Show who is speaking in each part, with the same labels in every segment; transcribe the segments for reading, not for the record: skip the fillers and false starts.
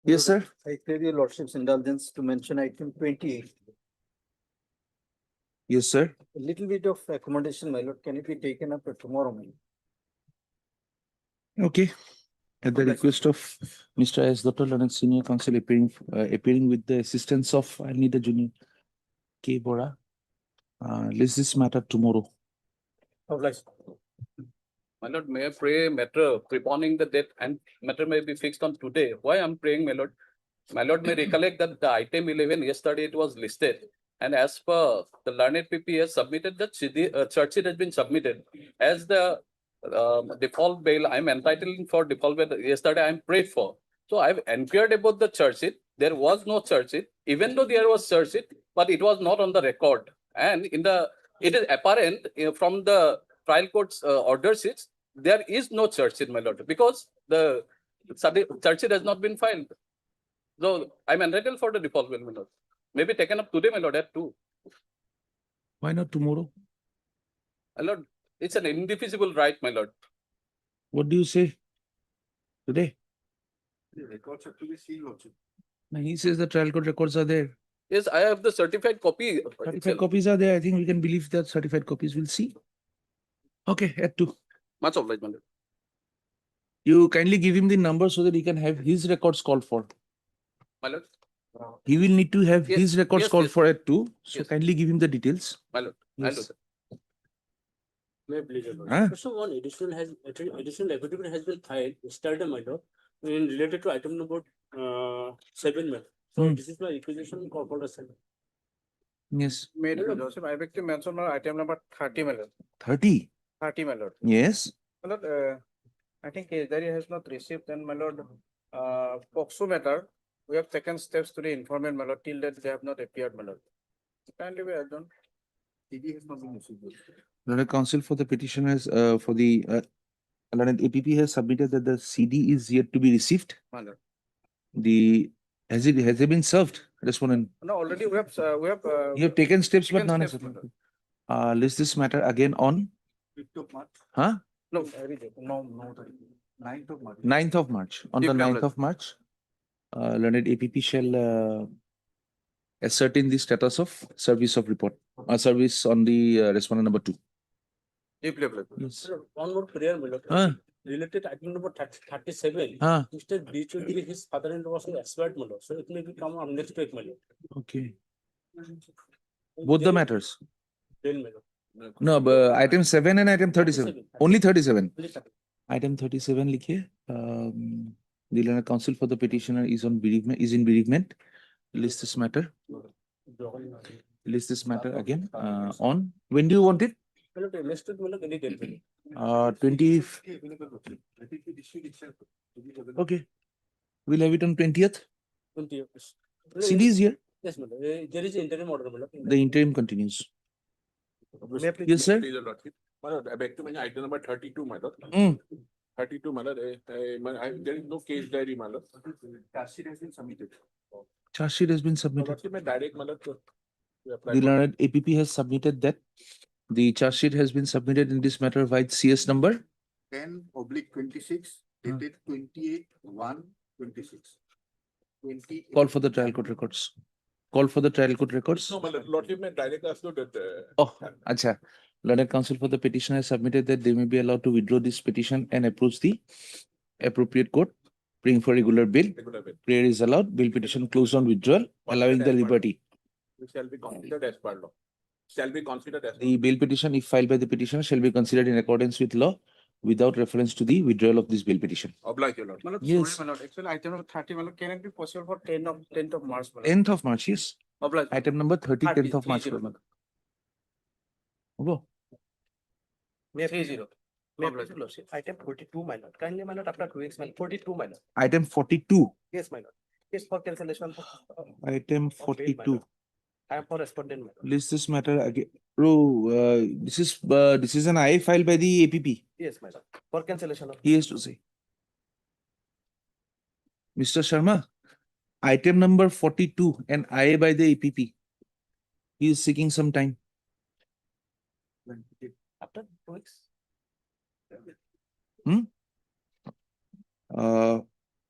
Speaker 1: Yes, sir.
Speaker 2: I crave your lordship's indulgence to mention item 28.
Speaker 1: Yes, sir.
Speaker 2: A little bit of accommodation, my lord, can it be taken up tomorrow, my lord?
Speaker 1: Okay. At the request of Mr. S. Dr. Leonard Senior Counsel appearing with the assistance of I need a junior K. Bora. Let's this matter tomorrow.
Speaker 2: Obliged.
Speaker 3: My lord, may I pray matter preponing the date and matter may be fixed on today. Why I'm praying, my lord? My lord may recollect that the item 11 yesterday it was listed, and as per the learned PP has submitted that charge sheet has been submitted as the default bail. I'm entitled for default bail. Yesterday I'm prayed for, so I've inquired about the charge sheet. There was no charge sheet, even though there was charge sheet, but it was not on the record. And it is apparent from the trial court's order sheets there is no charge sheet, my lord, because the charge sheet has not been filed. So I'm entitled for the default bail, my lord. Maybe taken up today, my lord, at 2.
Speaker 1: Why not tomorrow?
Speaker 3: My lord, it's an indefeasible right, my lord.
Speaker 1: What do you say? Today?
Speaker 2: The records have to be seen also.
Speaker 1: No, he says the trial court records are there.
Speaker 3: Yes, I have the certified copy.
Speaker 1: Certified
Speaker 3: itself.
Speaker 1: copies are there. I think we can believe that certified copies. We'll see. Okay, at 2.
Speaker 3: Much obliged, my lord.
Speaker 1: You kindly give him the number so that he can have his records called for.
Speaker 3: My lord.
Speaker 1: He will need to have
Speaker 3: Yes,
Speaker 1: his records
Speaker 3: yes,
Speaker 1: called
Speaker 3: yes.
Speaker 1: for at 2. So
Speaker 3: Yes.
Speaker 1: kindly give him the details.
Speaker 3: My lord. I'll do
Speaker 1: Yes.
Speaker 3: that.
Speaker 1: Huh?
Speaker 4: So one additional affidavit has been filed yesterday, my lord, in related to item number 7, ma'am. So
Speaker 1: Hmm.
Speaker 4: this is my requisition corporation.
Speaker 1: Yes.
Speaker 2: Made lordship, I beg to mention item number 30, my lord.
Speaker 1: 30.
Speaker 2: 30, my lord.
Speaker 1: Yes.
Speaker 2: My lord, I think Kezdari has not received, and my lord, POCSO matter, we have taken steps to the informant, my lord, till that they have not appeared, my lord. Kindly be adjourned. CD has not been received.
Speaker 1: Learned counsel for the petition has for the learned APP has submitted that the CD is yet to be received.
Speaker 2: My lord.
Speaker 1: The has it been served? Respondent.
Speaker 2: No, already we have,
Speaker 1: You have taken steps, but
Speaker 2: taken
Speaker 1: none has.
Speaker 2: steps, my lord.
Speaker 1: List this matter again on
Speaker 2: 5th of March.
Speaker 1: huh?
Speaker 2: No, I reject. No, 9th of March.
Speaker 1: 9th of March. On the
Speaker 2: Deep
Speaker 1: 9th
Speaker 2: level.
Speaker 1: of March, learned APP shall ascertain the status of service of report. Service on the respondent number 2.
Speaker 2: Deep level.
Speaker 1: Yes.
Speaker 4: Sir, one more prayer, my lord.
Speaker 1: Huh?
Speaker 4: Related item number 37.
Speaker 1: Huh?
Speaker 4: Mr. D. Chaudhary, his father-in-law was expired, my lord. So it may become on next week, my lord.
Speaker 1: Okay. Both the matters.
Speaker 4: Then, my lord.
Speaker 1: No, but item 7 and item 37.
Speaker 4: 37.
Speaker 1: Only 37.
Speaker 4: Only 37.
Speaker 1: Item 37 likhiye. The learned counsel for the petitioner is on bereavement, is in bereavement. List this matter. List this matter again. On when do you want it?
Speaker 4: My lord, next week, my lord, any date, my lord.
Speaker 1: 20. Okay. We'll have it on 20th.
Speaker 4: 20 years.
Speaker 1: CD is here.
Speaker 4: Yes, my lord. There is an interim order, my lord.
Speaker 1: The interim continues.
Speaker 2: May I please-
Speaker 1: Yes, sir.
Speaker 5: Please, Your Lordship. My lord, I beg to mention item number 32, my lord.
Speaker 1: Mm.
Speaker 5: 32, my lord. There is no case diary, my lord.
Speaker 2: Charge sheet has been submitted.
Speaker 1: Charge sheet has been
Speaker 5: My
Speaker 1: submitted.
Speaker 5: lordship, my direct, my lord. We apply
Speaker 1: The
Speaker 5: for-
Speaker 1: learned APP has submitted that. The charge sheet has been submitted in this matter by CS number
Speaker 6: 10/26
Speaker 1: Hmm.
Speaker 6: dated 28/1/26.
Speaker 1: call for the trial court records. Call for the trial court records.
Speaker 5: No, my lordship, my direct has no that.
Speaker 1: Oh, acha. Learned counsel for the petitioner has submitted that they may be allowed to withdraw this petition and approach the appropriate court, bring for regular bail.
Speaker 5: Regular bail.
Speaker 1: Prayer is allowed. Bail petition closed on withdrawal, allowing the liberty.
Speaker 5: Which shall be considered as per law. Shall be considered as.
Speaker 1: The bail petition, if filed by the petitioner, shall be considered in accordance with law without reference to the withdrawal of this bail petition.
Speaker 5: Oblige, Your Lord.
Speaker 2: My lord,
Speaker 1: Yes.
Speaker 2: sorry, my lord. Actually, item number 30, my lord, can it be possible for 10th of March, my lord?
Speaker 1: 10th of March, yes.
Speaker 2: Obliged.
Speaker 1: Item number 30, 10th of March.
Speaker 2: 30, my lord.
Speaker 1: Hobo.
Speaker 4: May I please-
Speaker 2: 30.
Speaker 4: May I please, your lordship? Item 42, my lord. Kindly, my lord, after 2 weeks, my lord. 42, my lord.
Speaker 1: Item 42.
Speaker 4: Yes, my lord. Yes, for cancellation.
Speaker 1: Item
Speaker 4: Of bail, my
Speaker 1: 42.
Speaker 4: lord. I am for respondent, my lord.
Speaker 1: List this matter again. Bro, this is an IA filed by the APP.
Speaker 4: Yes, my lord. For cancellation of.
Speaker 1: He has to say. Mr. Sharma, item number 42 and IA by the APP. He is seeking some time.
Speaker 4: After 2 weeks.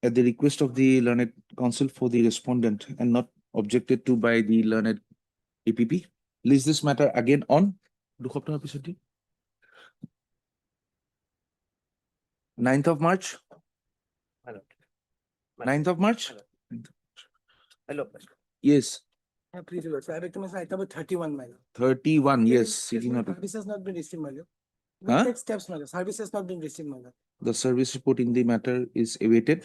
Speaker 1: At the request of the learned counsel for the respondent and not objected to by the learned APP. List this matter again on 9th of March. 9th of March?
Speaker 2: Hello.
Speaker 1: Yes,
Speaker 7: Please, Lord, sir, I recommend item number 31, my lord.
Speaker 1: 31, yes. CD not,
Speaker 7: Service has not been received, my lord.
Speaker 1: Huh?
Speaker 7: Next steps, my lord. Service has not been received, my lord.
Speaker 1: the service report in the matter is awaited.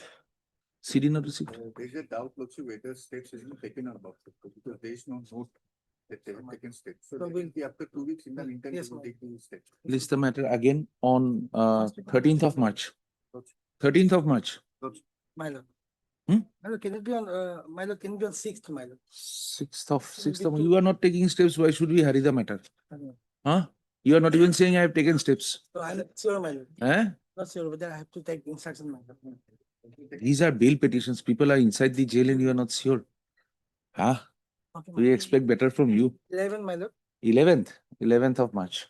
Speaker 1: CD not received.
Speaker 6: There is a doubt also whether steps has been taken or not, because there is no note that they have taken steps. So
Speaker 7: So
Speaker 6: there will be after 2 weeks in the meantime,
Speaker 7: Yes,
Speaker 6: they will
Speaker 7: ma'am.
Speaker 6: take the steps.
Speaker 1: List the matter again on 13th of March. 13th of March.
Speaker 7: My lord.
Speaker 1: Hmm?
Speaker 7: My lord, can it be on, my lord, can it be on 6th, my lord?
Speaker 1: 6th of, you are not taking steps. Why should we hurry the matter?
Speaker 7: No.
Speaker 1: Huh? You are not even saying I have taken steps.
Speaker 7: So I'm not sure, my lord.
Speaker 1: Eh?
Speaker 7: Not sure whether I have to take instruction, my lord.
Speaker 1: These are bail petitions. People are inside the jail and you are not sure. Huh?
Speaker 7: Okay, my
Speaker 1: We
Speaker 7: lord.
Speaker 1: expect better from you.
Speaker 7: 11, my lord.
Speaker 1: 11th of March.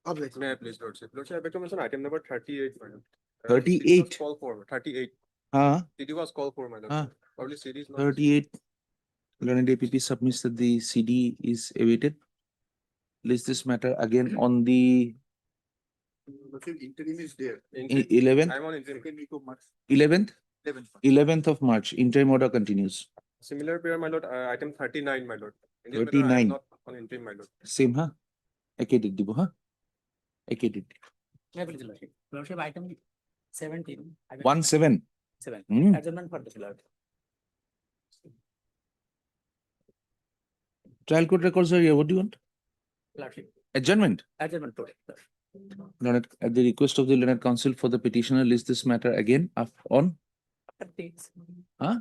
Speaker 7: Obliged.
Speaker 5: May I please, Lordship? Lordship, I beg to mention item number 38, madam.
Speaker 1: 38?
Speaker 5: Call for 38.
Speaker 1: Huh?
Speaker 5: CD was called for, madam.
Speaker 1: Huh?
Speaker 5: Probably CD is not.
Speaker 1: 38. Learned APP submits that the CD is awaited. List this matter again on the
Speaker 6: Lordship, interim is there.
Speaker 1: 11th.
Speaker 5: I'm on interim.
Speaker 6: Second week of March.
Speaker 1: 11th?
Speaker 6: 11th.
Speaker 1: 11th of March. Interim order continues.
Speaker 5: Similar pair, my lord, item 39, my lord. In this matter, I
Speaker 1: 39.
Speaker 5: am not on interim, my lord.
Speaker 1: Same, huh? একে date দিব, huh? একে date.
Speaker 8: Lordship, item 17.
Speaker 1: 17.
Speaker 8: 7.
Speaker 1: Hmm.
Speaker 8: Adjournment for the Lord.
Speaker 1: Trial court records are here. What do you want?
Speaker 8: Lordship,
Speaker 1: Adjournment.
Speaker 8: adjournment today.
Speaker 1: Learned, at the request of the learned counsel for the petitioner, list this matter again on
Speaker 8: After 3 weeks.
Speaker 1: Huh?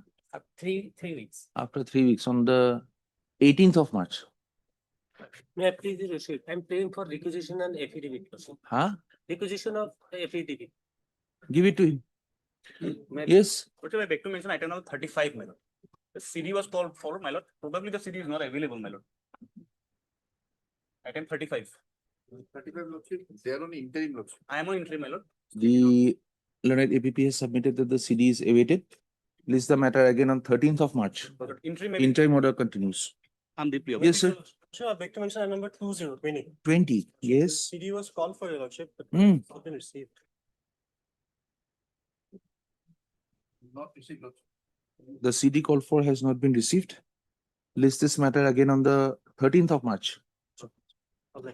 Speaker 8: Three weeks.
Speaker 1: after 3 weeks on the 18th of March.
Speaker 4: May I please receive? I'm praying for requisition and affidavit. Lordship.
Speaker 1: Huh?
Speaker 4: Requisition of affidavit.
Speaker 1: Give it to him.
Speaker 8: May-
Speaker 1: Yes.
Speaker 8: Lordship, I beg to mention item number 35, my lord. The CD was called for, my lord. Probably the CD is not available, my lord. Item 35.
Speaker 6: 35, Lordship, they are on interim, Lordship.
Speaker 8: I am on interim, my lord.
Speaker 1: The learned APP has submitted that the CD is awaited. List the matter again on 13th of March.
Speaker 8: But interim, maybe.
Speaker 1: Interim order continues.
Speaker 8: I'm deeply
Speaker 1: Yes, sir.
Speaker 4: Sure, I beg to mention item number 20.
Speaker 1: 20. Yes.
Speaker 4: CD was called for, your lordship, but
Speaker 1: Hmm.
Speaker 4: not been received.
Speaker 6: Not received, Lordship.
Speaker 1: The CD called for has not been received. List this matter again on the 13th of March.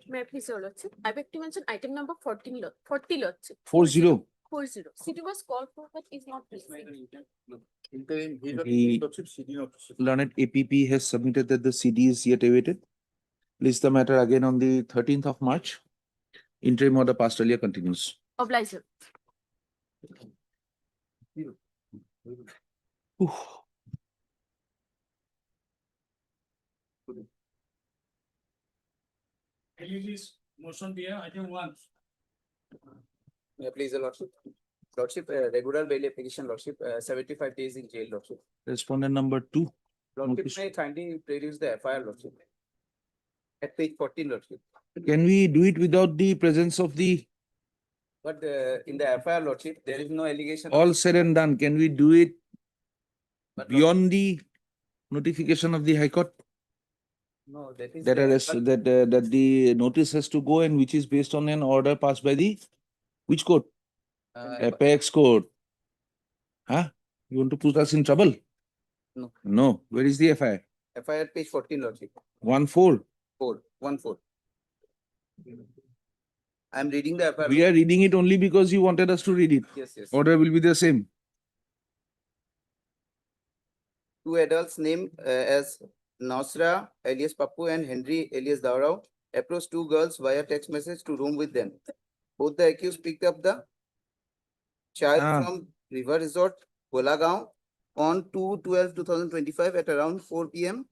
Speaker 9: May I please, Your Lordship? I beg to mention item number 14, 40, Lordship.
Speaker 1: 40.
Speaker 9: 40. CD was called for but is not received.
Speaker 6: Interim, he is on
Speaker 1: The-
Speaker 6: interim, Lordship, CD not received.
Speaker 1: Learned APP has submitted that the CD is yet awaited. List the matter again on the 13th of March. Interim order passed earlier continues.
Speaker 9: Obliged.
Speaker 1: Oof.
Speaker 4: Motion be item 1.
Speaker 2: May I please, the Lordship? Lordship, regular bail application, Lordship, 75 days in jail, Lordship.
Speaker 1: Respondent number 2.
Speaker 2: Lordship,
Speaker 1: Notice.
Speaker 2: may I kindly produce the FIR, Lordship? At page 14, Lordship.
Speaker 1: Can we do it without the presence of the
Speaker 2: But in the FIR, Lordship, there is no allegation.
Speaker 1: all said and done? Can we do it
Speaker 2: But
Speaker 1: beyond the notification of the High Court?
Speaker 2: No, that is.
Speaker 1: That
Speaker 2: there,
Speaker 1: arrest,
Speaker 2: but,
Speaker 1: that the notice has to go and which is based on an order passed by the which court? Apex court. Huh? You want to put us in trouble?
Speaker 2: No.
Speaker 1: No. Where is the FIR?
Speaker 2: FIR page 14, Lordship.
Speaker 1: 1-4.
Speaker 2: 1-4. I am reading the FIR.
Speaker 1: We are reading it only because you wanted us to read it.
Speaker 2: Yes, yes.
Speaker 1: Order will be the same.
Speaker 2: Two adults named as Nasra alias Papu and Henry alias Daurao approached two girls via text message to room with them. Both the accused picked up the child
Speaker 1: Ah.
Speaker 2: from River Resort, Golagaon on 2/12/2025 at around 4 p.m.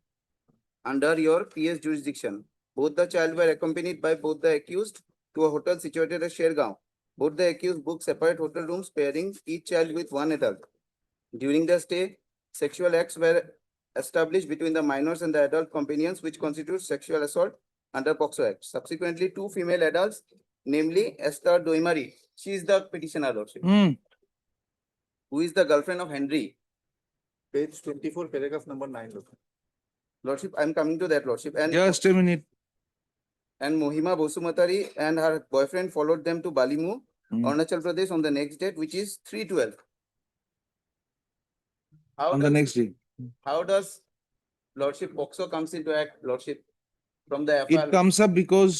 Speaker 2: under your PS jurisdiction. Both the child were accompanied by both the accused to a hotel situated at Shergaon. Both the accused booked separate hotel rooms pairing each child with one adult. During the stay, sexual acts were established between the minors and the adult companions, which constitutes sexual assault under POCSO Act. Subsequently, two female adults, namely Esther Doimari, she is the petitioner, Lordship,
Speaker 1: Hmm.
Speaker 2: who is the girlfriend of Henry,
Speaker 6: Page 24, paragraph number 9.
Speaker 2: Lordship, I'm coming to that, Lordship.
Speaker 1: Just a minute.
Speaker 2: And Mohima Bosumatari and her boyfriend followed them to Balimu,
Speaker 1: Hmm.
Speaker 2: Arunachal Pradesh on the next date, which is 3/12. How
Speaker 1: On the
Speaker 2: does-
Speaker 1: next day.
Speaker 2: How does Lordship POCSO comes into act, Lordship, from the
Speaker 1: It
Speaker 2: FIR?
Speaker 1: comes up because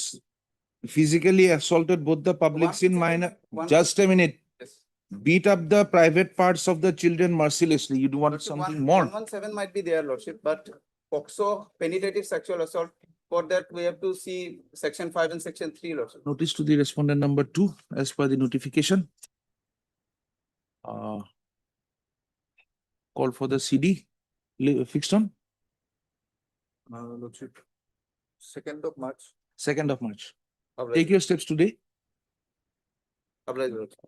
Speaker 1: physically assaulted both the publics in minor. Just a minute.
Speaker 2: Yes.
Speaker 1: Beat up the private parts of the children mercilessly. You do want
Speaker 2: Lordship,
Speaker 1: something more.
Speaker 2: 117 might be there, Lordship, but POCSO, penetrative sexual assault, for that we have to see section 5 and section 3, Lordship.
Speaker 1: Notice to the respondent number 2 as per the notification. Call for the CD fixed on
Speaker 6: Lordship, 2nd of March.
Speaker 1: 2nd of March.
Speaker 2: Obliged,
Speaker 1: Take your steps today.
Speaker 2: obliged, Lordship.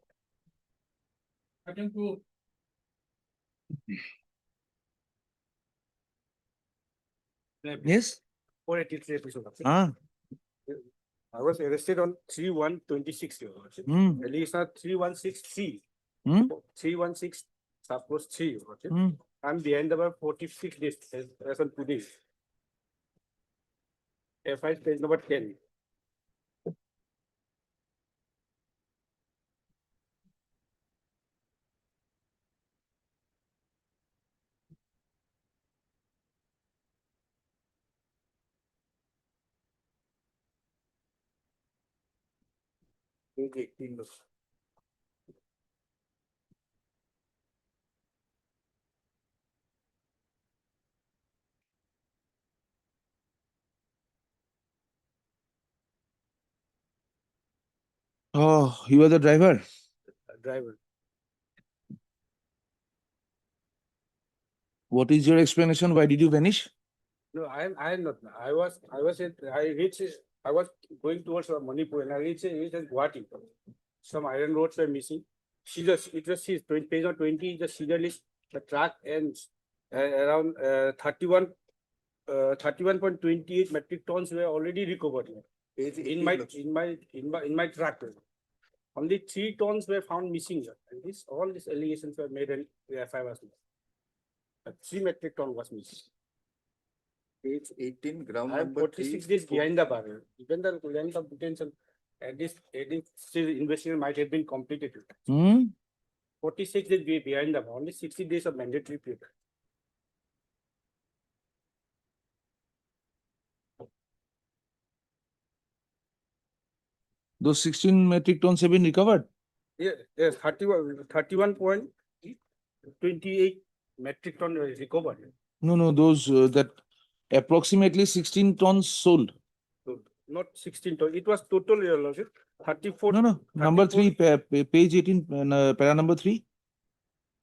Speaker 1: Yes?
Speaker 4: 483 episode.
Speaker 1: Ah.
Speaker 4: I was arrested on 3/1/26. Your Lordship.
Speaker 1: Hmm.
Speaker 4: Allegation 316C.
Speaker 1: Hmm.
Speaker 4: 316 suppose 3. Your Lordship.
Speaker 1: Hmm.
Speaker 4: I'm behind about 46 days as on today. FI page number 10. Page 18. Lordship.
Speaker 1: Oh, you are the driver.
Speaker 4: Driver.
Speaker 1: What is your explanation? Why did you vanish?
Speaker 4: No, I am not. I was I was going towards Manipur and I reached Gauhati. Some iron roads were missing. It was seized, page on 20, the seizure list, the truck ends around 31.28 metric tons were already recovered.
Speaker 6: Page
Speaker 4: In
Speaker 6: 18,
Speaker 4: my
Speaker 6: Lordship.
Speaker 4: my truck. Only 3 tons were found missing. And all these allegations were made and the FI was missing. 3 metric ton was missing.
Speaker 6: Page 18, ground
Speaker 4: I am
Speaker 6: number
Speaker 4: 46
Speaker 6: 3.
Speaker 4: days behind the bar. Even the length of detention, at this still investigation might have been completed.
Speaker 1: Hmm?
Speaker 4: 46 days behind the bar, only 60 days of mandatory period.
Speaker 1: Those 16 metric tons have been recovered.
Speaker 4: Yes, 31.28 metric ton recovered.
Speaker 1: No, those that approximately 16 tons sold.
Speaker 4: So not 16 ton. It was total, Your Lordship, 34.
Speaker 1: No. Number 3, page 18, para number 3.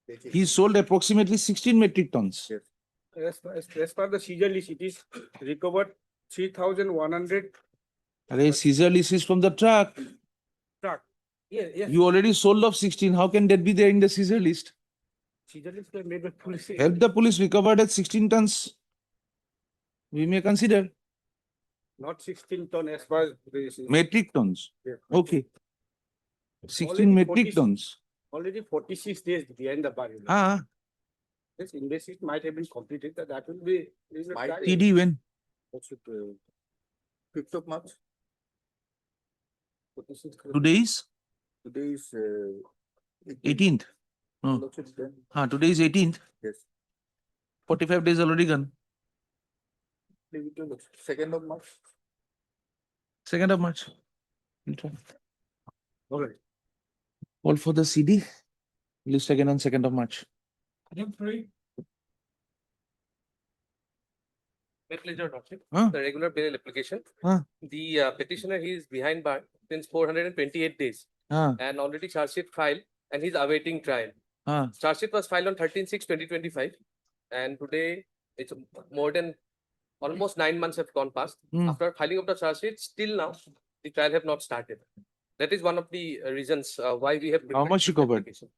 Speaker 6: Page 18.
Speaker 1: He sold approximately 16 metric tons.
Speaker 6: Yes.
Speaker 4: As per the seizure list, it is recovered 3,100
Speaker 1: Arey, seizure list is from the truck.
Speaker 4: truck. Yes.
Speaker 1: You already sold off 16. How can that be there in the seizure list?
Speaker 4: Seizure list were made by police.
Speaker 1: Help the police recovered at 16 tons. We may consider
Speaker 4: Not 16 ton as far as this is.
Speaker 1: metric tons.
Speaker 4: Yeah.
Speaker 1: Okay. 16
Speaker 4: Already
Speaker 1: metric
Speaker 4: 40
Speaker 1: tons.
Speaker 4: Already 46 days behind the bar.
Speaker 1: Ah,
Speaker 4: This investigation might have been completed. That will be.
Speaker 6: Might be.
Speaker 1: TD when?
Speaker 6: 5th of March.
Speaker 4: 46.
Speaker 1: Today is
Speaker 6: Today is
Speaker 1: 18th. No.
Speaker 6: Lordship, then.
Speaker 1: Today is 18th.
Speaker 6: Yes.
Speaker 1: 45 days already gone.
Speaker 6: 2nd of March.
Speaker 1: 2nd of March.
Speaker 4: Okay.
Speaker 1: Call for the CD. List again on 2nd of March.
Speaker 10: With pleasure, Lordship.
Speaker 1: Huh?
Speaker 10: The regular bail application.
Speaker 1: Huh?
Speaker 10: The petitioner, he is behind bar since 428 days
Speaker 1: Ah,
Speaker 10: and already charge sheet filed and he's awaiting trial.
Speaker 1: ah.
Speaker 10: Charge sheet was filed on 13/6/2025 and today it's more than almost 9 months have gone past.
Speaker 1: Hmm.
Speaker 10: After filing of the charge sheet, still now the trial have not started. That is one of the reasons why we have.
Speaker 1: How much recovered?
Speaker 10: application.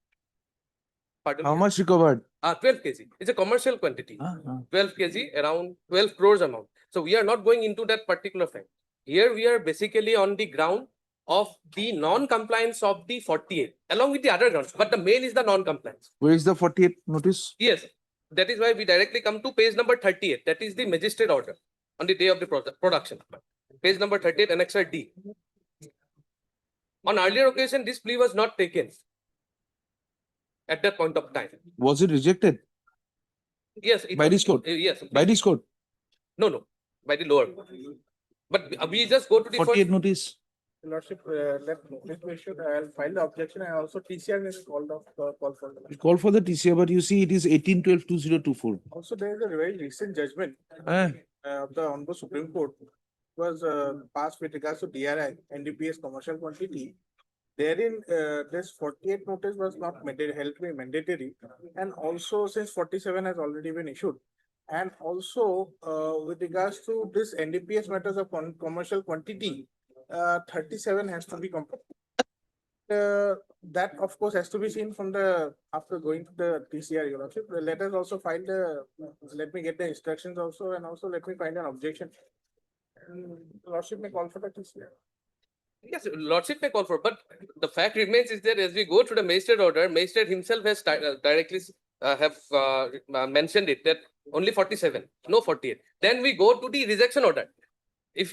Speaker 10: Pardon?
Speaker 1: How much recovered?
Speaker 10: 12 kg. It's a commercial quantity. 12 kg, around 12 crores amount. So we are not going into that particular fact. Here we are basically on the ground of the non-compliance of the 48, along with the other grounds. But the main is the non-compliance.
Speaker 1: Where is the 48 notice?
Speaker 10: Yes, that is why we directly come to page number 38. That is the magistrate order on the day of the production. Page number 38, annexure D. On earlier occasion, this plea was not taken at that point of time.
Speaker 1: Was it rejected
Speaker 10: Yes. It
Speaker 1: by
Speaker 10: was-
Speaker 1: this court?
Speaker 10: Yes.
Speaker 1: By this court?
Speaker 10: No, by the lower court. But we just go to the
Speaker 1: 48
Speaker 10: first.
Speaker 1: notice.
Speaker 2: Lordship, let me issue, I'll file the objection and also TCR is called off, call for the.
Speaker 1: Call for the TCR, but you see it is 18/12/2024.
Speaker 2: Also, there is a very recent judgment
Speaker 1: Ah,
Speaker 2: of the Honorable Supreme Court was passed with regards to DRI, NDPS commercial quantity. Therein, this 48 notice was not held to be mandatory, and also since 47 has already been issued. And also, with regards to this NDPS matters of commercial quantity, 37 has to be complete. That of course has to be seen from the, after going to the TCR, Your Lordship. Let us also find the, let me get the instructions also, and also let me find an objection. And Lordship may call for the TCR.
Speaker 10: Yes, Lordship may call for, but the fact remains is that as we go through the magistrate order, magistrate himself has directly mentioned it that only 47, no 48. Then we go to the rejection order. If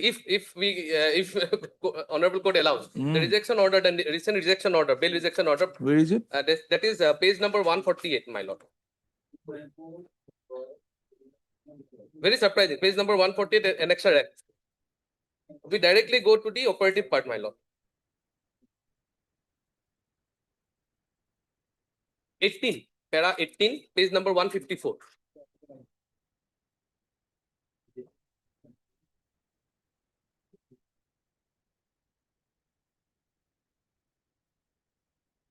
Speaker 10: Honorable Court allows, the rejection order, then the recent rejection order, bail rejection order,
Speaker 1: where is it?
Speaker 10: that is page number 148, my lord. Very surprising, page number 148, annexure X. We directly go to the operative part, my lord. 18, para 18, page number 154.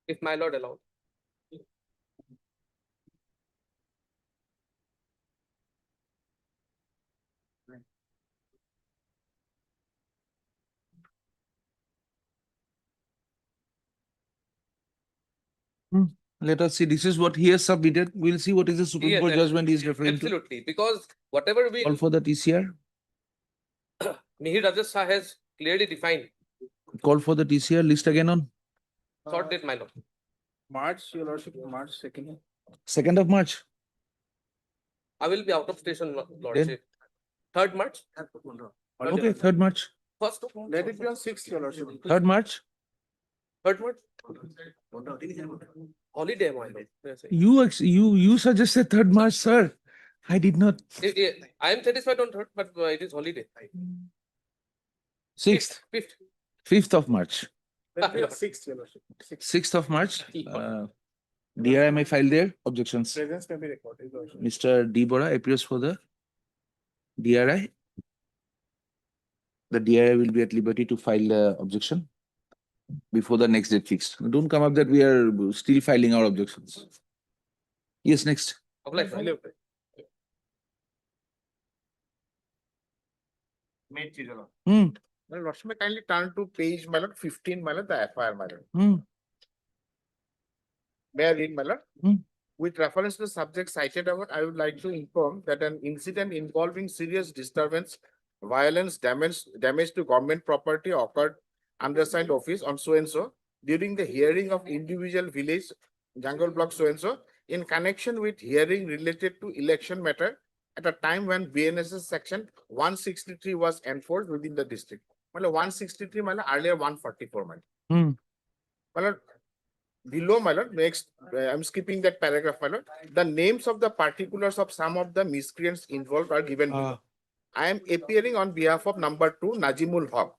Speaker 10: If my lord allows.
Speaker 1: Let us see. This is what he has submitted. We'll see what is the Supreme
Speaker 10: Yes,
Speaker 1: Court
Speaker 10: yes.
Speaker 1: judgment he is referring to.
Speaker 10: Absolutely, because whatever we,
Speaker 1: Call for the TCR.
Speaker 10: Mihir Rajas Shah has clearly defined,
Speaker 1: Call for the TCR. List again on
Speaker 10: short date, my lord.
Speaker 2: March, Your Lordship, March 2nd.
Speaker 1: 2nd of March.
Speaker 10: I will be out of station, lordship. 3rd March,
Speaker 1: Okay, 3rd March.
Speaker 10: first,
Speaker 2: Let it be on 6th, Your Lordship.
Speaker 1: 3rd March.
Speaker 10: 3rd March. Holiday, my lord. Yes,
Speaker 1: You suggested 3rd March, sir. I did not.
Speaker 10: I am satisfied on 3rd, but it is holiday.
Speaker 1: 6th.
Speaker 10: 5th.
Speaker 1: 5th of March.
Speaker 2: Let it be on 6th, Your Lordship.
Speaker 1: 6th of March. DRI may file their objections.
Speaker 2: Presence may be recorded, Your Lordship.
Speaker 1: Mr. D. Bora appears for the DRI. The DRI will be at liberty to file the objection before the next date fixed. Don't come up that we are still filing our objections. Yes, next.
Speaker 10: Apply, sir.
Speaker 1: Hmm.
Speaker 2: My Lordship, may kindly turn to page, my lord, 15, my lord, the FIR, my lord.
Speaker 1: Hmm.
Speaker 2: May I read, my lord?
Speaker 1: Hmm.
Speaker 2: With reference to the subject cited above, I would like to inform that an incident involving serious disturbance, violence, damage to government property occurred undersigned office on so-and-so during the hearing of individual village, jungle block so-and-so, in connection with hearing related to election matter at a time when BNSS section 163 was enforced within the district. Well, 163, my lord, earlier 144, my lord.
Speaker 1: Hmm.
Speaker 2: My lord, below, my lord, next, I'm skipping that paragraph, my lord. The names of the particulars of some of the miscreants involved are given below. I am appearing on behalf of number 2, Najimul Haq.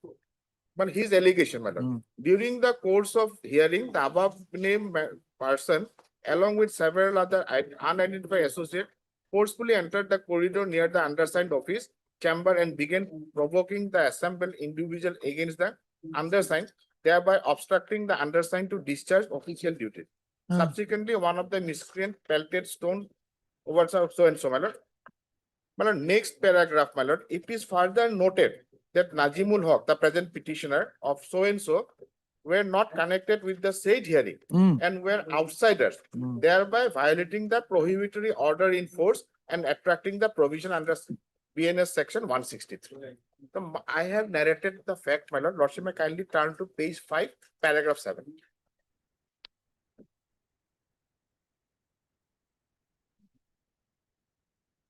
Speaker 2: But his allegation, my lord. During the course of hearing, the above named person, along with several other unidentified associates, forcefully entered the corridor near the undersigned office chamber and began provoking the assembled individual against the undersigned, thereby obstructing the undersigned to discharge official duty. Subsequently, one of the miscreants pelted stone over so and so, my lord. My lord, next paragraph, my lord. It is further noted that Najimul Haq, the present petitioner of so and so, were not connected with the said hearing and were outsiders, thereby violating the prohibitory order in force and attracting the provision under BNS section 163. So I have narrated the fact, my lord. Lordship may kindly turn to page 5, paragraph 7.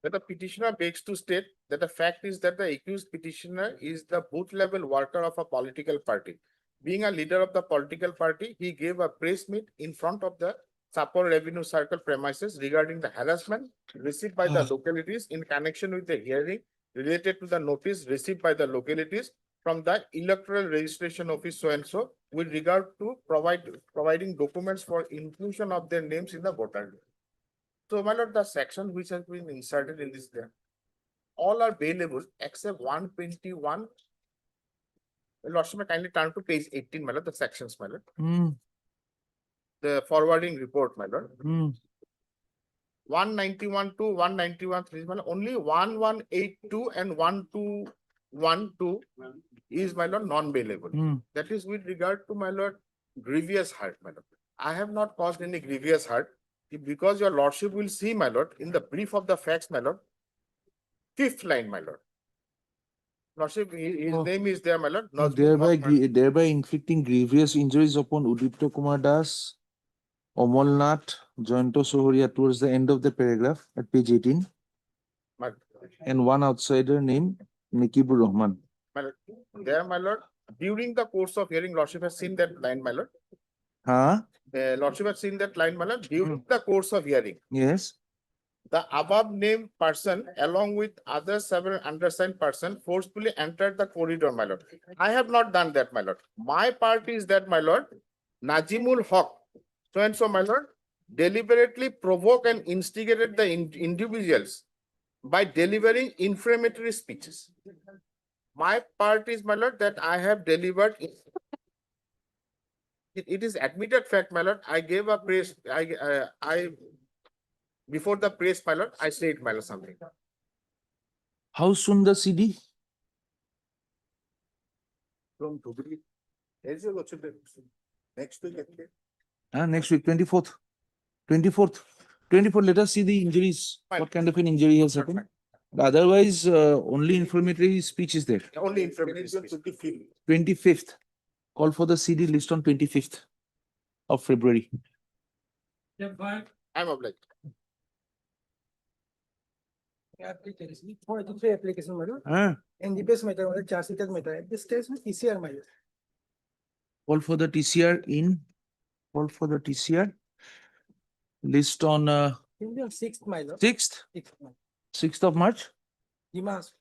Speaker 2: that the petitioner begs to state that the fact is that the accused petitioner is the booth level worker of a political party. Being a leader of the political party, he gave a press meet in front of the Sapor Revenue Circle premises regarding the harassment received by the localities in connection with the hearing related to the notice received by the localities from the electoral registration office so and so with regard to providing documents for inclusion of their names in the voter list. So, my lord, the section which has been inserted in this there, all are bailable except 121. Lordship, may kindly turn to page 18, my lord, the sections, my lord. The forwarding report, my lord. 191 to 191, 3, my lord. Only 1182 and 1212 is, my lord, non-bailable. That is with regard to, my lord, grievous hurt, my lord. I have not caused any grievous hurt. Because your lordship will see, my lord, in the brief of the facts, my lord, 5th line, my lord. Lordship, his name is there, my lord. Nazmul Haq, my lord.
Speaker 1: Thereby inflicting grievous injuries upon Udipto Kumar Das, Omal Nath, Jointo Sohoria towards the end of the paragraph at page 18,
Speaker 2: My
Speaker 1: and one outsider named Nikibur Rahman.
Speaker 2: lord, there, my lord, during the course of hearing, lordship has seen that line, my lord.
Speaker 1: Huh?
Speaker 2: Lordship has seen that line, my lord, during the course of hearing.
Speaker 1: Yes.
Speaker 2: The above named person, along with other several undersigned person, forcefully entered the corridor, my lord. I have not done that, my lord. My part is that, my lord, Nazimul Haq, so and so, my lord, deliberately provoked and instigated the individuals by delivering inflammatory speeches. My part is, my lord, that I have delivered. It is admitted fact, my lord. I gave a praise. Before the press, my lord, I said, my lord, something.
Speaker 1: How soon the CD?
Speaker 6: From Dhubri. There's your lordship. Next week, actually.
Speaker 1: Next week, 24th. 24th. 24th, let us see the injuries.
Speaker 2: Fine.
Speaker 1: What kind of an injury has happened? Otherwise, only inflammatory speech is there.
Speaker 2: Only inflammatory speech.
Speaker 1: 25th. Call for the CD list on 25th of February.
Speaker 2: I'm obliged.
Speaker 7: application madam. NDPS matter madam, charge sheet matter. At this stage, ECR madam.
Speaker 1: Call for the TCR list on
Speaker 7: Will be on 6th madam.
Speaker 1: 6th 6th of March.
Speaker 7: Dimas.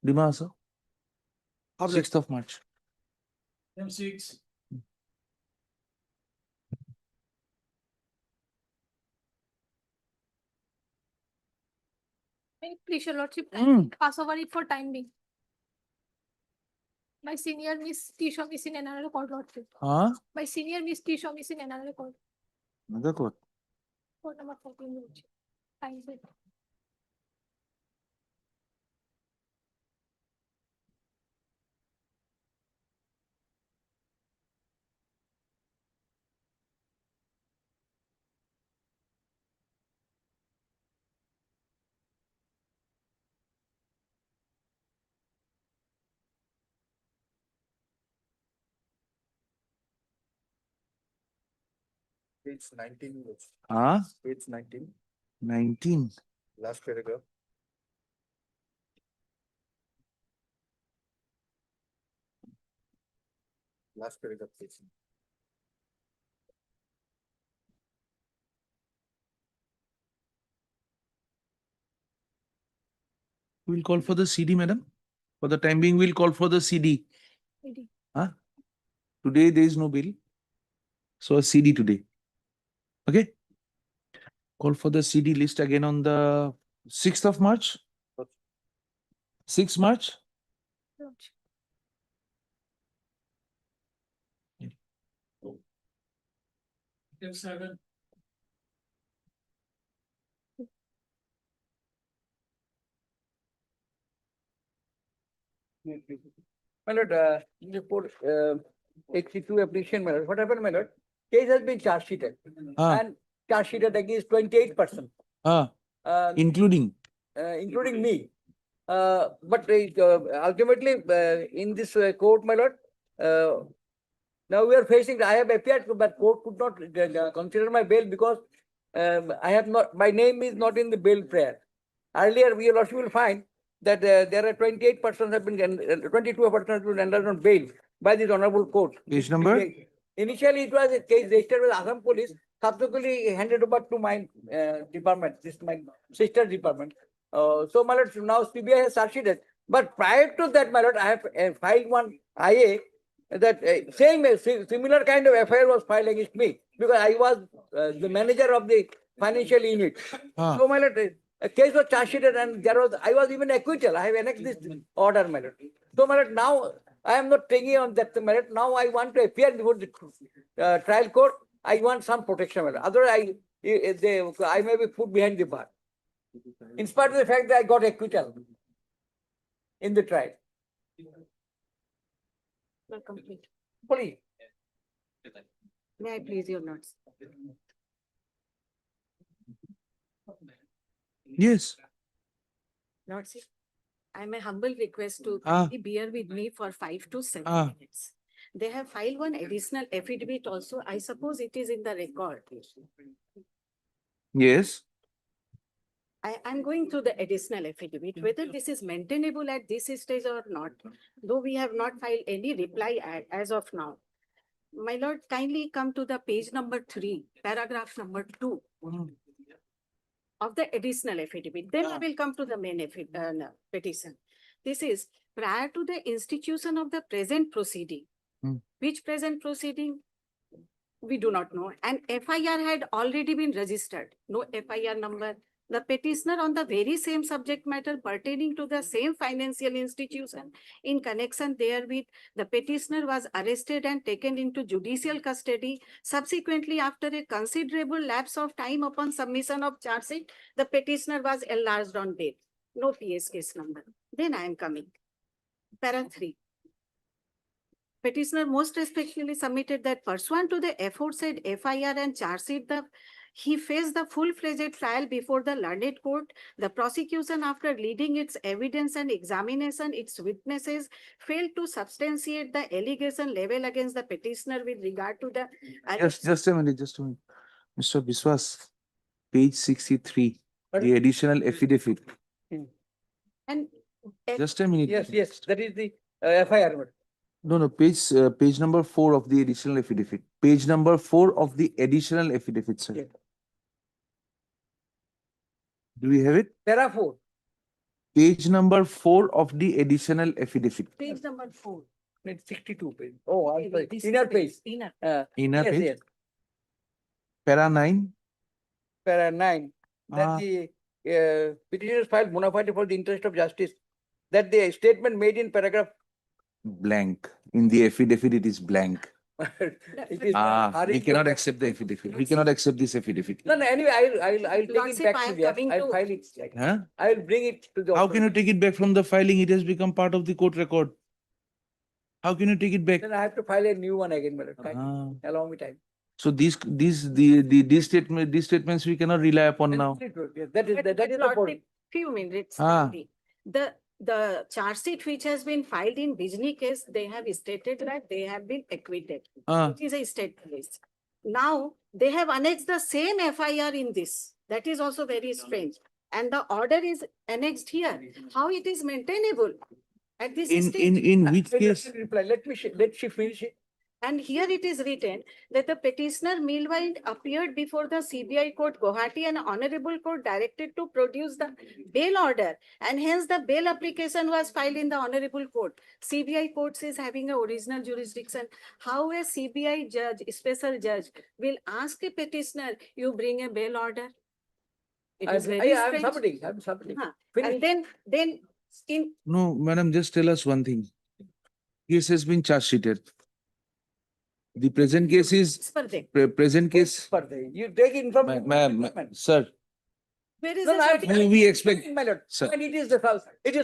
Speaker 1: Dimasa.
Speaker 7: Obliged.
Speaker 1: 6th of March.
Speaker 8: M6.
Speaker 9: Please, your lordship, pass over it for time being. My senior Miss T. Shaw is in another court, lordship. My senior Miss T. Shaw is in another court.
Speaker 1: Another court.
Speaker 9: Court number 14, lordship. Time being.
Speaker 6: Page 19. Page 19,
Speaker 1: 19.
Speaker 6: last paragraph. Last paragraph, please.
Speaker 1: We'll call for the CD, madam. For the time being, we'll call for the CD.
Speaker 9: CD.
Speaker 1: Today, there is no bill. So a CD today. Okay. Call for the CD list again on the 6th of March. 6th March.
Speaker 9: Lordship.
Speaker 8: M7.
Speaker 11: My lord, report, 82 application, my lord. What happened, my lord? Case has been charge sheeted and charge sheeted against 28%.
Speaker 1: Including.
Speaker 11: Including me. But ultimately, in this court, my lord, now we are facing, I have appeared, but court could not consider my bail because I have not, my name is not in the bail prayer. earlier we will find that there are 28 persons have been, 22 persons have been enrolled on bail by this honorable court.
Speaker 1: Page number?
Speaker 11: Initially, it was a case registered with Assam Police, subsequently handed over to my department, this my sister department. So, my lord, now CBI has succeeded. But prior to that, my lord, I have filed one IA that similar kind of FIR was filed against me because I was the manager of the financial unit.
Speaker 1: Ah.
Speaker 11: So, my lord, a case was charged sheeted and I was even acquittal. I have annexed this order, my lord. So, my lord, now I am not taking on that merit. Now I want to appear before the trial court. I want some protection. Otherwise, I may be put behind the bar. In spite of the fact that I got acquittal in the trial.
Speaker 12: Not complete.
Speaker 11: Please.
Speaker 12: May I please your notes?
Speaker 1: Yes.
Speaker 12: Notes. I'm a humble request to
Speaker 1: Ah.
Speaker 12: bear with me for 5 to 7
Speaker 1: Ah.
Speaker 12: minutes. They have filed one additional affidavit also. I suppose it is in the record.
Speaker 1: Yes.
Speaker 12: I'm going through the additional affidavit, whether this is maintainable at this stage or not, though we have not filed any reply as of now. My lord, kindly come to the page number 3, paragraph number 2 of the additional affidavit. Then I will come to the main petition. This is prior to the institution of the present proceeding. Which present proceeding? We do not know. And FIR had already been registered. No FIR number. The petitioner on the very same subject matter pertaining to the same financial institution. In connection therewith, the petitioner was arrested and taken into judicial custody. Subsequently, after a considerable lapse of time upon submission of charge sheet, the petitioner was enlarged on bail. No PS case number. Then I am coming. Para 3. Petitioner most respectfully submitted that pursuant to the aforesaid FIR and charge sheet, he faced the full-fledged trial before the learned court. The prosecution, after leading its evidence and examination, its witnesses, failed to substantiate the allegation level against the petitioner with regard to the
Speaker 1: Just a minute, Mr. Biswas, page 63, the additional affidavit.
Speaker 12: and
Speaker 1: Just a minute.
Speaker 11: Yes, that is the FIR.
Speaker 1: No, page number 4 of the additional affidavit. Page number 4 of the additional affidavit, sir.
Speaker 11: Yeah.
Speaker 1: Do we have it?
Speaker 11: Para 4.
Speaker 1: Page number 4 of the additional affidavit.
Speaker 12: page number 4.
Speaker 11: It's 62 page. Oh, I'm sorry.
Speaker 12: This
Speaker 11: Inner
Speaker 12: is
Speaker 11: page.
Speaker 12: Inner.
Speaker 1: Inner
Speaker 11: Yes,
Speaker 1: page,
Speaker 11: yes.
Speaker 1: para 9.
Speaker 11: Para 9. That
Speaker 1: Ah.
Speaker 11: the petitioners filed bona fide for the interest of justice. That the statement made in paragraph
Speaker 1: Blank. In the affidavit, it is blank.
Speaker 11: it is
Speaker 1: We cannot accept the affidavit. We cannot accept this affidavit.
Speaker 11: No, anyway, I'll take it
Speaker 12: Lordship,
Speaker 11: back
Speaker 12: I
Speaker 11: to
Speaker 12: am
Speaker 11: the,
Speaker 12: coming
Speaker 11: I'll
Speaker 12: to-
Speaker 11: file it.
Speaker 1: Huh?
Speaker 11: I'll bring it to the.
Speaker 1: How can you take it back from the filing? It has become part of the court record. How can you take it back?
Speaker 11: Then I have to file a new one again, madam.
Speaker 1: Ah.
Speaker 11: Allow me time.
Speaker 1: So these statements we cannot rely upon now.
Speaker 11: Yes, that is the
Speaker 12: Lordship,
Speaker 11: point.
Speaker 12: few minutes.
Speaker 1: Ah.
Speaker 12: only. The charge sheet which has been filed in Bijni case, they have stated that they have been acquitted.
Speaker 1: Ah.
Speaker 12: It is a state police. Now, they have annexed the same FIR in this. That is also very strange. And the order is annexed here. How it is maintainable at this stage?
Speaker 1: In which
Speaker 11: Let me
Speaker 1: case?
Speaker 11: reply. Let she finish it.
Speaker 12: And here it is written that the petitioner meanwhile appeared before the CBI court Gauhati and honorable court directed to produce the bail order, and hence the bail application was filed in the honorable court. CBI court is having a original jurisdiction. How a CBI judge, special judge, will ask a petitioner, you bring a bail order? It is very
Speaker 11: I'm
Speaker 12: strange.
Speaker 11: submitting.
Speaker 12: Huh.
Speaker 11: Finish.
Speaker 12: And then in
Speaker 1: No, madam, just tell us one thing. Case has been charge sheeted. The present case is, present case,
Speaker 11: You take it from.
Speaker 1: sir,
Speaker 12: where is
Speaker 11: No,
Speaker 12: the
Speaker 11: no, I-
Speaker 12: certificate?
Speaker 1: we expect,
Speaker 11: My lord,
Speaker 1: Sir.
Speaker 11: and it is the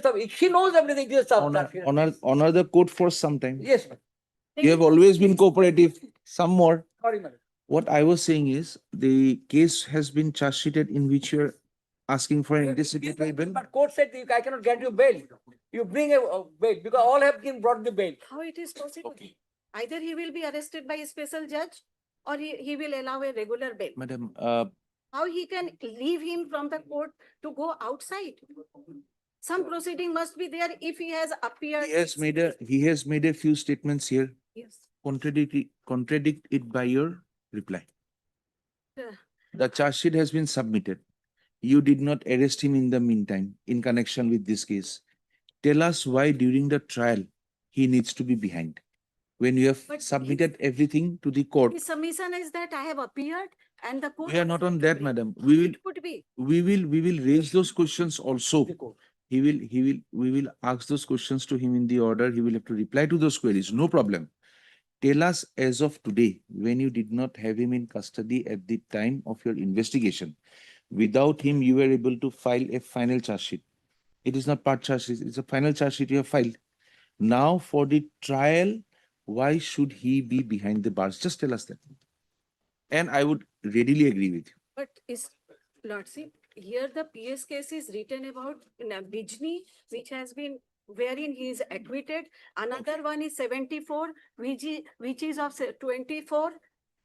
Speaker 11: sub, she knows everything, it is sub.
Speaker 1: honor the court for some time.
Speaker 11: Yes, ma'am.
Speaker 1: You have always been cooperative, some more.
Speaker 11: Sorry, madam.
Speaker 1: What I was saying is, the case has been charge sheeted in which you're asking for an anticipatory bail.
Speaker 11: But court said I cannot get you bail. You bring a bail because all have been brought the bail.
Speaker 12: How it is possible? Either he will be arrested by a special judge or he will allow a regular bail.
Speaker 1: Madam,
Speaker 12: How he can leave him from the court to go outside? Some proceeding must be there if he has appeared.
Speaker 1: He has made a few statements here.
Speaker 12: Yes.
Speaker 1: Contradict it by your reply.
Speaker 12: Uh,
Speaker 1: The charge sheet has been submitted. You did not arrest him in the meantime in connection with this case. Tell us why during the trial he needs to be behind. When you have
Speaker 12: But
Speaker 1: submitted everything to the court.
Speaker 12: His submission is that I have appeared and the court.
Speaker 1: We are not on that, madam. We
Speaker 12: Could be.
Speaker 1: will raise those questions also. We will ask those questions to him in the order. He will have to reply to those queries. No problem. Tell us as of today, when you did not have him in custody at the time of your investigation, without him, you were able to file a final charge sheet. It is not part charge sheet, it's a final charge sheet you have filed. Now for the trial, why should he be behind the bars? Just tell us that. And I would readily agree with you.
Speaker 12: But is, Lordship, here the PS case is written about Bijni, which has been, wherein he is acquitted. Another one is 74, which is of 24.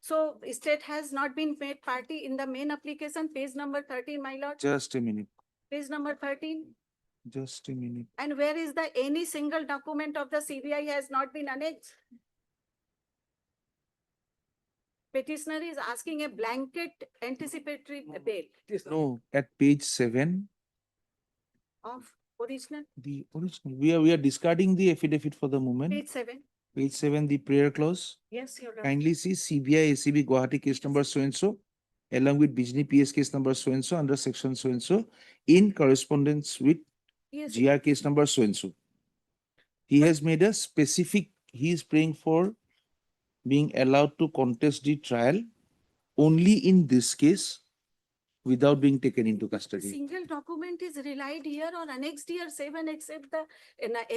Speaker 12: So state has not been made party in the main application, page number 13, my lord.
Speaker 1: Just a minute.
Speaker 12: Page number 13.
Speaker 1: Just a minute.
Speaker 12: And where is the any single document of the CBI has not been annexed? Petitioner is asking a blanket anticipatory bail
Speaker 1: No, at page 7,
Speaker 12: of original,
Speaker 1: the original. We are discarding the affidavit for the moment.
Speaker 12: page 7.
Speaker 1: Page 7, the prayer clause.
Speaker 12: Yes, your Lord.
Speaker 1: Kindly see CBI ACB Gauhati case number so and so, along with Bijni PS case number so and so under section so and so, in correspondence with
Speaker 12: Yes,
Speaker 1: GR case number so and so. He has made a specific, he is praying for being allowed to contest the trial only in this case without being taken into custody.
Speaker 12: single document is relied here or annexed here 7 except the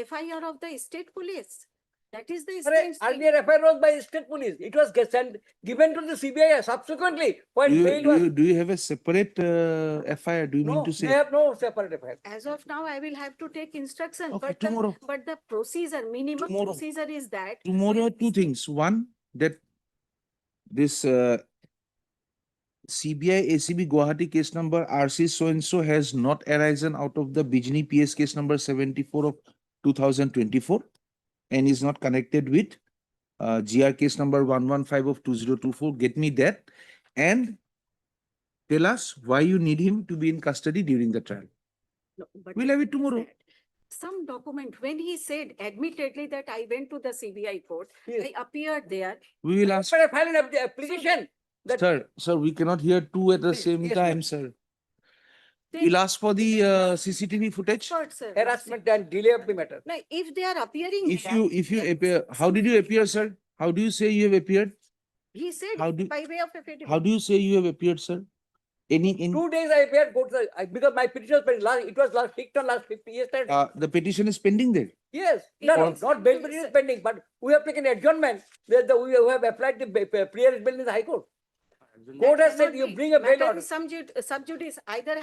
Speaker 12: FIR of the state police. That is the strange thing.
Speaker 11: Earlier FIR was by state police. It was given to the CBI subsequently when bail was.
Speaker 1: Do you have a separate FIR? Do you mean
Speaker 11: No,
Speaker 1: to
Speaker 11: they
Speaker 1: say?
Speaker 11: have no separate FIR.
Speaker 12: As of now, I will have to take instruction,
Speaker 1: Okay,
Speaker 12: but
Speaker 1: tomorrow.
Speaker 12: the procedure, minimum
Speaker 1: Tomorrow.
Speaker 12: procedure is that.
Speaker 1: Tomorrow, two things. One, that this CBI ACB Gauhati case number RC so and so has not arisen out of the Bijni PS case number 74 of 2024 and is not connected with GR case number 115 of 2024. Get me that and tell us why you need him to be in custody during the trial.
Speaker 12: No, but
Speaker 1: We'll have it tomorrow.
Speaker 12: some document, when he said admittedly that I went to the CBI court,
Speaker 11: Yes.
Speaker 12: I appeared there.
Speaker 1: We will ask.
Speaker 11: But I filed an application. That
Speaker 1: Sir, we cannot hear two at the
Speaker 11: Yes,
Speaker 1: same
Speaker 11: yes,
Speaker 1: time,
Speaker 11: ma'am.
Speaker 1: sir.
Speaker 12: Then-
Speaker 1: We'll ask for the CCTV footage.
Speaker 12: Short, sir.
Speaker 11: harassment and delay of the matter.
Speaker 12: No, if they are appearing.
Speaker 1: If
Speaker 12: there,
Speaker 1: you appear, how did you appear, sir? How do you say you have appeared?
Speaker 12: He said
Speaker 1: how do-
Speaker 12: by way of affidavit.
Speaker 1: How do you say you have appeared, sir? In
Speaker 11: 2 days I appeared, because my petition was pending. It was last picked on last 50 years.
Speaker 1: the petition is pending there.
Speaker 11: Yes,
Speaker 12: It
Speaker 11: no,
Speaker 12: is-
Speaker 11: not bail
Speaker 12: it
Speaker 11: petition
Speaker 12: is-
Speaker 11: is pending, but we have taken adjournment where we have applied the pre-arrest bail in the High Court. Court has said
Speaker 12: Cannot
Speaker 11: you
Speaker 12: be.
Speaker 11: bring a bail
Speaker 12: Matter
Speaker 11: order.
Speaker 12: is sub judice, either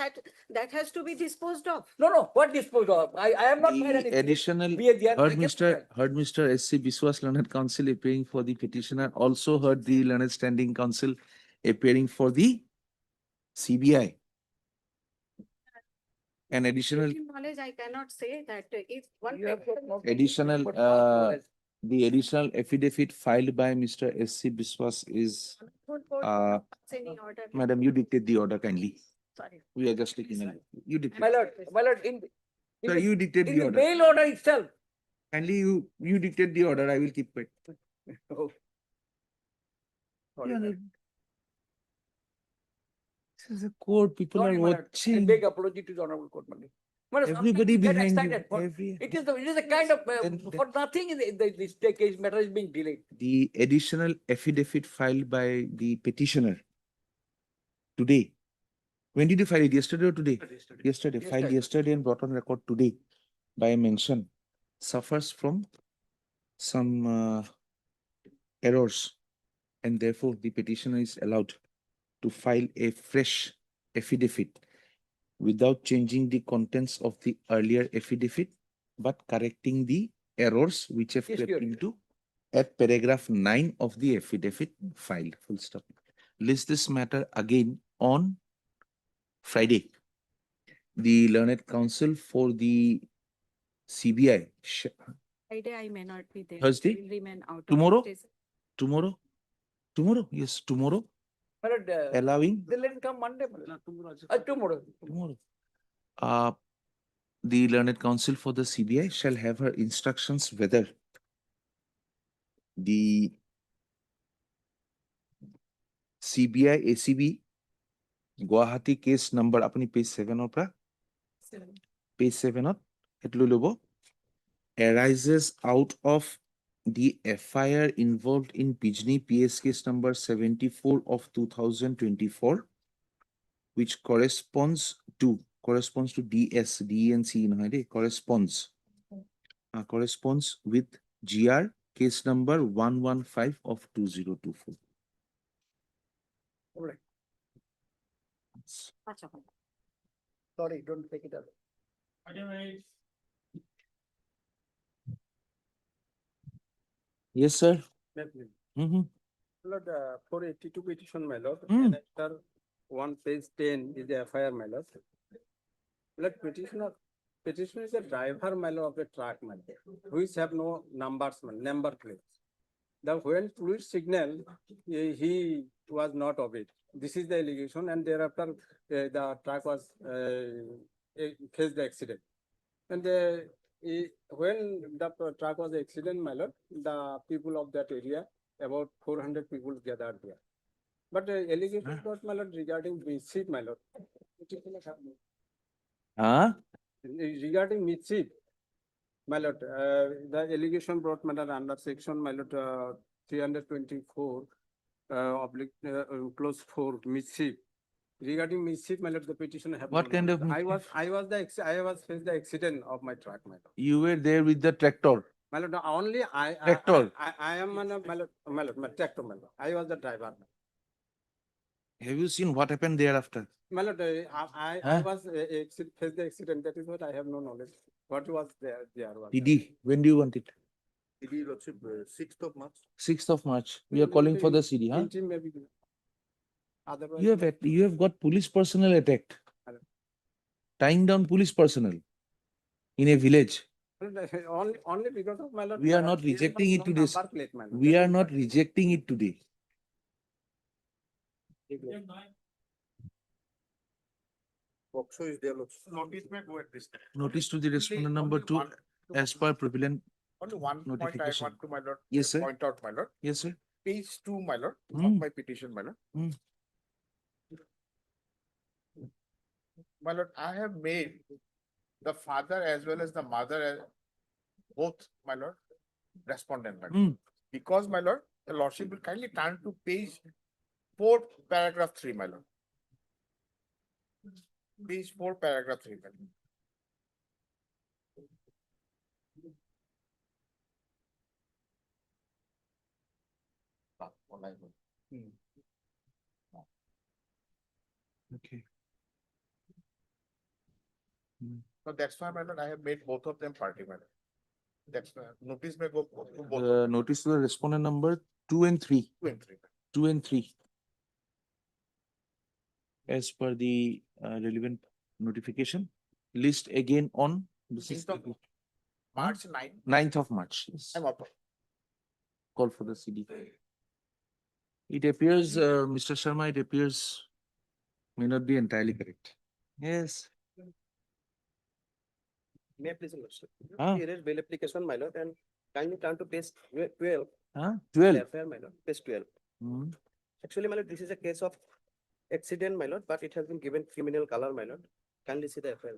Speaker 12: that has to be disposed of.
Speaker 11: No, what disposed of? I am not. filed
Speaker 1: The
Speaker 11: anything.
Speaker 1: additional
Speaker 11: We are there, I
Speaker 1: heard
Speaker 11: kept
Speaker 1: Mr. SC Biswas Learned Counsel appearing for the petitioner, also heard the Learned Standing Counsel appearing for the CBI. An additional
Speaker 12: In knowledge, I cannot say that if one.
Speaker 11: You have got no-
Speaker 1: additional,
Speaker 11: But
Speaker 1: the additional affidavit filed by Mr. SC Biswas is,
Speaker 12: Any order.
Speaker 1: madam, you dictate the order kindly.
Speaker 12: Sorry.
Speaker 1: We are just taking a, you dictate.
Speaker 11: My lord, in
Speaker 1: Sir,
Speaker 11: the-
Speaker 1: you dictate
Speaker 11: in
Speaker 1: the
Speaker 11: the
Speaker 1: order.
Speaker 11: bail order itself.
Speaker 1: Kindly you dictate the order, I will keep quiet.
Speaker 11: Oh. Sorry,
Speaker 1: Yeah,
Speaker 11: sir.
Speaker 1: This is a court, people
Speaker 11: Sorry,
Speaker 1: are
Speaker 11: my lord. I
Speaker 1: watching.
Speaker 11: beg apology to the honorable court. Mandi. Madam,
Speaker 1: Everybody
Speaker 11: sometimes we get
Speaker 1: behind you.
Speaker 11: excited. For-
Speaker 1: Every.
Speaker 11: It is a kind of,
Speaker 1: Then-
Speaker 11: for nothing in this case matter is being delayed.
Speaker 1: The additional affidavit filed by the petitioner today. When did you file it? Yesterday or today? Yesterday. Filed
Speaker 11: Yesterday.
Speaker 1: yesterday and brought on record today by mention suffers from some errors and therefore the petitioner is allowed to file a fresh affidavit without changing the contents of the earlier affidavit but correcting the errors which have
Speaker 11: Yes,
Speaker 1: crept
Speaker 11: Your-
Speaker 1: into at paragraph 9 of the affidavit filed. Full stop. List this matter again on Friday, the learned counsel for the CBI,
Speaker 12: Friday, I may not be there.
Speaker 1: Thursday?
Speaker 12: I will remain out. of
Speaker 1: Tomorrow?
Speaker 12: it.
Speaker 1: tomorrow, yes, tomorrow,
Speaker 11: My lord,
Speaker 1: allowing
Speaker 11: they let him come Monday. my lord. Tomorrow.
Speaker 1: tomorrow. The learned counsel for the CBI shall have her instructions whether the CBI ACB Gauhati case number apni page 7 opra page 7 arises out of the FIR involved in Pijni PS case number 74 of 2024, which corresponds to DS, DNC, corresponds with GR case number 115 of 2024.
Speaker 11: All right.
Speaker 12: Acha.
Speaker 11: Sorry, don't take it up.
Speaker 1: Yes, sir.
Speaker 4: My lord, 482 petition, my lord,
Speaker 1: Hmm.
Speaker 4: and after one page 10 is the FIR, my lord. My lord, petitioner is a driver, my lord, of the truck, my lord, which have no numbers, number plates. The when police signal, he was not obeyed. This is the allegation, and thereafter the truck was faced the accident. And when the truck was accident, my lord, the people of that area, about 400 people gathered there. But allegation was, my lord, regarding mischief, my lord. Regarding mischief, my lord, the allegation brought, my lord, under section, my lord, 324, clause 4, mischief. Regarding mischief, my lord, the petitioner have.
Speaker 1: What
Speaker 4: no
Speaker 1: kind of
Speaker 4: knowledge. I was faced the accident of my truck, my lord.
Speaker 1: You were there with the tractor.
Speaker 4: My lord, only
Speaker 1: Tractor.
Speaker 4: I am on a, my lord, my tractor, my lord. I was the driver.
Speaker 1: Have you seen what happened thereafter?
Speaker 4: My lord, I
Speaker 1: Huh?
Speaker 4: was faced the accident. That is what I have no knowledge. What was there?
Speaker 1: TD, when do you want it?
Speaker 6: CD Lordship, 6th of March.
Speaker 1: 6th of March. We are calling for the CD, huh?
Speaker 4: Maybe. Otherwise,
Speaker 1: You have got police personnel attacked. Tying down police personnel in a village.
Speaker 4: only because of my lord.
Speaker 1: We are not rejecting it today.
Speaker 4: Number plate, my lord.
Speaker 1: We
Speaker 4: That
Speaker 1: are
Speaker 4: is
Speaker 1: not
Speaker 4: what-
Speaker 1: rejecting it today.
Speaker 6: POCSO is there, Lordship.
Speaker 5: Notice may go at this time.
Speaker 1: Notice to the respondent number 2 as per prevalent.
Speaker 5: Only one point I
Speaker 1: Notification.
Speaker 5: want to, my lord.
Speaker 1: Yes, sir.
Speaker 5: Point out, my lord.
Speaker 1: Yes, sir.
Speaker 5: Page 2, my lord,
Speaker 1: Hmm.
Speaker 5: of my petition, my lord.
Speaker 1: Hmm.
Speaker 5: My lord, I have made the father as well as the mother, both, my lord, respondent, my lord.
Speaker 1: Hmm.
Speaker 5: Because, my lord, the lordship will kindly turn to page 4, paragraph 3, my lord. Page 4, paragraph 3, my lord.
Speaker 1: Okay.
Speaker 5: So that's why, my lord, I have made both of them party, my lord. That's why notice may go to both of them,
Speaker 1: Notice to the respondent number 2 and 3.
Speaker 5: 2 and 3.
Speaker 1: 2 and 3. As per the relevant notification. List again on this is
Speaker 5: 9th of March 9.
Speaker 1: 9th of March. Yes.
Speaker 5: I'm up.
Speaker 1: Call for the CD. It appears, Mr. Sharma, it appears may not be entirely correct. Yes.
Speaker 10: May I please lordship?
Speaker 1: Ah.
Speaker 10: Here is bail application, my lord, and kindly turn to page 12.
Speaker 1: 12.
Speaker 10: FIR, my lord, page 12.
Speaker 1: Hmm.
Speaker 10: Actually, my lord, this is a case of accident, my lord, but it has been given criminal color, my lord. Kindly see the FIR.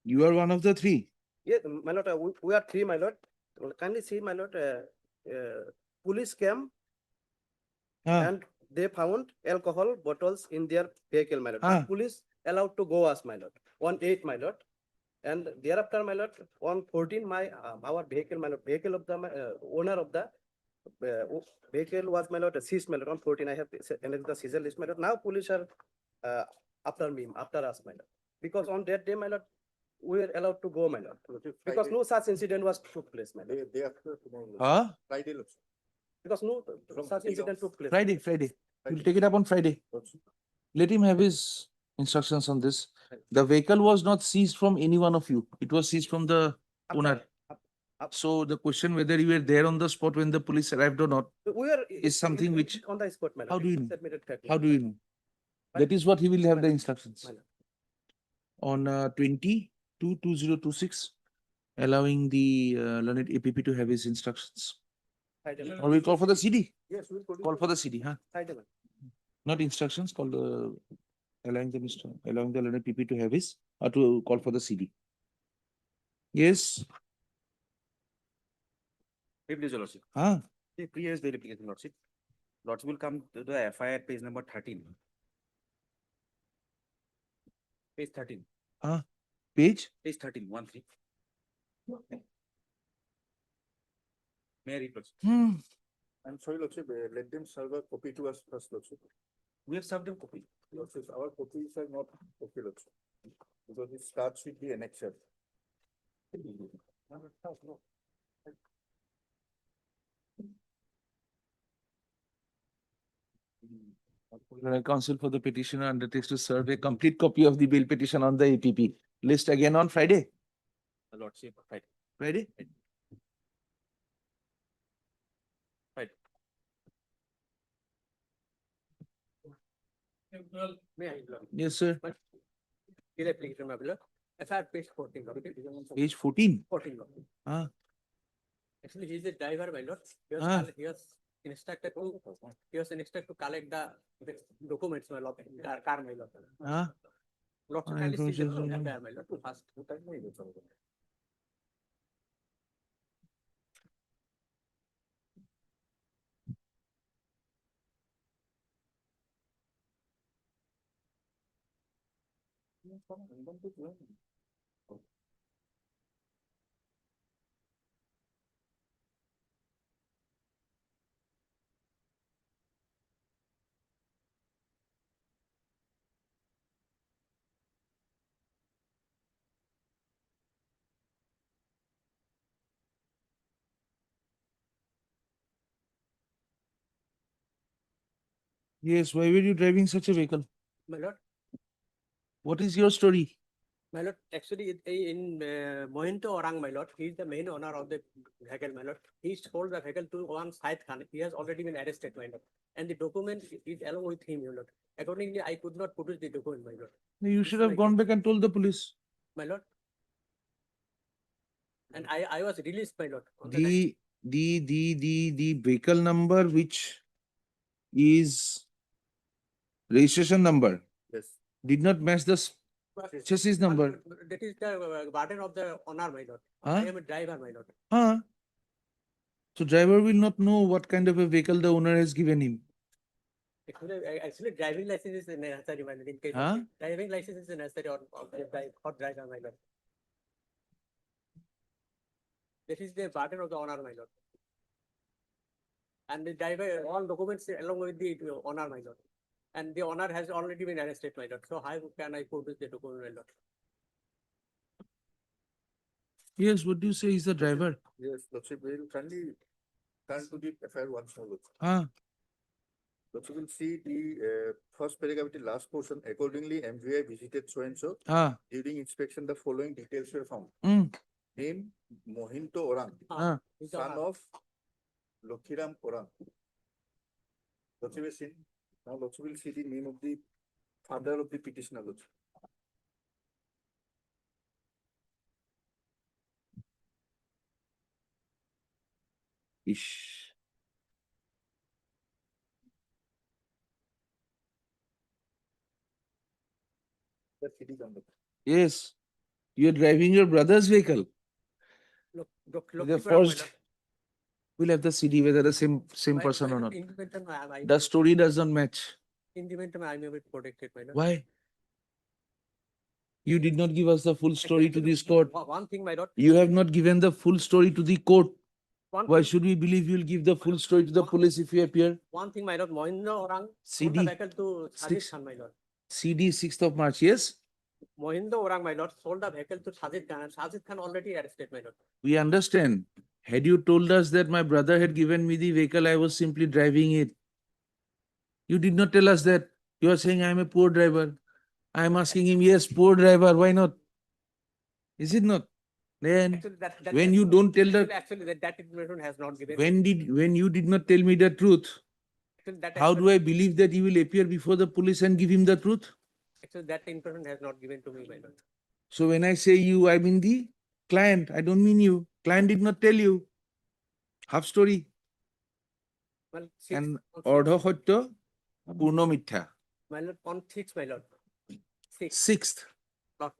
Speaker 1: You are one of the 3.
Speaker 2: Yeah, my lord, we are three, my lord. Kindly see, my lord, police came
Speaker 1: Ah,
Speaker 2: and they found alcohol bottles in their vehicle, my lord.
Speaker 1: Ah.
Speaker 2: But police allowed to go us, my lord, on 8, my lord. And thereafter, my lord, on 14, our vehicle, my lord, vehicle of the owner of the vehicle was, my lord, seized, my lord. On 14, I have entered the seizure list, my lord. Now police are after me, after us, my lord. Because on that day, my lord, we were allowed to go, my lord. Because no such incident was took place, my lord.
Speaker 6: Day after tomorrow.
Speaker 1: huh?
Speaker 6: Friday looks.
Speaker 2: Because no such incident took place.
Speaker 1: Friday. We'll take it up on Friday. Let him have his instructions on this. The vehicle was not seized from any one of you. It was seized from the owner. So the question whether you were there on the spot when the police arrived or not,
Speaker 2: We were
Speaker 1: is something which-
Speaker 2: on the spot, my lord.
Speaker 1: how do you
Speaker 2: It's
Speaker 1: know?
Speaker 2: admitted fact, my
Speaker 1: how
Speaker 2: lord.
Speaker 1: do you know? That is what he will have the instructions.
Speaker 2: My lord.
Speaker 1: On 20/2/2026, allowing the learned APP to have his instructions.
Speaker 2: Friday,
Speaker 1: Or we call for the CD.
Speaker 6: Yes, we'll put it.
Speaker 1: Call for the CD, huh?
Speaker 2: Friday, my lord.
Speaker 1: Not instructions, call the allowing the learned PP to have his or to call for the CD. Yes,
Speaker 8: Privilege, your lordship.
Speaker 1: huh?
Speaker 8: The previous verification, lordship. Lordship will come to the FIR page number 13. Page 13.
Speaker 1: Page?
Speaker 8: Page 13, 1-3. May I read, lordship?
Speaker 6: I'm sorry, Lordship, let them serve a copy to us first, Lordship.
Speaker 8: We have served them copy.
Speaker 6: Lordship, our copies are not okay, Lordship. Because it starts with the annexure.
Speaker 1: Counsel for the petitioner undertakes to serve a complete copy of the bail petition on the APP list again on Friday.
Speaker 8: Lordship, right.
Speaker 1: Friday?
Speaker 2: May I?
Speaker 1: Yes, sir.
Speaker 2: Dear application, my lord. FIR page 14, lord.
Speaker 1: Page 14.
Speaker 2: 14, lord.
Speaker 1: Ah,
Speaker 2: Actually, he is a driver, my lord. He was instructed to collect the documents, my lord, car, my lord.
Speaker 1: ah.
Speaker 2: Lord,
Speaker 1: I
Speaker 2: kindly see the
Speaker 1: appreciate it.
Speaker 2: FIR, my lord, to first.
Speaker 1: Yes, why were you driving such a vehicle?
Speaker 2: My lord,
Speaker 1: What is your story?
Speaker 2: my lord, actually, in Mohinto Orang, my lord, he is the main owner of the vehicle, my lord. He sold the vehicle to one Said Khan. He has already been arrested, my lord. And the document is along with him, my lord. Accordingly, I could not produce the document, my lord.
Speaker 1: You should have gone back and told the police.
Speaker 2: My lord. And I was released, my lord. On the night.
Speaker 1: The vehicle number which is registration number
Speaker 6: Yes.
Speaker 1: did not match the chassis number.
Speaker 2: That is the burden of the owner, my lord.
Speaker 1: Huh?
Speaker 2: I am a driver, my lord.
Speaker 1: Huh? So driver will not know what kind of a vehicle the owner has given him.
Speaker 2: Actually, driving license is necessary, my lord. In case
Speaker 1: Huh?
Speaker 2: of driving license is necessary for driver, my lord. That is the burden of the owner, my lord. And the driver, all documents along with the owner, my lord. And the owner has already been arrested, my lord. So how can I produce the document, my lord?
Speaker 1: Yes, what do you say is the driver?
Speaker 6: Yes, Lordship, we'll kindly turn to the FIR once more, Lordship.
Speaker 1: Huh?
Speaker 6: Lordship will see the first paragraph, the last portion. Accordingly, MVI visited so and so.
Speaker 1: Huh?
Speaker 6: During inspection, the following details were found.
Speaker 1: Mm.
Speaker 6: Name Mohinto Orang,
Speaker 1: Huh?
Speaker 2: He's the
Speaker 6: son
Speaker 2: owner.
Speaker 6: of Lokhiram Orang. Lordship will see. Now Lordship will see the name of the father of the petitioner, Lordship.
Speaker 1: Ish.
Speaker 6: The CD number.
Speaker 1: Yes, you are driving your brother's vehicle. The first, we'll have the CD whether the same person or not. The story does not match.
Speaker 10: In the meantime, I may be protected, my lord.
Speaker 1: Why? You did not give us the full story to this court.
Speaker 10: One thing, my lord.
Speaker 1: You have not given the full story to the court.
Speaker 10: One
Speaker 1: Why
Speaker 10: thing-
Speaker 1: should we believe you'll give the full story to the police if you appear?
Speaker 10: One thing, my lord, Mohindra Orang sold
Speaker 1: CD.
Speaker 10: the vehicle to Sajid
Speaker 1: Six.
Speaker 10: Khan, my lord.
Speaker 1: CD 6th of March, yes?
Speaker 10: Mohindra Orang, my lord, sold the vehicle to Sajid Khan, and Sajid Khan already arrested, my lord.
Speaker 1: We understand. Had you told us that my brother had given me the vehicle, I was simply driving it. You did not tell us that. You are saying I am a poor driver. I am asking him, yes, poor driver, why not? Is it not? Then
Speaker 10: Actually,
Speaker 1: when you don't tell the,
Speaker 10: Actually, that information has not given.
Speaker 1: when you did not tell me the truth,
Speaker 10: Actually, that
Speaker 1: how do I believe that you will appear before the police and give him the truth?
Speaker 10: Actually, that information has not given to me, my lord.
Speaker 1: So when I say you, I mean the client. I don't mean you. Client did not tell you. Half story.
Speaker 10: Well,
Speaker 1: And order hotto, purno mitha.
Speaker 10: my lord, on 6, my lord. 6.
Speaker 1: 6th.
Speaker 10: Not-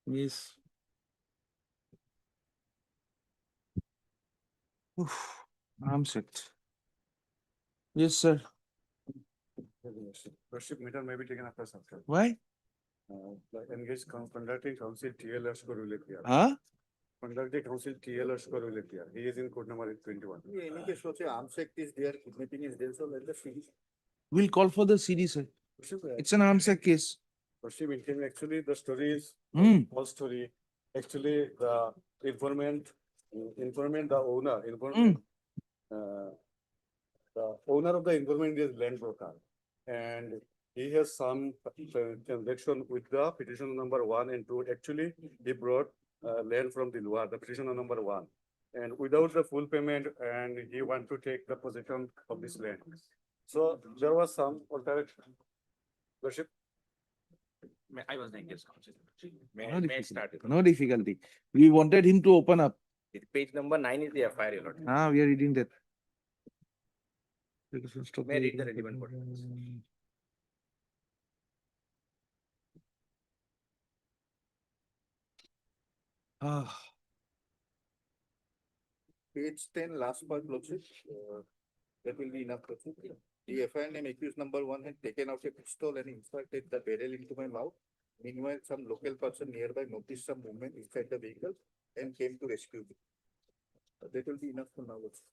Speaker 1: Yes. Oof, I'm set. Yes, sir.
Speaker 4: Worship meter may be taken after sunset.
Speaker 1: Why?
Speaker 4: Engage conducting council TLS को relate किया.
Speaker 1: Huh?
Speaker 4: Conducting council TLS को relate किया. He is in code number 21.
Speaker 6: Any case, let's say arms act is there, kidnapping is there, so let the CD.
Speaker 1: We'll call for the CD, sir. It's an arms act case.
Speaker 4: Worship intent, actually the story is
Speaker 1: Hmm.
Speaker 4: false story. Actually, the informant, the owner, the owner of the informant is land broker. And he has some transaction with the petition number 1 and 2. Actually, he brought land from the Luar, the petitioner number 1. And without the full payment, and he want to take the possession of this land. So there was some alteration. Worship.
Speaker 8: I was the engaged counsel.
Speaker 1: No
Speaker 8: May I start?
Speaker 1: difficulty. No difficulty. We wanted him to open up.
Speaker 8: Page number 9 is the FIR, your lord.
Speaker 1: We are reading that.
Speaker 8: May I read the relevant portions?
Speaker 1: Ah,
Speaker 6: Page 10, last part, Lordship. That will be enough, Lordship. The FIR name accused number 1 had taken out a pistol and inserted the barrel into my mouth. Meanwhile, some local person nearby noticed some movement inside the vehicle and came to rescue me. That will be enough for now, Lordship.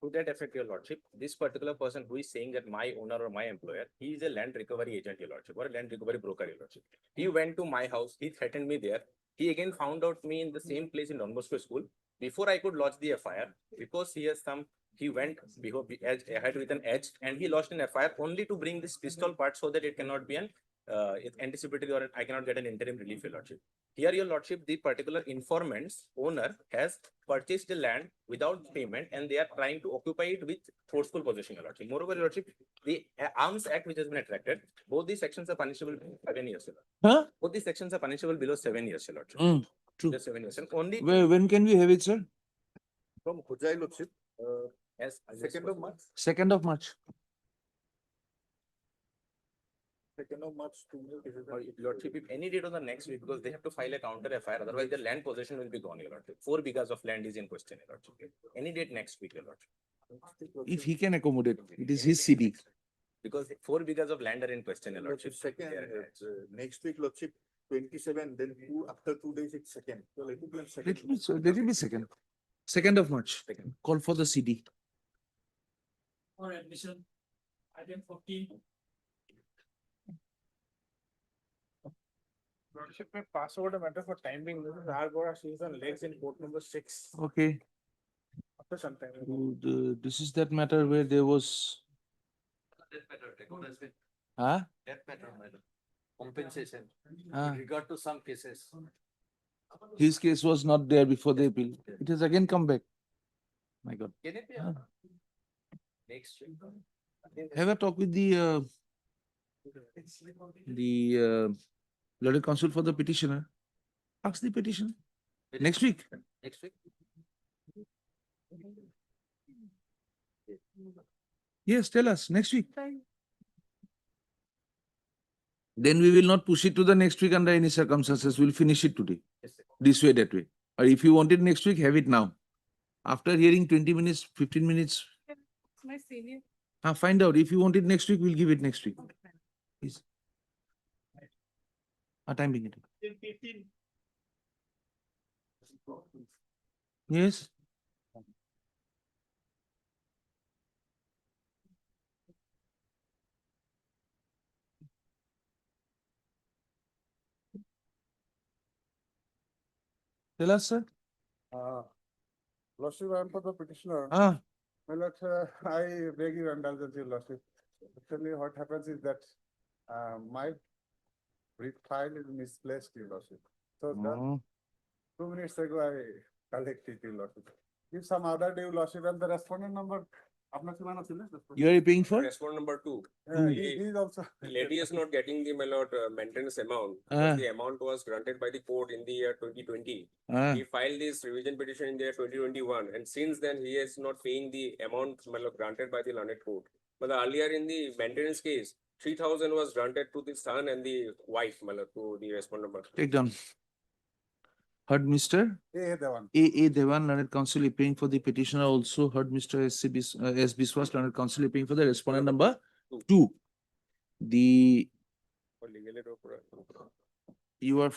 Speaker 8: To that effect, your lordship, this particular person who is saying that my owner or my employer, he is a land recovery agent, your lordship, or a land recovery broker, your lordship. He went to my house, he threatened me there. He again found out me in the same place in Don Bosco school. Before I could lodge the FIR, because he has some, he went ahead with an edge and he lodged an FIR only to bring this pistol part so that it cannot be an anticipatory or I cannot get an interim relief, your lordship. Here, your lordship, the particular informant's owner has purchased the land without payment and they are trying to occupy it with forceful possession, your lordship. Moreover, your lordship, the Arms Act which has been attracted, both these sections are punishable below 7 years, your lordship.
Speaker 1: Huh?
Speaker 8: Both these sections are punishable below 7 years, your lordship.
Speaker 1: True.
Speaker 8: Just 7 years. And only
Speaker 1: When can we have it, sir?
Speaker 6: From Khujai, Lordship,
Speaker 8: as
Speaker 6: 2nd of March.
Speaker 1: 2nd of March.
Speaker 6: 2nd of March.
Speaker 8: Or lordship, if any date on the next week, because they have to file a counter FIR, otherwise the land possession will be gone, your lordship. 4 bighas of land is in question, your lordship. Any date next week, your lordship.
Speaker 1: If he can accommodate, it is his CD.
Speaker 8: Because 4 bighas of land are in question, your
Speaker 6: Lordship,
Speaker 8: lordship.
Speaker 6: second,
Speaker 8: They are attached.
Speaker 6: next week, Lordship, 27, then after 2 days, it's second. So let it be on
Speaker 1: Let it be,
Speaker 6: second.
Speaker 1: let it be 2nd. 2nd of March.
Speaker 8: Second.
Speaker 1: Call for the CD.
Speaker 7: For admission, item 14.
Speaker 2: Lordship, may pass over the matter for time being. This is Arbora, she is on legs in court number 6.
Speaker 1: Okay.
Speaker 2: After some time.
Speaker 1: This is that matter where there was,
Speaker 10: That matter, record has been,
Speaker 1: huh?
Speaker 10: that matter, madam. Compensation,
Speaker 1: Ah,
Speaker 10: with regard to some cases.
Speaker 1: his case was not there before the appeal. It has again come back. My God.
Speaker 10: Can it be
Speaker 1: Ah.
Speaker 10: next week?
Speaker 1: Have a talk with the legal counsel for the petitioner. Ask the petitioner. Next week.
Speaker 10: Next week?
Speaker 1: Yes, tell us next week. Then we will not push it to the next week under any circumstances. We'll finish it today.
Speaker 10: Yes, sir.
Speaker 1: This way, that way. Or if you want it next week, have it now. After hearing 20 minutes, 15 minutes,
Speaker 9: My senior.
Speaker 1: find out. If you want it next week, we'll give it next week. Please. Time being it. Yes. Tell us, sir.
Speaker 4: Lordship, I am for the petitioner.
Speaker 1: Ah,
Speaker 4: My lord, I beg your indulgence, your lordship. Actually, what happens is that my brief file is misplaced, your lordship. So that
Speaker 1: oh.
Speaker 4: 2 minutes ago, I collected, your lordship. If some other day, your lordship, and the respondent number,
Speaker 1: You are paying for?
Speaker 8: Respondent number two.
Speaker 4: he is also.
Speaker 8: The lady is not getting the, my lord, maintenance amount.
Speaker 1: Ah.
Speaker 8: Because the amount was granted by the court in the year 2020.
Speaker 1: Ah,
Speaker 8: He filed this revision petition in the year 2021, and since then he is not paying the amount, my lord, granted by the learned court. But earlier in the maintenance case, 3,000 was granted to the son and the wife, my lord, to the respondent number.
Speaker 1: take down. Heard Mr. A. Devan, learned counsel appearing for the petitioner, also heard Mr. S. Biswas, learned counsel appearing for the respondent number 2. The,
Speaker 8: For legal aid or
Speaker 1: you are,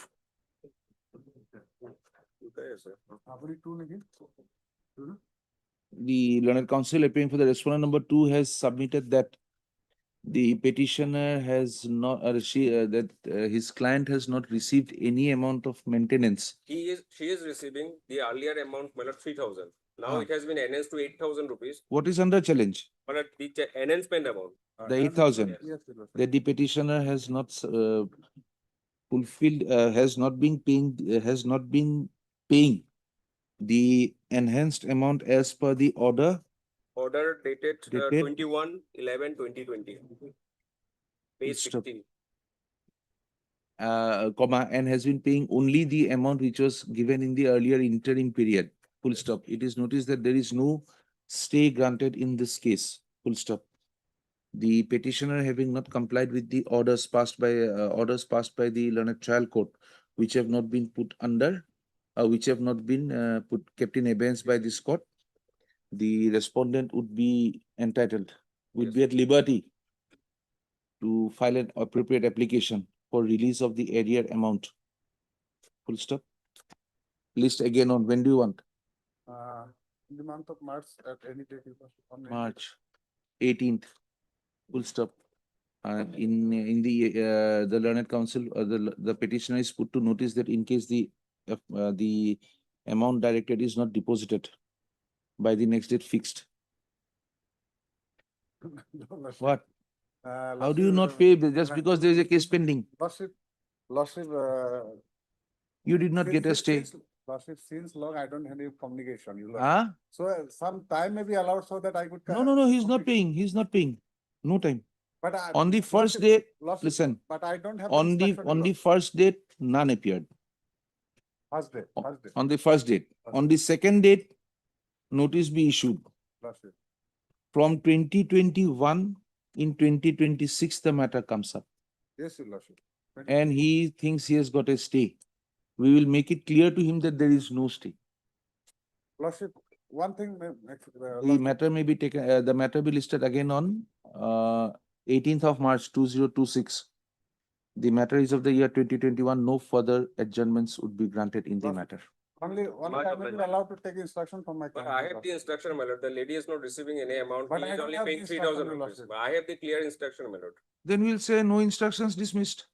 Speaker 1: the learned counsel appearing for the respondent number 2 has submitted that the petitioner has not, that his client has not received any amount of maintenance.
Speaker 8: she is receiving the earlier amount, my lord, 3,000. Now
Speaker 1: Ah.
Speaker 8: it has been enhanced to 8,000 rupees.
Speaker 1: What is under challenge?
Speaker 8: But the enhancement amount.
Speaker 1: The 8,000.
Speaker 4: Yes,
Speaker 1: That the petitioner has not fulfilled, has not been paying the enhanced amount as per the order.
Speaker 8: Order dated
Speaker 1: Dated
Speaker 8: 21/11/2020. Page
Speaker 1: Stop.
Speaker 8: 16.
Speaker 1: Comma, and has been paying only the amount which was given in the earlier interim period. Full stop. It is noticed that there is no stay granted in this case. Full stop. The petitioner having not complied with the orders passed by the learned trial court, which have not been put under, which have not been kept in abeyance by this court, the respondent would be entitled, would be at liberty to file an appropriate application for release of the arrear amount. Full stop. List again on when do you want?
Speaker 4: In the month of March, at any date.
Speaker 1: March 18th. Full stop. In the learned counsel, the petitioner is put to notice that in case the amount directed is not deposited by the next date fixed. What? How do you not pay just because there is a case pending?
Speaker 4: Lordship,
Speaker 1: You did not get a stay.
Speaker 4: Lordship, since long I don't have any communication. You lordship.
Speaker 1: Huh?
Speaker 4: So some time may be allowed so that I could.
Speaker 1: No, he's not paying. He's not paying. No time.
Speaker 4: But
Speaker 1: On the first
Speaker 4: lordship,
Speaker 1: day,
Speaker 4: lordship,
Speaker 1: listen,
Speaker 4: But I don't have.
Speaker 1: on the
Speaker 4: instruction,
Speaker 1: first date, none appeared.
Speaker 4: First day.
Speaker 1: On the first date. On the second date, notice be issued.
Speaker 4: Lordship.
Speaker 1: From 2021, in 2026, the matter comes up.
Speaker 4: Yes, your lordship.
Speaker 1: And he thinks he has got a stay. We will make it clear to him that there is no stay.
Speaker 4: Lordship, one thing.
Speaker 1: The matter may be taken, the matter be listed again on 18th of March 2026. The matter is of the year 2021. No further adjournments would be granted in the matter.
Speaker 4: Only I may be allowed to take instruction from my
Speaker 8: But
Speaker 4: client.
Speaker 8: I have the instruction, my lord. The lady is not receiving any amount.
Speaker 4: But
Speaker 8: He
Speaker 4: I
Speaker 8: is
Speaker 4: don't
Speaker 8: only
Speaker 4: have
Speaker 8: paying
Speaker 4: the
Speaker 8: 3,000
Speaker 4: instruction,
Speaker 8: rupees.
Speaker 4: Lordship.
Speaker 8: But I have the clear instruction, my lord.
Speaker 1: Then we'll say no instructions dismissed.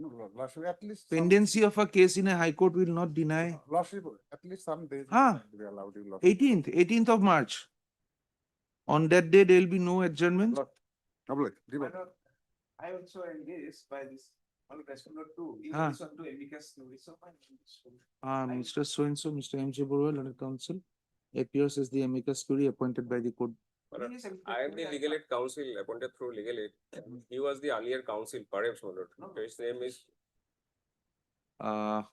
Speaker 4: No, Lordship, at least.
Speaker 1: Pendency of a case in a high court will not deny.
Speaker 4: Lordship, at least some days.
Speaker 1: Ah.
Speaker 4: Be allowed, your lordship.
Speaker 1: 18th of March. On that day, there will be no adjournment.
Speaker 2: I also engaged by this respondent too.
Speaker 1: Ah.
Speaker 2: This one to amicus notice of
Speaker 1: Mr. So-and-so, Mr. M.J. Borwell, learned counsel, appears as the amicus curiae appointed by the court.
Speaker 8: My lord, I am the legal aid counsel appointed through legal aid. He was the earlier counsel, perhaps, my lord. His name is.
Speaker 1: While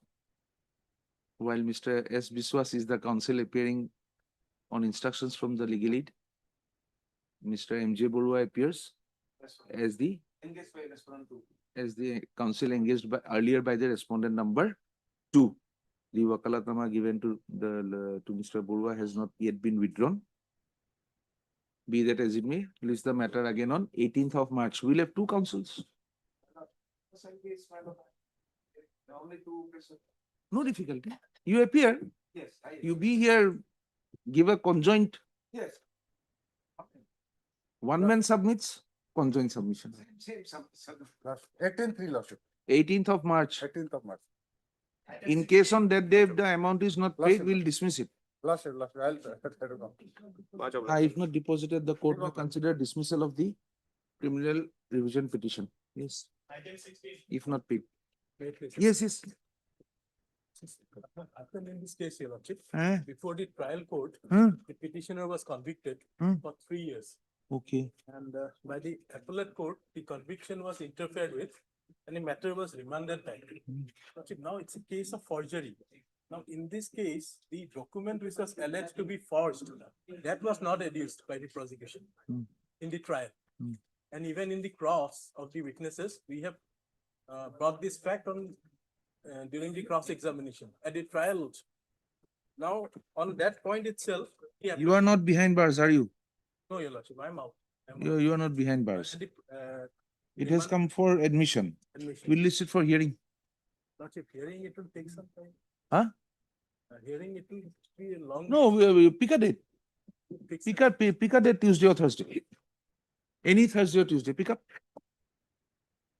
Speaker 1: Mr. S. Biswas is the counsel appearing on instructions from the legal aid, Mr. M.J. Borwell appears as the
Speaker 2: engaged by respondent too.
Speaker 1: counsel engaged earlier by the respondent number 2. The wakalatnama given to to Mr. Borua has not yet been withdrawn. Be that as it may, list the matter again on 18th of March. We'll have two counsels. No difficulty. You appear,
Speaker 4: Yes.
Speaker 1: you be here, give a conjoint,
Speaker 4: Yes.
Speaker 1: one man submits, conjoint submission.
Speaker 4: Same, 18th lordship,
Speaker 1: 18th of March.
Speaker 4: 18th of March.
Speaker 1: In case on that day, if the amount is not paid, we'll dismiss it.
Speaker 4: Lordship, I'll try to come.
Speaker 1: If not deposited, the court may consider dismissal of the criminal revision petition. Yes. If not paid. Yes, yes.
Speaker 13: Happened in this case, Your Lordship,
Speaker 1: Eh?
Speaker 13: before the trial court,
Speaker 1: Hmm.
Speaker 13: the petitioner was convicted
Speaker 1: Hmm.
Speaker 13: for 3 years.
Speaker 1: Okay.
Speaker 13: And by the appellate court, the conviction was interfered with and the matter was remanded back. Lordship, now it's a case of forgery. Now, in this case, the document which was alleged to be forged, that was not adduced by the prosecution
Speaker 1: Hmm.
Speaker 13: in the trial.
Speaker 1: Hmm.
Speaker 13: And even in the cross of the witnesses, we have brought this fact on during the cross examination at the trial also. Now, on that point itself,
Speaker 1: You are not behind bars, are you?
Speaker 13: no, Your Lordship, I'm out. I'm
Speaker 1: You,
Speaker 13: out.
Speaker 1: you are not behind bars.
Speaker 13: And the,
Speaker 1: It has come for admission.
Speaker 13: admission.
Speaker 1: We'll list it for hearing.
Speaker 13: Lordship, hearing it will take some time.
Speaker 1: Huh?
Speaker 13: Hearing it will be a long.
Speaker 1: No, pick a date.
Speaker 13: fix-
Speaker 1: Pick a date, Tuesday or Thursday. Any Thursday or Tuesday, pick up.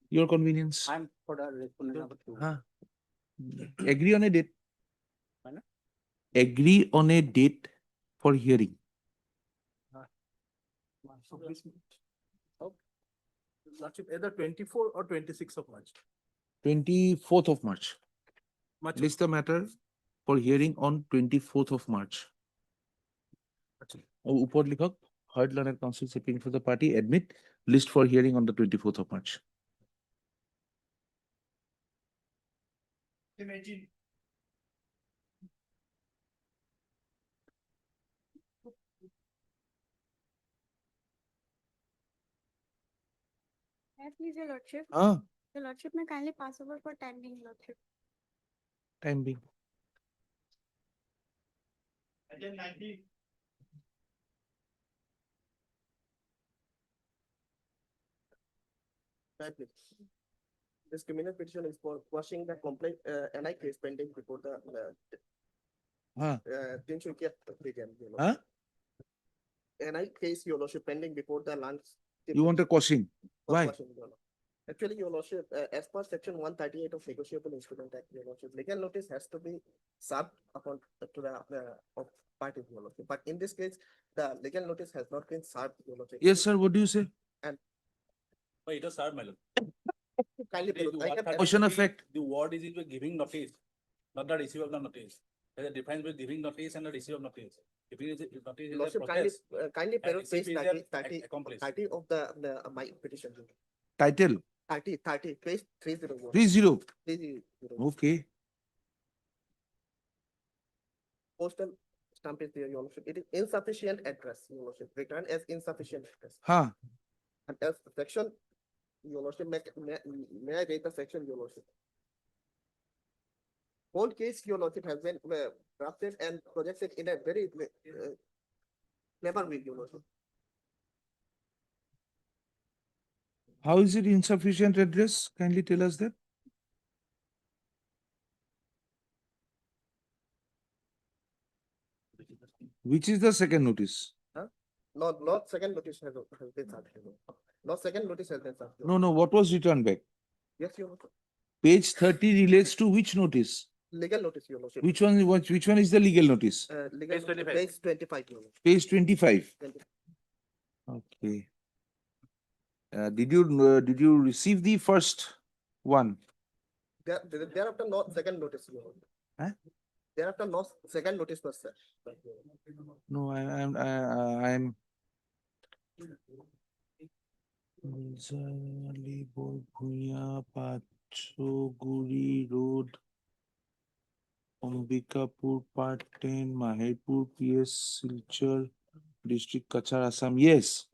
Speaker 1: Your convenience.
Speaker 11: I'm for the respondent number 2.
Speaker 1: Huh? Agree on a date.
Speaker 11: Mana?
Speaker 1: Agree on a date for hearing.
Speaker 13: So please- Okay. Lordship, either 24 or 26 of March.
Speaker 1: 24th of March.
Speaker 13: March.
Speaker 1: List the matter for hearing on 24th of March. উপর লিখক, heard learned counsel speaking for the party, admit, list for hearing on the 24th of March.
Speaker 9: Please, Your Lordship.
Speaker 1: Ah,
Speaker 9: Your Lordship, may kindly pass over for time being, Lordship.
Speaker 1: time being.
Speaker 14: This criminal petition is for quashing the complaint, NI case pending before the,
Speaker 1: Huh?
Speaker 14: Tinsukia began.
Speaker 1: Huh?
Speaker 14: NI case, Your Lordship, pending before the land.
Speaker 1: You want a quashing? Why?
Speaker 14: Actually, Your Lordship, as per section 138 of Negotiable Instrument Act, Your Lordship, legal notice has to be served upon to the of parties, Your Lordship. But in this case, the legal notice has not been served, Your Lordship.
Speaker 1: Yes, sir. What do you say?
Speaker 13: But it was served, my lord.
Speaker 14: Kindly, I have-
Speaker 1: Question of fact.
Speaker 13: The word is it giving notice, not the receiver of the notice. There's a difference between giving notice and the receiver of notice. If it is, if notice is a
Speaker 14: Lordship,
Speaker 13: process.
Speaker 14: kindly
Speaker 13: and
Speaker 14: parrot
Speaker 13: receipt
Speaker 14: page
Speaker 13: is
Speaker 14: 30,
Speaker 13: a
Speaker 14: 30,
Speaker 13: accomplice.
Speaker 14: 30 of the my petition.
Speaker 1: Title
Speaker 14: 30, page 301.
Speaker 1: 30.
Speaker 14: 301.
Speaker 1: Okay.
Speaker 14: Postal stamp is there, Your Lordship. It is insufficient address, Your Lordship. Return as insufficient address.
Speaker 1: Huh?
Speaker 14: And as section, Your Lordship, may I read the section, Your Lordship? Whole case, Your Lordship, has been drafted and projected in a very clever way, Your Lordship.
Speaker 1: How is it insufficient address? Kindly tell us that. Which is the second notice?
Speaker 14: Not second notice has been served. Not second notice has been served.
Speaker 1: No, no. What was returned back?
Speaker 14: Yes, Your Lordship.
Speaker 1: Page 30 relates to which notice?
Speaker 14: Legal notice, Your Lordship.
Speaker 1: Which one is the legal notice?
Speaker 14: Legal
Speaker 10: Page 25.
Speaker 14: Page 25, Your Lordship.
Speaker 1: Page 25.
Speaker 14: 25.
Speaker 1: Okay. Did you receive the first one?
Speaker 14: Thereafter, no second notice, Your Lordship.
Speaker 1: Huh?
Speaker 14: Thereafter, no second notice was sir.
Speaker 1: No, I'm. Bhaiya, Pacho, Guri Road, Ambikapur, Part 10, Mahepur, PS, Silchar, District, Kachar, Assam. Yes.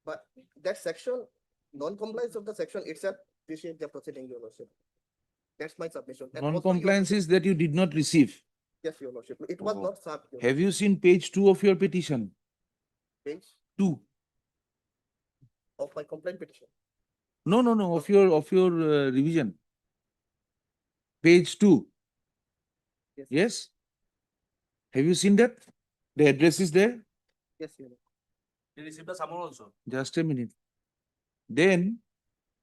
Speaker 14: But that section, non-compliance of the section itself, appreciate the proceeding, Your Lordship. That's my submission. And also, Your
Speaker 1: Non-compliance
Speaker 14: Lordship-
Speaker 1: is that you did not receive.
Speaker 14: Yes, Your Lordship. It was
Speaker 1: Oh.
Speaker 14: not served. Your
Speaker 1: Have you seen page 2 of your petition?
Speaker 14: Page
Speaker 1: 2.
Speaker 14: of my complaint petition.
Speaker 1: No, of your revision. Page 2.
Speaker 14: Yes.
Speaker 1: Yes? Have you seen that? The address is there?
Speaker 14: Yes, Your Lordship.
Speaker 3: They received the summons also.
Speaker 1: Just a minute. Then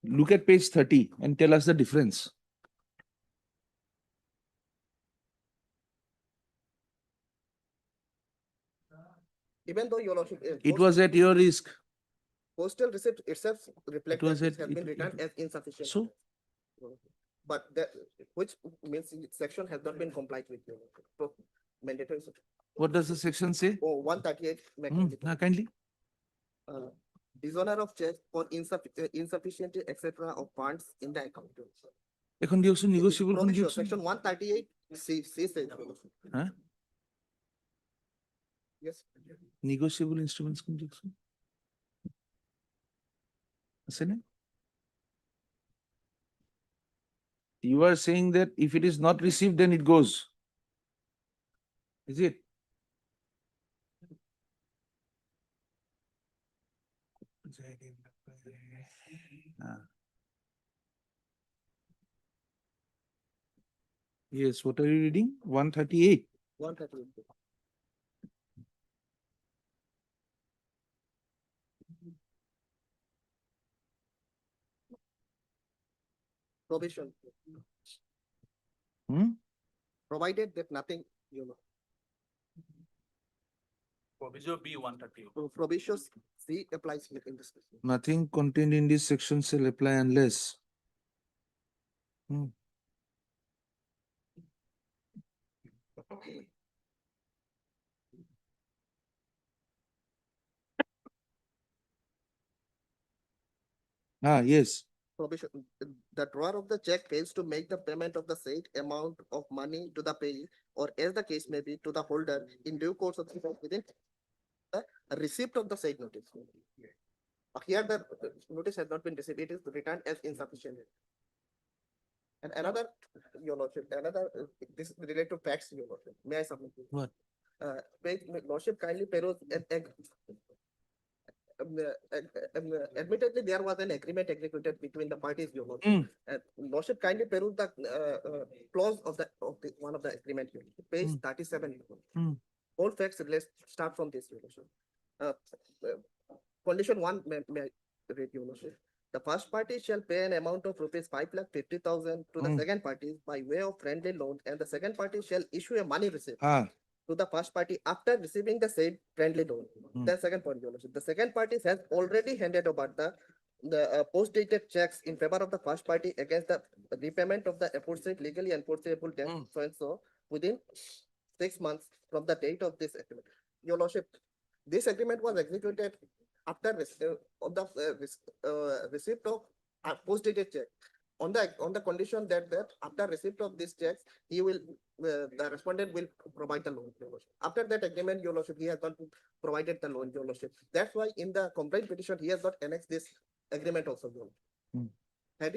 Speaker 1: look at page 30 and tell us the difference.
Speaker 14: Even though Your Lordship.
Speaker 1: It was at your risk.
Speaker 14: Postal receipt itself reflects
Speaker 1: was
Speaker 14: that it
Speaker 1: at-
Speaker 14: has been returned as insufficient.
Speaker 1: So?
Speaker 14: But that, which means section has not been complied with. Your Lordship. So, mandatory.
Speaker 1: What does the section say?
Speaker 14: Oh, 138.
Speaker 1: Kindly.
Speaker 14: Dishonor of check for insufficient, etc. of funds in the account.
Speaker 1: এখন দিয়কচোন negotiable কোন
Speaker 14: Provision,
Speaker 1: দিয়কচোন?
Speaker 14: section 138, C says.
Speaker 1: Huh?
Speaker 14: Yes.
Speaker 1: Negotiable instruments কোন দিয়কচোন? আছে না? You are saying that if it is not received, then it goes. Is it? Ah. Yes, what are you reading? 138.
Speaker 14: 138. Provision. Provided that nothing,
Speaker 3: Provision B 130.
Speaker 14: provisions C applies in this case.
Speaker 1: Nothing contained in this section shall apply unless. Yes.
Speaker 14: Provision, the drawer of the check fails to make the payment of the said amount of money to the payee, or as the case may be, to the holder in due course of within the receipt of the said notice. Here the notice has not been received, it is returned as insufficient. And another, Your Lordship, this is related to facts, Your Lordship. May I submit?
Speaker 1: What?
Speaker 14: Lordship kindly peruse admittedly, there was an agreement executed between the parties, Your Lordship. Lordship kindly peruse the clause of one of the agreement, Your Lordship. Page 37. All facts start from this, Your Lordship. Condition 1 may read, Your Lordship. The first party shall pay an amount of rupees 5,50,000 to the second party by way of friendly loan, and the second party shall issue a money receipt to the first party after receiving the said friendly loan. The second point, Your Lordship. The second party has already handed over the post-dated checks in favor of the first party against the repayment of the aforesaid legally enforceable debt, so and so, within 6 months from the date of this agreement. Your Lordship, this agreement was executed after receipt of post-dated check. On the condition that after receipt of this checks, he will the respondent will provide the loan, Your Lordship. After that agreement, Your Lordship, he has not provided the loan, Your Lordship. That's why in the complaint petition, he has not annexed this agreement also, Your Lordship. Had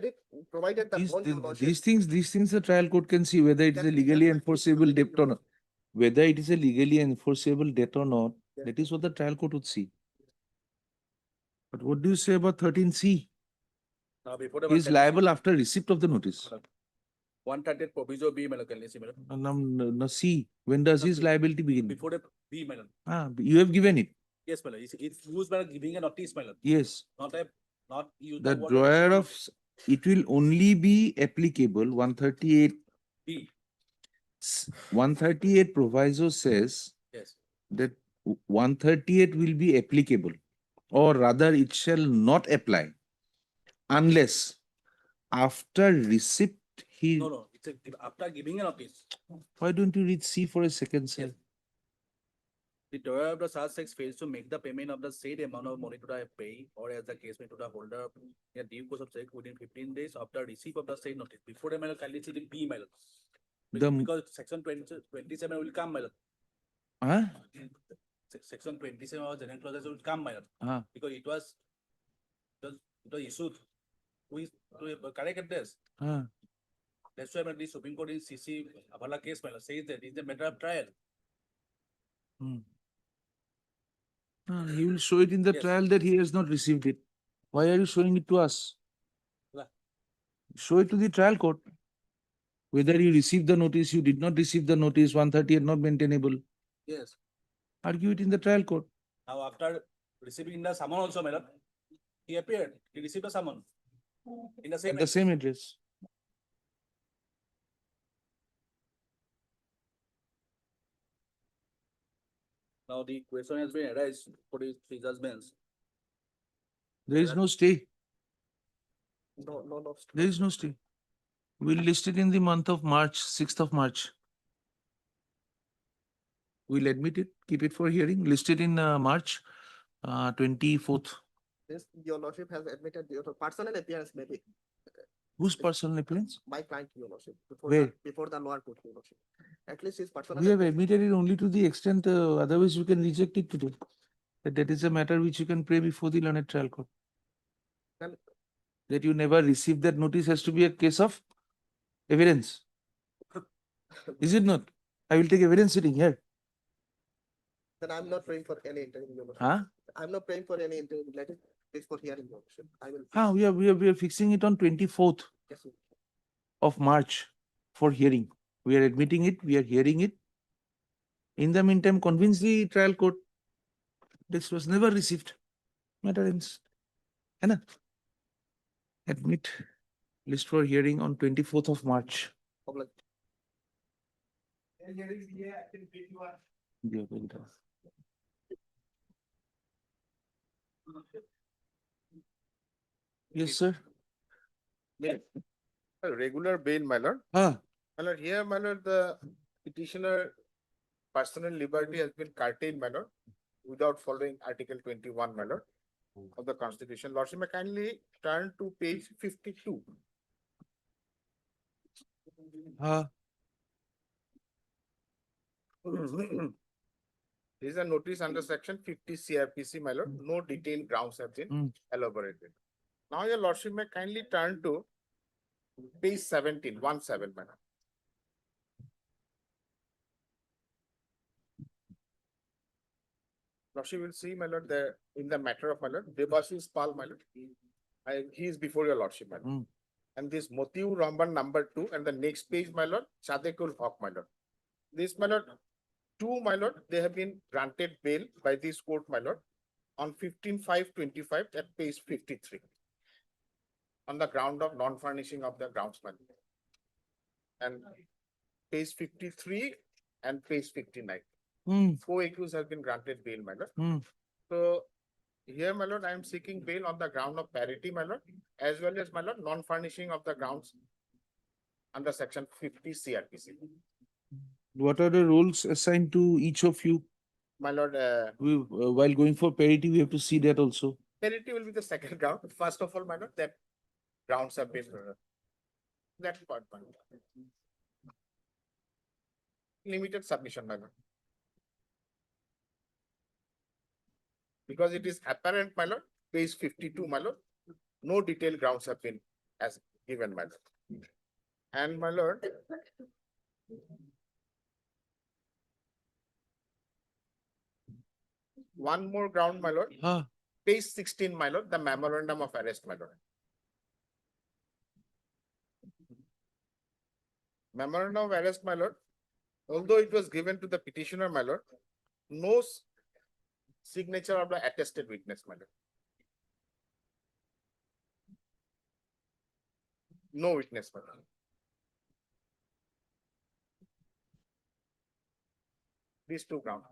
Speaker 14: it provided the loan, Your Lordship.
Speaker 1: These things the trial court can see whether it is a legally enforceable debt or not. Whether it is a legally enforceable debt or not, that is what the trial court would see. But what do you say about 13C?
Speaker 3: Now before
Speaker 1: He is liable after receipt of the notice.
Speaker 3: 138 provision B, can you see, madam?
Speaker 1: No, C. When does his liability begin?
Speaker 3: Before the B, madam.
Speaker 1: You have given it.
Speaker 3: Yes, madam. It's used by giving a notice, madam.
Speaker 1: Yes.
Speaker 3: Not use
Speaker 1: The
Speaker 3: word
Speaker 1: drawer of, it will only be applicable 138.
Speaker 3: B.
Speaker 1: 138 proviso says
Speaker 3: Yes.
Speaker 1: that 138 will be applicable, or rather it shall not apply unless after receipt he.
Speaker 3: No. It's after giving a notice.
Speaker 1: Why don't you read C for a second, sir?
Speaker 3: Yes. The drawer of the such tax fails to make the payment of the said amount of money to the payee, or as the case may to the holder in due course of check within 15 days after receipt of the said notice. Before the mail, kindly see the B mail. Because section 27 will come, mail. Section 27 of general clauses will come, mail. Because it was issued to correct address. That's why the Supreme Court in CC Avala case, my lord, says that it's a matter of trial.
Speaker 1: He will show it in the
Speaker 3: Yes.
Speaker 1: trial that he has not received it. Why are you showing it to us?
Speaker 3: Yeah.
Speaker 1: Show it to the trial court. Whether you received the notice, you did not receive the notice, 130 are not maintainable.
Speaker 3: Yes.
Speaker 1: Argue it in the trial court.
Speaker 3: Now after receiving the summon also, my lord, he appeared, he received a summon in the same.
Speaker 1: At the same address.
Speaker 3: Now the question has been arised for his three judgments.
Speaker 1: There is no stay.
Speaker 14: No.
Speaker 1: There is no stay. We'll list it in the month of March, 6th of March. We'll admit it, keep it for hearing, list it in March 24th.
Speaker 14: This, your lordship has admitted your personal appearance maybe.
Speaker 1: Whose personal appearance?
Speaker 14: My client, your lordship.
Speaker 1: Where?
Speaker 14: Before the lower court, your lordship. At least his personal.
Speaker 1: We have
Speaker 14: appearance-
Speaker 1: admitted it only to the extent, otherwise you can reject it today. That is a matter which you can pray before the learned trial court.
Speaker 14: Then-
Speaker 1: That you never received that notice has to be a case of evidence. Is it not? I will take evidence sitting here.
Speaker 14: Then I'm not praying for any interview, your lordship.
Speaker 1: Huh?
Speaker 14: I'm not praying for any interview. Let it please for hearing, your lordship. I will.
Speaker 1: We are fixing it on 24th
Speaker 14: Yes, sir.
Speaker 1: of March for hearing. We are admitting it, we are hearing it. In the meantime, convince the trial court. This was never received. Matter ends. है ना? Admit list for hearing on 24th of March.
Speaker 14: Public.
Speaker 1: Yes, sir.
Speaker 5: A regular bail, my lord.
Speaker 1: Ah,
Speaker 5: My lord, here, my lord, the petitioner personal liberty has been curtailed, my lord, without following Article 21, my lord, of the Constitution. Lordship, may kindly turn to page 52. This is a notice under section 50 CRPC, my lord. No detailed grounds have been elaborated. Now, your lordship may kindly turn to page 17, 17, my lord. Lordship will see, my lord, there in the matter of my lord, Debashish Pal, my lord. He is before your lordship, my lord. And this motive Ramban number 2 and the next page, my lord, Chadekul Haq, my lord. This, my lord, 2, my lord, they have been granted bail by this court, my lord, on 15/5/25 at page 53. On the ground of non-furnishing of the grounds, my lord. And page 53 and page 59. 4 accused have been granted bail, my lord. So here, my lord, I am seeking bail on the ground of parity, my lord, as well as, my lord, non-furnishing of the grounds under section 50 CRPC.
Speaker 1: What are the roles assigned to each of you?
Speaker 5: My lord,
Speaker 1: While going for parity, we have to see that also.
Speaker 5: parity will be the second ground. First of all, my lord, that grounds have been that part, my lord. Limited submission, my lord. Because it is apparent, my lord, page 52, my lord, no detailed grounds have been as given, my lord. And my lord, one more ground, my lord, page 16, my lord, the memorandum of arrest, my lord. Memorandum of arrest, my lord, although it was given to the petitioner, my lord, no signature of the attested witness, my lord. No witness, my lord. These two grounds.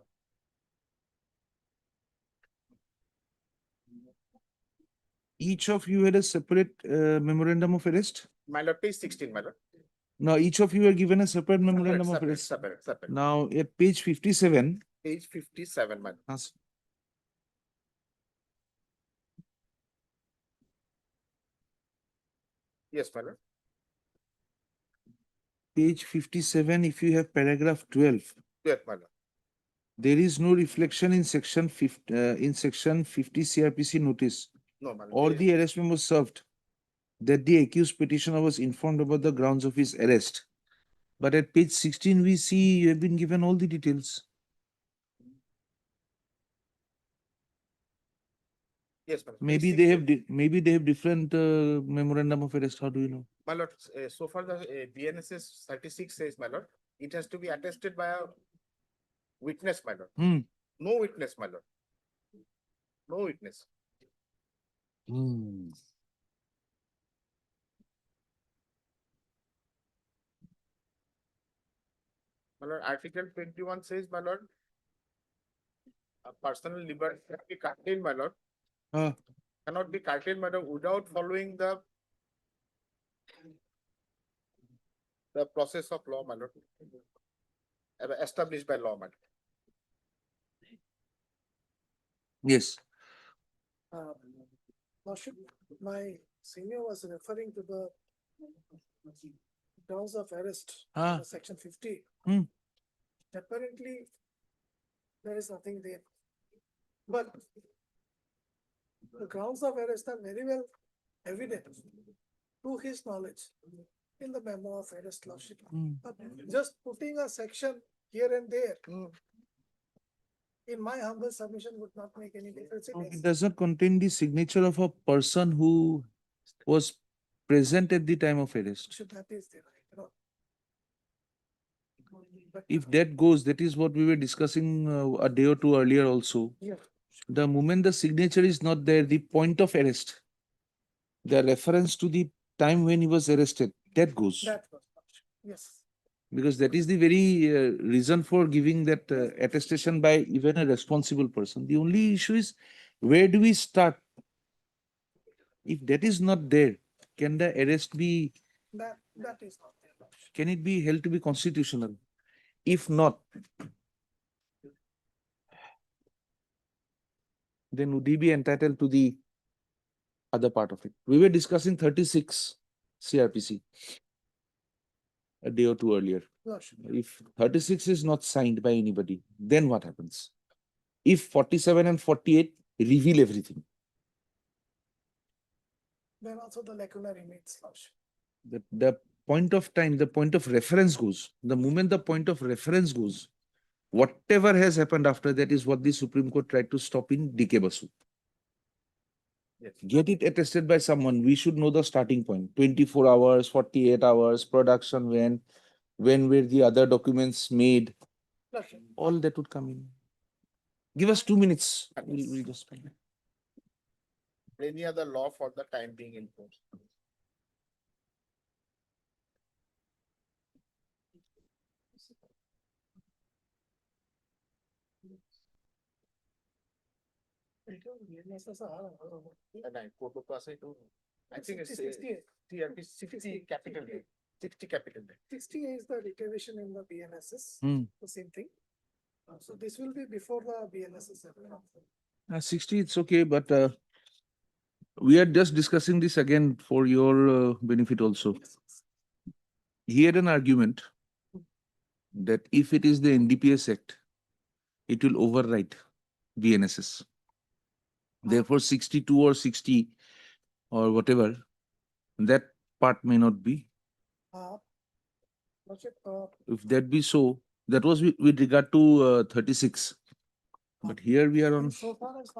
Speaker 1: Each of you had a separate memorandum of arrest?
Speaker 5: My lord, page 16, my lord.
Speaker 1: Now, each of you are given a separate memorandum of arrest.
Speaker 5: Separate.
Speaker 1: Now, at page 57.
Speaker 5: Page 57, my lord. Yes, my lord.
Speaker 1: Page 57, if you have paragraph 12.
Speaker 5: Yes, my lord.
Speaker 1: There is no reflection in section 50 CRPC notice
Speaker 5: No, my lord.
Speaker 1: or the arrest memo served. that the accused petitioner was informed about the grounds of his arrest. But at page 16, we see you have been given all the details.
Speaker 5: Yes, my lord.
Speaker 1: Maybe
Speaker 5: Page
Speaker 1: they
Speaker 5: 16.
Speaker 1: have maybe they have different memorandum of arrest. How do you know?
Speaker 5: My lord, so far the BNSS 36 says, my lord, it has to be attested by a witness, my lord.
Speaker 1: Hmm.
Speaker 5: No witness, my lord. No witness.
Speaker 1: Hmm.
Speaker 5: My lord, Article 21 says, my lord, a personal liberty cannot be curtailed, my lord. Cannot be curtailed, my lord, without following the process of law, my lord, established by law, my lord.
Speaker 1: Yes.
Speaker 7: Lordship, my senior was referring to the grounds of arrest, section 50.
Speaker 1: Hmm.
Speaker 7: Apparently, there is nothing there. But the grounds of arrest are very well evident to his knowledge in the memo of arrest, Lordship. But just putting a section here and there, in my humble submission, would not make any difference.
Speaker 1: It does not contain the signature of a person who was present at the time of arrest.
Speaker 7: Should that is there, right?
Speaker 1: If that goes, that is what we were discussing a day or two earlier also.
Speaker 7: Yeah.
Speaker 1: The moment the signature is not there, the point of arrest, the reference to the time when he was arrested, that goes.
Speaker 7: That was, yes.
Speaker 1: Because that is the very reason for giving that attestation by even a responsible person. The only issue is, where do we start? If that is not there, can the arrest be,
Speaker 7: That is not there.
Speaker 1: can it be held to be constitutional? If not, then would he be entitled to the other part of it? We were discussing 36 CRPC a day or two earlier. If 36 is not signed by anybody, then what happens? If 47 and 48 reveal everything,
Speaker 7: Then also the lacuna remains, Lordship.
Speaker 1: the point of time, the point of reference goes. The moment the point of reference goes, whatever has happened after that is what the Supreme Court tried to stop in DK Basu.
Speaker 5: Yes.
Speaker 1: Get it attested by someone. We should know the starting point. 24 hours, 48 hours, production when were the other documents made.
Speaker 7: Lordship.
Speaker 1: All that would come in. Give us 2 minutes. We'll just spend it.
Speaker 5: Any other law for the time being enforced. I think it's 60 capital day. 60 capital day.
Speaker 7: 60 is the deterioration in the BNSS, the same thing. So this will be before the BNSS.
Speaker 1: 60, it's okay, but we are just discussing this again for your benefit also. He had an argument that if it is the NDPS Act, it will override BNSS. Therefore, 62 or 60 or whatever, that part may not be. If that be so, that was with regard to 36. But here we are on
Speaker 7: So far as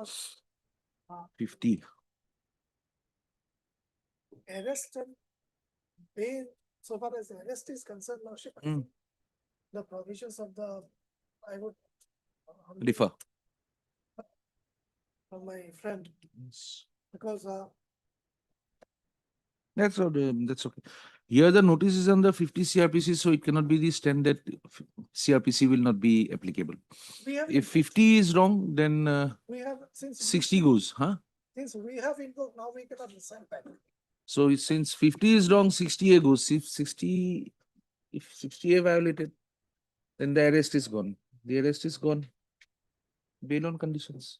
Speaker 1: 50.
Speaker 7: arrest and bail, so far as arrest is concerned, Lordship, the provisions of the, I would
Speaker 1: Differ.
Speaker 7: from my friend, because
Speaker 1: That's okay. Here the notice is under 50 CRPC, so it cannot be the standard CRPC will not be applicable.
Speaker 7: we have
Speaker 1: If 50 is wrong, then
Speaker 7: we have since
Speaker 1: 60 goes, huh?
Speaker 7: since we have invoked, now we cannot decide back.
Speaker 1: So since 50 is wrong, 60A goes. If 60A violated, then the arrest is gone. The arrest is gone. Bail on conditions.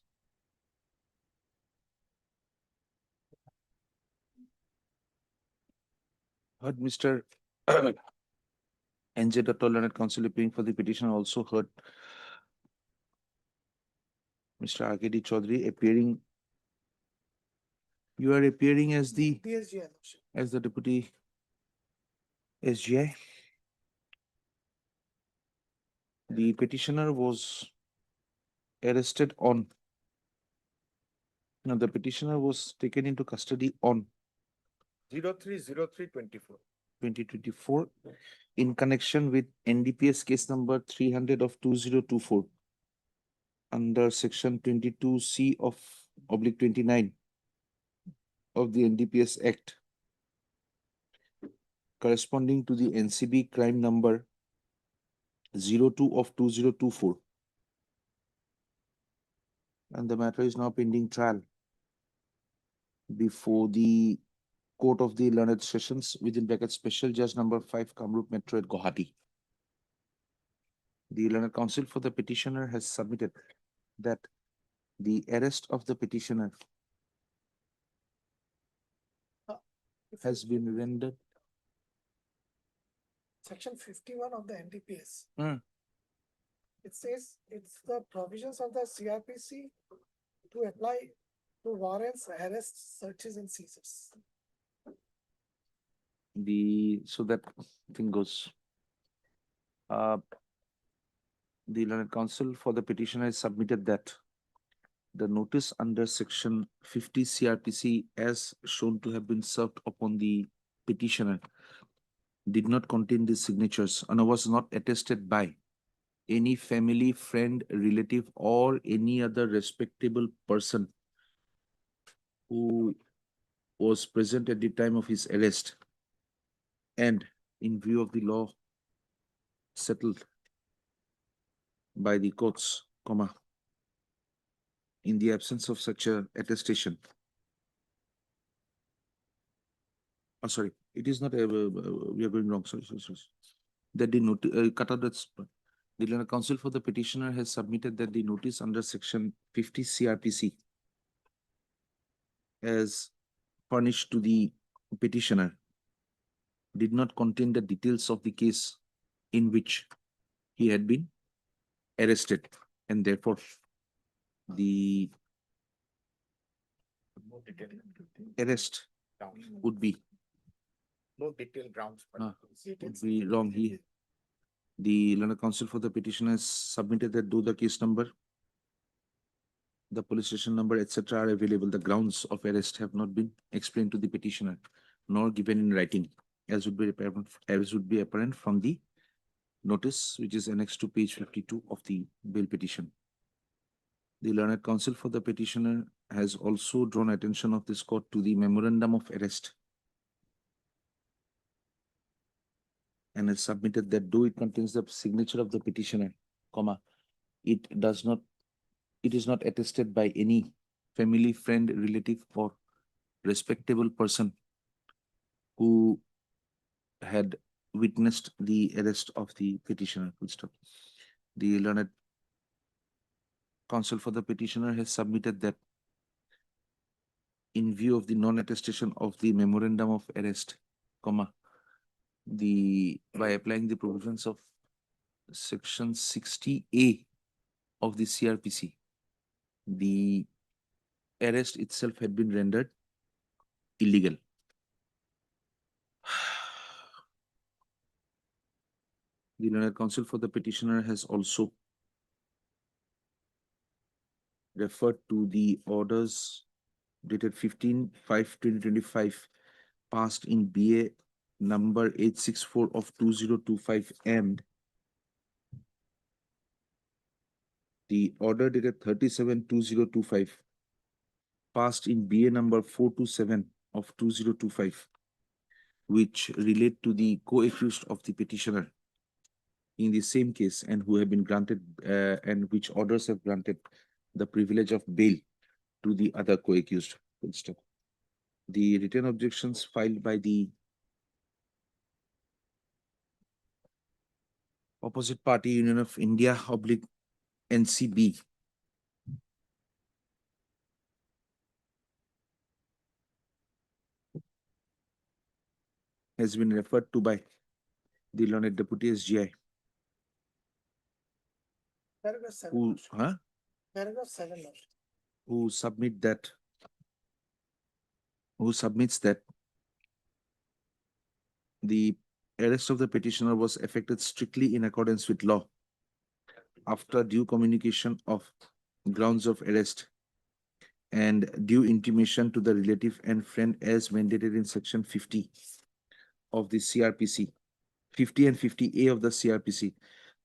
Speaker 1: Heard Mr. NJ Dr. Leonard Counsel appearing for the petition, also heard Mr. Agedi Chaudhary appearing You are appearing as the
Speaker 7: DSG, Your Lordship.
Speaker 1: as the deputy SGI. The petitioner was arrested on. No, the petitioner was taken into custody on
Speaker 5: 03/03/24.
Speaker 1: 2024 in connection with NDPS case number 300 of 2024 under section 22C of oblique 29 of the NDPS Act, corresponding to the NCB crime number 02 of 2024. And the matter is now pending trial before the Court of the Learned Sessions within bracket Special Judge number 5 Kamrup Metro at Gauhati. The Learned Counsel for the petitioner has submitted that the arrest of the petitioner has been rendered.
Speaker 7: Section 51 of the NDPS.
Speaker 1: Hmm.
Speaker 7: It says it's the provisions of the CRPC to apply to warrants, arrests, searches and seizures.
Speaker 1: So that thing goes. The Learned Counsel for the petitioner has submitted that the notice under section 50 CRPC as shown to have been served upon the petitioner did not contain these signatures and was not attested by any family, friend, relative, or any other respectable person who was present at the time of his arrest, and in view of the law settled by the courts, in the absence of such a attestation. Oh, sorry, it is not we are going wrong. Sorry. That the notice cut out that. The Learned Counsel for the petitioner has submitted that the notice under section 50 CRPC as furnished to the petitioner did not contain the details of the case in which he had been arrested, and therefore the arrest would be
Speaker 5: No detailed grounds.
Speaker 1: would be wrong. The Learned Counsel for the petitioner has submitted that though the case number, the police station number, etc. are available, the grounds of arrest have not been explained to the petitioner nor given in writing, as would be apparent from the notice which is annexed to page 52 of the bail petition. The Learned Counsel for the petitioner has also drawn attention of this court to the memorandum of arrest and has submitted that though it contains the signature of the petitioner, it is not attested by any family, friend, relative, or respectable person who had witnessed the arrest of the petitioner. The Learned Counsel for the petitioner has submitted that in view of the non-attestation of the memorandum of arrest, by applying the provisions of section 60A of the CRPC, the arrest itself had been rendered illegal. The Learned Counsel for the petitioner has also referred to the orders dated 15/5/2025 passed in BA number 864 of 2025 and the order dated 37/2025 passed in BA number 427 of 2025, which relate to the co-accused of the petitioner in the same case and who have been granted and which orders have granted the privilege of bail to the other co-accused. The written objections filed by the opposite party Union of India / NCB has been referred to by the Learned Deputy SGI,
Speaker 7: Paragraph 7. Paragraph 7.
Speaker 1: who submit that who submits that the arrest of the petitioner was effected strictly in accordance with law after due communication of grounds of arrest and due intimation to the relative and friend as mandated in section 50 of the CRPC, 50 and 50A of the CRPC,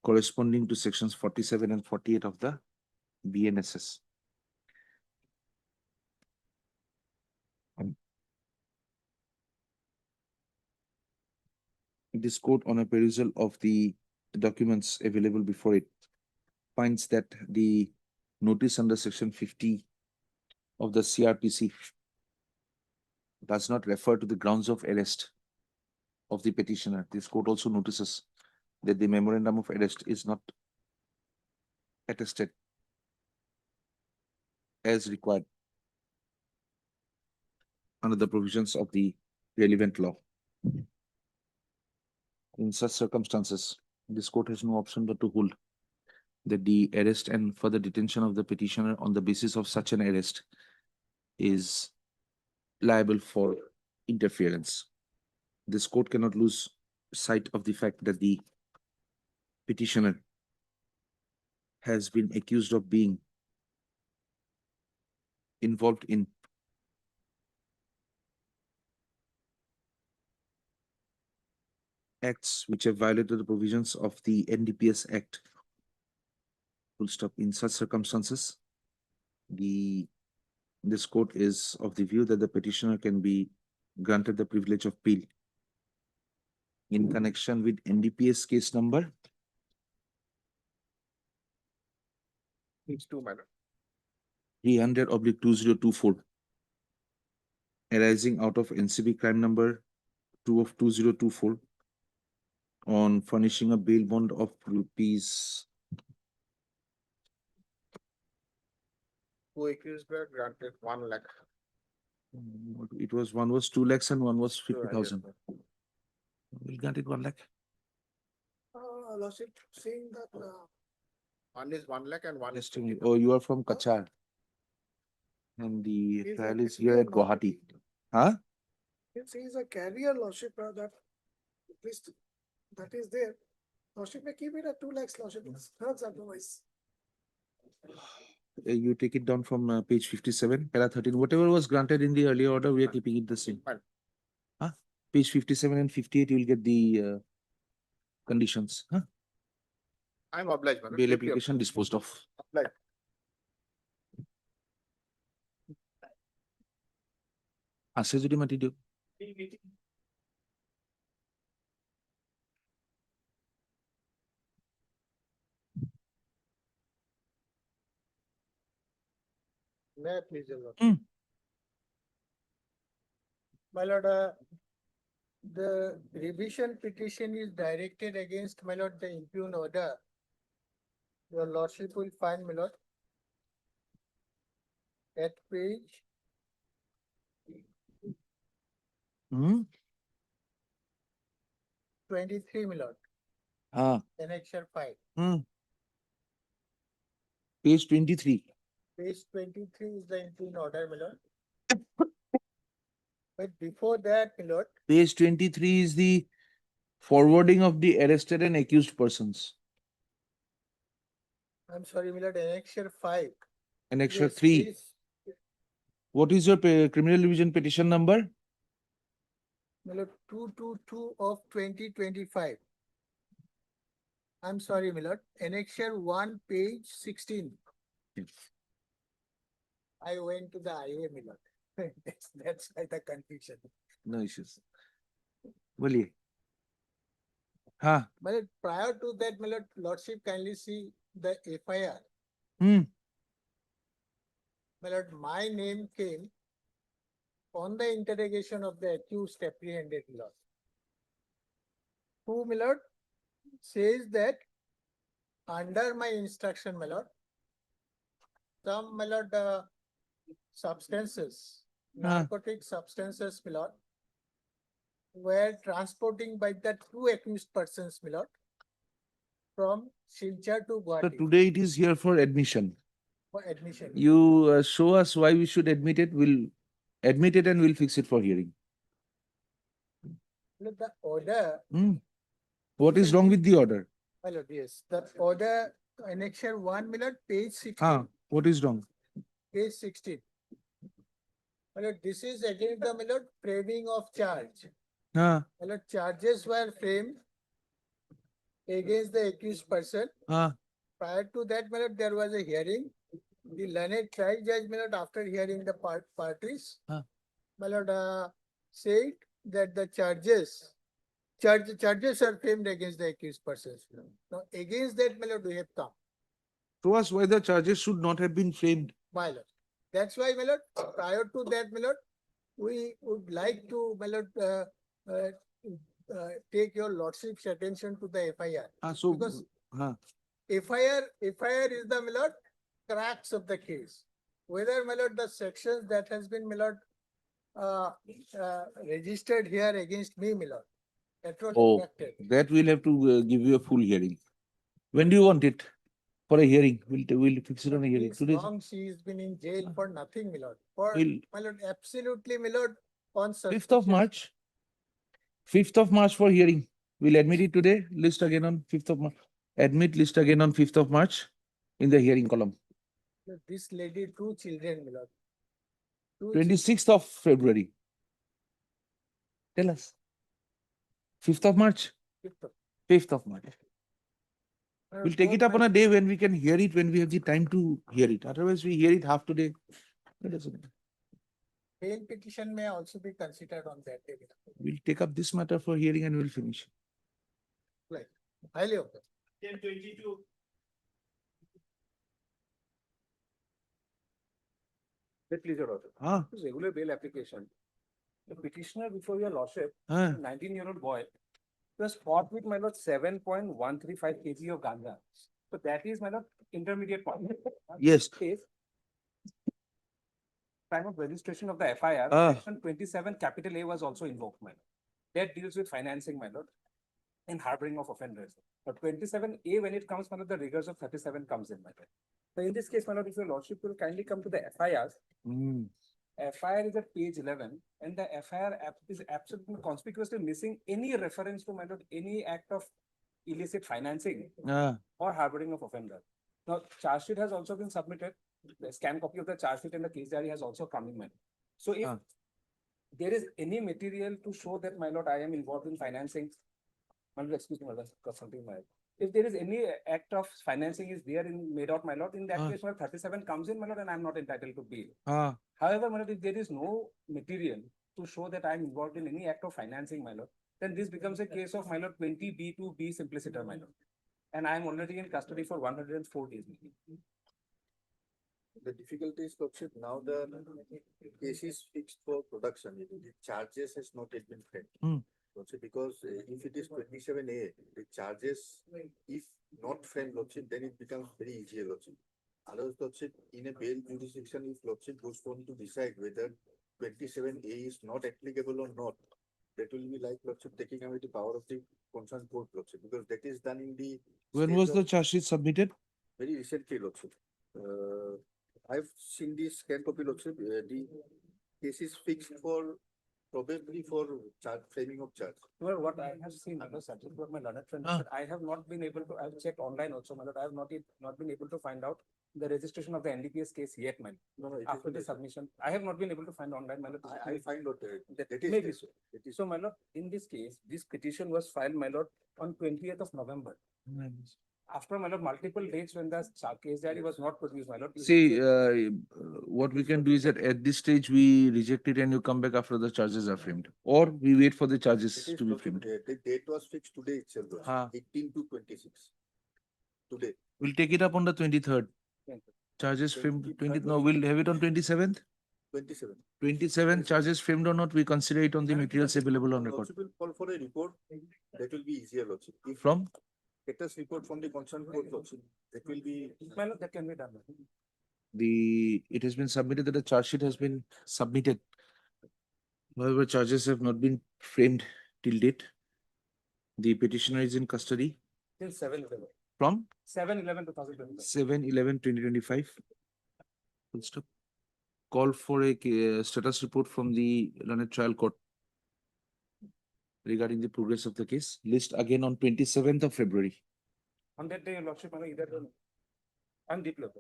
Speaker 1: corresponding to sections 47 and 48 of the BNSS. This court, on a perusal of the documents available before it, finds that the notice under section 50 of the CRPC does not refer to the grounds of arrest of the petitioner. This court also notices that the memorandum of arrest is not attested as required under the provisions of the relevant law. In such circumstances, this court has no option but to hold that the arrest and further detention of the petitioner on the basis of such an arrest is liable for interference. This court cannot lose sight of the fact that the petitioner has been accused of being involved in acts which have violated the provisions of the NDPS Act. Full stop. In such circumstances, this court is of the view that the petitioner can be granted the privilege of appeal in connection with NDPS case number
Speaker 5: These two, madam.
Speaker 1: 300/2024, arising out of NCB crime number 2 of 2024 on furnishing a bail bond of rupees.
Speaker 5: Who accused were granted 1 lakh.
Speaker 1: It was, one was 2 lakhs and one was
Speaker 5: Sure,
Speaker 1: 50,000.
Speaker 5: yes,
Speaker 1: We'll grant it 1 lakh.
Speaker 7: Lordship, seeing that,
Speaker 5: One is 1 lakh and one is
Speaker 1: Just a minute.
Speaker 5: 50,000.
Speaker 1: Oh, you are from Kachar. And the
Speaker 7: He's a
Speaker 1: trial is here at
Speaker 7: carrier,
Speaker 1: Gauhati. Huh?
Speaker 7: since he is a carrier, Lordship, that at least that is there. Lordship may keep it at 2 lakhs, Lordship, that's otherwise.
Speaker 1: You take it down from page 57, para 13. Whatever was granted in the earlier order, we are keeping it the same.
Speaker 5: Fine.
Speaker 1: Huh? Page 57 and 58, you will get the conditions. Huh?
Speaker 5: I'm obliged, madam.
Speaker 1: Bail
Speaker 5: Take your-
Speaker 1: application disposed of.
Speaker 5: Obliged.
Speaker 1: আছে যদি মাতি দিয়ক।
Speaker 14: May I please, Your Lord?
Speaker 7: My lord, the revision petition is directed against, my lord, the impugned order. Your lordship will find, my lord, at page
Speaker 1: Hmm?
Speaker 7: 23, my lord,
Speaker 1: Ah,
Speaker 7: annexure 5.
Speaker 1: page 23.
Speaker 7: Page 23 is the impugned order, my lord. But before that, my lord,
Speaker 1: Page 23 is the forwarding of the arrested and accused persons.
Speaker 7: I'm sorry, my lord, annexure 5.
Speaker 1: Annexure
Speaker 7: Yes,
Speaker 1: 3.
Speaker 7: page-
Speaker 1: What is your criminal division petition number?
Speaker 7: My lord, 222 of 2025. I'm sorry, my lord, annexure 1, page 16. I went to the IA, my lord. That's why the confusion.
Speaker 1: No issues. बोलिए. हाँ.
Speaker 7: But prior to that, my lord, lordship kindly see the FIR.
Speaker 1: Hmm.
Speaker 7: My lord, my name came on the interrogation of the accused apprehended, my lord. Who, my lord, says that under my instruction, my lord, some, my lord, substances, narcotic substances, my lord, were transporting by the two accused persons, my lord, from Silchar to
Speaker 1: So
Speaker 7: Gauhati
Speaker 1: today it is here for admission.
Speaker 7: for admission.
Speaker 1: You show us why we should admit it. We'll Admitted and we'll fix it for hearing.
Speaker 7: Look, the order,
Speaker 1: Hmm. What is wrong with the order?
Speaker 7: my lord, yes, the order annexure 1, my lord, page 16.
Speaker 1: What is wrong?
Speaker 7: Page 16. My lord, this is against the, my lord, framing of charge.
Speaker 1: Ah,
Speaker 7: My lord, charges were framed against the accused person.
Speaker 1: ah,
Speaker 7: Prior to that, my lord, there was a hearing. The learned trial judge, my lord, after hearing the parties,
Speaker 1: Ah.
Speaker 7: my lord, said that the charges are framed against the accused persons. Now, against that, my lord, we have come,
Speaker 1: show us why the charges should not have been framed.
Speaker 7: my lord. That's why, my lord, prior to that, my lord, we would like to, my lord, take your lordship's attention to the FIR.
Speaker 1: So,
Speaker 7: Because
Speaker 1: ah,
Speaker 7: FIR is the, my lord, cracks of the case. Whether, my lord, the sections that has been, my lord, registered here against me, my lord, that was
Speaker 1: oh,
Speaker 7: impacted.
Speaker 1: that we'll have to give you a full hearing. When do you want it? For a hearing? We'll fix it on a hearing.
Speaker 7: It's
Speaker 1: Today.
Speaker 7: long, she's been in jail for nothing, my lord. For,
Speaker 1: We'll-
Speaker 7: my lord, absolutely, my lord, on
Speaker 1: 5th of
Speaker 7: suspicion.
Speaker 1: March. 5th of March for hearing. We'll admit it today. List again on 5th of March. Admit list again on 5th of March in the hearing column.
Speaker 7: This lady, 2 children, my lord.
Speaker 1: 26th of February. Tell us. 5th of March. 5th of March. We'll take it up on a day when we can hear it, when we have the time to hear it. Otherwise, we hear it half today. That doesn't matter.
Speaker 7: Bail petition may also be considered on that day.
Speaker 1: We'll take up this matter for hearing and we'll finish.
Speaker 7: Right. Highly open.
Speaker 13: 10:22.
Speaker 2: Please, your lordship.
Speaker 1: Ah,
Speaker 2: This regular bail application. The petitioner before your lordship,
Speaker 1: ah.
Speaker 2: 19-year-old boy, was caught with, my lord, 7.135 kg of ganja. So that is, my lord, intermediate point.
Speaker 1: Yes.
Speaker 2: Case, time of registration of the FIR,
Speaker 1: Ah.
Speaker 2: section 27 capital A was also invoked, my lord. That deals with financing, my lord, and harboring of offenders. But 27A, when it comes, my lord, the rigors of 37 comes in, my lord. So in this case, my lord, if your lordship will kindly come to the FIRs,
Speaker 1: Hmm.
Speaker 2: FIR is at page 11, and the FIR is absolutely conspicuously missing any reference to, my lord, any act of illicit financing
Speaker 1: Ah.
Speaker 2: or harboring of offender. Now, charge sheet has also been submitted. The scanned copy of the charge sheet and the case diary has also come in, my lord. So if
Speaker 1: Ah.
Speaker 2: there is any material to show that, my lord, I am involved in financing, my lord, excuse me, my lord, something, my lord. If there is any act of financing is there in made out, my lord, in that
Speaker 1: Ah.
Speaker 2: case, my lord, 37 comes in, my lord, and I am not entitled to bail.
Speaker 1: Ah.
Speaker 2: However, my lord, if there is no material to show that I am involved in any act of financing, my lord, then this becomes a case of, my lord, 20B to B simpliciter, my lord. And I am already in custody for 104 days.
Speaker 6: The difficulty is, lordship, now the case is fixed for production. The charges has not yet been framed.
Speaker 1: Hmm.
Speaker 6: Lordship, because if it is 27A, the charges, if not framed, lordship, then it becomes very easy, lordship. Otherwise, lordship, in a bail jurisdiction, if lordship goes on to decide whether 27A is not applicable or not, that will be like, lordship, taking away the power of the concerned court, lordship, because that is done in the.
Speaker 1: When
Speaker 6: stage
Speaker 1: was the
Speaker 6: of-
Speaker 1: charge sheet submitted?
Speaker 6: Very recently, lordship. I've seen this scan copy, lordship. The case is fixed for probably for charge framing of charge.
Speaker 2: Well, what I have seen, other subject, what my learned friend
Speaker 1: Ah.
Speaker 2: said, I have not been able to, I've checked online also, my lord, I have not been able to find out the registration of the NDPS case yet, my lord.
Speaker 6: No, it
Speaker 2: After
Speaker 6: is
Speaker 2: the
Speaker 6: later.
Speaker 2: submission, I have not been able to find online, my lord.
Speaker 6: I find out
Speaker 2: That
Speaker 6: is
Speaker 2: may be
Speaker 6: there.
Speaker 2: so.
Speaker 6: It is
Speaker 2: So, my lord, in this case, this petition was filed, my lord, on 20th of November. After, my lord, multiple dates when the case diary was not produced, my lord.
Speaker 1: See, what we can do is that at this stage, we reject it and you come back after the charges are framed. Or we wait for the charges
Speaker 6: It is
Speaker 1: to be
Speaker 6: lordship,
Speaker 1: framed.
Speaker 6: the date was fixed today itself, lordship,
Speaker 1: Ah.
Speaker 6: 18 to 26. Today.
Speaker 1: We'll take it up on the 23rd. Charges framed 20th. No, we'll have it on 27th.
Speaker 6: 27.
Speaker 1: 27 charges framed or not, we consider it on the materials available on record.
Speaker 6: Lordship will call for a report. That will be easier, lordship. If
Speaker 1: From?
Speaker 6: status report from the concerned court, lordship, that will be.
Speaker 2: My lord, that can be done.
Speaker 1: It has been submitted that the charge sheet has been submitted. However, charges have not been framed till date. The petitioner is in custody
Speaker 2: Till 7/11.
Speaker 1: from
Speaker 2: 7/11/2025.
Speaker 1: 7/11/2025. Full stop. call for a status report from the learned trial court regarding the progress of the case. List again on 27th of February.
Speaker 4: On that day, your lordship, I'm deployed.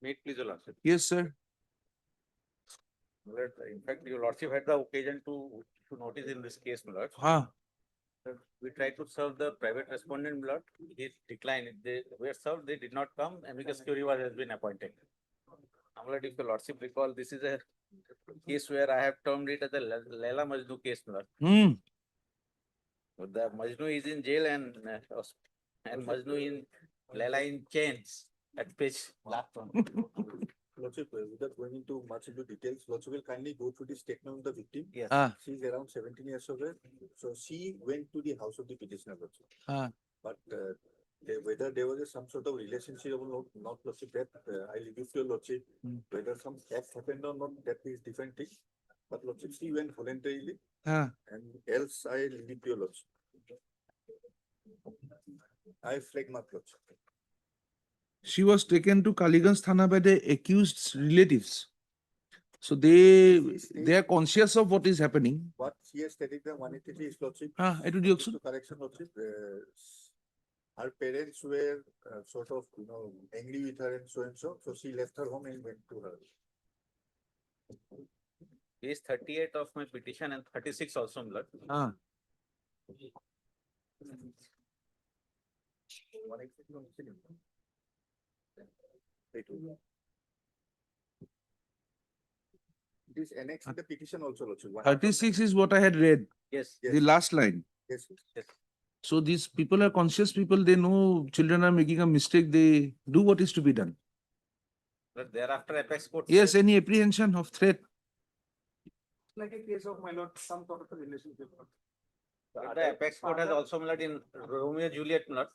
Speaker 3: Meet, please, your lordship.
Speaker 1: Yes, sir.
Speaker 3: My lord, in fact, your lordship had the occasion to notice in this case, my lord.
Speaker 1: Huh.
Speaker 3: We tried to serve the private respondent, my lord. He declined. They were served, they did not come, amicus curiae has been appointed. My lord, if your lordship recall, this is a case where I have termed it as a Laila Majnu case, my lord.
Speaker 1: Hmm.
Speaker 3: So the Majnu is in jail and Majnu in Laila in chains at page last one.
Speaker 6: Lordship, without going into much into details, Lordship will kindly go through the statement of the victim.
Speaker 3: Yes.
Speaker 6: She's around 17 years of age. So she went to the house of the petitioner, Lordship. But whether there was some sort of relationship or not, Lordship, that I leave it to your Lordship. Whether some acts happened or not, that is different thing. But Lordship, she went voluntarily. And else I leave it to your Lordship. I flag my Lordship.
Speaker 1: She was taken to Kaliganj Thana by the accused's relatives. So they are conscious of what is happening.
Speaker 6: What she has stated the 183 is Lordship.
Speaker 1: It would be also.
Speaker 6: To correction, Lordship. Her parents were sort of, angry with her and so. So she left her home and went to her.
Speaker 3: Page 38 of my petition and 36 also, my lord.
Speaker 6: This annexed in the petition also, Lordship.
Speaker 1: 36 is what I had read.
Speaker 3: Yes.
Speaker 1: The last line.
Speaker 6: Yes.
Speaker 1: So these people are conscious people. They know children are making a mistake. They do what is to be done.
Speaker 3: But thereafter, apex court.
Speaker 1: Yes, any apprehension of threat.
Speaker 4: Like a case of my lord, some sort of a relationship.
Speaker 3: The apex court has also, my lord, in Romeo and Juliet, my lord.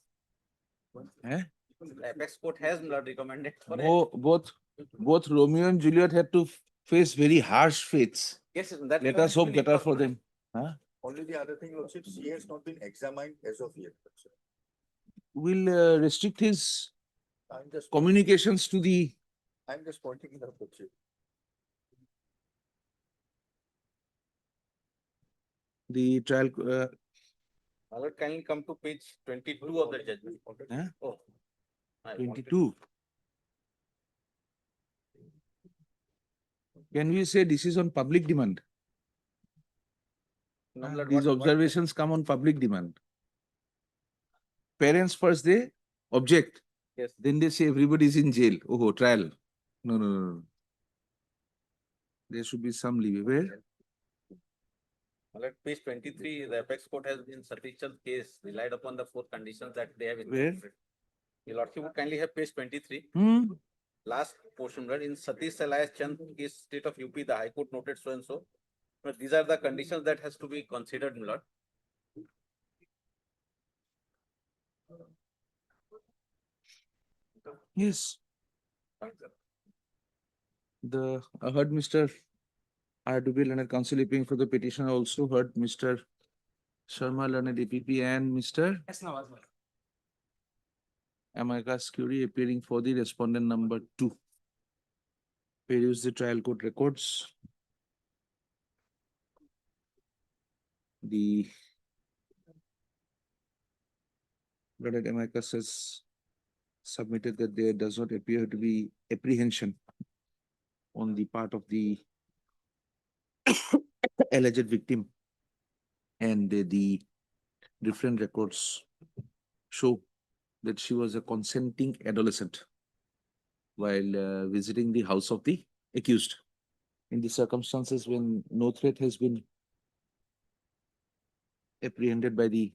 Speaker 3: The apex court has, my lord, recommended for
Speaker 1: Both Romeo and Juliet had to face very harsh fates.
Speaker 3: Yes, that
Speaker 1: Let us hope better for them.
Speaker 6: Only the other thing, Lordship, she has not been examined as of yet.
Speaker 1: Will restrict his communications to the.
Speaker 6: I'm just pointing it out, Lordship.
Speaker 1: The trial.
Speaker 3: My lord, kindly come to page 22 of the judgment. Oh,
Speaker 1: 22. Can we say this is on public demand?
Speaker 3: No, my lord,
Speaker 1: These observations come on public demand. Parents first they object.
Speaker 3: Yes.
Speaker 1: Then they say everybody is in jail. Oh, trial. No. There should be some leeway. Where?
Speaker 3: My lord, page 23, the apex court has been sufficient case relied upon the 4 conditions that they have incorporated. Your lordship would kindly have page 23. Last portion, right? In Satish Elias Chand case, state of UP, the High Court noted so and so. But these are the conditions that has to be considered, my lord.
Speaker 1: Yes. I heard Mr. R2B Learned Counsel appearing for the petition. I also heard Mr. Sharma Learned APP and Mr. Amicus Curiae appearing for the respondent number 2. Peruse the trial court records. The Learned Amicus has submitted that there does not appear to be apprehension on the part of the alleged victim, and the different records show that she was a consenting adolescent while visiting the house of the accused in the circumstances when no threat has been apprehended by the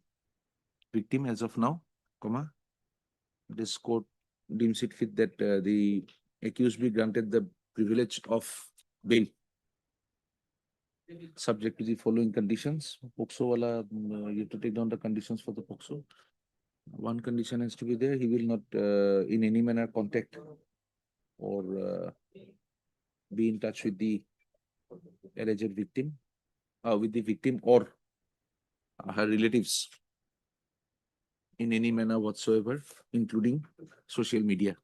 Speaker 1: victim as of now, this court deems it fit that the accused be granted the privilege of bail subject to the following conditions. POCSO wala, you have to take down the conditions for the POCSO. One condition has to be there. He will not in any manner contact or be in touch with the alleged victim, or her relatives in any manner whatsoever, including social media.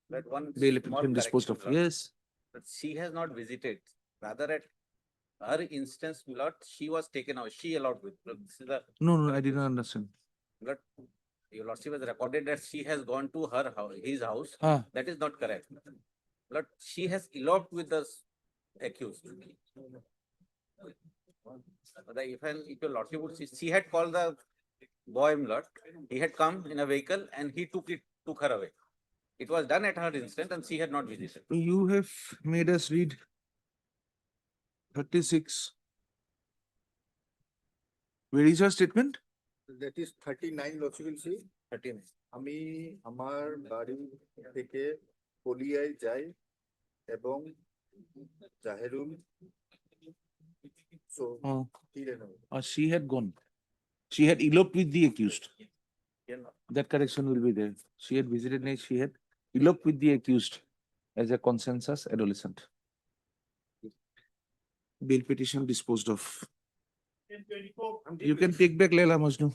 Speaker 8: But one
Speaker 1: Bail
Speaker 8: small
Speaker 1: application disposed
Speaker 8: correction,
Speaker 1: of.
Speaker 8: Lord.
Speaker 1: Yes.
Speaker 8: But she has not visited. Rather, at her instance, Lord, she was taken out. She allowed with. This is the
Speaker 1: No, I did not understand.
Speaker 8: Lord, your lordship has recorded that she has gone to her house, his house.
Speaker 1: Ah,
Speaker 8: That is not correct. Lord, she has eloped with the accused. If your lordship would see, she had called the boy, Lord. He had come in a vehicle and he took her away. It was done at her instant and she had not visited.
Speaker 1: you have made us read 36. Where is your statement?
Speaker 6: That is 39 lordship will see.
Speaker 8: 13.
Speaker 6: আমি আমার বাড়ি থেকে কলিয়ায় যাই এবং জাহেরুল
Speaker 1: Oh, she had gone. She had eloped with the accused. That correction will be there. She had visited, she had eloped with the accused as a consensus adolescent. Bail petition disposed of. You can take back Leila Majnu.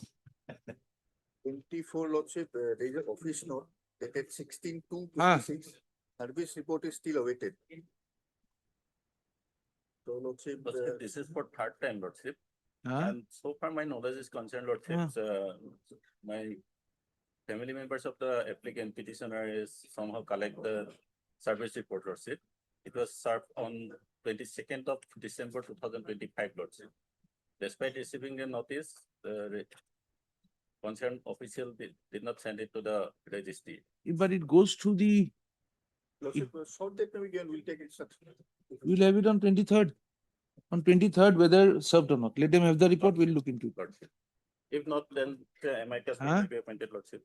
Speaker 6: 24 lordship, there is an office note dated 16/2/26.
Speaker 1: Ah.
Speaker 6: Service report is still awaited. So lordship,
Speaker 3: Lordship, this is for third time, Lordship.
Speaker 1: Huh?
Speaker 3: And so far my knowledge is concerned, Lordship, my family members of the applicant petitioner is somehow collect the service report, Lordship. It was served on 22nd of December 2025, Lordship. Despite receiving a notice, the concerned official did not send it to the registry.
Speaker 1: But it goes to the,
Speaker 6: lordship, short date again, we'll take instruction.
Speaker 1: we'll have it on 23rd. On 23rd, whether served or not. Let them have the report, we'll look into it.
Speaker 3: Lordship. If not, then amicus
Speaker 1: Huh?
Speaker 3: will be appointed, Lordship.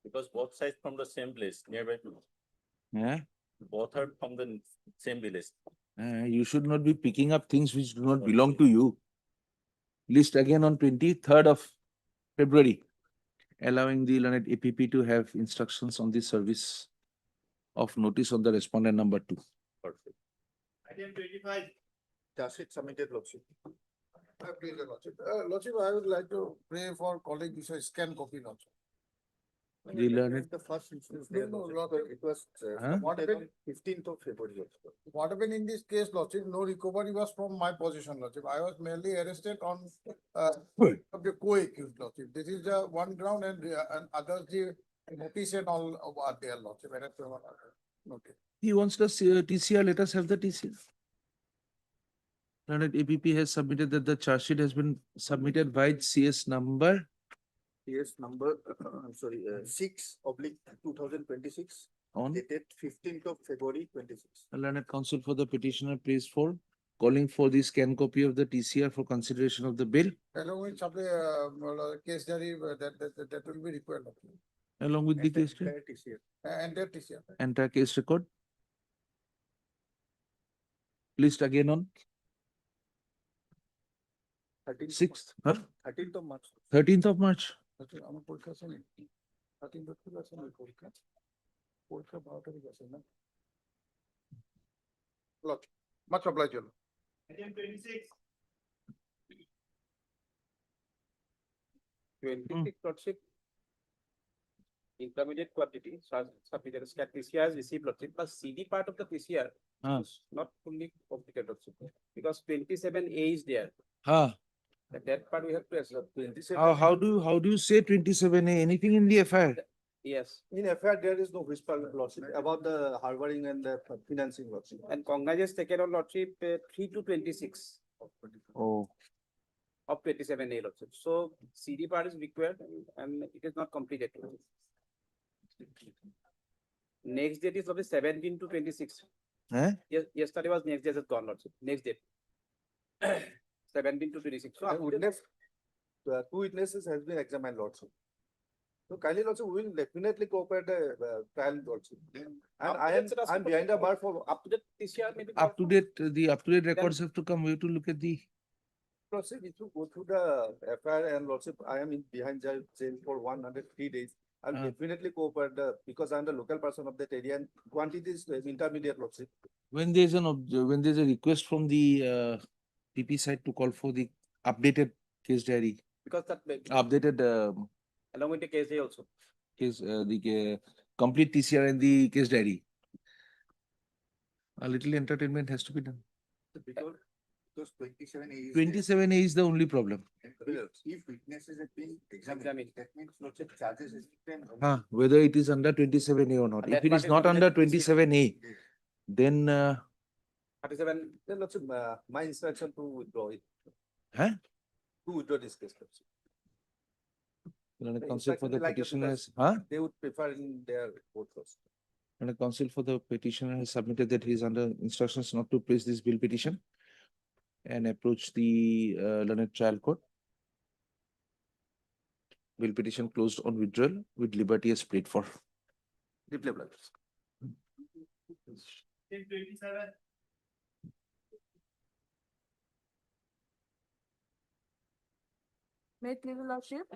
Speaker 3: Because both sides from the same place, nearby,
Speaker 1: Yeah?
Speaker 3: both are from the same village.
Speaker 1: You should not be picking up things which do not belong to you. List again on 23rd of February, allowing the learned APP to have instructions on the service of notice on the respondent number 2.
Speaker 3: Lordship.
Speaker 5: Item 25.
Speaker 6: Does it submitted lordship?
Speaker 5: Please, Lordship. Lordship, I would like to pray for colleague Vishwa scan copy also.
Speaker 1: The learned,
Speaker 6: The first instance
Speaker 5: No,
Speaker 6: there,
Speaker 5: no,
Speaker 6: lordship, it was
Speaker 1: Huh?
Speaker 5: What
Speaker 6: submitted
Speaker 5: happened?
Speaker 6: on 15th of February. also.
Speaker 5: What happened in this case, Lordship, no recovery was from my position, Lordship. I was merely arrested on of the co-accused, Lordship. This is the one ground and others the notice and all are there, Lordship. Okay.
Speaker 1: he wants the TCR, let us have the TCR. Learned APP has submitted that the charge sheet has been submitted by CS number.
Speaker 6: Yes, number, I'm sorry, 6/2026,
Speaker 1: On
Speaker 6: dated 15th of February 26.
Speaker 1: learned counsel for the petitioner prays for calling for the scan copy of the TCR for consideration of the bill
Speaker 5: Along with supply, case diary, that will be required, Lordship.
Speaker 1: along with the case,
Speaker 6: Entire TCS.
Speaker 5: And that is, yeah.
Speaker 1: entire case record. List again on
Speaker 6: 13th
Speaker 1: 6th, huh?
Speaker 6: 13th of March.
Speaker 1: 13th of March.
Speaker 5: আমার পরীক্ষা আছে নাকি? 13 April আছে না পরীক্ষা? পরীক্ষা 12 তারিখ আছে না? Lot, much obliged, Your Lord. Item 26.
Speaker 4: 26 lordship. Intermediate quantity, submitted as PCR has received lordship, but CD part of the PCR is not fully completed lordship. Because 27A is there. That part we have to accept. 27.
Speaker 1: How do you say 27A? Anything in the FIR?
Speaker 4: Yes,
Speaker 6: In FIR, there is no whisper lordship about the harboring and the financing lordship.
Speaker 4: and Congress has taken on lordship 3 to 26
Speaker 1: Oh,
Speaker 4: of 27A lordship. So CD part is required and it is not completed. Next date is of the 17 to 26.
Speaker 1: eh?
Speaker 4: Yes, yesterday was next day has gone lordship, next date. 17 to 26. So
Speaker 6: And witness, two witnesses has been examined lordship. So kindly lordship, we will definitely cooperate the trial lordship. And I'm behind the bar for
Speaker 4: up to date TCR maybe.
Speaker 1: Up to date, the up to date records have to come. We have to look at the.
Speaker 6: lordship. If you go through the FIR and lordship, I am behind jail for 103 days. I'll definitely cooperate because I'm the local person of that area and quantity is intermediate lordship.
Speaker 1: When there's when there's a request from the PP side to call for the updated case diary,
Speaker 2: Because that may,
Speaker 1: updated
Speaker 2: along with the case also.
Speaker 1: case, the complete TCR and the case diary. A little entertainment has to be done.
Speaker 6: Because 27A is.
Speaker 1: 27A is the only problem.
Speaker 6: If witnesses have been examined, that means lordship charges is been.
Speaker 1: Whether it is under 27A or not.
Speaker 2: And
Speaker 1: If
Speaker 2: that
Speaker 1: it
Speaker 2: part
Speaker 1: is
Speaker 2: is
Speaker 1: not
Speaker 2: not
Speaker 1: under
Speaker 2: let me see.
Speaker 1: 27A, then
Speaker 2: 37,
Speaker 6: Then lordship, my instruction to withdraw it,
Speaker 1: huh?
Speaker 6: to withdraw this case. lordship.
Speaker 1: When a
Speaker 6: The
Speaker 1: counsel for
Speaker 6: instruction
Speaker 1: the
Speaker 6: is like that
Speaker 1: petitioners,
Speaker 6: because They would prefer in their court first.
Speaker 1: when a counsel for the petitioner has submitted that he is under instructions not to place this bill petition and approach the learned trial court. Bill petition closed on withdrawal with liberty as paid for.
Speaker 6: Replay blockers.
Speaker 15: May it please your lordship,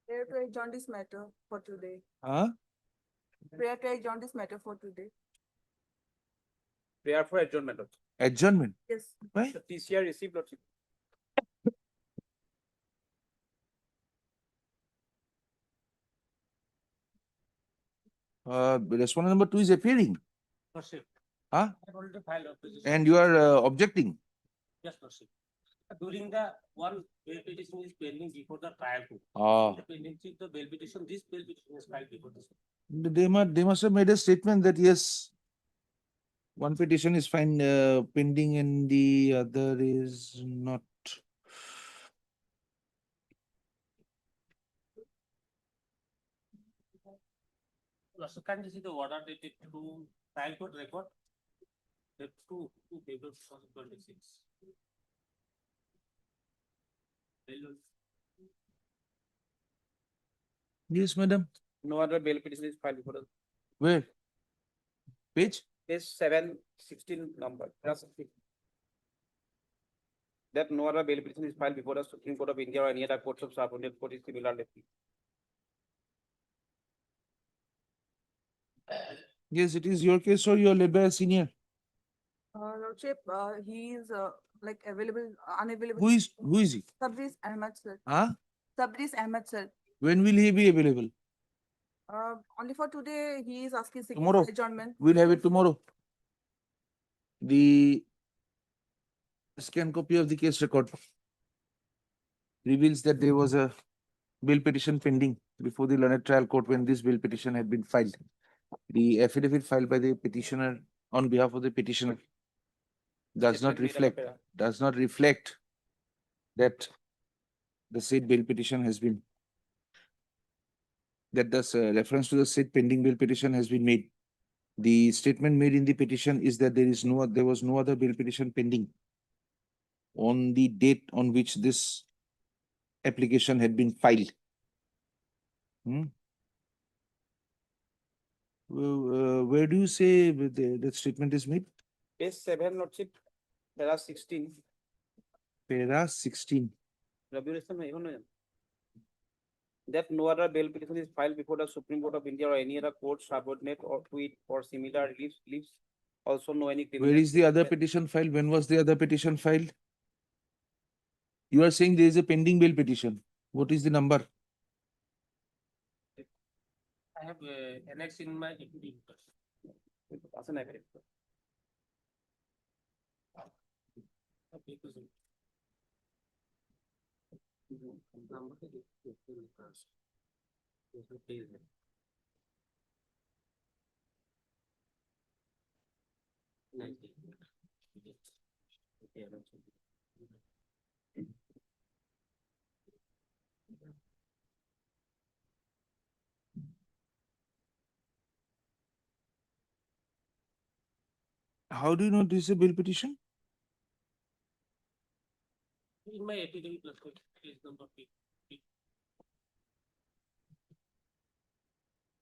Speaker 15: prayer to adjourn this matter for today. Prayer to adjourn this matter for today.
Speaker 2: Prayer for adjournment.
Speaker 1: Adjournment.
Speaker 15: Yes.
Speaker 1: Why?
Speaker 2: The TCR received lordship.
Speaker 1: Respondent number 2 is appearing.
Speaker 13: Lordship.
Speaker 1: Huh?
Speaker 13: I've already filed opposition.
Speaker 1: And you are objecting.
Speaker 13: Yes, Lordship. During the one bail petition is pending before the trial court. The pendency of the bail petition, this bail petition is filed before this.
Speaker 1: They must have made a statement that yes, one petition is fine pending and the other is not.
Speaker 13: Lordship, can you see the order dated to trial court record? The 2 April 2026.
Speaker 1: Yes, madam.
Speaker 2: No other bail petition is filed before us.
Speaker 1: Where? Page?
Speaker 2: Page 716 number. That no other bail petition is filed before the Supreme Court of India or any other courts of subordinate court is similarly.
Speaker 1: Yes, it is your case or your labor senior.
Speaker 15: Lordship, he is like unavailable.
Speaker 1: Who is he?
Speaker 15: Sabris Ahmed sir.
Speaker 1: Huh?
Speaker 15: Sabris Ahmed sir.
Speaker 1: When will he be available?
Speaker 15: Only for today, he is asking
Speaker 1: Tomorrow.
Speaker 15: adjournment.
Speaker 1: We'll have it tomorrow. The scan copy of the case record reveals that there was a bill petition pending before the learned trial court when this bill petition had been filed. The affidavit filed by the petitioner on behalf of the petitioner does not reflect that the said bill petition has been, that the reference to the said pending bill petition has been made. The statement made in the petition is that there was no other bill petition pending on the date on which this application had been filed. Where do you say that statement is made?
Speaker 2: Page 7 lordship, para 16.
Speaker 1: Para 16.
Speaker 2: That no other bail petition is filed before the Supreme Court of India or any other court subordinate or to it or similar reliefs. Also no any.
Speaker 1: Where is the other petition filed? When was the other petition filed? You are saying there is a pending bail petition. What is the number?
Speaker 13: I have annexed in my equity.
Speaker 1: How do you know this is a bill petition?
Speaker 13: In my affidavit, case number P.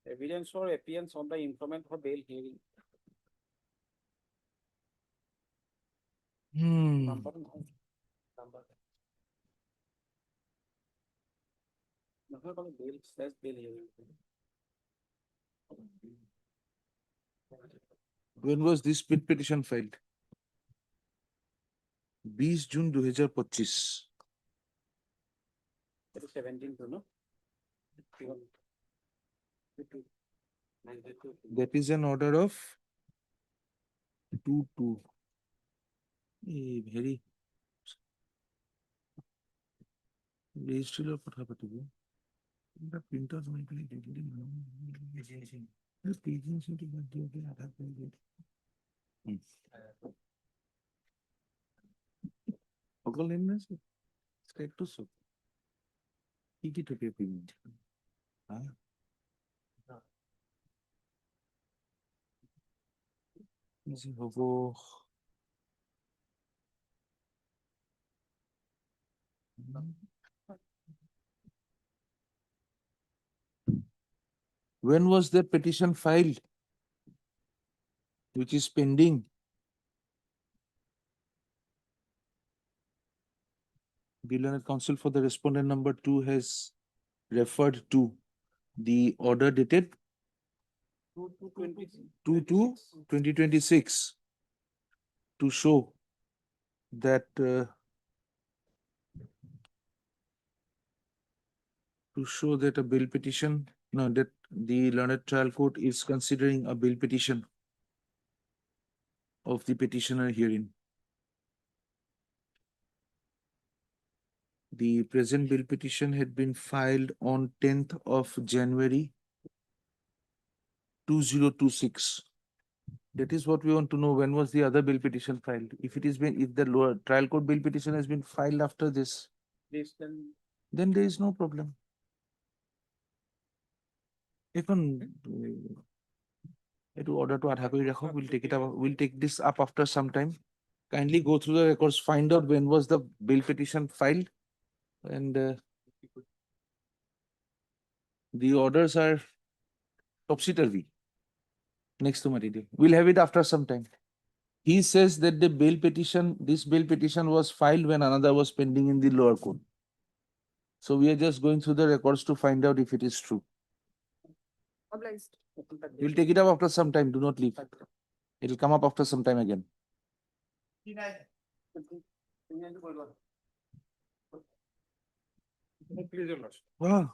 Speaker 2: Evidence or appearance on the informant for bail hearing. Number.
Speaker 1: When was this petition filed? 20 June 2025.
Speaker 2: 17 to no?
Speaker 1: That is an order of 2-2. Very registry of কথা পাতিব এটা printer হৈ গলি দিলি agency টো বাদ দিও কি আধা কৰি দিও অকল এনে স্টেট টু সব কি টপে পেমেন্ট হ্যাঁ ইজি হব When was the petition filed, which is pending? The learned counsel for the respondent number 2 has referred to the order dated 2/2/2026 to show that a bill petition, no, that the learned trial court is considering a bill petition of the petitioner herein. The present bill petition had been filed on 10th of January 2026. That is what we want to know. When was the other bill petition filed? If it is been, if the lower trial court bill petition has been filed after this, then there is no problem. Even order to adha kori rakho, we'll take it up. We'll take this up after some time. Kindly go through the records, find out when was the bill petition filed, and the orders are topsy-turvy. Next to material. We'll have it after some time. He says that the this bill petition was filed when another was pending in the lower court. So we are just going through the records to find out if it is true.
Speaker 15: Obliged.
Speaker 1: We'll take it up after some time. Do not leave. It'll come up after some time again. Wow.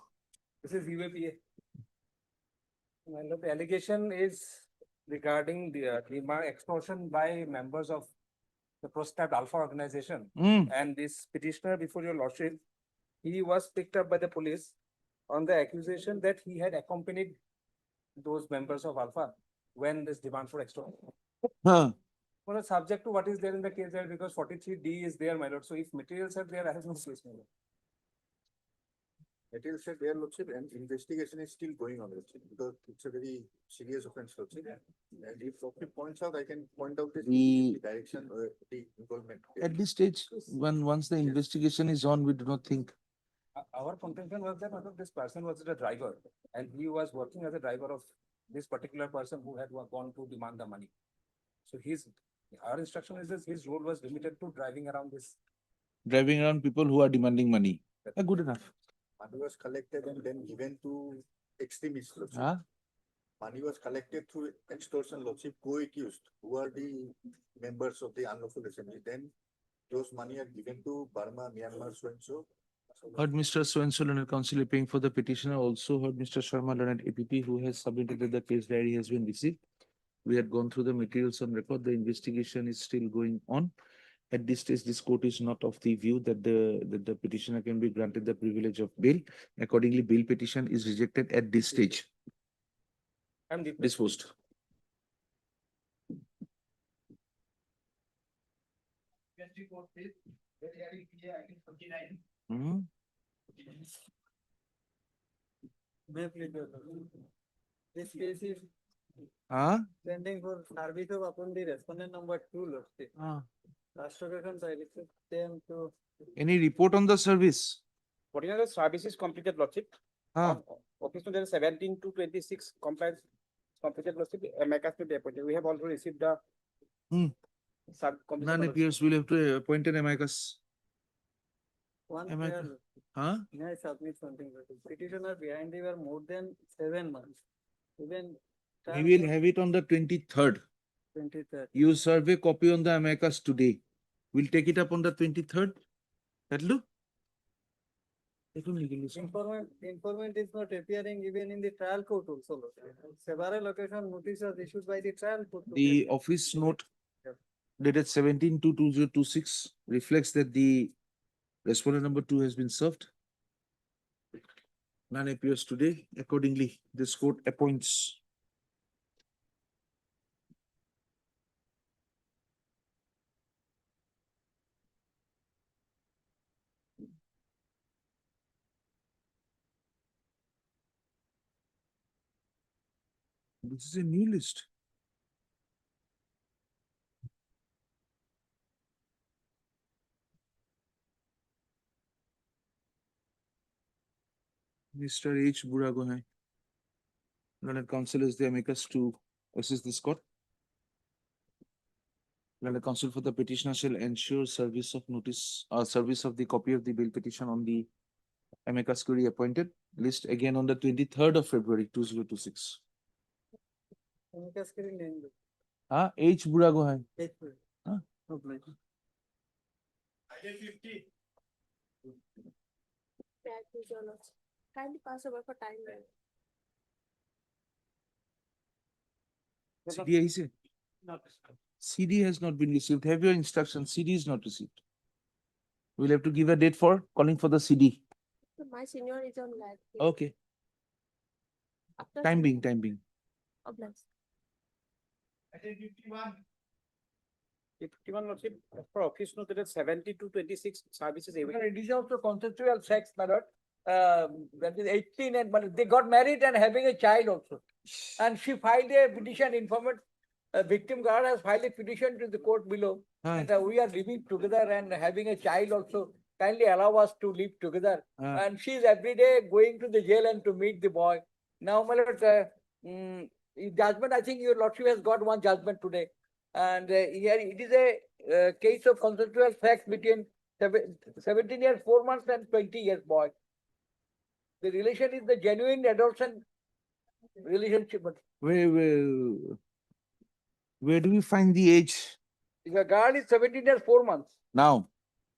Speaker 10: This is UAPA. The allegation is regarding the extortion by members of the proscribed Alpha organization. And this petitioner before your lordship, he was picked up by the police on the accusation that he had accompanied those members of Alpha when this demand for extortion. Well, subject to what is there in the case there, because 43D is there, my lord. So if materials are there, I have no case, my lord.
Speaker 6: Materials are there, lordship, and investigation is still going on, lordship, because it's a very serious offense, lordship. And if lordship points out, I can point out the direction or the involvement.
Speaker 1: At this stage, once the investigation is on, we do not think.
Speaker 10: Our contention was that this person was the driver, and he was working as a driver of this particular person who had gone to demand the money. So our instruction is that his role was limited to driving around
Speaker 1: people who are demanding money. Good enough.
Speaker 6: Money was collected and then given to extremists, lordship. Money was collected through extortion, lordship, co-accused, who are the members of the unlawful assembly. Then those money are given to Burma, Myanmar, so-and-so.
Speaker 1: Heard Mr. So-and-so learned counsel appearing for the petitioner. Also heard Mr. Sharma learned APP, who has submitted that the case diary has been received. We had gone through the materials on record. The investigation is still going on. At this stage, this court is not of the view that the petitioner can be granted the privilege of bail. Accordingly, bail petition is rejected at this stage.
Speaker 10: I'm
Speaker 1: disposed.
Speaker 11: This case is sending for service of upon the respondent number 2, lordship. Last occasion, I request them to.
Speaker 1: Any report on the service?
Speaker 2: Particular service is completed, lordship. Occasion there is 17 to 26 compliance completed, lordship. Amicus to be appointed. We have already received the
Speaker 1: None appears. We'll have to appoint an amicus.
Speaker 11: One
Speaker 1: Amicus. Huh?
Speaker 11: May I submit something? Petitioner behind you are more than 7 months. Even
Speaker 1: We will have it on the 23rd.
Speaker 11: 23rd.
Speaker 1: You serve a copy on the amicus today. We'll take it up on the 23rd. That'll do?
Speaker 11: Informant is not appearing even in the trial court also. Several location notices issued by the trial court.
Speaker 1: The office note dated 17/2/2026 reflects that the respondent number 2 has been served. None appears today. Accordingly, this court appoints this is a new list. Mr. H. Buragohai. Learned counsel is the amicus to assist this court. Learned counsel for the petitioner shall ensure service of notice, service of the copy of the bail petition on the amicus curiae appointed list again on the 23rd of February 2026. H. Buragohai. Huh?
Speaker 9: Kindly pass over for time.
Speaker 1: CD is CD has not been received. Have your instruction. CD is not received. We'll have to give a date for calling for the CD.
Speaker 9: My senior is on lag.
Speaker 1: Okay.
Speaker 9: After
Speaker 1: Time being.
Speaker 9: Obliged.
Speaker 2: 51 Lordship, for office note dated 70/2/26 services awaited.
Speaker 11: It is also consensual sex, my lord. That is 18 and but they got married and having a child also. And she filed a petition, informant, victim guard has filed a petition to the court below. And we are living together and having a child also. Kindly allow us to live together. And she is every day going to the jail and to meet the boy. Now, my lord, judgment, I think your lordship has got one judgment today. And here it is a case of consensual sex between 17 years, 4 months and 20 years boy. The relation is the genuine adoption relationship. But
Speaker 1: Where do we find the age?
Speaker 11: the girl is 17 years, 4 months.
Speaker 1: Now?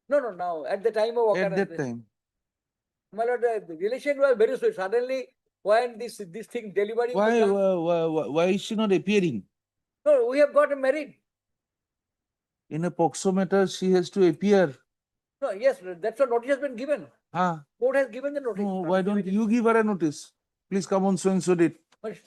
Speaker 11: No, now, at the time of
Speaker 1: At
Speaker 11: occurrence.
Speaker 1: that time.
Speaker 11: My lord, the relation was very sweet. Suddenly, when this thing delivery was done,
Speaker 1: Why is she not appearing?
Speaker 11: no, we have got married.
Speaker 1: In a POCSO matter, she has to appear.
Speaker 11: No, yes, that's what notice has been given. Court has given the notice.
Speaker 1: No, why don't you give her a notice? Please come on so and so date.
Speaker 11: But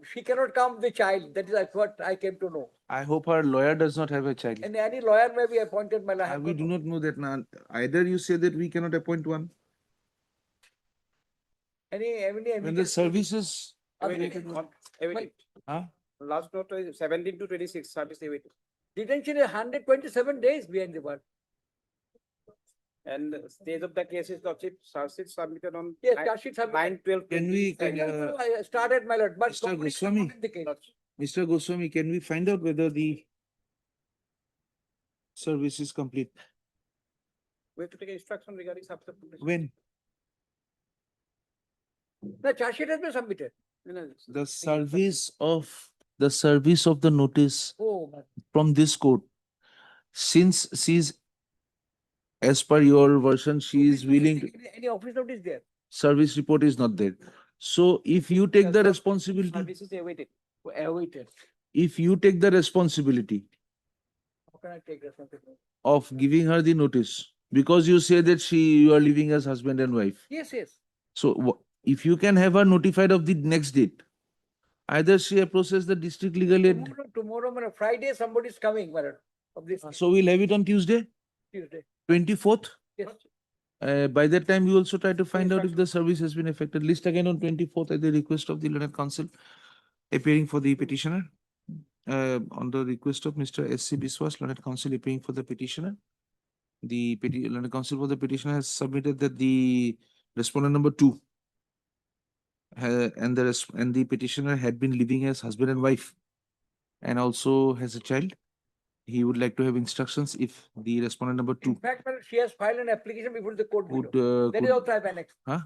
Speaker 11: she cannot come with the child. That is what I came to know.
Speaker 1: I hope her lawyer does not have a child.
Speaker 11: And any lawyer may be appointed, my lord.
Speaker 1: We do not know that now. Either you say that we cannot appoint one. When the services.
Speaker 2: Awaited.
Speaker 1: Huh?
Speaker 2: Last note is 17/2/26 service awaited.
Speaker 11: Detention is 127 days behind the bar.
Speaker 2: And stage of the case is Lordship, charge sheet submitted on
Speaker 11: Yes, charge sheet submitted.
Speaker 2: 9/12.
Speaker 1: Can we,
Speaker 11: I started, my lord, but
Speaker 1: Mr. Goswami,
Speaker 11: the case.
Speaker 1: Mr. Goswami, can we find out whether the service is complete?
Speaker 2: We have to take instruction regarding subsequent.
Speaker 1: When?
Speaker 11: The charge sheet has been submitted.
Speaker 1: The service of the notice
Speaker 11: Oh, my.
Speaker 1: from this court, since she's, as per your version, she is willing to,
Speaker 11: Any office notice there?
Speaker 1: service report is not there. So if you take the responsibility,
Speaker 2: Service is awaited.
Speaker 11: Awaited.
Speaker 1: if you take the responsibility
Speaker 11: How can I take responsibility?
Speaker 1: of giving her the notice, because you say that you are living as husband and wife.
Speaker 11: Yes, yes.
Speaker 1: So if you can have her notified of the next date, either she approaches the district legal aid.
Speaker 11: Tomorrow, my lord, Friday, somebody is coming, my lord, of this
Speaker 1: So we'll have it on Tuesday,
Speaker 11: Tuesday.
Speaker 1: 24th.
Speaker 11: Yes.
Speaker 1: By that time, you also try to find out if the service has been affected. List again on 24th at the request of the learned counsel appearing for the petitioner. On the request of Mr. S.C. Biswas, learned counsel appearing for the petitioner. The learned counsel for the petitioner has submitted that the respondent number 2 and the petitioner had been living as husband and wife and also has a child. he would like to have instructions if the respondent number
Speaker 11: In
Speaker 1: 2
Speaker 11: fact, madam, she has filed an application before the court
Speaker 1: would,
Speaker 11: below. That is also I have annexed.
Speaker 1: huh?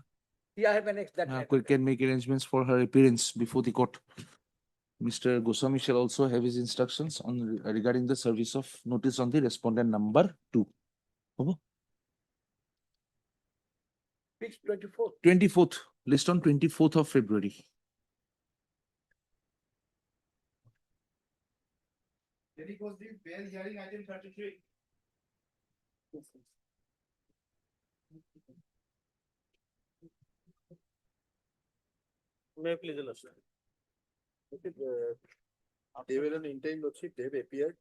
Speaker 11: Yeah, I have annexed that. matter.
Speaker 1: Can make arrangements for her appearance before the court. Mr. Goswami shall also have his instructions on regarding the service of notice on the respondent number 2.
Speaker 11: Fixed 24th.
Speaker 1: 24th, list on 24th of February.
Speaker 5: Then it was the bail hearing item 33.
Speaker 2: May I please illustrate?
Speaker 6: They were an interim lordship, they have appeared.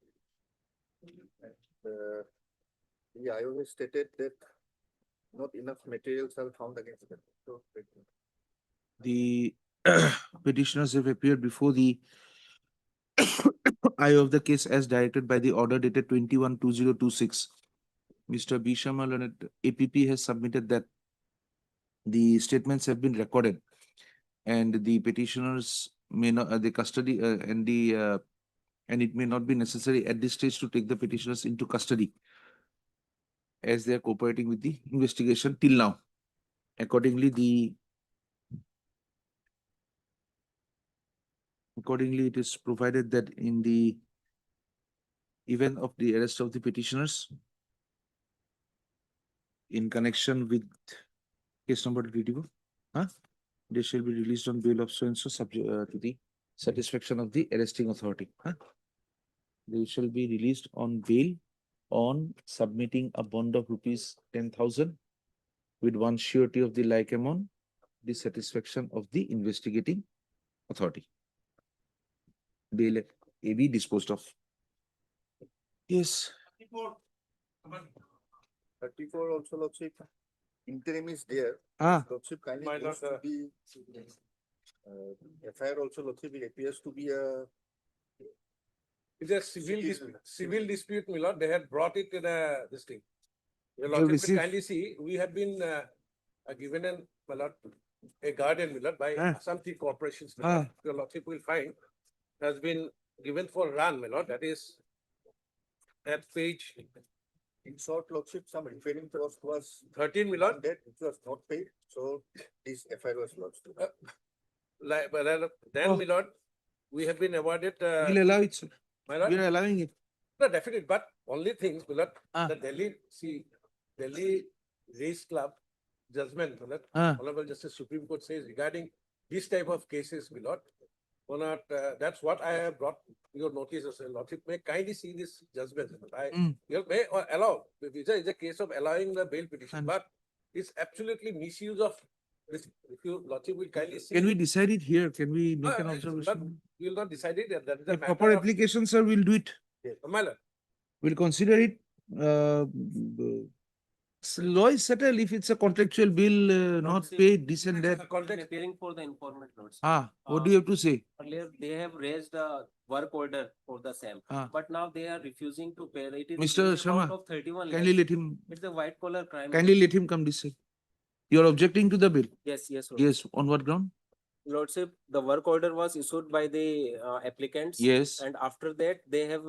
Speaker 6: The IOS stated that not enough materials are found against them. So,
Speaker 1: The petitioners have appeared before the eye of the case as directed by the order dated 21/2026. Mr. B. Shamal and APP has submitted that the statements have been recorded and the petitioners may not, the custody and it may not be necessary at this stage to take the petitioners into custody as they are cooperating with the investigation till now. Accordingly, it is provided that in the event of the arrest of the petitioners in connection with case number 22, they shall be released on bail of so and so subject to the satisfaction of the arresting authority. They shall be released on bail on submitting a bond of rupees 10,000 with one surety of the like amount, the satisfaction of the investigating authority. Bail AB disposed of. Yes.
Speaker 6: 34 also lordship, interim is there. Lordship kindly
Speaker 2: My
Speaker 6: goes
Speaker 2: lord,
Speaker 6: to be FIR also lordship, it appears to be a
Speaker 10: It's a civil dispute, my lord. They had brought it in this thing. Your
Speaker 1: You
Speaker 10: lordship,
Speaker 1: received-
Speaker 10: kindly see, we have been given an, my lord, a guardian, my lord, by some three corporations. My lord. Your lordship will find has been given for run, my lord. That is at page
Speaker 6: in short lordship, some referring cost was
Speaker 10: 13, my lord.
Speaker 6: that which was not paid, so this FIR was lodged.
Speaker 10: Then, my lord, we have been awarded.
Speaker 1: We'll allow it, sir.
Speaker 10: My lord,
Speaker 1: We are allowing it.
Speaker 10: no, definitely, but only things, my lord, the Delhi Race Club judgment, my lord, Honorable Justice Supreme Court says regarding this type of cases, my lord, or not, that's what I have brought your notice as a lordship. May kindly see this judgment. You may allow, it's a case of allowing the bail petition, but it's absolutely misuse of this. If you lordship will kindly see.
Speaker 1: Can we decide it here? Can we make an
Speaker 10: But
Speaker 1: observation?
Speaker 10: we will not decide it. That is a
Speaker 1: A
Speaker 10: matter
Speaker 1: proper
Speaker 10: of.
Speaker 1: application, sir, we'll do it.
Speaker 10: My lord.
Speaker 1: We'll consider it. Law is settled if it's a contractual bill not paid, this and that.
Speaker 8: Appearing for the informant notes.
Speaker 1: What do you have to say?
Speaker 8: Earlier, they have raised a work order for the same, but now they are refusing to pay. It is
Speaker 1: Mr.
Speaker 8: a amount
Speaker 1: Sharma,
Speaker 8: of 31
Speaker 1: kindly
Speaker 8: lakhs.
Speaker 1: let him,
Speaker 8: It's a white collar crime.
Speaker 1: kindly let him come this side. You're objecting to the bill?
Speaker 8: Yes, yes.
Speaker 1: Yes, on what ground?
Speaker 8: Lordship, the work order was issued by the applicants.
Speaker 1: Yes.
Speaker 8: And after that, they have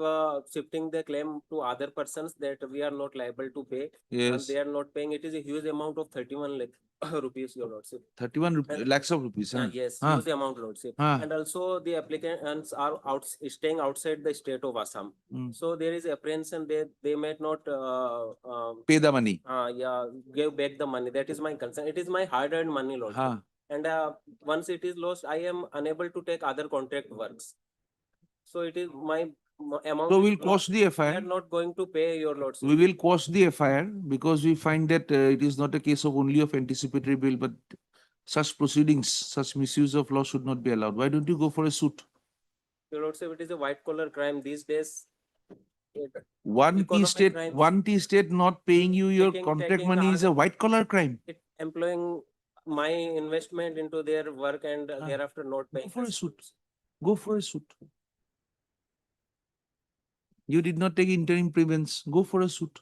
Speaker 8: shifting the claim to other persons that we are not liable to pay. And
Speaker 1: Yes.
Speaker 8: they are not paying. It is a huge amount of 31 lakh rupees, your lordship.
Speaker 1: 31 lakhs of rupees.
Speaker 8: Yes, huge amount, lordship.
Speaker 1: Ah.
Speaker 8: And also the applicants are staying outside the state of Assam. So there is apprehension they might not
Speaker 1: Pay the money.
Speaker 8: give back the money. That is my concern. It is my hard-earned money, lordship. And once it is lost, I am unable to take other contract works. So it is my amount.
Speaker 1: So
Speaker 8: is
Speaker 1: we'll quash the
Speaker 8: We are
Speaker 1: FIR.
Speaker 8: not going to pay, your lordship.
Speaker 1: We will quash the FIR because we find that it is not a case of only of anticipatory bail, but such proceedings, such misuse of law should not be allowed. Why don't you go for a suit?
Speaker 8: Your lordship, it is a white collar crime these days.
Speaker 1: One
Speaker 8: Because
Speaker 1: T
Speaker 8: of a
Speaker 1: state,
Speaker 8: crime.
Speaker 1: one T state not paying you your contract
Speaker 8: taking
Speaker 1: money is a
Speaker 8: other-
Speaker 1: white collar crime.
Speaker 8: Employing my investment into their work and thereafter not paying.
Speaker 1: Go for a suit. Go for a suit. You did not take interim prevents. Go for a suit.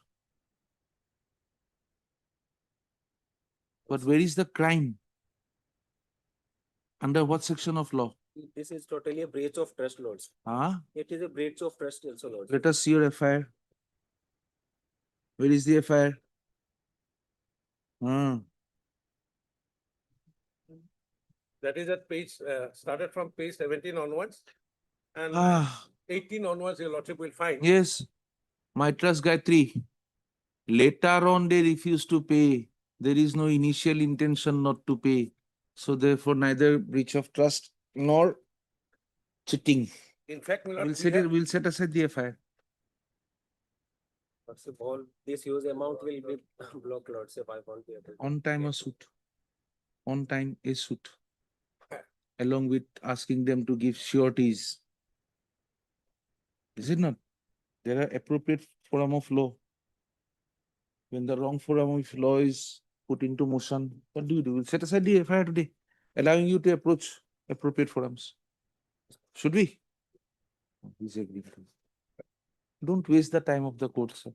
Speaker 1: But where is the crime? Under what section of law?
Speaker 10: This is totally a breach of trust, Lords.
Speaker 1: Huh?
Speaker 10: It is a breach of trust also, Lords.
Speaker 1: Let us see your FIR. Where is the FIR? Hmm.
Speaker 13: That is at page, started from page 17 onwards. And
Speaker 1: Ah,
Speaker 13: 18 onwards, your lordship will find.
Speaker 1: yes. My trust Gayatri. Later on, they refuse to pay. There is no initial intention not to pay. So therefore, neither breach of trust nor cheating.
Speaker 13: In fact, my lord,
Speaker 1: We'll set aside the FIR.
Speaker 10: First of all, this huge amount will be blocked, Lordship. I won't be able to.
Speaker 1: On time a suit. On time a suit. Along with asking them to give sureties. Is it not? There are appropriate forum of law. When the wrong forum of law is put into motion, what do? We'll set aside the FIR today, allowing you to approach appropriate forums. Should we? Please agree. Don't waste the time of the court, sir.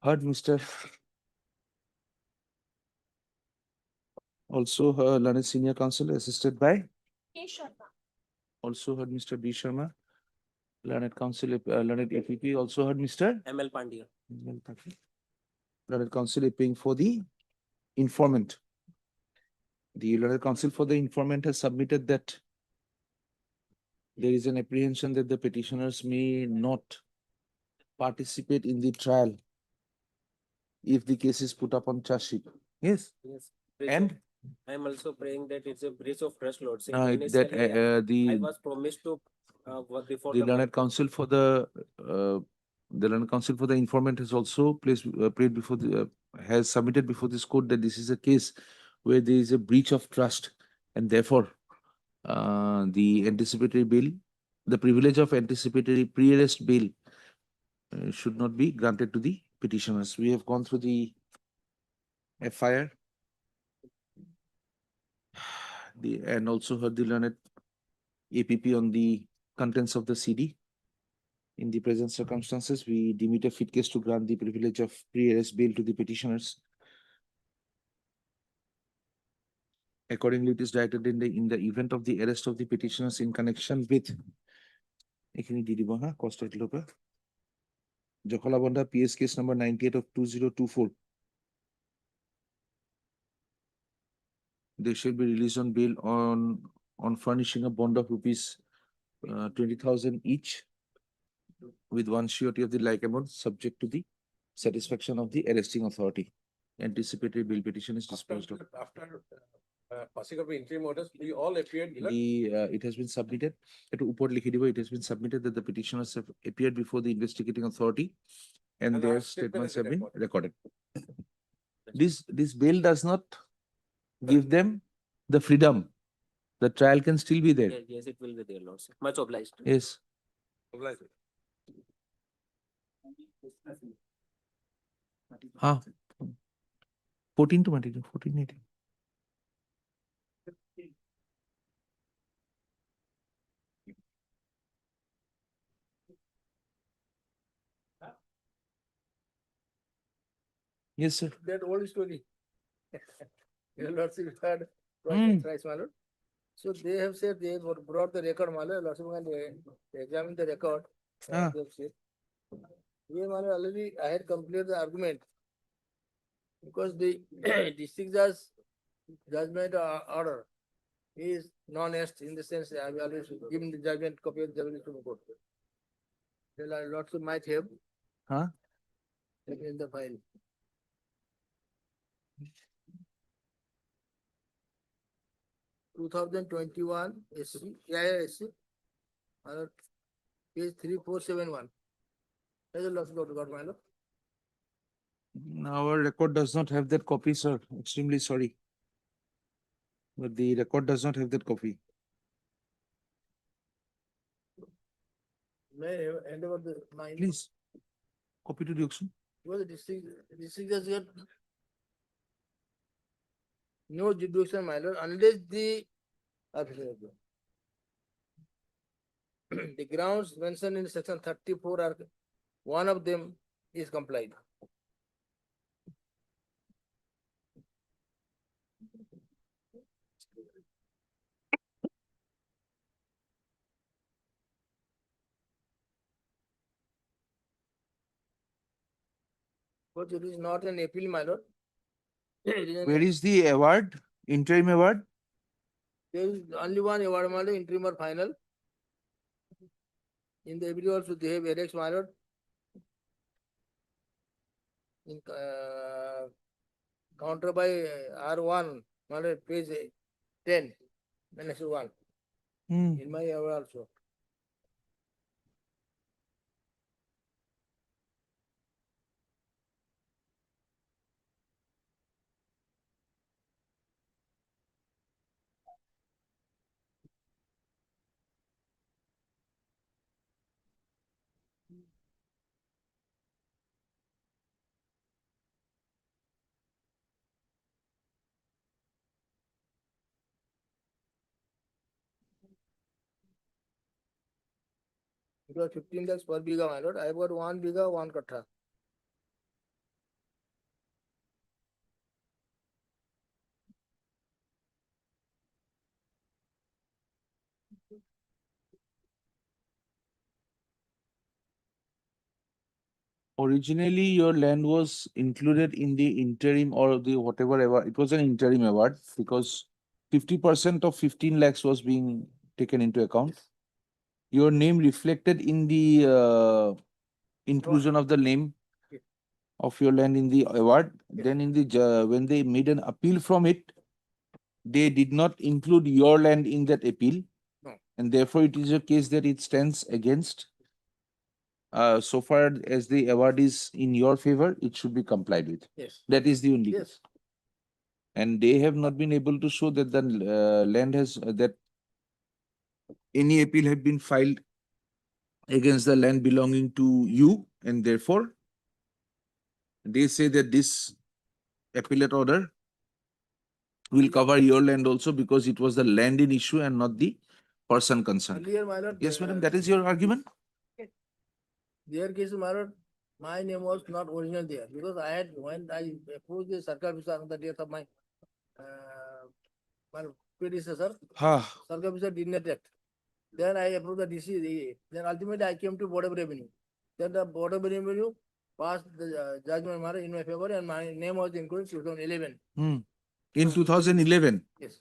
Speaker 1: Heard, Mr. Also, learned senior counsel assisted by. Also heard Mr. B. Sharma. Learned counsel, learned APP. Also heard Mr.
Speaker 10: ML Pandya.
Speaker 1: Learned counsel appearing for the informant. The learned counsel for the informant has submitted that there is an apprehension that the petitioners may not participate in the trial if the case is put up on charge sheet. Yes.
Speaker 10: Yes.
Speaker 1: And
Speaker 10: I am also praying that it's a breach of trust, Lordship.
Speaker 1: that
Speaker 10: Initially, I
Speaker 1: the
Speaker 10: was promised to work before
Speaker 1: the
Speaker 10: the
Speaker 1: learned counsel for the learned counsel for the informant has also prayed before the has submitted before this court that this is a case where there is a breach of trust, and therefore the anticipatory bail, the privilege of anticipatory pre-arrest bail should not be granted to the petitioners. We have gone through the FIR and also heard the learned APP on the contents of the CD. In the present circumstances, we deem it a fit case to grant the privilege of pre-arrest bail to the petitioners. Accordingly, it is directed in the event of the arrest of the petitioners in connection with cost Jokhalabanda PS case number 98 of 2024. They shall be released on bail on furnishing a bond of rupees 20,000 each, with one surety of the like amount, subject to the satisfaction of the arresting authority. Anticipatory bail petition is disposed of.
Speaker 13: After passing of interim orders, we all appeared.
Speaker 1: It has been submitted. It has been submitted that the petitioners have appeared before the investigating authority and their statements have been recorded. This bail does not give them the freedom. The trial can still be there.
Speaker 10: Yes, it will be there, Lordship. Much obliged.
Speaker 1: Yes.
Speaker 13: Obliged.
Speaker 1: Huh. 14 to 22, 14, 18. Yes, sir.
Speaker 14: That old story. Your lordship had
Speaker 1: Hmm.
Speaker 14: thrice, my lord. So they have said they have brought the record, my lord. Lordship, when they examined the record,
Speaker 1: Ah.
Speaker 14: they have said, yeah, my lord, already I had completed the argument because the district judgment order is non-est in the sense I will always given the judgment copy of the judgment to the court. The lordship might have
Speaker 1: Huh?
Speaker 14: taken in the file. Two 2021 SC, SC, page 3471. That's the last got my lord.
Speaker 1: Our record does not have that copy, sir. Extremely sorry. But the record does not have that copy.
Speaker 14: May I hand over the mine?
Speaker 1: Please. Copy to the auction.
Speaker 14: Because the district has got no jurisdiction, my lord, unless the the grounds mentioned in section 34 are one of them is complied. But it is not an appeal, my lord. It is an-
Speaker 1: Where is the award? Interim award?
Speaker 14: There is only one award, my lord, interim or final. In the every also they have erex, my lord. In, counter by R1, my lord, page 10, minus 1. In my award also. It was 15 lakhs per biga, my lord. I have got 1 biga, 1 katha.
Speaker 1: Originally, your land was included in the interim or the whatever award. It was an interim award because 50% of 15 lakhs was being taken into account. Your name reflected in the inclusion of the name of your land in the award. Then in the when they made an appeal from it, they did not include your land in that appeal.
Speaker 14: No.
Speaker 1: And therefore it is a case that it stands against. So far as the award is in your favor, it should be complied with.
Speaker 14: Yes.
Speaker 1: That is the only
Speaker 14: Yes.
Speaker 1: case. And they have not been able to show that the land has that any appeal have been filed against the land belonging to you, and therefore they say that this appellate order will cover your land also because it was the land in issue and not the person concerned.
Speaker 14: Earlier, my lord.
Speaker 1: Yes, madam, that is your argument.
Speaker 14: Their case, my lord, my name was not original there because I had, when I approached the circle officer on the death of my predecessor, circle officer did not act. Then I approved the DC. Then ultimately I came to Board of Revenue. Then the Board of Revenue passed the judgment matter in my favor and my name was included 2011.
Speaker 1: In 2011.
Speaker 14: Yes.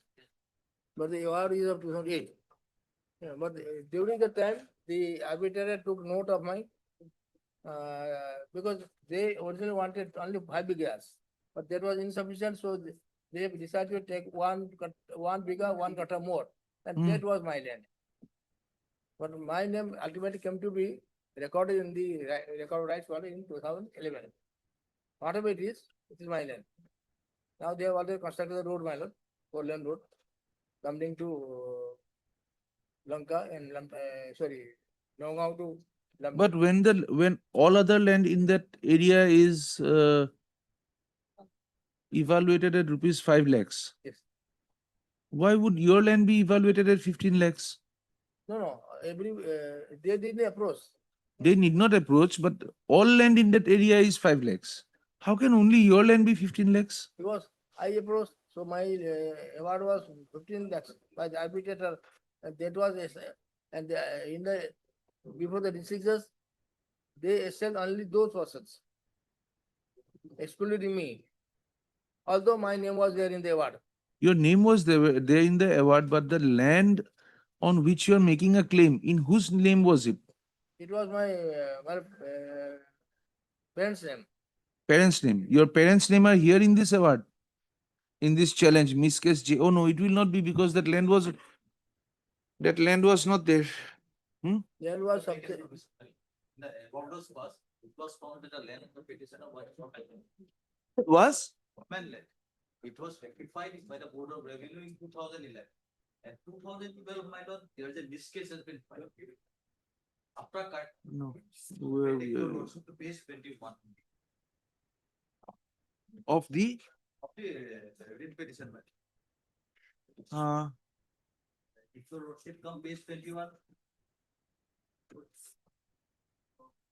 Speaker 14: But the award is of 2008. Yeah, but during the time, the arbitrator took note of my, because they originally wanted only 5 bigas, but that was insufficient, so they decided to take one biga, 1 kata more, and that was my land. But my name ultimately came to be recorded in the record rights file in 2011. Whatever it is my land. Now they have already constructed the road, my lord, 4-lane road, coming to Lanka and Nongao to Lampi.
Speaker 1: But when all other land in that area is evaluated at rupees 5 lakhs,
Speaker 14: Yes.
Speaker 1: why would your land be evaluated at 15 lakhs?
Speaker 14: No, they didn't approach.
Speaker 1: They need not approach, but all land in that area is 5 lakhs. How can only your land be 15 lakhs?
Speaker 14: Because I approached, so my award was 15 lakhs by the arbitrator, and that was and in the before the decisions, they sell only those persons, excluding me. Although my name was there in the award.
Speaker 1: Your name was there in the award, but the land on which you are making a claim, in whose name was it?
Speaker 14: It was my parents' name.
Speaker 1: Parents' name. Your parents' name are here in this award, in this challenge, Miss Case J. Oh no, it will not be because that land was not there.
Speaker 14: There was something.
Speaker 3: The award was passed. It was found that the land of the petitioner was not
Speaker 1: It was?
Speaker 3: common land. It was rectified by the Board of Revenue in 2011. And 2012, my lord, there is a miscase has been filed. After cut,
Speaker 1: No.
Speaker 3: take your notes to page 21
Speaker 1: Of the
Speaker 3: of the writ petition matter. If your lordship come page 21,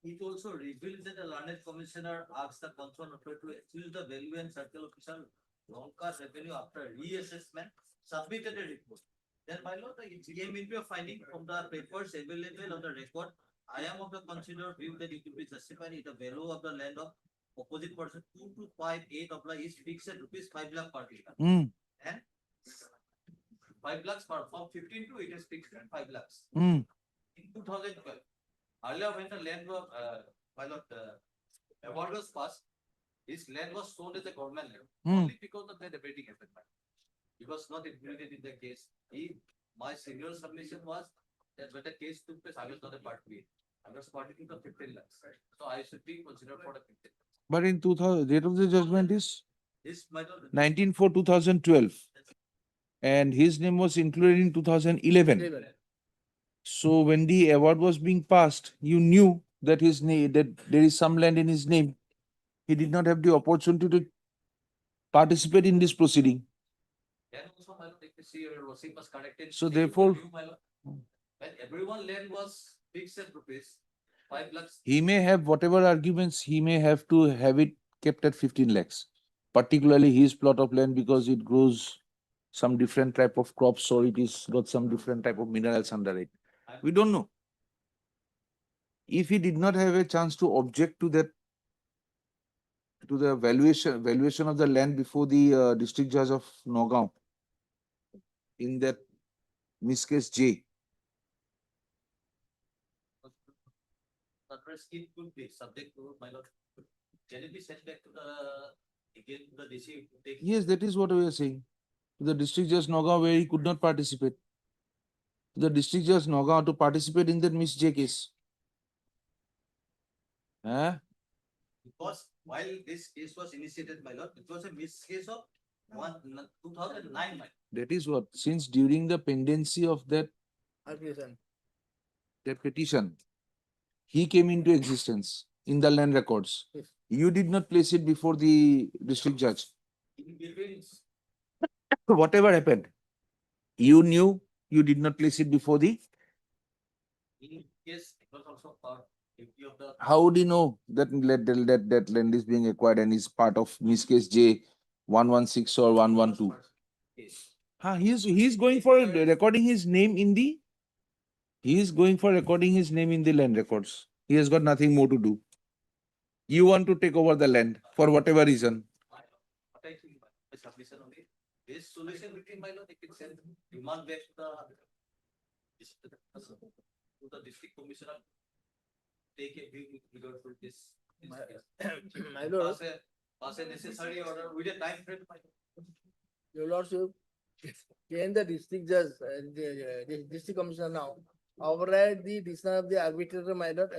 Speaker 3: it also reveals that the learned commissioner asked the concerned authority to excuse the value and circle official Lanka revenue after reassessment, submitted a report. Then, my lord, it came into a finding from the papers available on the record. I am of the considered view that it will be justified in the value of the land of
Speaker 16: opposite person 2258 of is fixed at rupees 5 lakh per acre.
Speaker 1: Hmm.
Speaker 16: And 5 lakhs per from 15 to it is fixed at 5 lakhs.
Speaker 1: Hmm.
Speaker 16: In 2012, earlier when the land was award was passed, his land was sold as a government land only because of that abating effect. It was not included in the case. My senior submission was that when the case took place, I was not a party. I was party to the 15 lakhs. So I should be considered for the 15.
Speaker 1: But in 2000, date of the judgment is
Speaker 16: This might not.
Speaker 1: 19/4/2012. And his name was included in 2011. So when the award was being passed, you knew that his name, that there is some land in his name. He did not have the opportunity to participate in this proceeding.
Speaker 16: Then also, my lord, if you see your lordship was corrected.
Speaker 1: So therefore,
Speaker 16: when everyone land was fixed at rupees 5 lakhs.
Speaker 1: he may have whatever arguments, he may have to have it kept at 15 lakhs, particularly his plot of land because it grows some different type of crops or it is got some different type of minerals under it. We don't know. If he did not have a chance to object to that, to the valuation of the land before the district judge of Nagaon in that Miss Case J,
Speaker 16: Otherwise, it could be subject to my lord. Can it be sent back to the again to the DC?
Speaker 1: yes, that is what we are saying. The district judge Nagaon where he could not participate. The district judge Nagaon to participate in that Miss J case. Huh?
Speaker 16: Because while this case was initiated, my lord, it was a miss case of 2009. My lord.
Speaker 1: That is what, since during the pendency of that petition, he came into existence in the land records.
Speaker 14: Yes.
Speaker 1: You did not place it before the district judge.
Speaker 16: In between,
Speaker 1: Whatever happened, you knew you did not place it before the.
Speaker 16: in case it was also part of the.
Speaker 1: How would he know that that land is being acquired and is part of Miss Case J 116 or 112?
Speaker 16: Case.
Speaker 1: He's going for recording his name in the. He is going for recording his name in the land records. He has got nothing more to do. You want to take over the land for whatever reason.
Speaker 16: What I think my submission only. This solution between my lord, it can send demand back to the district commissioner. Take a view with regard to this.
Speaker 14: My lord,
Speaker 16: Pass a necessary order with a time frame.
Speaker 14: your lordship, can the district judge, the district commissioner now override the decision of the arbitrator, my lord,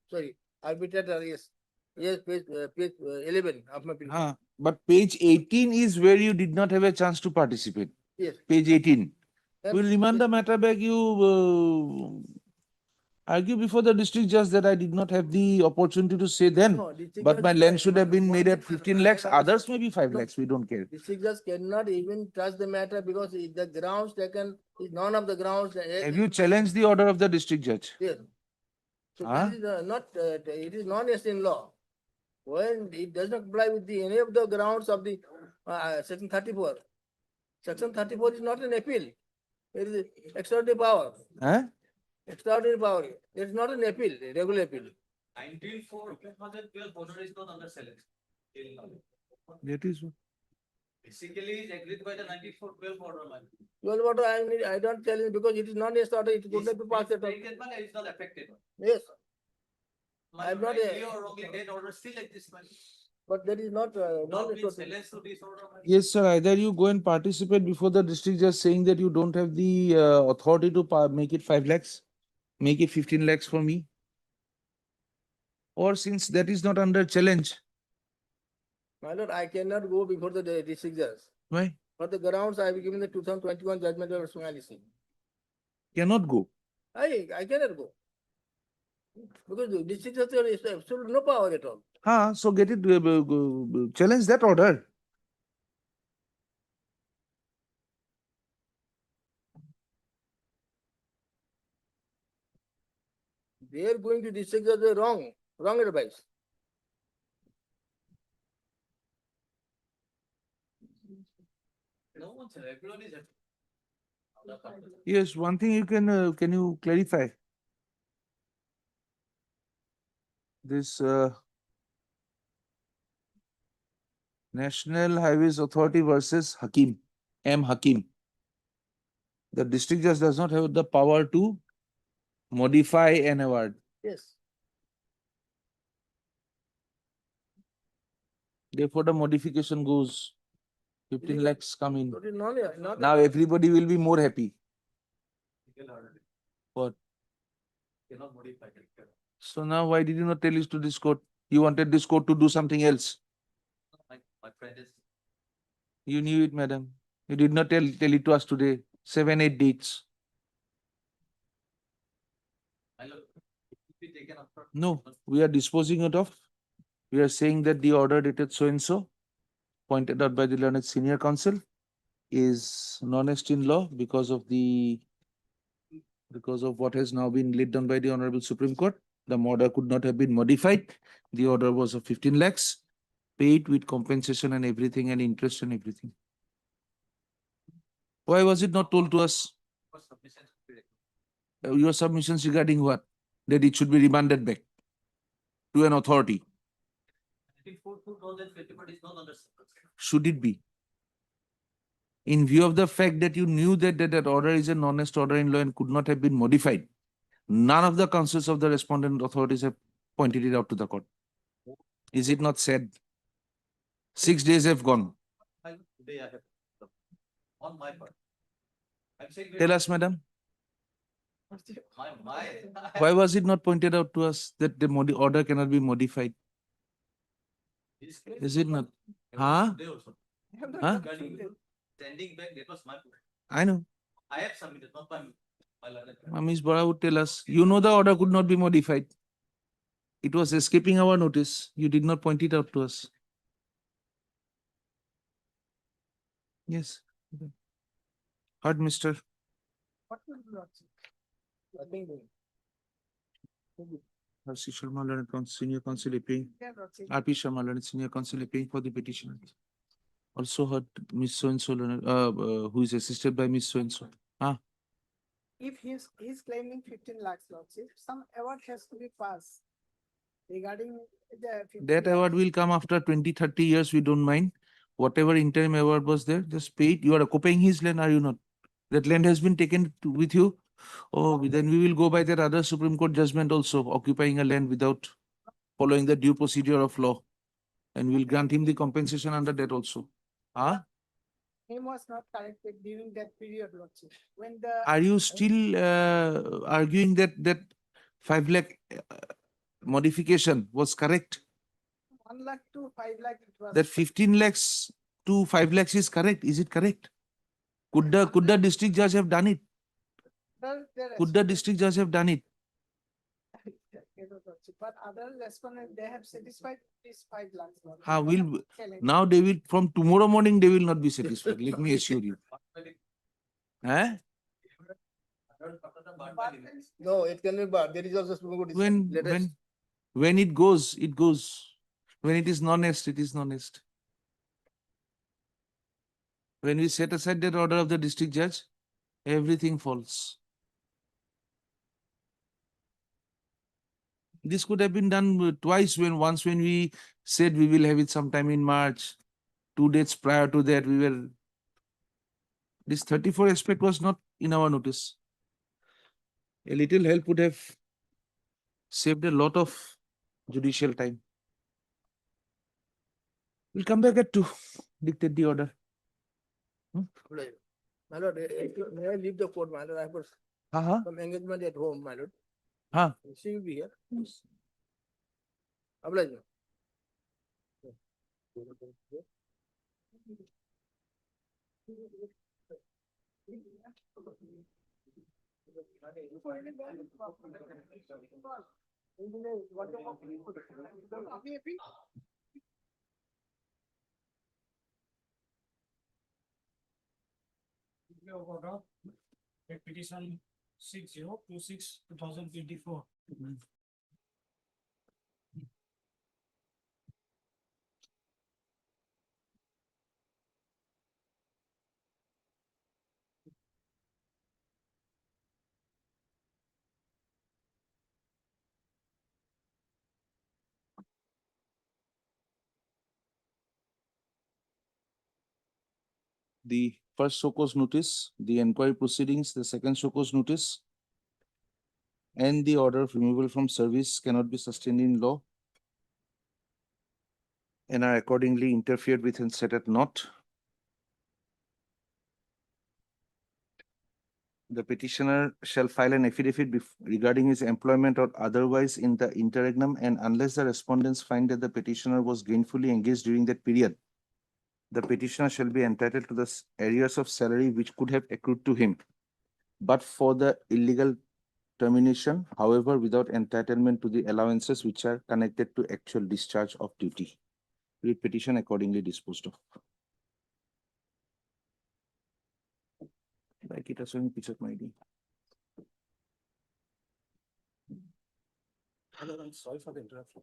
Speaker 14: sorry, arbitrator, yes. Yes, page 11 of my petition.
Speaker 1: But page 18 is where you did not have a chance to participate.
Speaker 14: Yes.
Speaker 1: Page 18.
Speaker 14: Then-
Speaker 1: We'll remand the matter back. You argue before the district judge that I did not have the opportunity to say then.
Speaker 14: No, district
Speaker 1: But
Speaker 14: judge-
Speaker 1: my land should have been
Speaker 14: one
Speaker 1: made at
Speaker 14: thing-
Speaker 1: 15 lakhs. Others may be 5
Speaker 14: No.
Speaker 1: lakhs. We don't care.
Speaker 14: District judge cannot even touch the matter because the grounds taken is none of the grounds.
Speaker 1: Have you challenged the order of the district judge?
Speaker 14: Yes. So
Speaker 1: Huh?
Speaker 14: this is not, it is non-existing law. When it does not comply with any of the grounds of the section 34. Section 34 is not an appeal. It is extraordinary power.
Speaker 1: Huh?
Speaker 14: Extraordinary power. It is not an appeal, a regular appeal.
Speaker 16: 19/4/2012 order is not under challenge. Till now.
Speaker 1: That is.
Speaker 16: Basically, it's agreed by the 19/4/12 order, man.
Speaker 14: Well, what I don't tell you because it is not a order, it could not be passed at all.
Speaker 16: It's not affected.
Speaker 14: Yes,
Speaker 16: I'm
Speaker 14: not a-
Speaker 16: Rightly or wrongly, that order still exists, man.
Speaker 14: but that is not,
Speaker 16: Not
Speaker 14: not
Speaker 16: been
Speaker 14: a
Speaker 16: challenged to this order, man.
Speaker 1: Yes, sir. Either you go and participate before the district judge saying that you don't have the authority to make it 5 lakhs, make it 15 lakhs for me. Or since that is not under challenge,
Speaker 14: My lord, I cannot go before the district judge.
Speaker 1: why?
Speaker 14: For the grounds I have given the 2021 judgment of personality.
Speaker 1: Cannot go.
Speaker 14: I cannot go. Because the district judge is absolutely no power at all.
Speaker 1: So get it, challenge that order.
Speaker 14: They are going to district judge wrong advice.
Speaker 16: No one said, everyone is.
Speaker 1: Yes, one thing you can you clarify? This National Highways Authority versus Hakim, M. Hakim. The district judge does not have the power to modify an award.
Speaker 14: Yes.
Speaker 1: Therefore, the modification goes 15 lakhs come in.
Speaker 14: Not
Speaker 1: Now everybody will be more happy. What?
Speaker 16: Cannot modify it.
Speaker 1: So now why did you not tell us to this court? You wanted this court to do something else.
Speaker 16: My friend is.
Speaker 1: You knew it, madam. You did not tell it to us today. 7, 8 dates.
Speaker 16: My lord, it will be taken after.
Speaker 1: No, we are disposing it of. We are saying that the order dated so and so, pointed out by the learned senior counsel, is non-est in law because of what has now been laid down by the Honorable Supreme Court. The order could not have been modified. The order was of 15 lakhs, paid with compensation and everything and interest and everything. Why was it not told to us? Your submissions regarding what? That it should be remanded back to an authority.
Speaker 16: Before 2020, but it's not under.
Speaker 1: Should it be? In view of the fact that you knew that order is a non-est order in law and could not have been modified, none of the counsels of the respondent authorities have pointed it out to the court. Is it not said? 6 days have gone.
Speaker 16: Today I have on my part. I'm saying.
Speaker 1: Tell us, madam.
Speaker 16: My.
Speaker 1: Why was it not pointed out to us that the order cannot be modified? Is it not? Huh? Huh?
Speaker 16: Sending back, that was my.
Speaker 1: I know.
Speaker 16: I have submitted, not my.
Speaker 1: Ms. Bora would tell us, you know the order could not be modified. It was escaping our notice. You did not point it out to us. Yes. Heard, mister.
Speaker 7: What will be
Speaker 14: Nothing doing.
Speaker 1: R.C. Sharma, learned senior counsel appearing. R.P. Sharma, learned senior counsel appearing for the petitioner. Also heard Miss So-and-so, who is assisted by Miss So-and-so.
Speaker 7: If he's claiming 15 lakhs lordship, some award has to be passed regarding the 15
Speaker 1: That award will come after 20, 30 years, we don't mind. Whatever interim award was there, just pay it. You are occupying his land, are you not? That land has been taken with you. Oh, then we will go by that other Supreme Court judgment also, occupying a land without following the due procedure of law. And we'll grant him the compensation under that also.
Speaker 7: name was not corrected during that period lordship. When the
Speaker 1: Are you still arguing that 5 lakh modification was correct?
Speaker 7: 1 lakh to 5 lakh it was.
Speaker 1: That 15 lakhs to 5 lakhs is correct? Is it correct? Could the district judge have done it? Could the district judge have done it?
Speaker 7: But other respondents, they have satisfied these 5 lakhs.
Speaker 1: Now they will, from tomorrow morning, they will not be satisfied. Let me assure you. Eh?
Speaker 14: No, it can be, but there is also Supreme Court decision.
Speaker 1: When it goes, it goes. When it is non-est, it is non-est. When we set aside that order of the district judge, everything falls. This could have been done twice, once when we said we will have it sometime in March. 2 dates prior to that, this 34 aspect was not in our notice. A little help would have saved a lot of judicial time. We'll come back at 2, dictate the order.
Speaker 14: Right. My lord, may I leave the court, my lord? I have got some engagement at home, my lord. She will be here. Oblige.
Speaker 17: Petition 6026/2024.
Speaker 1: The first show cause notice, the inquiry proceedings, the second show cause notice, and the order of removal from service cannot be sustained in law and are accordingly interfered with and set at naught. The petitioner shall file an affidavit regarding his employment or otherwise in the interregnum, and unless the respondents find that the petitioner was gainfully engaged during that period, the petitioner shall be entitled to the arrears of salary which could have accrued to him, but for the illegal termination, however, without entitlement to the allowances which are connected to actual discharge of duty. Read petition accordingly disposed of. Like it as a picture my ID.
Speaker 10: Hello, I'm sorry for the interruption.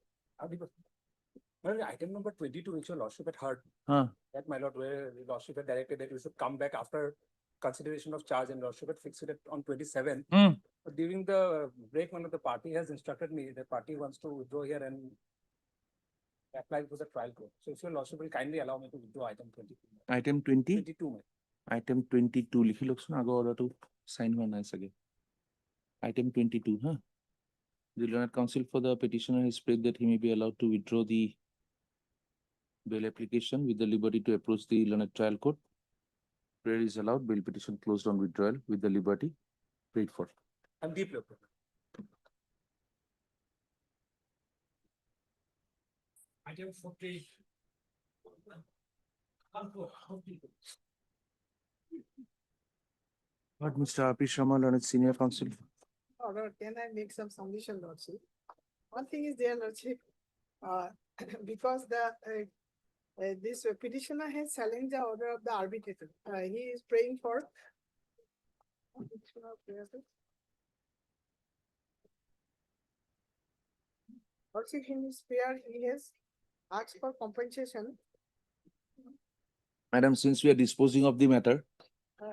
Speaker 10: Well, item number 22, which your lordship had heard,
Speaker 1: Huh.
Speaker 10: that my lord, where the lordship had directed that you should come back after consideration of charge, and lordship had fixed it on 27. But during the break, one of the party has instructed me, the party wants to withdraw here and apply for the trial court. So if your lordship will kindly allow me to withdraw item 22.
Speaker 1: Item 20?
Speaker 10: 22, ma'am.
Speaker 1: Item 22. Likhi loksun ago order to sign one nice again. Item 22, huh? The learned counsel for the petitioner has prayed that he may be allowed to withdraw the bail application with the liberty to approach the learned trial court. Prayer is allowed. Bail petition closed on withdrawal with the liberty prayed for.
Speaker 10: I'm deeply approved.
Speaker 13: Item 40.
Speaker 1: But Mr. R.P. Sharma, learned senior counsel.
Speaker 7: Order, can I make some submission, Lordship? One thing is there, Lordship, because this petitioner has challenged the order of the arbitrator. He is praying for. Lordship, in his prayer, he has asked for compensation.
Speaker 1: Madam, since we are disposing of the matter,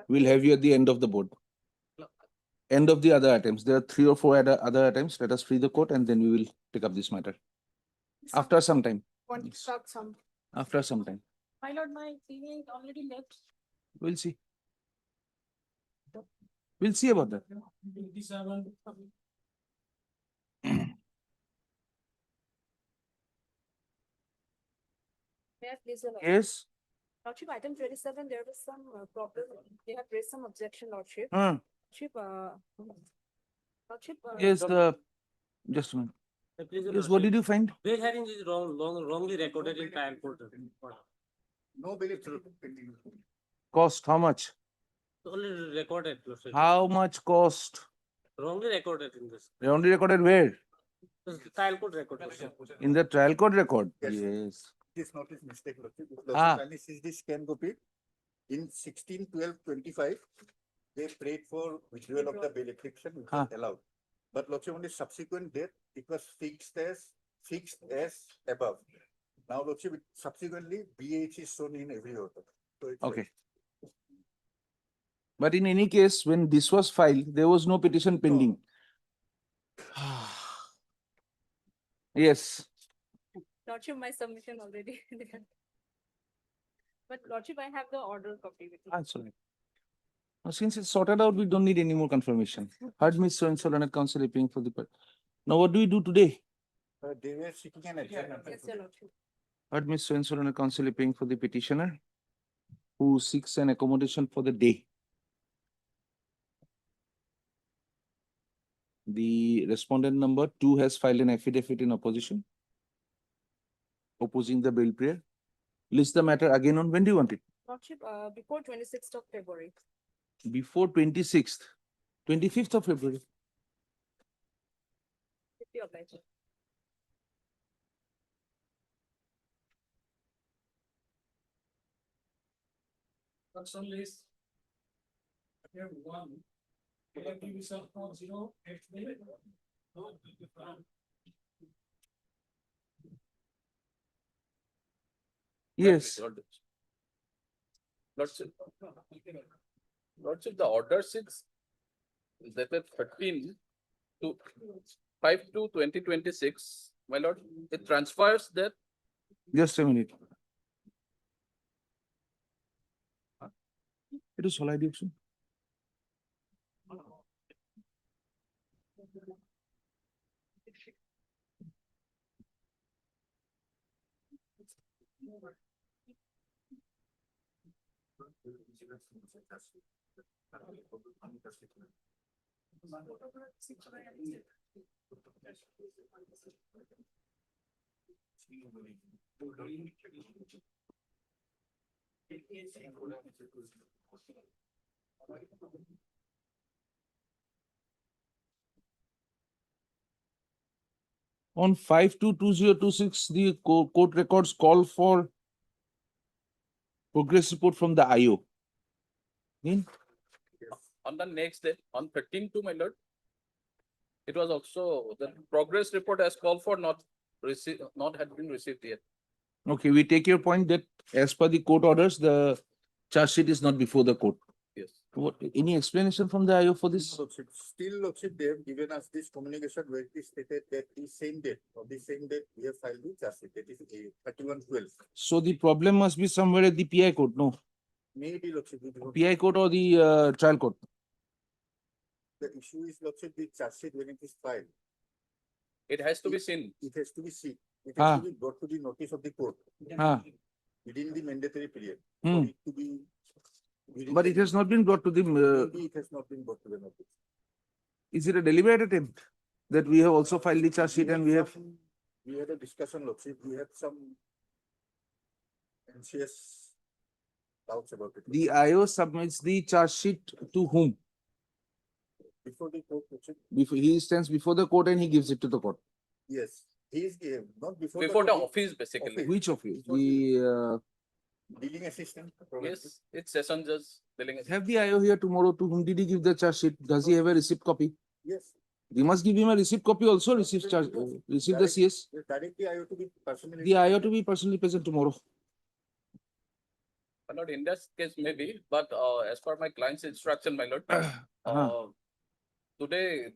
Speaker 1: we'll have you at the end of the board. End of the other items. There are 3 or 4 other items. Let us free the court and then we will take up this matter. After some time.
Speaker 7: Want to start some.
Speaker 1: After some time.
Speaker 9: My lord, my senior is already left.
Speaker 1: We'll see. We'll see about that.
Speaker 13: 27.
Speaker 12: May I please allow?
Speaker 1: Yes.
Speaker 12: Lordship, item 27, there was some problem. They have raised some objection, Lordship. Lordship, Lordship.
Speaker 1: Yes, just a minute. Yes, what did you find?
Speaker 18: Bail hearing is wrongly recorded in trial court.
Speaker 6: No bail through.
Speaker 1: Cost, how much?
Speaker 18: Only recorded. Lordship.
Speaker 1: How much cost?
Speaker 18: Wrongly recorded in this.
Speaker 1: They only recorded where?
Speaker 18: This is trial court record. Lordship.
Speaker 1: In the trial court record?
Speaker 6: Yes.
Speaker 1: Yes.
Speaker 6: This notice mistake, Lordship.
Speaker 1: Ah.
Speaker 6: Lordship, this is the scan copy. In 16/12/25, they prayed for withdrawal of the bail application, which was allowed. But Lordship, on the subsequent date, it was fixed as above. Now, Lordship, subsequently, BH is shown in every order. So it's
Speaker 1: Okay. But in any case, when this was filed, there was no petition pending. Yes.
Speaker 12: Lordship, my submission already. But Lordship, I have the order copy with me.
Speaker 1: That's all right. Now, since it's sorted out, we don't need any more confirmation. Heard Miss So-and-so learned counsel appearing for the. Now, what do we do today?
Speaker 6: They were seeking an adjournment.
Speaker 12: Yes, Your Lordship.
Speaker 1: Heard Miss So-and-so learned counsel appearing for the petitioner who seeks an accommodation for the day. The respondent number 2 has filed an affidavit in opposition, opposing the bail prayer. List the matter again on when do you want it?
Speaker 12: Lordship, before 26th of February.
Speaker 1: Before 26th, 25th of February.
Speaker 12: If you oblige.
Speaker 13: Person list. We have 1. We have division from 0, 8, 8.
Speaker 1: Yes.
Speaker 3: Lordship, the order is dated 13/5/2026. My lord, it transfers that.
Speaker 1: Just a minute. to solai diokson. On 5/2/2026, the court records call for progress report from the IO.
Speaker 3: On the next day, on 13/2, my lord, it was also the progress report as called for not had been received yet.
Speaker 1: Okay, we take your point that as per the court orders, the charge sheet is not before the court.
Speaker 3: Yes.
Speaker 1: What, any explanation from the IO for this?
Speaker 6: Still, Lordship, they have given us this communication where it is stated that the same date, we have filed the charge sheet, that is 31/12.
Speaker 1: So the problem must be somewhere at the PI court, no?
Speaker 6: Maybe, Lordship, we do not-
Speaker 1: PI court or the trial court?
Speaker 6: the issue is, Lordship, the charge sheet when it is filed,
Speaker 3: It has to be seen.
Speaker 6: it has to be seen. It
Speaker 1: Ah.
Speaker 6: has to be brought to the notice of the court
Speaker 1: Ah,
Speaker 6: within the mandatory period.
Speaker 1: Hmm.
Speaker 6: For it to be. within
Speaker 1: but
Speaker 6: the-
Speaker 1: it has not been brought to the,
Speaker 6: Maybe it has not been brought to the notice.
Speaker 1: is it a deliberate attempt that we have also filed the charge sheet and we have?
Speaker 6: We had a discussion, Lordship, we have some anxious doubts about it.
Speaker 1: The IO submits the charge sheet to whom?
Speaker 6: Before the court, Lordship,
Speaker 1: Before he stands before the court and he gives it to the court.
Speaker 6: yes, he is, not before.
Speaker 3: Before the
Speaker 6: court,
Speaker 3: office, basically.
Speaker 6: Office.
Speaker 1: Which of you?
Speaker 6: Before
Speaker 1: The
Speaker 6: Dealing assistant. probably.
Speaker 3: Yes, it's session judge dealing.
Speaker 1: have the IO here tomorrow. To whom did he give the charge sheet? Does he have a receipt copy?
Speaker 6: Yes.
Speaker 1: We must give him a receipt copy also. Receive charge. Receive the CS.
Speaker 6: Directly, I have to be personally.
Speaker 1: The IO to be personally present tomorrow.
Speaker 3: My lord, in that case, maybe, but as per my client's instruction, my lord, today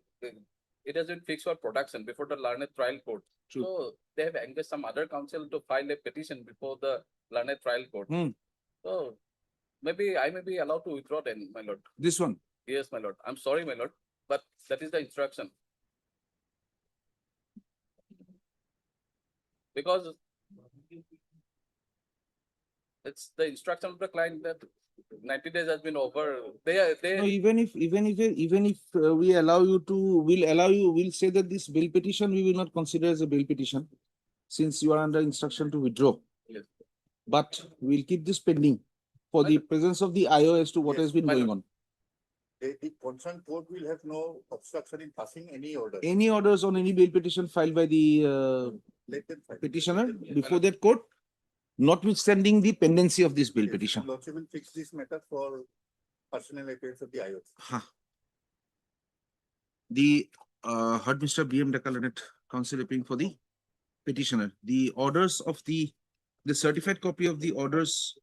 Speaker 3: it has been fixed for production before the learned trial court.
Speaker 1: True.
Speaker 3: So they have engaged some other counsel to file a petition before the learned trial court.
Speaker 1: Hmm.
Speaker 3: So maybe I may be allowed to withdraw then, my lord.
Speaker 1: This one.
Speaker 3: Yes, my lord. I'm sorry, my lord, but that is the instruction. Because it's the instruction of the client that 90 days has been over.
Speaker 1: No, even if we allow you to, we'll say that this bill petition we will not consider as a bill petition, since you are under instruction to withdraw.
Speaker 3: Yes.
Speaker 1: But we'll keep this pending for the presence of the IO as to what
Speaker 6: Yes,
Speaker 1: has been
Speaker 3: my
Speaker 1: going
Speaker 3: lord.
Speaker 1: on.
Speaker 6: The concerned court will have no obstruction in passing any order.
Speaker 1: Any orders on any bill petition filed by the
Speaker 6: Let them file.
Speaker 1: petitioner before that court, notwithstanding the pendency of this bill
Speaker 6: Yes,
Speaker 1: petition.
Speaker 6: Lordship will fix this matter for personal appearance of the IO.
Speaker 1: Huh. The heard Mr. B.M. Dakalanet, counsel appearing for the petitioner. The orders of the certified copy of the orders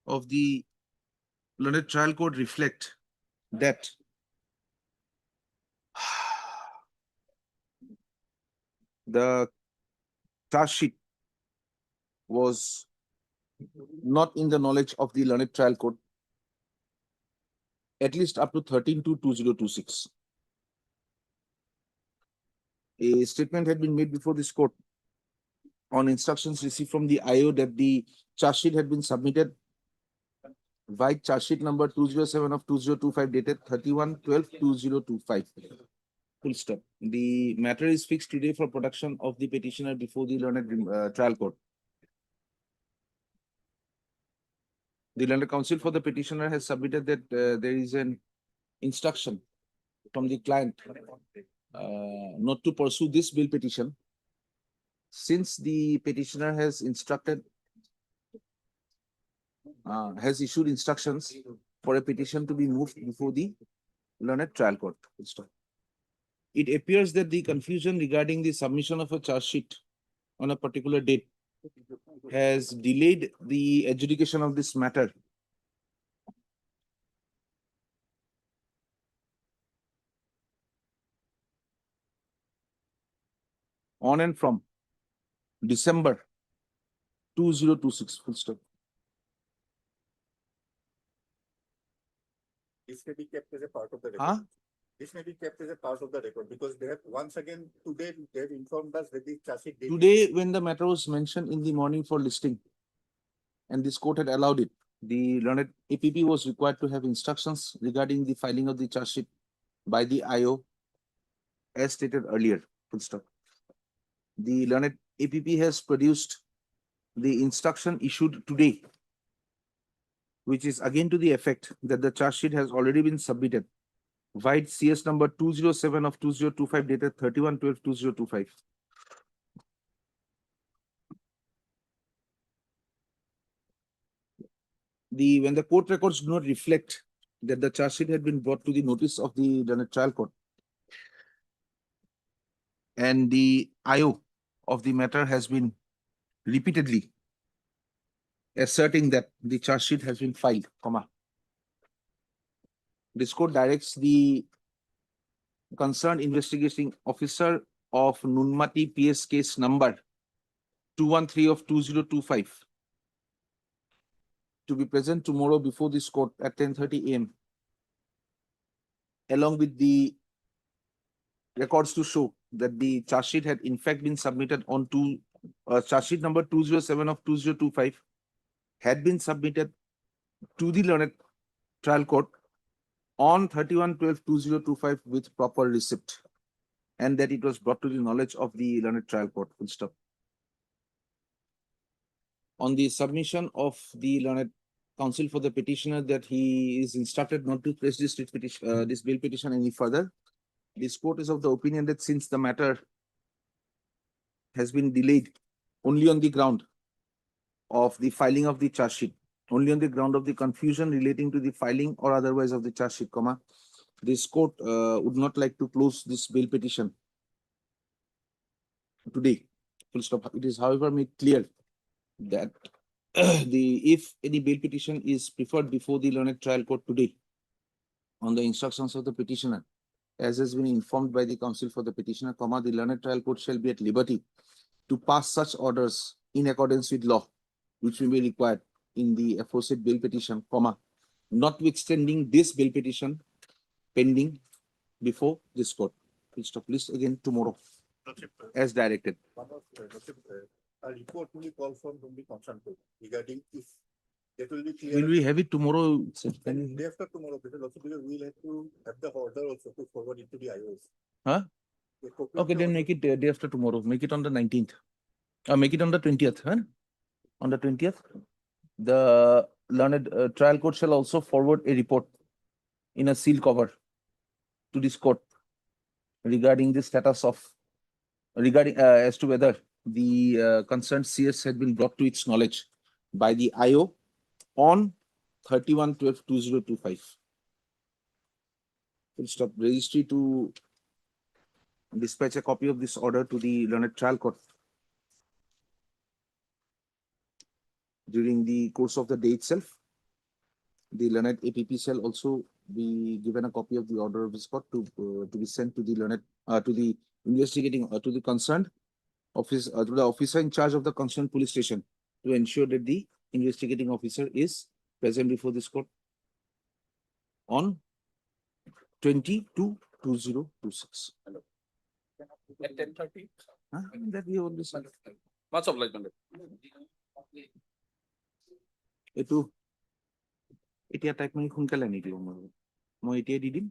Speaker 1: of the learned trial court reflect that the charge sheet was not in the knowledge of the learned trial court, at least up to 13/2/2026. A statement had been made before this court on instructions received from the IO that the charge sheet had been submitted by charge sheet number 207 of 2025 dated 31/12/2025. Full stop. The matter is fixed today for production of the petitioner before the learned trial court. The learned counsel for the petitioner has submitted that there is an instruction from the client not to pursue this bill petition, since the petitioner has instructed, has issued instructions for a petition to be moved before the learned trial court. Full stop. It appears that the confusion regarding the submission of a charge sheet on a particular date has delayed the adjudication of this matter. On and from December 2026, full stop.
Speaker 6: This may be kept as a part of the record.
Speaker 1: Huh?
Speaker 6: This may be kept as a part of the record because they have once again today they have informed us that the charge sheet date.
Speaker 1: Today, when the matter was mentioned in the morning for listing, and this court had allowed it, the learned APP was required to have instructions regarding the filing of the charge sheet by the IO, as stated earlier. Full stop. The learned APP has produced the instruction issued today, which is again to the effect that the charge sheet has already been submitted via CS number 207 of 2025 dated 31/12/2025. When the court records do not reflect that the charge sheet had been brought to the notice of the trial court, and the IO of the matter has been repeatedly asserting that the charge sheet has been filed, this court directs the concerned investigating officer of Nunmati PS case number 213 of 2025 to be present tomorrow before this court at 10:30 AM, along with the records to show that the charge sheet had in fact been submitted on charge sheet number 207 of 2025 had been submitted to the learned trial court on 31/12/2025 with proper receipt, and that it was brought to the knowledge of the learned trial court. Full stop. On the submission of the learned counsel for the petitioner that he is instructed not to press this petition, this bail petition any further, this court is of the opinion that since the matter has been delayed only on the ground of the filing of the charge sheet, only on the ground of the confusion relating to the filing or otherwise of the charge sheet, this court would not like to close this bail petition today. Full stop. It is, however, made clear that if any bail petition is preferred before the learned trial court today, on the instructions of the petitioner, as has been informed by the counsel for the petitioner, the learned trial court shall be at liberty to pass such orders in accordance with law, which will be required in the aforesaid bail petition, notwithstanding this bail petition pending before this court. We'll stop list again tomorrow, as directed.
Speaker 6: A report will be called from the concerned court regarding if that will be clear.
Speaker 1: Will we have it tomorrow?
Speaker 6: Day after tomorrow, because also because we'll have to have the order also to forward it to the IOs.
Speaker 1: Huh? Okay, then make it day after tomorrow. Make it on the 19th. Make it on the 20th. Huh? On the 20th, the learned trial court shall also forward a report in a seal cover to this court regarding the status of as to whether the concerned CS had been brought to its knowledge by the IO on 31/12/2025. We'll stop registry to dispatch a copy of this order to the learned trial court during the course of the day itself. The learned APP shall also be given a copy of the order of this court to be sent to the learned to the investigating to the concerned office to the officer in charge of the concerned police station to ensure that the investigating officer is present before this court on 20/2/2026.
Speaker 3: At 10:30.
Speaker 1: That we already said.
Speaker 3: Much obliged.
Speaker 1: এইটো এতিয়া type মাৰি সোনকালে আনি দিব মই এতিয়াই দি দিম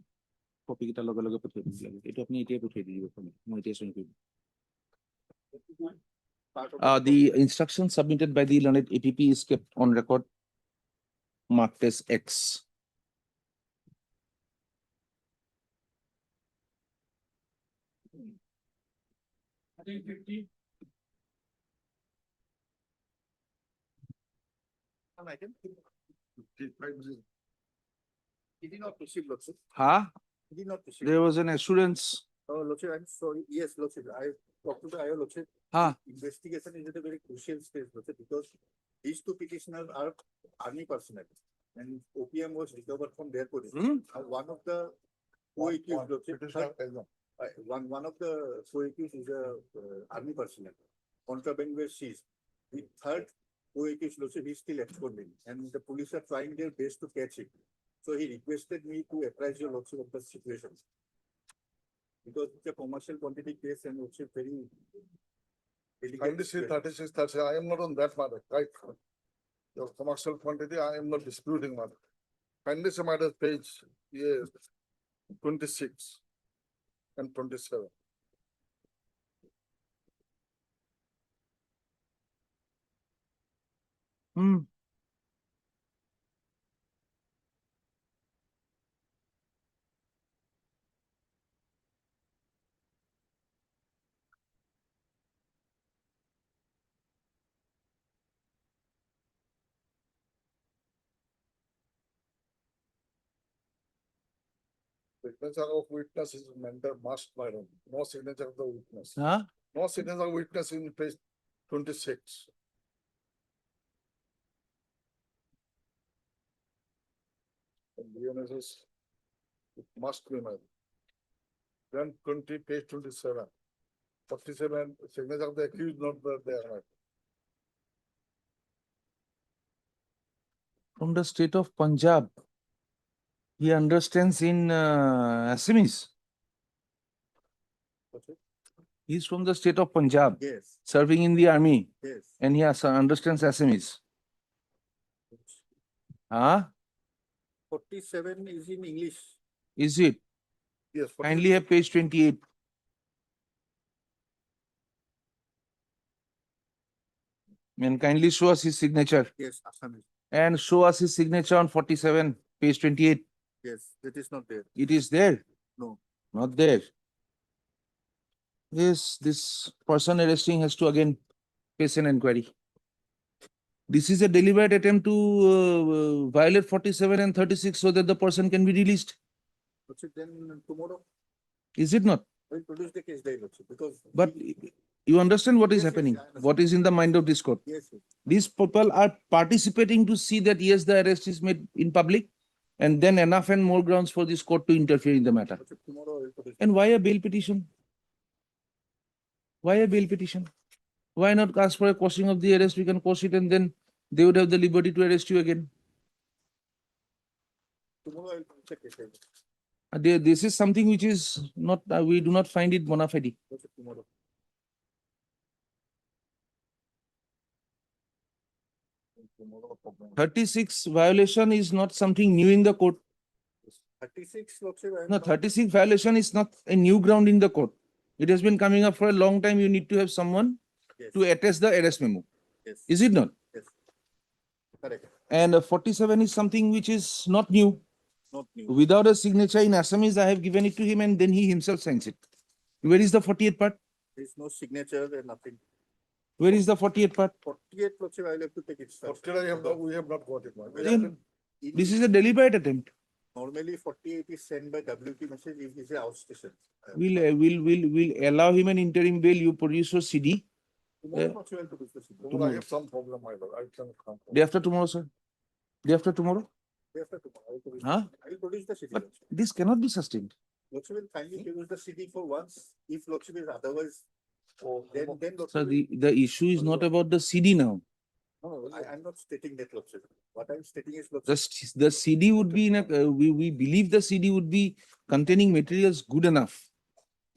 Speaker 1: copy কেইটা লগে লগে পঠিয়াই দিব লাগে এইটো আপুনি এতিয়াই পঠিয়াই দি দিব মই এতিয়াই চহী কৰিম The instruction submitted by the learned APP is kept on record marked as X.
Speaker 6: He did not proceed, Lordship.
Speaker 1: Huh?
Speaker 6: He did not proceed.
Speaker 1: There was an assurance.
Speaker 6: Oh, Lordship, I'm sorry. Yes, Lordship. I talked to the IO, Lordship. Investigation is at a very crucial stage, Lordship, because these two petitioners are army personnel, and OPM was recovered from their position. One of the co-accused, Lordship, one of the co-accused is a army personnel. Contraband was seized. The third co-accused, Lordship, is still absconding, and the police are trying their best to catch him. So he requested me to apprise your lordship of the situation. Because it's a commercial quantity case and lordship very.
Speaker 5: Kindly see 36, 30, I am not on that matter, right? Your commercial quantity, I am not disputing matter. Kindly see matter page, yes, 26 and 27.
Speaker 1: Hmm.
Speaker 5: Signature of witness is mentor must by law. No signature of the witness.
Speaker 1: Huh?
Speaker 5: No signature of witness in page 26. And DNS is, it must be made. Then 20, page 27. 47, signature of the accused not there.
Speaker 1: From the state of Punjab. He understands in Assamese. He's from the state of Punjab,
Speaker 6: Yes,
Speaker 1: serving in the army,
Speaker 6: yes.
Speaker 1: and he understands Assamese. Huh?
Speaker 6: 47 is in English.
Speaker 1: Is it?
Speaker 5: Yes.
Speaker 1: Kindly have page 28. And kindly show us his signature.
Speaker 6: Yes, Assamese.
Speaker 1: And show us his signature on 47, page 28.
Speaker 6: Yes, that is not there.
Speaker 1: It is there?
Speaker 6: No.
Speaker 1: Not there. Yes, this person arresting has to again face an inquiry. This is a deliberate attempt to violate 47 and 36 so that the person can be released.
Speaker 6: Lordship, then tomorrow
Speaker 1: Is it not?
Speaker 6: I will produce the case day, Lordship, because.
Speaker 1: But you understand what is
Speaker 6: Yes, yes,
Speaker 1: happening,
Speaker 6: I understand.
Speaker 1: what is in the mind of this court.
Speaker 6: Yes, yes.
Speaker 1: These people are participating to see that yes, the arrest is made in public, and then enough and more grounds for this court to interfere in the matter.
Speaker 6: Lordship, tomorrow I will produce.
Speaker 1: And why a bail petition? Why a bail petition? Why not ask for a quashing of the arrest? We can quash it and then they would have the liberty to arrest you again.
Speaker 6: Tomorrow I will produce the case day.
Speaker 1: This is something which is not, we do not find it bona fide.
Speaker 6: Lordship, tomorrow. Tomorrow problem.
Speaker 1: 36 violation is not something new in the court.
Speaker 6: 36, Lordship. I am
Speaker 1: No,
Speaker 6: not-
Speaker 1: 36 violation is not a new ground in the court. It has been coming up for a long time. You need to have someone
Speaker 6: Yes,
Speaker 1: to attest the arrest memo.
Speaker 6: yes,
Speaker 1: Is it not?
Speaker 6: yes. Correct.
Speaker 1: And 47 is something which is not new.
Speaker 6: Not new.
Speaker 1: Without a signature in Assamese, I have given it to him and then he himself signs it. Where is the 48th part?
Speaker 6: There is no signature and nothing.
Speaker 1: Where is the 48th part?
Speaker 6: 48, Lordship, I will have to take it. first.
Speaker 5: We have not got it.
Speaker 1: Then this is a deliberate attempt.
Speaker 6: Normally 48 is sent by WP message if it is a outstation.
Speaker 1: We'll allow him an interim bail. You produce your CD.
Speaker 6: Tomorrow, Lordship, I will produce the signature.
Speaker 5: Tomorrow I have some problem, my lord. I cannot come.
Speaker 1: Day after tomorrow, sir. Day after tomorrow.
Speaker 6: Day after tomorrow, I will produce.
Speaker 1: Huh?
Speaker 6: I will produce the CD.
Speaker 1: But
Speaker 6: Lordship.
Speaker 1: this cannot be sustained.
Speaker 6: Lordship will kindly produce the CD for once. If Lordship is otherwise, then Lordship
Speaker 1: So
Speaker 6: will-
Speaker 1: the issue is not about the CD now.
Speaker 6: No, I'm not stating that, Lordship. What I'm stating is,
Speaker 1: The,
Speaker 6: Lordship,
Speaker 1: the CD would be in a, we believe the CD would be containing materials good enough.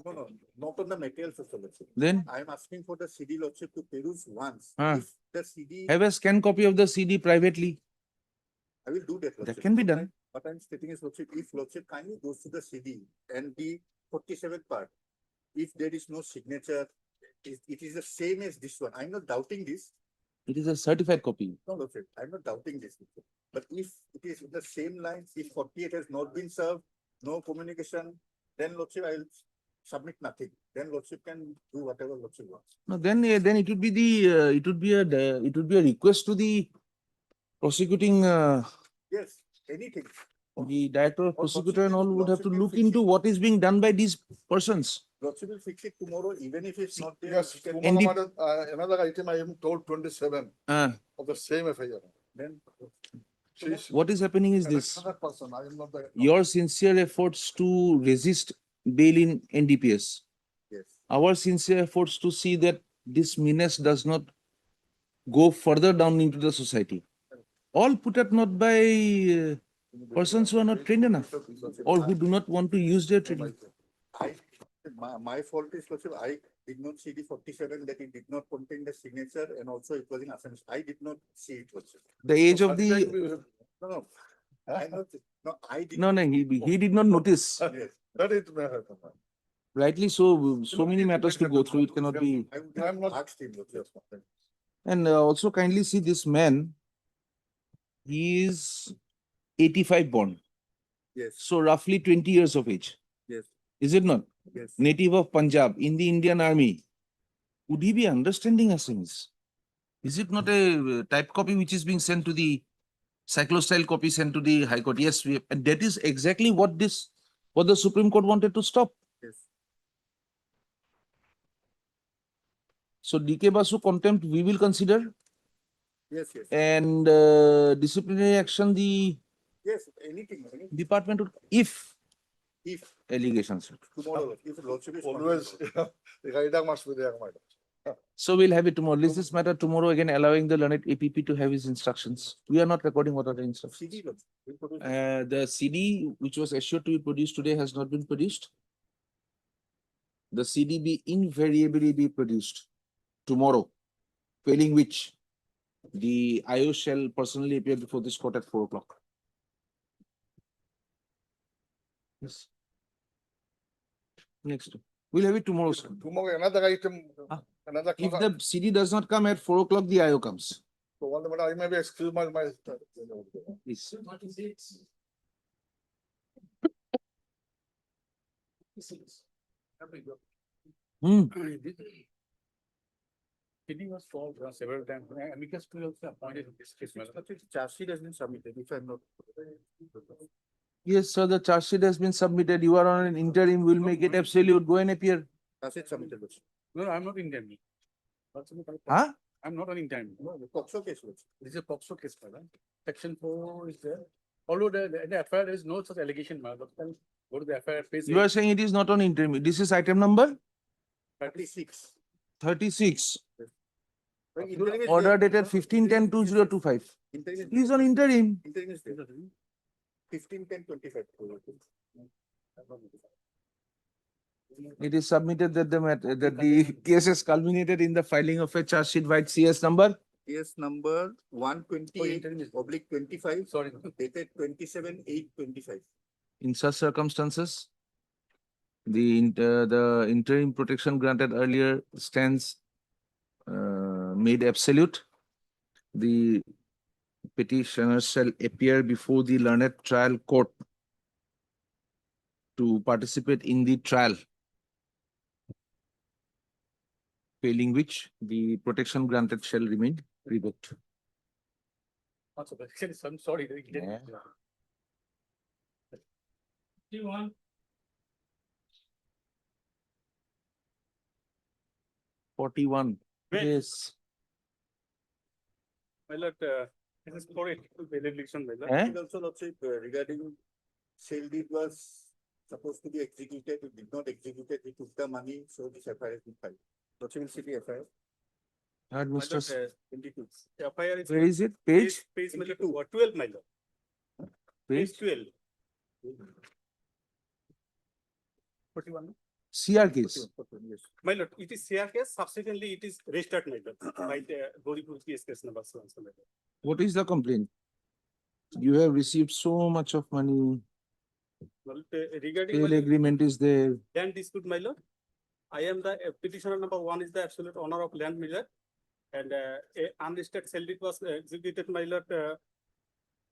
Speaker 6: no, not on the materials of the Lordship.
Speaker 1: Then
Speaker 6: I'm asking for the CD, Lordship, to peruse once.
Speaker 1: Ah.
Speaker 6: If the CD,
Speaker 1: have a scan copy of the CD privately.
Speaker 6: I will do that, Lordship.
Speaker 1: can be
Speaker 6: What
Speaker 1: done.
Speaker 6: what I'm stating is, Lordship, if Lordship kindly goes to the CD and the 47th part, if there is no signature, it is the same as this one. I'm not doubting this.
Speaker 1: It is a certified copy.
Speaker 6: No, Lordship, I'm not doubting this. Lordship. But if it is in the same lines, if 48 has not been served, no communication, then Lordship, I will submit nothing. Then Lordship can do whatever Lordship wants.
Speaker 1: No, then it would be the it would be a request to the prosecuting
Speaker 6: Yes, anything.
Speaker 1: the director of
Speaker 6: Or
Speaker 1: prosecutor and all would have to
Speaker 6: Lordship will
Speaker 1: look
Speaker 6: fix it.
Speaker 1: into what is being done by these persons.
Speaker 6: Lordship will fix it tomorrow, even if it's not there.
Speaker 5: Yes,
Speaker 6: we can-
Speaker 5: tomorrow,
Speaker 1: ND
Speaker 5: madam, another item I am told 27
Speaker 1: Uh,
Speaker 5: of the same FIR.
Speaker 6: Then
Speaker 5: She is
Speaker 1: what is happening is
Speaker 5: an
Speaker 1: this.
Speaker 5: excellent person. I am not the.
Speaker 1: Your sincere efforts to resist bail in NDPS.
Speaker 6: yes,
Speaker 1: Our sincere efforts to see that this menace does not go further down into the society. All put up not by Persons who are not trained enough or who do not want to use their training.
Speaker 6: My fault is, Lordship, I did not see the 47 that it did not contain the signature and also it was in assumption. I did not see it, Lordship.
Speaker 1: The age of the,
Speaker 6: No, I not, no, I did.
Speaker 1: no, he did not notice.
Speaker 6: Yes.
Speaker 1: Rightly so, so many matters to go through, it cannot be.
Speaker 6: I would have not asked him, Lordship.
Speaker 1: And also kindly see this man, he is 85 born,
Speaker 6: Yes,
Speaker 1: so roughly 20 years of age.
Speaker 6: yes,
Speaker 1: Is it not?
Speaker 6: yes.
Speaker 1: Native of Punjab in the Indian Army. Would he be understanding Assamese? Is it not a type copy which is being sent to the cyclostyle copy sent to the High Court? Yes, and that is exactly what the Supreme Court wanted to stop.
Speaker 6: Yes.
Speaker 1: So DK Basu contempt we will consider,
Speaker 6: Yes, yes.
Speaker 1: and disciplinary action the
Speaker 6: Yes, anything.
Speaker 1: department would, if
Speaker 6: If
Speaker 1: allegations.
Speaker 6: tomorrow, if Lordship is.
Speaker 5: Always, the guide must be there, madam.
Speaker 1: So we'll have it tomorrow. List this matter tomorrow, again allowing the learned APP to have his instructions. We are not recording what are the instructions.
Speaker 6: CD, Lordship, we'll produce.
Speaker 1: The CD which was assured to be produced today has not been produced. The CD be invariably be produced tomorrow, failing which the IO shall personally appear before this court at 4 o'clock. Yes. Next, we'll have it tomorrow, sir.
Speaker 5: Tomorrow, another item,
Speaker 1: Ah.
Speaker 5: another.
Speaker 1: If the CD does not come at 4 o'clock, the IO comes.
Speaker 5: So one minute, I may be excuse my.
Speaker 1: Please. Hmm.
Speaker 2: CD was solved several times. Amicus curiae also appointed in this case.
Speaker 6: Charge sheet has been submitted, if I'm not.
Speaker 1: Yes, sir, the charge sheet has been submitted. You are on an interim. We'll make it absolute. Go and appear.
Speaker 6: Charge sheet submitted, Lordship.
Speaker 2: No, I'm not in time.
Speaker 1: Huh?
Speaker 2: I'm not in time.
Speaker 6: No, the POCSO case, Lordship.
Speaker 2: This is a POCSO case, madam. Section 4 is there. Although the FIR, there is no such allegation, madam. Go to the FIR page.
Speaker 1: You are saying it is not on interim. This is item number
Speaker 6: 36.
Speaker 1: 36.
Speaker 6: When interim is
Speaker 1: Order
Speaker 6: there,
Speaker 1: dated 15/10/2025.
Speaker 6: interim is
Speaker 1: He is on interim.
Speaker 6: interim is there. 15/10/25.
Speaker 1: It is submitted that the case has culminated in the filing of a charge sheet by CS number.
Speaker 6: Case number 128/25.
Speaker 2: Sorry.
Speaker 6: Dated 27/8/25.
Speaker 1: In such circumstances, the interim protection granted earlier stands made absolute. The petitioner shall appear before the learned trial court to participate in the trial, failing which the protection granted shall remain revoked.
Speaker 2: Also, actually, I'm sorry.
Speaker 1: Yeah. 41. Yes.
Speaker 2: My lord, this is for a election, my lord.
Speaker 1: Eh?
Speaker 6: And also, Lordship, regarding sale deed was supposed to be executed, it did not execute it, he took the money, so this FIR has been filed. Lordship will see the FIR.
Speaker 1: Heard
Speaker 2: My
Speaker 1: Mr.
Speaker 2: lord,
Speaker 6: 22.
Speaker 2: the FIR is.
Speaker 1: Where is it? Page?
Speaker 2: Page, my lord, 12, my lord.
Speaker 1: Page?
Speaker 2: Page 12. 41.
Speaker 1: CR case.
Speaker 6: Yes.
Speaker 2: My lord, it is CR case, subsequently it is registered, my lord, by the Gauripur case number, so and so, my lord.
Speaker 1: What is the complaint? You have received so much of money.
Speaker 2: Well, regarding my
Speaker 1: Sale agreement is there.
Speaker 2: land dispute, my lord, I am the petitioner number 1 is the absolute owner of land, my lord. And a unlisted sale deed was executed, my lord,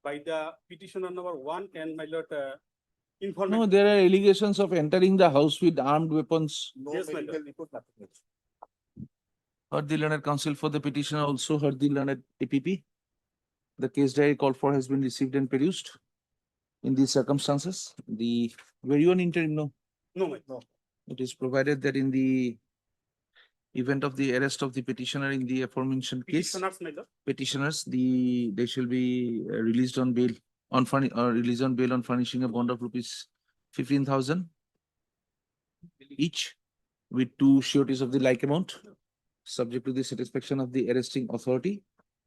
Speaker 2: by the petitioner number 1 and my lord,
Speaker 1: No,
Speaker 2: informant.
Speaker 1: there are allegations of entering the house with armed weapons.
Speaker 6: No
Speaker 2: Yes, my
Speaker 6: medical
Speaker 2: lord.
Speaker 6: report, nothing else.
Speaker 1: Heard the learned counsel for the petitioner, also heard the learned APP. The case diary called for has been received and produced. In these circumstances, were you on interim? No.
Speaker 2: No, my lord.
Speaker 1: It is provided that in the event of the arrest of the petitioner in the aforementioned case,
Speaker 2: Petitioners, my lord.
Speaker 1: petitioners, they shall be released on bail released on bail on furnishing a bond of rupees 15,000 each, with 2 sureties of the like amount, subject to the satisfaction of the arresting authority.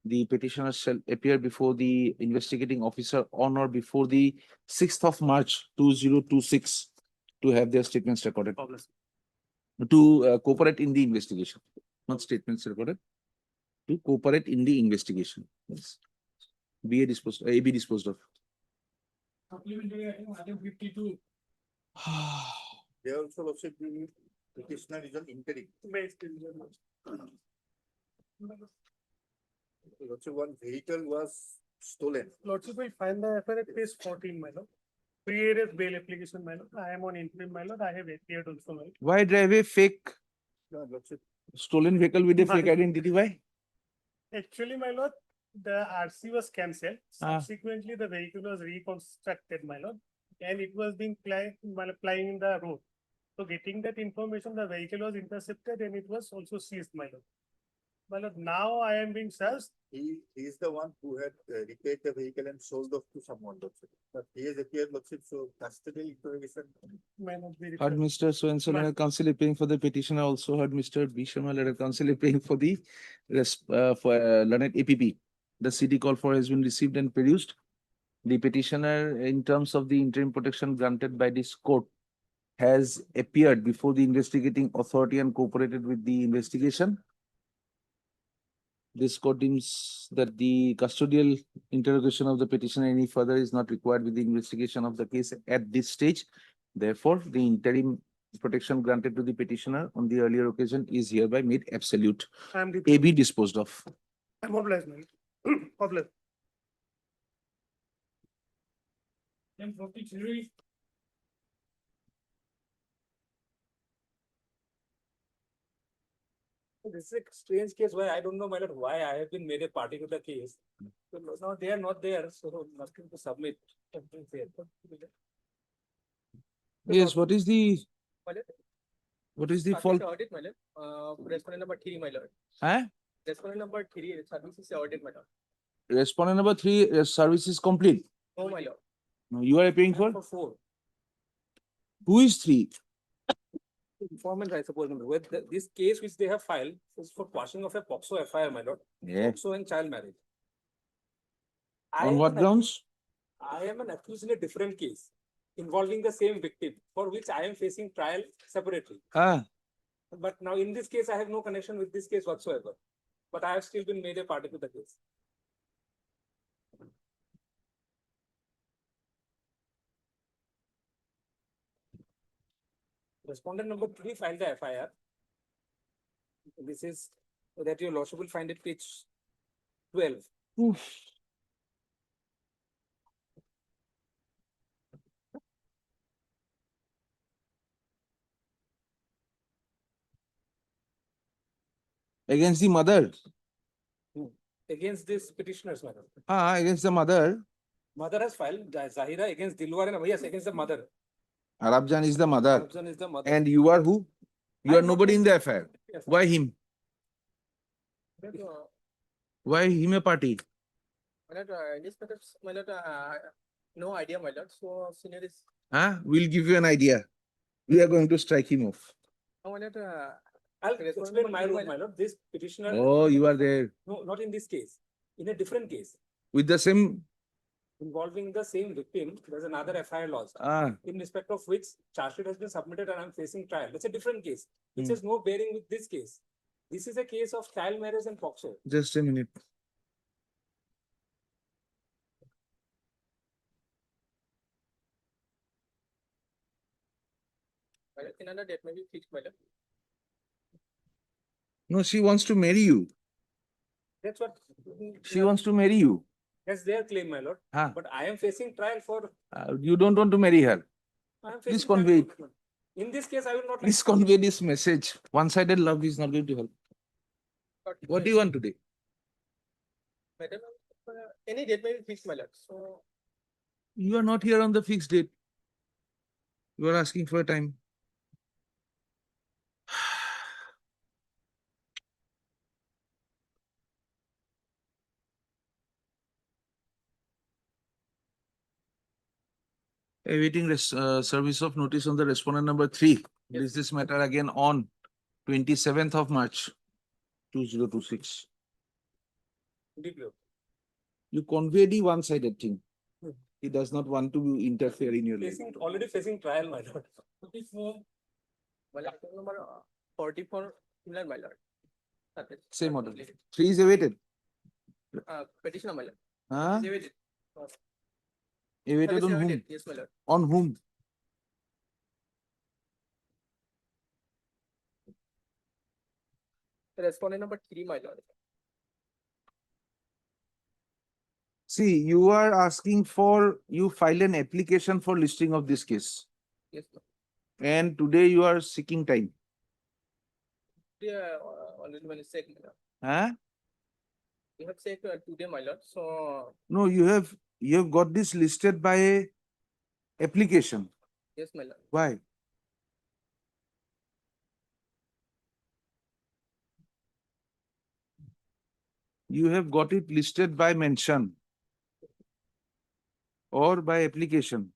Speaker 1: the petitioner shall appear before the investigating officer on or before the 6th of March 2026 to have their statements recorded. To cooperate in the investigation, not statements recorded, to cooperate in the investigation. Yes. Be disposed of.
Speaker 18: Supplementary item 52.
Speaker 6: There also lordship the petitioner is on interim. Lordship, one vehicle was stolen.
Speaker 18: Lordship will find the FR at page 14, my lord. Pre-arrest bail application, my lord. I am on interim, my lord. I have appeared also, my lord.
Speaker 1: Why drive a fake
Speaker 6: No, lordship,
Speaker 1: stolen vehicle with a fake identity? Why?
Speaker 18: Actually, my lord, the RC was cancelled.
Speaker 1: Ah.
Speaker 18: Subsequently, the vehicle was reconstructed, my lord, and it was being plying in the road. So getting that information, the vehicle was intercepted and it was also seized, my lord. My lord, now I am being searched.
Speaker 6: he is the one who had repaired the vehicle and sold off to someone, lordship. But he has appeared, lordship, so custody interrogation.
Speaker 18: May not be
Speaker 1: Heard
Speaker 18: required.
Speaker 1: Mr. So-and-so letter counsel appearing for the petitioner. Also heard Mr. B. Sharma letter counsel appearing for the learned APP. The CD call for has been received and produced. The petitioner, in terms of the interim protection granted by this court, has appeared before the investigating authority and cooperated with the investigation. This court deems that the custodial interrogation of the petitioner any further is not required with the investigation of the case at this stage. Therefore, the interim protection granted to the petitioner on the earlier occasion is hereby made absolute.
Speaker 18: I am
Speaker 1: AB disposed of.
Speaker 18: I'm obliged, my lord. Obliged. M53.
Speaker 10: This is a strange case where I don't know, my lord, why I have been made a party to the case. So now they are not there, so nothing to submit. Something there.
Speaker 1: Yes, what is the fault?
Speaker 8: Audit, my lord. Respondent number 3, my lord.
Speaker 1: Huh?
Speaker 8: Respondent number 3, services audit, my lord.
Speaker 1: Respondent number 3, service is complete.
Speaker 8: No, my lord.
Speaker 1: No, you are appearing for?
Speaker 10: For 4.
Speaker 1: Who is 3?
Speaker 10: Informant, I suppose, with this case which they have filed is for quashing of a POCSO FIR, my lord.
Speaker 1: Yeah.
Speaker 10: POCSO and child marriage.
Speaker 1: On what grounds?
Speaker 10: I am an accused in a different case involving the same victim for which I am facing trial separately.
Speaker 1: Ah.
Speaker 10: But now in this case, I have no connection with this case whatsoever. But I have still been made a party to the case. Respondent number 3 filed the FIR. This is that your lordship will find it page 12.
Speaker 1: Oof. Against the mother?
Speaker 10: Against this petitioner's mother.
Speaker 1: Against the mother.
Speaker 10: Mother has filed Zahira against Dilwar and yes, against the mother.
Speaker 1: Arabjan is the mother.
Speaker 10: Arabjan is the mother.
Speaker 1: And you are who? You are nobody in the affair.
Speaker 10: Yes.
Speaker 1: Why him? Why him a party?
Speaker 8: My lord, in this matter, my lord, no idea, my lord. So, senior is.
Speaker 1: We'll give you an idea. We are going to strike him off.
Speaker 8: No, my lord,
Speaker 10: I'll explain my role, my lord. This petitioner.
Speaker 1: Oh, you are there.
Speaker 10: No, not in this case. In a different case.
Speaker 1: With the same.
Speaker 10: Involving the same victim, there's another FIR lodged. In respect of which charge sheet has been submitted and I'm facing trial. It's a different case, which has no bearing with this case. This is a case of child marriage and POCSO.
Speaker 1: Just a minute.
Speaker 8: my lord, another date may be fixed, my lord.
Speaker 1: No, she wants to marry you.
Speaker 10: That's what.
Speaker 1: She wants to marry you.
Speaker 10: That's their claim, my lord. But I am facing trial for.
Speaker 1: You don't want to marry her. Please convey it.
Speaker 10: In this case, I will not.
Speaker 1: Please convey this message. One-sided love is not going to help. What do you want today?
Speaker 8: Madam, any date may be fixed, my lord. So.
Speaker 1: You are not here on the fixed date. You are asking for a time. Awaiting service of notice on the respondent number 3. Yes. Is this matter again on 27th of March 2026.
Speaker 10: Deeply.
Speaker 1: You convey the one-sided thing. He does not want to interfere in your life.
Speaker 10: Already facing trial, my lord.
Speaker 2: Well, after number 44, similar, my lord. That is
Speaker 1: Same order.
Speaker 2: completed.
Speaker 1: 3 is awaited.
Speaker 2: Petitioner, my lord.
Speaker 1: Huh?
Speaker 2: Is awaited.
Speaker 1: Awaited
Speaker 2: That is
Speaker 1: on whom?
Speaker 2: awaited. Yes, my lord.
Speaker 1: On whom?
Speaker 2: Respondent number 3, my lord.
Speaker 1: See, you are asking for, you file an application for listing of this case.
Speaker 2: Yes, ma'am.
Speaker 1: And today you are seeking time.
Speaker 2: Yeah, already one is said, my lord.
Speaker 1: Huh?
Speaker 2: You have said today, my lord. So,
Speaker 1: No, you have got this listed by a application.
Speaker 2: yes, my lord.
Speaker 1: Why? You have got it listed by mention or by application.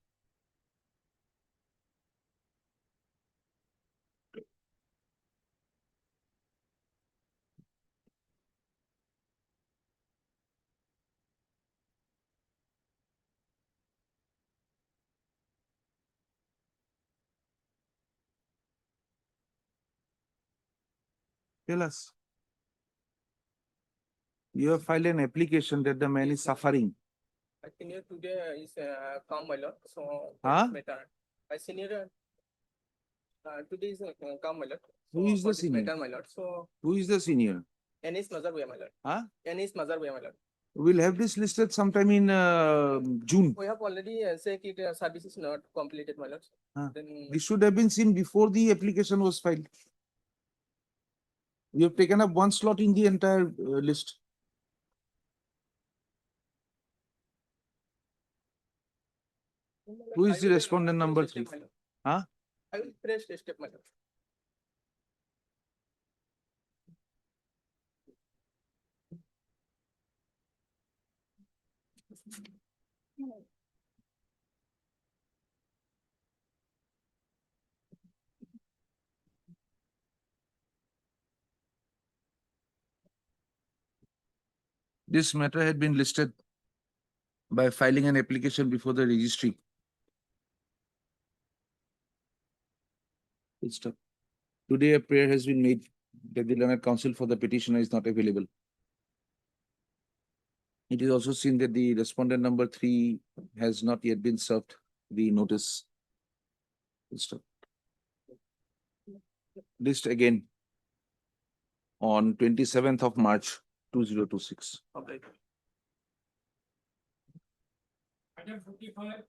Speaker 1: Tell us. You have filed an application that the man is suffering.
Speaker 2: My senior today is come, my lord. So,
Speaker 1: Huh?
Speaker 2: matter. My senior today is come, my lord.
Speaker 1: Who
Speaker 2: So,
Speaker 1: is
Speaker 2: for
Speaker 1: the
Speaker 2: this
Speaker 1: senior?
Speaker 2: matter, my lord. So,
Speaker 1: Who is the senior?
Speaker 2: Anis Mazarbuya, my lord.
Speaker 1: Huh?
Speaker 2: Anis Mazarbuya, my lord.
Speaker 1: We'll have this listed sometime in June.
Speaker 2: We have already said it service is not completed, my lord.
Speaker 1: Huh?
Speaker 2: Then
Speaker 1: This should have been seen before the application was filed. We have taken up one slot in the entire list. Who is the respondent number 3? Huh?
Speaker 2: I will press the step, my lord.
Speaker 1: This matter had been listed by filing an application before the registry. Good stuff. Today a prayer has been made that the learned counsel for the petitioner is not available. It is also seen that the respondent number 3 has not yet been served the notice. Good stuff. List again on 27th of March 2026.
Speaker 2: Okay.
Speaker 18: Item 55.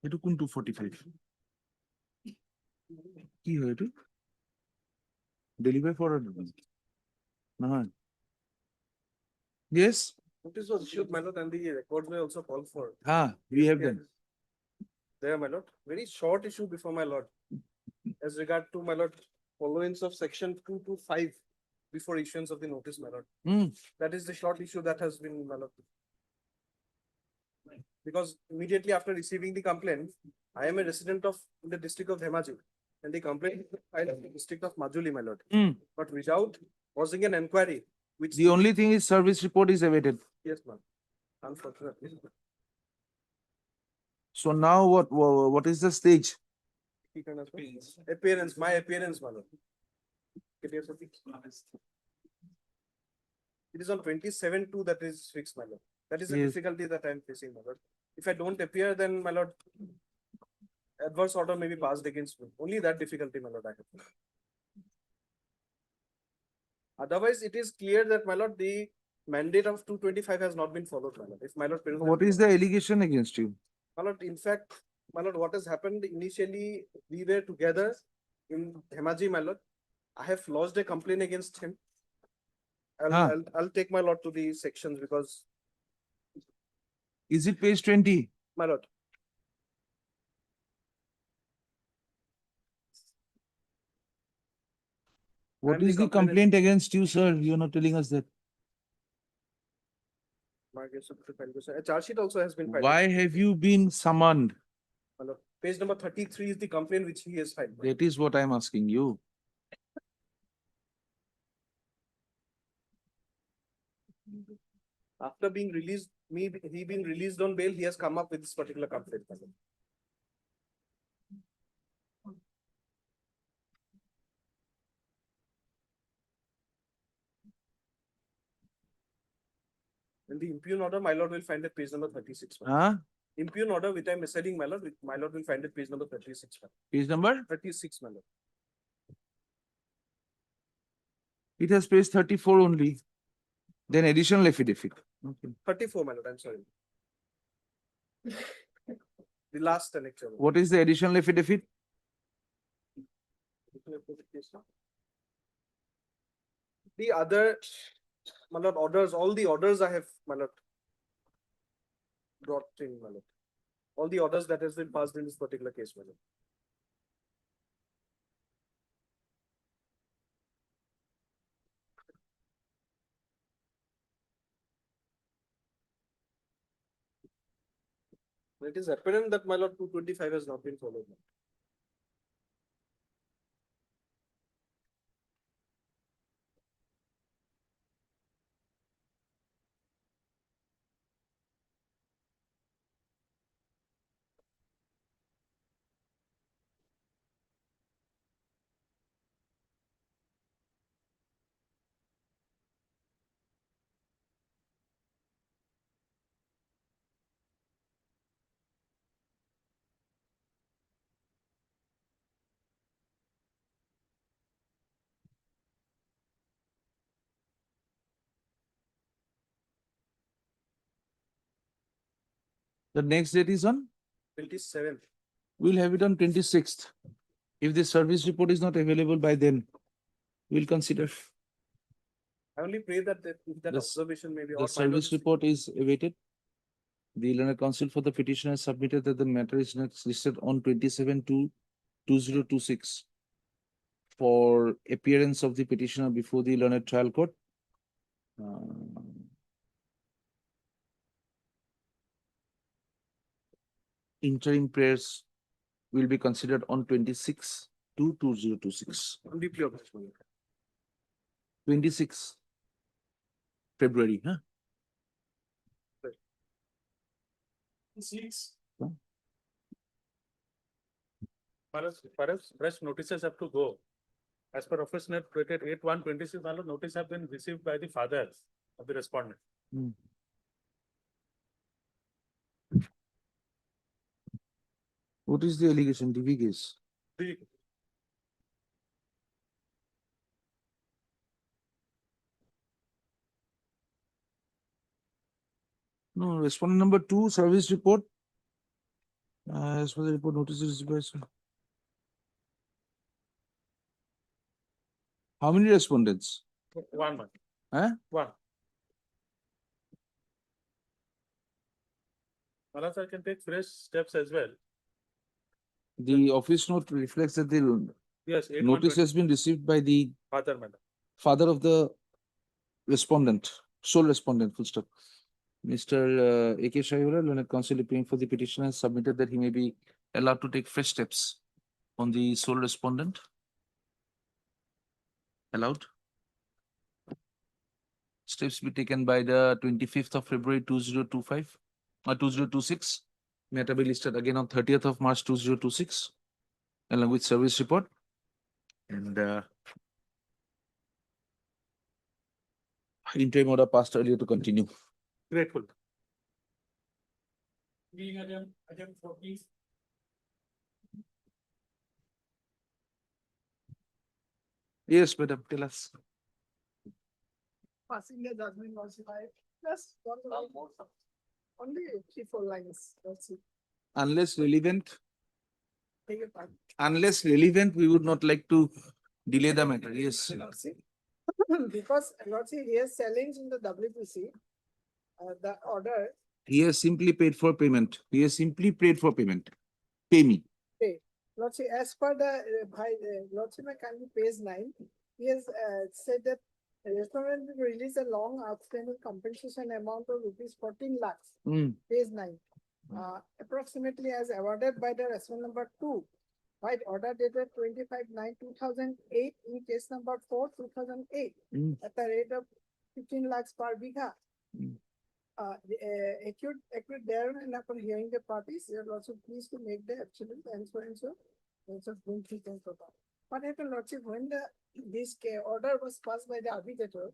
Speaker 1: It took 245. কি হয় এটা? Deliver for order. No. Yes.
Speaker 10: Notice was issued, my lord, and the records were also called for.
Speaker 1: We have done.
Speaker 10: There, my lord. Very short issue before my lord. As regard to my lord, followings of section 225 before issuance of the notice, my lord. That is the short issue that has been, my lord. Because immediately after receiving the complaint, I am a resident of the district of Dhemaji, and the complaint is filed in the district of Majuli, my lord. But without causing an inquiry, which
Speaker 1: The only thing is service report is awaited.
Speaker 10: yes, ma'am. Unfortunately.
Speaker 1: So now what is the stage?
Speaker 10: Appearance, my appearance, my lord. It is on 27/2 that is fixed, my lord. That is the
Speaker 1: Yes.
Speaker 10: difficulty that I am facing, my lord. If I don't appear, then my lord, adverse order may be passed against me. Only that difficulty, my lord, I have. Otherwise, it is clear that, my lord, the mandate of 225 has not been followed, my lord. If my lord.
Speaker 1: What is the allegation against you?
Speaker 10: My lord, in fact, my lord, what has happened initially, we were together in Dhemaji, my lord. I have lodged a complaint against him. I'll take my lord to the sections because,
Speaker 1: Is it page 20?
Speaker 10: my lord,
Speaker 1: What
Speaker 10: I'm
Speaker 1: is the complaint against you, sir? You're not telling us that.
Speaker 10: a charge sheet also has been filed.
Speaker 1: Why have you been summoned?
Speaker 10: My lord, page number 33 is the complaint which he has filed.
Speaker 1: That is what I'm asking you.
Speaker 2: After being released, he being released on bail, he has come up with this particular complaint. In the impugn order, my lord will find it page number 36. Impugn order which I am reciting, my lord will find it page number 36.
Speaker 1: Page number?
Speaker 2: 36, my lord.
Speaker 1: It has page 34 only. Then additional affidavit. Okay.
Speaker 2: 34, my lord, I'm sorry. The last lecture.
Speaker 1: What is the additional affidavit?
Speaker 2: The other, my lord, orders, all the orders I have, my lord, brought in, my lord. All the orders that has been passed in this particular case, my lord. It is apparent that, my lord, 225 has not been followed.
Speaker 1: The next date is on?
Speaker 2: 27th.
Speaker 1: We'll have it on 26th. If the service report is not available by then, we'll consider.
Speaker 2: I only pray that if that
Speaker 1: This-
Speaker 2: observation may be.
Speaker 1: The service report is awaited. The learned counsel for the petitioner submitted that the matter is next listed on 27/2/2026 for appearance of the petitioner before the learned trial court. Interim prayers will be considered on 26/2/2026.
Speaker 2: Deeply obliged, my lord.
Speaker 1: 26 February, huh?
Speaker 13: Perhaps fresh notices have to go. As per office note dated 8/1/26, my lord, notice have been received by the fathers of the respondent.
Speaker 1: What is the allegation, DV case? No, respondent number 2, service report. As per the report, notice is received by. How many respondents?
Speaker 13: One.
Speaker 1: Huh?
Speaker 13: One. Unless I can take fresh steps as well.
Speaker 1: The office note reflects that the
Speaker 13: Yes.
Speaker 1: notice has been received by the
Speaker 13: Father, madam.
Speaker 1: father of the respondent, sole respondent, full stop. Mr. A.K. Shaiwala, learned counsel appearing for the petitioner, has submitted that he may be allowed to take fresh steps on the sole respondent. Allowed. Steps be taken by the 25th of February 2025 or 2026. Matter be listed again on 30th of March 2026, along with service report. And interim order passed earlier to continue.
Speaker 13: Grateful.
Speaker 1: Yes, madam, tell us.
Speaker 7: Passing the judgment was by just one line. Only 3-4 lines. That's it.
Speaker 1: Unless relevant,
Speaker 7: Take it back.
Speaker 1: we would not like to delay the matter. Yes.
Speaker 7: Lordship. Because Lordship, he has challenged in the WPC, the order
Speaker 1: He has simply paid for payment. He has simply paid for payment. Pay me.
Speaker 7: pay. Lordship, as per the, Lordship, I can be page 9, he has said that the restaurant will release a long outstanding compensation amount of rupees 14 lakhs. Page 9. Approximately as awarded by the respondent number 2, by order dated 25/9/2008 in case number 4/2008 at the rate of 15 lakhs per bigha Acute there and upon hearing the parties, they are also pleased to make the absolute and so and so. And so bring three things about. What happened, Lordship, when this order was passed by the arbitrator,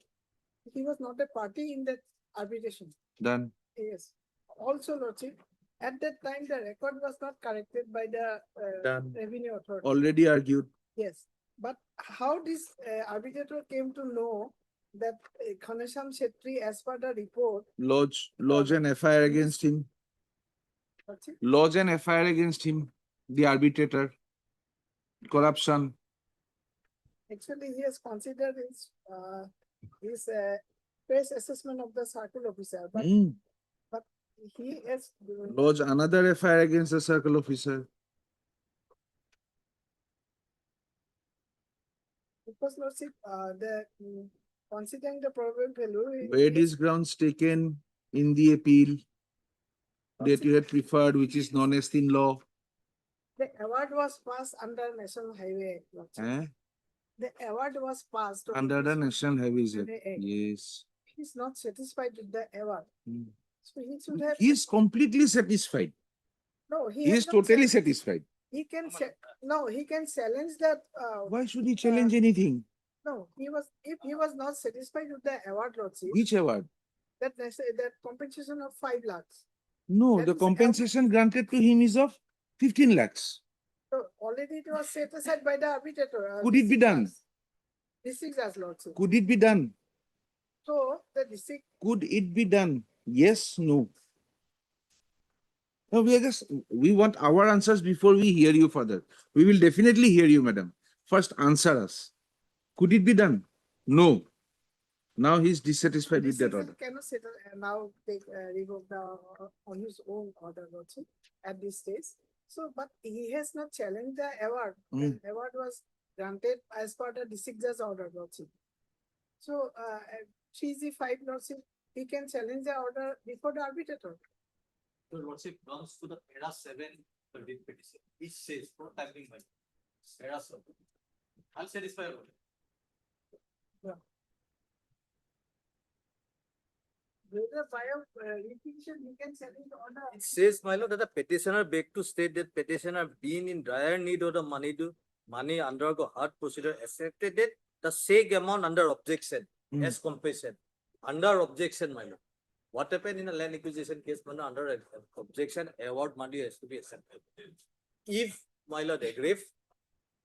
Speaker 7: he was not a party in that arbitration.
Speaker 1: Done.
Speaker 7: Yes. Also, Lordship, at that time, the record was not corrected by the
Speaker 1: Done.
Speaker 7: revenue authority.
Speaker 1: Already argued.
Speaker 7: Yes, but how this arbitrator came to know that Ghanshyam Shetty, as per the report,
Speaker 1: Lodge an FIR against him.
Speaker 7: what's it?
Speaker 1: Lodge an FIR against him, the arbitrator. Corruption.
Speaker 7: Actually, he has considered his face assessment of the circle officer, but he has
Speaker 1: Lodge another FIR against the circle officer.
Speaker 7: because Lordship, considering the probable value.
Speaker 1: Where these grounds taken in the appeal that you had preferred, which is non-esteem law.
Speaker 7: The award was passed under National Highway Act. Lordship.
Speaker 1: Eh?
Speaker 7: The award was passed
Speaker 1: Under the National Highways Act.
Speaker 7: Highway Act.
Speaker 1: Yes.
Speaker 7: He's not satisfied with the award. So he should have.
Speaker 1: He is completely satisfied.
Speaker 7: No, he
Speaker 1: He
Speaker 7: has
Speaker 1: is
Speaker 7: not
Speaker 1: totally
Speaker 7: challenged-
Speaker 1: satisfied.
Speaker 7: He can no, he can challenge that.
Speaker 1: Why should he challenge anything?
Speaker 7: No, if he was not satisfied with the award, Lordship,
Speaker 1: Which award?
Speaker 7: that compensation of 5 lakhs.
Speaker 1: No,
Speaker 7: That
Speaker 1: the
Speaker 7: is
Speaker 1: compensation granted to him is of 15 lakhs.
Speaker 7: So already it was set aside by the arbitrator.
Speaker 1: Could it be done?
Speaker 7: District judge, Lordship.
Speaker 1: Could it be done?
Speaker 7: So the district.
Speaker 1: Could it be done? Yes, no. No, we want our answers before we hear you further. We will definitely hear you, madam. First, answer us. Could it be done? No. Now he is dissatisfied with that order.
Speaker 7: Cannot settle now take revoke the on his own order, Lordship, at this stage. So, but he has not challenged the award. The award was granted as per the district judge order, Lordship. So, 3G5, Lordship, he can challenge the order before the arbitrator.
Speaker 16: The lordship comes to the para 7 for the petition, which says for typing by para 7. I'll satisfy your order.
Speaker 7: Whether by a litigation, he can challenge the order.
Speaker 11: It says, my lord, that the petitioner begged to state that petitioner being in dire need of the money undergo hard procedure accepted it, the same amount under objection as compensation. Under objection, my lord. What happened in a land acquisition case, my lord, under objection, award money has to be accepted. If, my lord, aggrieved,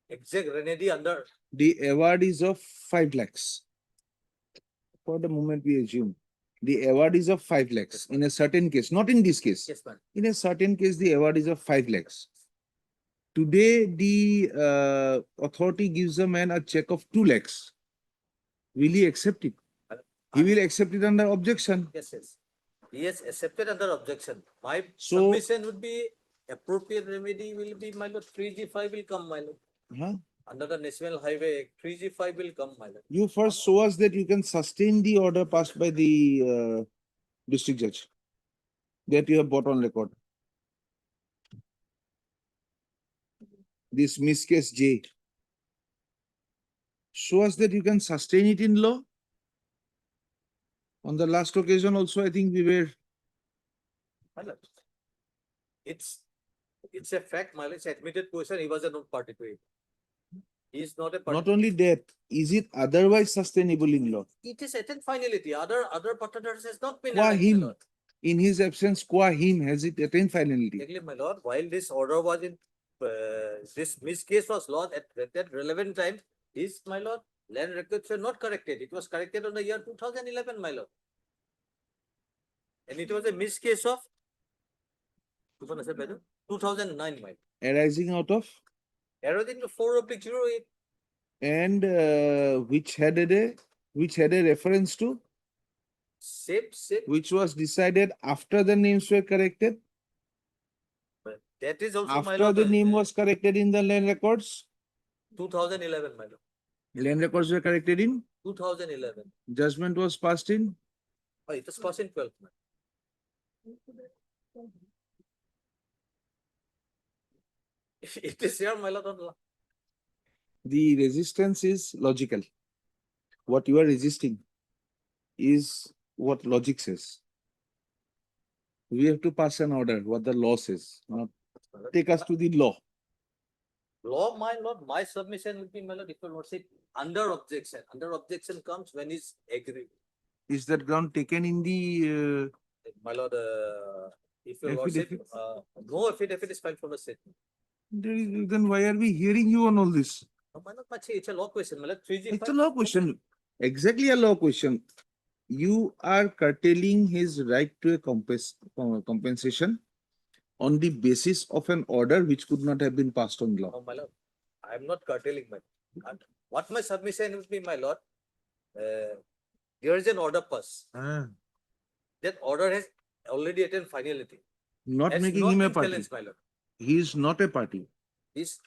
Speaker 11: exact remedy under.
Speaker 1: The award is of 5 lakhs. For the moment we assume. The award is of 5 lakhs in a certain case, not in this case.
Speaker 11: Yes, ma'am.
Speaker 1: In a certain case, the award is of 5 lakhs. Today, the authority gives a man a check of 2 lakhs. Will he accept it? He will accept it under objection.
Speaker 11: Yes, yes. He has accepted under objection. My
Speaker 1: So-
Speaker 11: submission would be appropriate remedy will be, my lord, 3G5 will come, my lord.
Speaker 1: Huh?
Speaker 11: Under the National Highway Act, 3G5 will come, my lord.
Speaker 1: You first show us that you can sustain the order passed by the district judge that you have brought on record. This miss case J. Show us that you can sustain it in law. On the last occasion also, I think we were.
Speaker 11: My lord. It's a fact, my lord, it's admitted question, he was a non party to it. He is not a party.
Speaker 1: Not only that, is it otherwise sustainable in law?
Speaker 11: It is attained finality. Other partners has not been.
Speaker 1: Qua
Speaker 11: attained, my
Speaker 1: him,
Speaker 11: lord.
Speaker 1: in his absence, qua him, has it attained finality?
Speaker 11: Exactly, my lord. While this order was in, this miss case was lodged at that relevant time, is, my lord, land records were not corrected. It was corrected on the year 2011, my lord. And it was a miss case of 2009, my lord.
Speaker 1: Arising out of,
Speaker 11: Arising to 4/08.
Speaker 1: and which had a reference to,
Speaker 11: Same.
Speaker 1: which was decided after the names were corrected,
Speaker 11: That is also, my
Speaker 1: after
Speaker 11: lord,
Speaker 1: the name was corrected in the land records.
Speaker 11: 2011, my lord.
Speaker 1: Land records were corrected in,
Speaker 11: 2011.
Speaker 1: judgment was passed in.
Speaker 11: Oh, it was passed in 12th, my lord. It is here, my lord.
Speaker 1: The resistance is logical. What you are resisting is what logic says. We have to pass an order, what the law says. Now, take us to the law.
Speaker 16: Law, my lord, my submission will be, my lord, if you not say under objection. Under objection comes when it's agreed.
Speaker 1: Is that ground taken in the
Speaker 16: My lord, if your lordship,
Speaker 1: affidavit?
Speaker 16: no affidavit is filed for the statement.
Speaker 1: Then why are we hearing you on all this?
Speaker 16: No, my lord, but it's a law question, my lord, 3G.
Speaker 1: It's a law question. Exactly a law question. You are curtailing his right to a compensation on the basis of an order which could not have been passed on law.
Speaker 16: No, my lord, I am not curtailing my. What my submission will be, my lord, there is an order pass. That order has already attained finality.
Speaker 1: Not
Speaker 16: Has
Speaker 1: making
Speaker 16: not
Speaker 1: him a
Speaker 16: been
Speaker 1: party.
Speaker 16: challenged, my lord.
Speaker 1: He is not a party.
Speaker 16: This,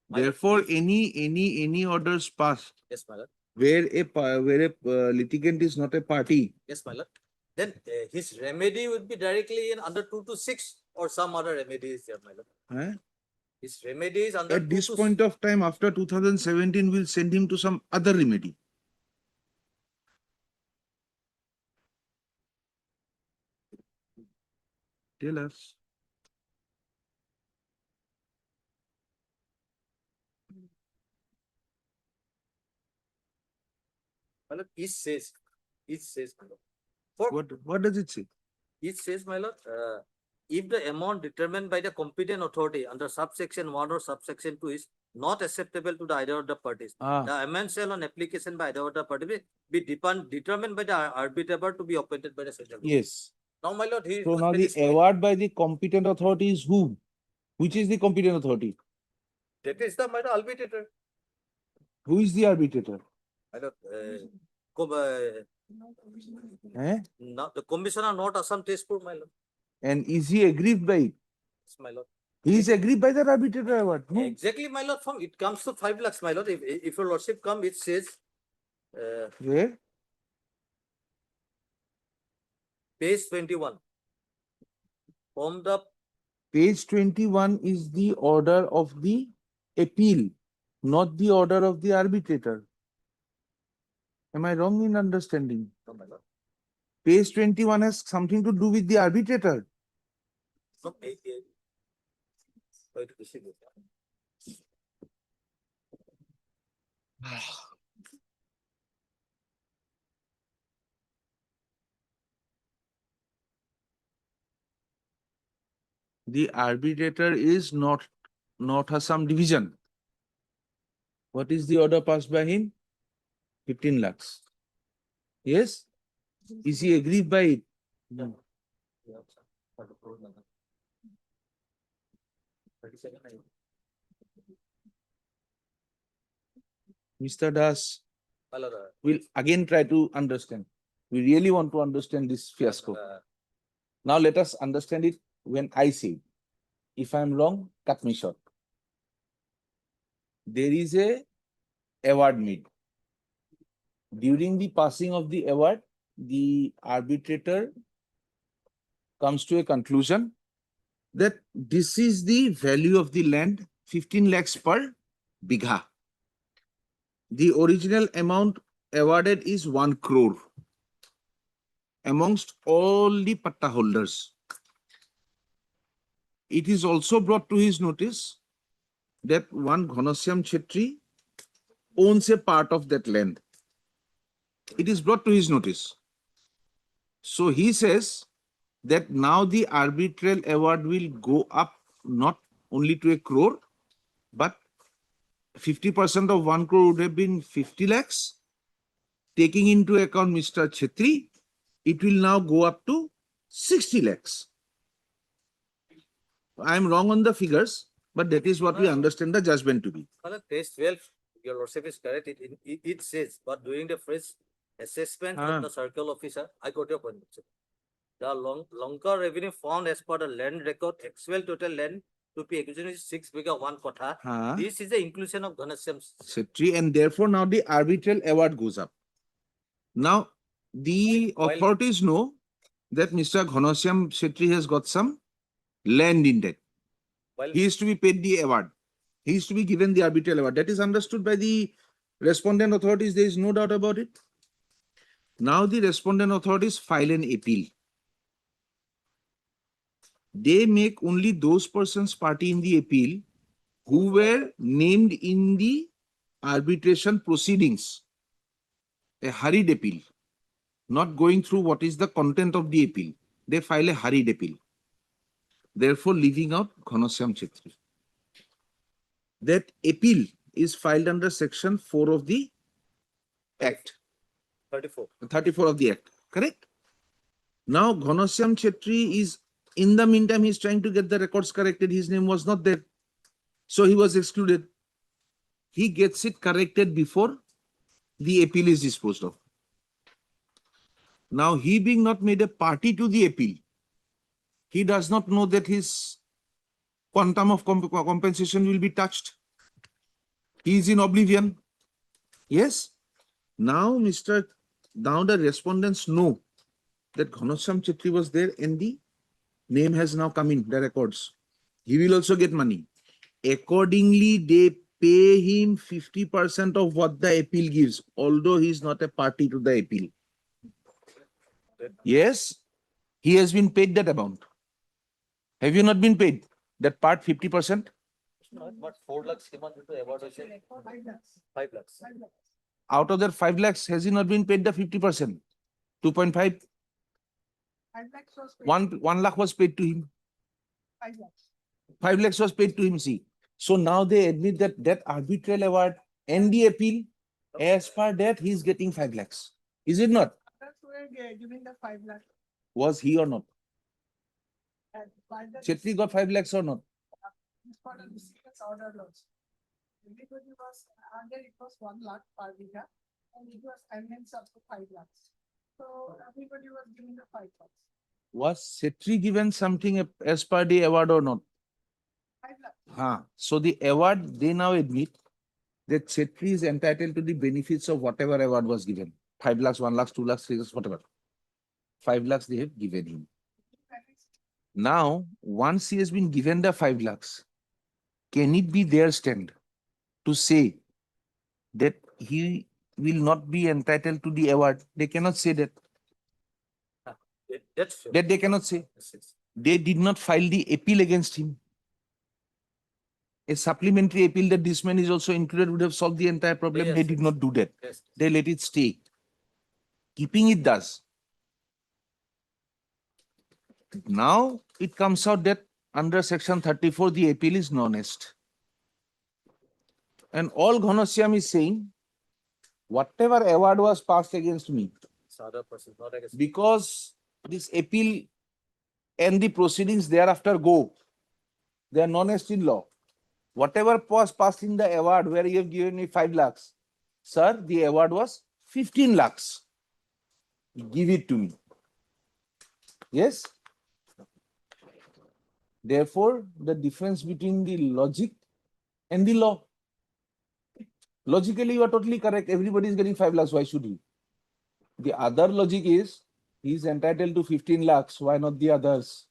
Speaker 16: my lord,
Speaker 1: Therefore,
Speaker 16: if-
Speaker 1: any orders passed
Speaker 16: yes, my lord.
Speaker 1: where a litigant is not a party.
Speaker 16: Yes, my lord. Then his remedy would be directly in under 2 to 6 or some other remedy is there, my lord.
Speaker 1: eh?
Speaker 16: His remedy is under
Speaker 1: At
Speaker 16: 2
Speaker 1: this
Speaker 16: to
Speaker 1: point of time, after 2017, we'll send him to some other remedy. Tell us.
Speaker 16: my lord, it says, my lord.
Speaker 1: What does it say?
Speaker 16: It says, my lord, if the amount determined by the competent authority under subsection 1 or subsection 2 is not acceptable to the either of the parties, the amount shall on application by either of the parties be determined by the arbitrator to be appointed by the central government.
Speaker 1: Yes.
Speaker 16: Now, my lord, he
Speaker 1: So
Speaker 16: was
Speaker 1: now the
Speaker 16: satisfied.
Speaker 1: award by the competent authority is who? Which is the competent authority?
Speaker 16: That is the, my lord, arbitrator.
Speaker 1: Who is the arbitrator?
Speaker 16: My lord,
Speaker 1: Eh?
Speaker 16: the commissioner not Assam Tezpur, my lord.
Speaker 1: And is he aggrieved by it?
Speaker 16: Yes, my lord.
Speaker 1: He is aggrieved by that arbitrator award. No?
Speaker 16: Exactly, my lord. From it comes to 5 lakhs, my lord. If your lordship come, it says
Speaker 1: Where?
Speaker 16: page 21. From the
Speaker 1: Page 21 is the order of the appeal, not the order of the arbitrator. Am I wrong in understanding?
Speaker 16: no, my lord.
Speaker 1: Page 21 has something to do with the arbitrator.
Speaker 16: No, wait, this is it.
Speaker 1: The arbitrator is not Assam division. What is the order passed by him? 15 lakhs. Yes? Is he aggrieved by it? No. Mr. Das,
Speaker 16: My lord,
Speaker 1: we'll again try to understand. We really want to understand this fiasco. Now let us understand it when I say. If I'm wrong, cut me short. There is a award made. During the passing of the award, the arbitrator comes to a conclusion that this is the value of the land, 15 lakhs per bigha. The original amount awarded is 1 crore amongst all the patta holders. It is also brought to his notice that one Ghonasyam Chetri owns a part of that land. It is brought to his notice. So he says that now the arbitral award will go up not only to 1 crore, but 50% of 1 crore would have been 50 lakhs. Taking into account Mr. Chetri, it will now go up to 60 lakhs. I am wrong on the figures, but that is what we understand the judgment to be.
Speaker 16: my lord, page 12, your lordship is correct. It says, but during the first assessment from the circle officer, I got your point. Sir. The Lanka revenue found as per the land record, actual total land to be acquisition is 6 bigha 1 kotha. This is the inclusion of Ghonasyam
Speaker 1: Chetri, and therefore now the arbitral award goes up. Now, the authorities know that Mr. Ghonasyam Chetri has got some land in that. He is to be paid the award. He is to be given the arbitral award. That is understood by the respondent authorities. There is no doubt about it. Now the respondent authorities file an appeal. They make only those persons party in the appeal who were named in the arbitration proceedings. A hurried appeal, not going through what is the content of the appeal. They file a hurried appeal, therefore leaving out Ghanshyam Chetri. That appeal is filed under section 4 of the Act. 34 of the Act, correct? Now Ghanshyam Chetri is, in the meantime, he's trying to get the records corrected. His name was not there, so he was excluded. He gets it corrected before the appeal is disposed of. Now, he being not made a party to the appeal, he does not know that his quantum of compensation will be touched. He is in oblivion. Yes. Now, the respondents know that Ghanshyam Chetri was there and the name has now come in the records. He will also get money. Accordingly, they pay him 50% of what the appeal gives, although he is not a party to the appeal. Yes, he has been paid that amount. Have you not been paid that part 50%?
Speaker 16: But 4 lakhs came on into evaluation. 5 lakhs.
Speaker 1: Out of that 5 lakhs, has he not been paid the 50%? 2.5? 1 lakh was paid to him. 5 lakhs was paid to him, see. So now they admit that that arbitral award and the appeal, as per that, he is getting 5 lakhs. Is it not?
Speaker 7: That's where they are giving the 5 lakh.
Speaker 1: Was he or not?
Speaker 7: And by the-
Speaker 1: Chetri got 5 lakhs or not?
Speaker 7: It's part of the secret order laws. Everybody was, under it was 1 lakh per visa, and it was amendments up to 5 lakhs. So everybody was giving the 5 lakhs.
Speaker 1: Was Chetri given something as per the award or not?
Speaker 7: 5 lakhs.
Speaker 1: So the award, they now admit that Chetri is entitled to the benefits of whatever award was given. 5 lakhs, 1 lakhs, 2 lakhs, 3 lakhs, whatever. 5 lakhs they have given him. Now, once he has been given the 5 lakhs, can it be their stand to say that he will not be entitled to the award? They cannot say that. That they cannot say. They did not file the appeal against him. A supplementary appeal that this man is also included would have solved the entire problem.
Speaker 16: Yes,
Speaker 1: They did not do that.
Speaker 16: Yes.
Speaker 1: They let it stay. Keeping it thus. Now it comes out that under section 34, the appeal is non-est. And all Ghanshyam is saying, whatever award was passed against me, because this appeal and the proceedings thereafter go, they are non-est in law. Whatever was passed in the award where you have given me 5 lakhs, sir, the award was 15 lakhs. Give it to me. Yes? Therefore, the difference between the logic and the law. Logically, you are totally correct. Everybody is getting 5 lakhs. Why should he? The other logic is, he is entitled to 15 lakhs. Why not the others?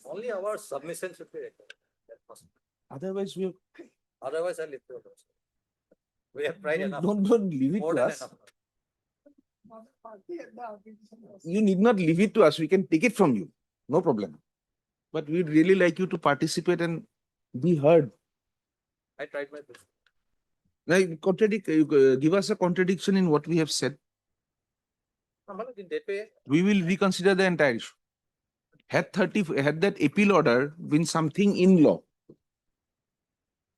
Speaker 16: Only our submission should be required.
Speaker 1: Otherwise, we have,
Speaker 16: Otherwise, I'll leave it. We have tried enough.
Speaker 1: don't leave it
Speaker 16: More
Speaker 1: to
Speaker 16: than
Speaker 1: us.
Speaker 16: enough.
Speaker 1: You need not leave it to us. We can take it from you. No problem. But we'd really like you to participate and be heard.
Speaker 16: I tried my best.
Speaker 1: Like, give us a contradiction in what we have said.
Speaker 16: In that way,
Speaker 1: We will reconsider the entire issue. Had that appeal order been something in law,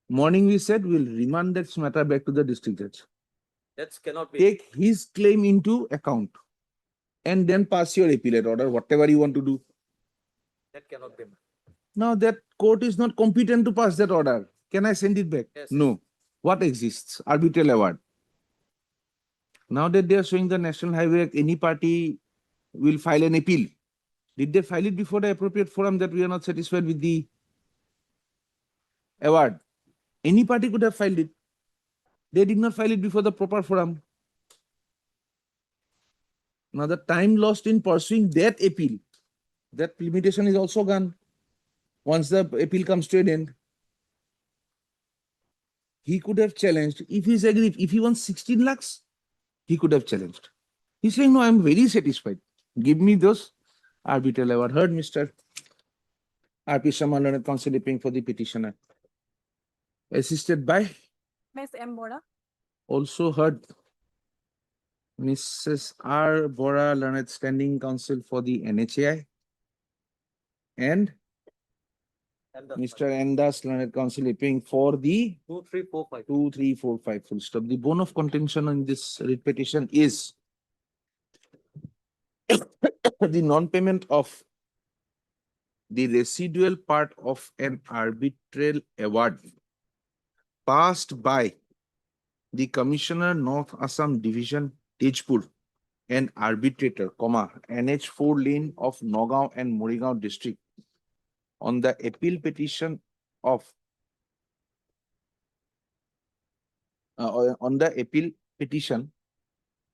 Speaker 1: morning we said we'll remand that matter back to the district judge.
Speaker 16: that cannot be.
Speaker 1: Take his claim into account and then pass your appellate order, whatever you want to do.
Speaker 16: That cannot be.
Speaker 1: Now that court is not competent to pass that order. Can I send it back?
Speaker 16: Yes.
Speaker 1: No. What exists? Arbitral award. Now that they are showing the National Highway Act, any party will file an appeal. Did they file it before the appropriate forum that we are not satisfied with the award? Any party could have filed it. They did not file it before the proper forum. Now the time lost in pursuing that appeal, that limitation is also gone. Once the appeal comes to an end, he could have challenged. If he's agreed, if he wants 16 lakhs, he could have challenged. He's saying, no, I'm very satisfied. Give me those arbitral award. Heard, Mr. R.P. Sharma, learned counsel appearing for the petitioner. Assisted by,
Speaker 15: Ms. M. Bora.
Speaker 1: also heard, Mrs. R. Bora, learned standing counsel for the NHAI. And Mr. Endas, learned counsel appearing for the
Speaker 3: 2345.
Speaker 1: 2345 full stop. The bone of contention in this writ petition is the non-payment of the residual part of an arbitral award passed by the Commissioner North Assam Division Tejpur, an arbitrator, NH4 lane of Nagaon and Morigaon district on the appeal petition of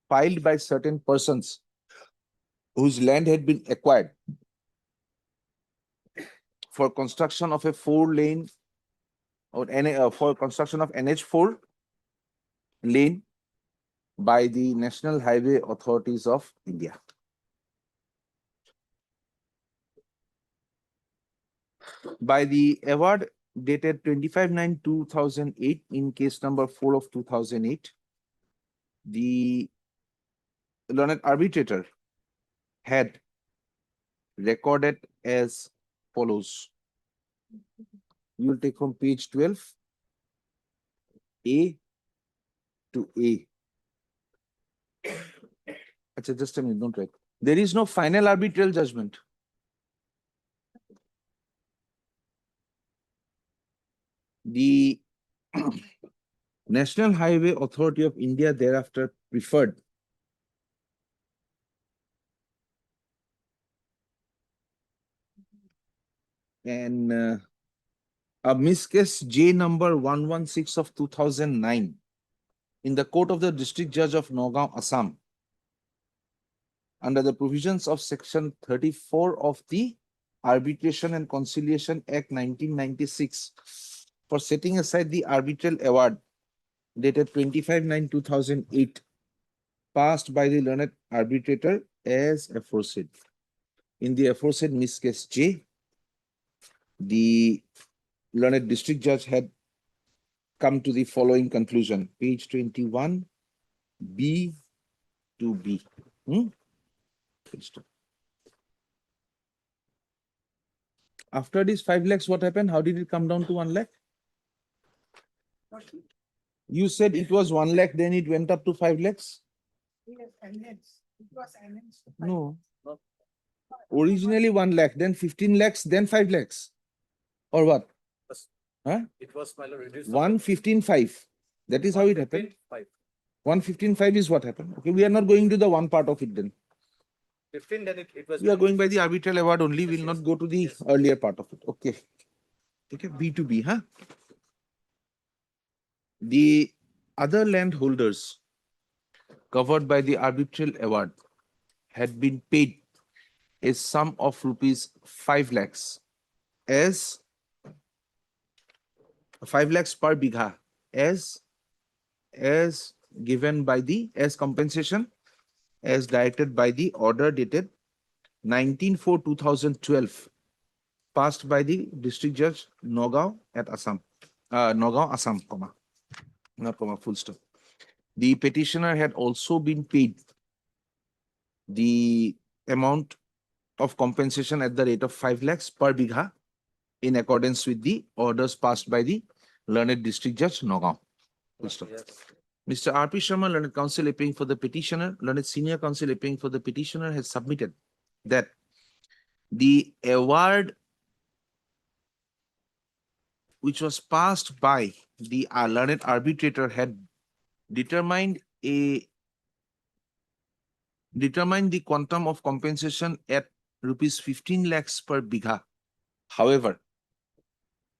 Speaker 1: filed by certain persons whose land had been acquired for construction of a 4-lane or for construction of NH4 lane by the National Highway Authorities of India. By the award dated 25/9/2008 in case number 4 of 2008, the learned arbitrator had recorded as follows. You will take from page 12, A to A. Achha, just a minute, don't write. There is no final arbitral judgment. The National Highway Authority of India thereafter preferred and a miscase J number 116 of 2009 in the court of the District Judge of Nagaon, Assam, under the provisions of section 34 of the Arbitration and Conciliation Act 1996 for setting aside the arbitral award dated 25/9/2008 passed by the learned arbitrator as aforesaid. In the aforesaid miscase J, the learned district judge had come to the following conclusion, page 21, B to B. After this 5 lakhs, what happened? How did it come down to 1 lakh? You said it was 1 lakh, then it went up to 5 lakhs?
Speaker 7: Yes, enhanced. It was enhanced.
Speaker 1: No. Originally 1 lakh, then 15 lakhs, then 5 lakhs. Or what? Huh?
Speaker 3: It was reduced.
Speaker 1: 115.5. That is how it happened. 115.5 is what happened. Okay, we are not going to the one part of it then.
Speaker 3: 15, then it was.
Speaker 1: We are going by the arbitral award only. We will not go to the earlier part of it. Okay. Okay, B to B, huh? The other landholders covered by the arbitral award had been paid a sum of rupees 5 lakhs as 5 lakhs per bigha as given by the as compensation as directed by the order dated 19/4/2012 passed by the district judge Nagaon at Assam. Nagaon, Assam, comma, not comma, full stop. The petitioner had also been paid the amount of compensation at the rate of 5 lakhs per bigha in accordance with the orders passed by the learned district judge Nagaon. Full stop. Mr. R.P. Sharma, learned counsel appearing for the petitioner, learned senior counsel appearing for the petitioner, has submitted that the award which was passed by the learned arbitrator had determined the quantum of compensation at rupees 15 lakhs per bigha. However,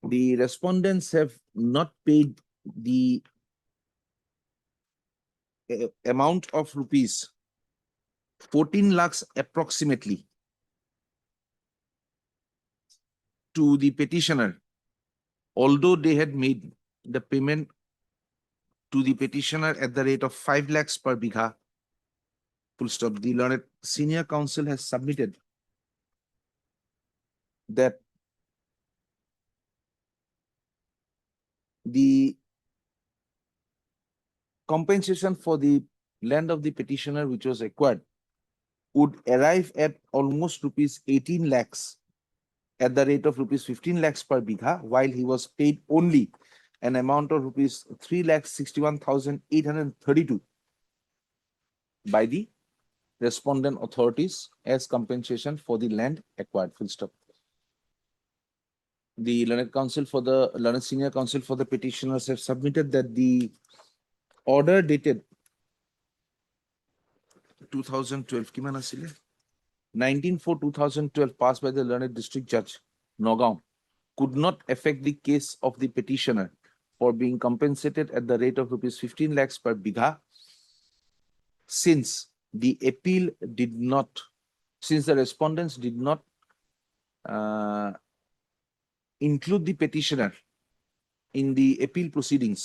Speaker 1: the respondents have not paid the amount of rupees 14 lakhs approximately to the petitioner, although they had made the payment to the petitioner at the rate of 5 lakhs per bigha full stop. The learned senior counsel has submitted that the compensation for the land of the petitioner which was acquired would arrive at almost rupees 18 lakhs at the rate of rupees 15 lakhs per bigha, while he was paid only an amount of rupees 3,61,832 by the respondent authorities as compensation for the land acquired. Full stop. The learned senior counsel for the petitioners have submitted that the order dated 2012 কিমান আছিলে 19/4/2012 passed by the learned district judge Nagaon could not affect the case of the petitioner for being compensated at the rate of rupees 15 lakhs per bigha, since the respondents did not include the petitioner in the appeal proceedings,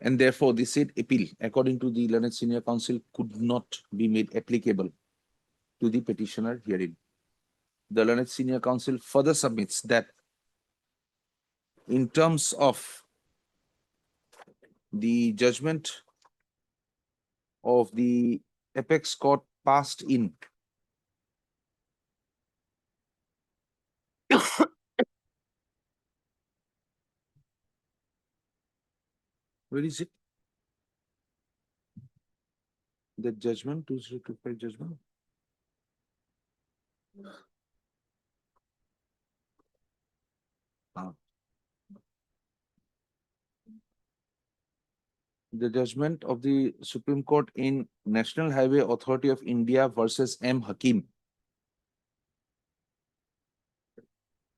Speaker 1: and therefore the said appeal, according to the learned senior counsel, could not be made applicable to the petitioner herein. The learned senior counsel further submits that in terms of the judgment of the apex court passed in where is it? The judgment, 2025 judgment. The judgment of the Supreme Court in National Highway Authority of India versus M. Hakim,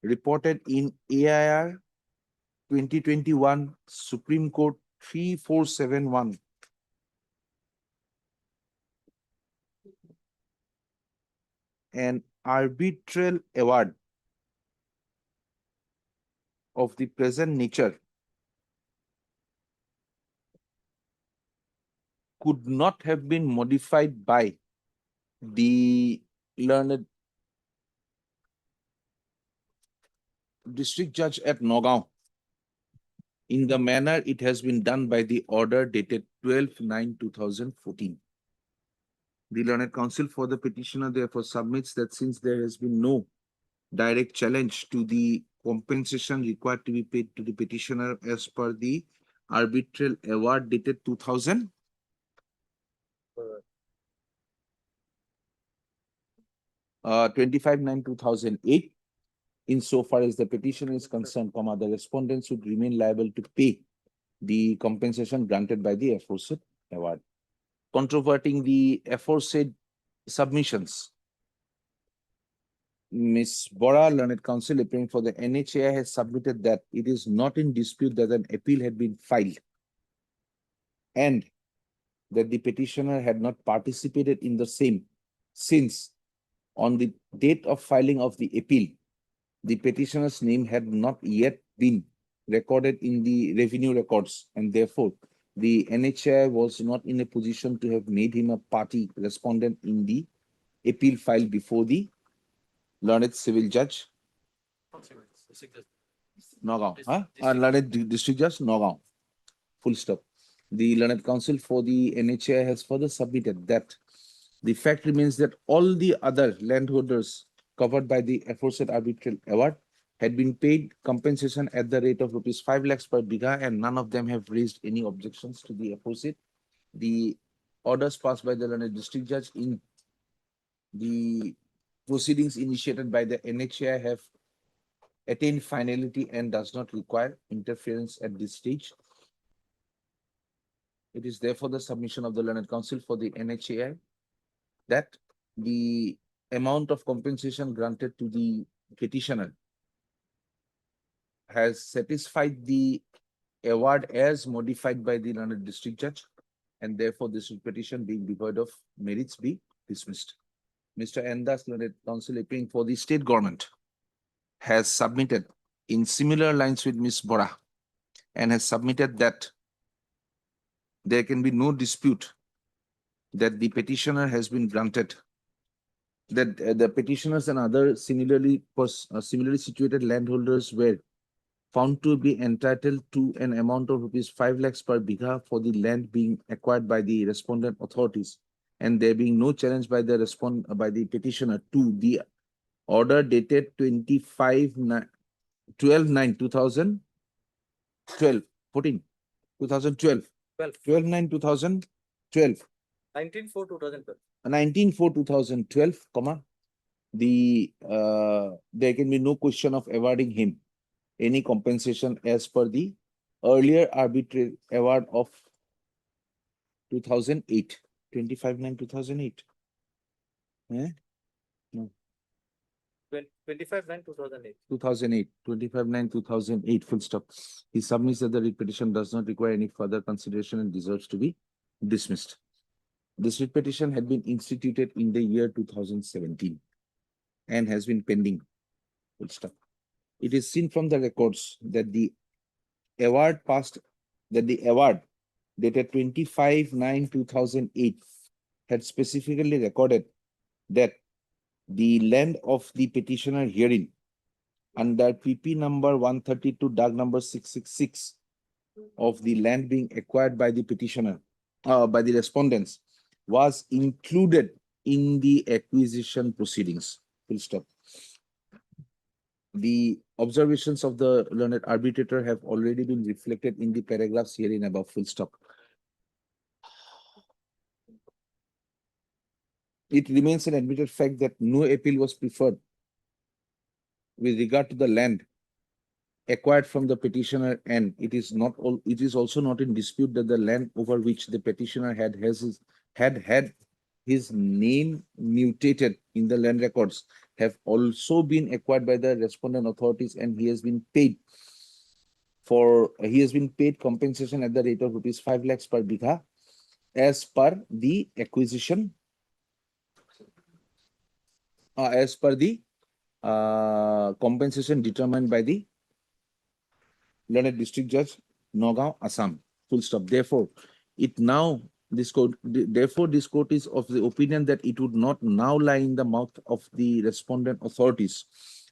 Speaker 1: reported in AIR 2021 Supreme Court 3471. An arbitral award of the present nature could not have been modified by the learned district judge at Nagaon in the manner it has been done by the order dated 12/9/2014. The learned counsel for the petitioner therefore submits that since there has been no direct challenge to the compensation required to be paid to the petitioner as per the arbitral award dated 25/9/2008, insofar as the petitioner is concerned, the respondents would remain liable to pay the compensation granted by the aforesaid award. Controverting the aforesaid submissions, Ms. Bora, learned counsel appearing for the NHAI, has submitted that it is not in dispute that an appeal had been filed and that the petitioner had not participated in the same, since on the date of filing of the appeal, the petitioner's name had not yet been recorded in the revenue records, and therefore the NHAI was not in a position to have made him a party respondent in the appeal filed before the learned civil judge Nagaon, learned district judge Nagaon. Full stop. The learned counsel for the NHAI has further submitted that the fact remains that all the other landholders covered by the aforesaid arbitral award had been paid compensation at the rate of rupees 5 lakhs per bigha, and none of them have raised any objections to the aforesaid. The orders passed by the learned district judge in the proceedings initiated by the NHAI have attained finality and does not require interference at this stage. It is therefore the submission of the learned counsel for the NHAI that the amount of compensation granted to the petitioner has satisfied the award as modified by the learned district judge, and therefore this petition being devoid of merits be dismissed. Mr. Endas, learned counsel appearing for the state government, has submitted in similar lines with Ms. Bora and has submitted that there can be no dispute that the petitioner has been granted, that the petitioners and other similarly situated landholders were found to be entitled to an amount of rupees 5 lakhs per bigha for the land being acquired by the respondent authorities, and there being no challenge by the petitioner to the order dated 12/9/2012, 2012, 12/9/2012,
Speaker 8: 19/4/2012.
Speaker 1: 19/4/2012, comma, there can be no question of awarding him any compensation as per the earlier arbitrary award of 2008, 25/9/2008.
Speaker 8: 25/9/2008.
Speaker 1: 2008, 25/9/2008, full stop. He submits that the writ petition does not require any further consideration and deserves to be dismissed. This writ petition had been instituted in the year 2017 and has been pending, full stop. It is seen from the records that the award dated 25/9/2008 had specifically recorded that the land of the petitioner herein under PP number 132 DAG number 666 of the land being acquired by the petitioner, by the respondents, was included in the acquisition proceedings. Full stop. The observations of the learned arbitrator have already been reflected in the paragraphs herein above. Full stop. It remains an admitted fact that no appeal was preferred with regard to the land acquired from the petitioner, and it is also not in dispute that the land over which the petitioner had his name mutated in the land records have also been acquired by the respondent authorities, and he has been paid compensation at the rate of rupees 5 lakhs per bigha as per the acquisition, as per the compensation determined by the learned district judge, Nagaon, Assam. Full stop. Therefore, this court is of the opinion that it would not now lie in the mouth of the respondent authorities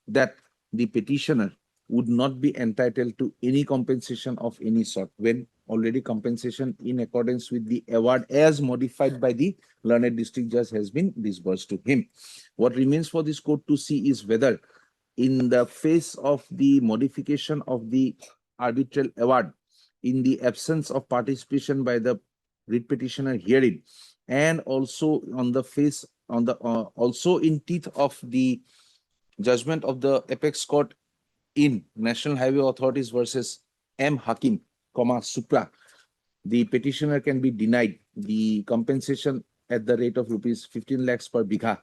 Speaker 1: that the petitioner would not be entitled to any compensation of any sort, when already compensation in accordance with the award as modified by the learned district judge has been disbursed to him. What remains for this court to see is whether, in the face of the modification of the arbitral award, in the absence of participation by the writ petitioner herein, and also also in teeth of the judgment of the apex court in National Highway Authorities versus M. Hakim, Supra, the petitioner can be denied the compensation at the rate of rupees 15 lakhs per bigha,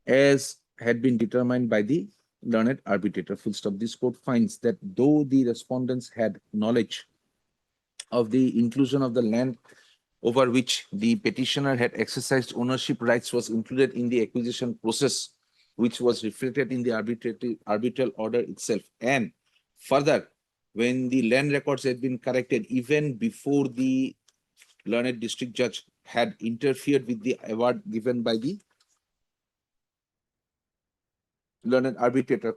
Speaker 1: as had been determined by the learned arbitrator. Full stop. This court finds that though the respondents had knowledge of the inclusion of the land over which the petitioner had exercised ownership rights was included in the acquisition process, which was reflected in the arbitral order itself, and further, when the land records had been corrected even before the learned district judge had interfered with the award given by the learned arbitrator,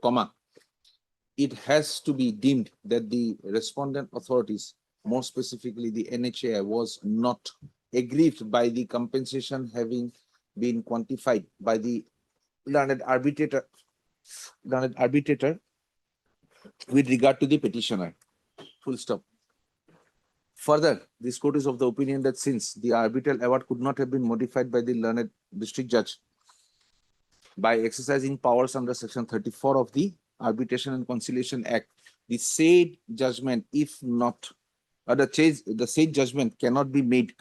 Speaker 1: it has to be deemed that the respondent authorities, more specifically the NHAI, was not aggrieved by the compensation having been quantified by the learned arbitrator with regard to the petitioner. Full stop. Further, this court is of the opinion that since the arbitral award could not have been modified by the learned district judge by exercising powers under Section 34 of the Arbitration and Conciliation Act, the said judgment, if not, the said judgment cannot be made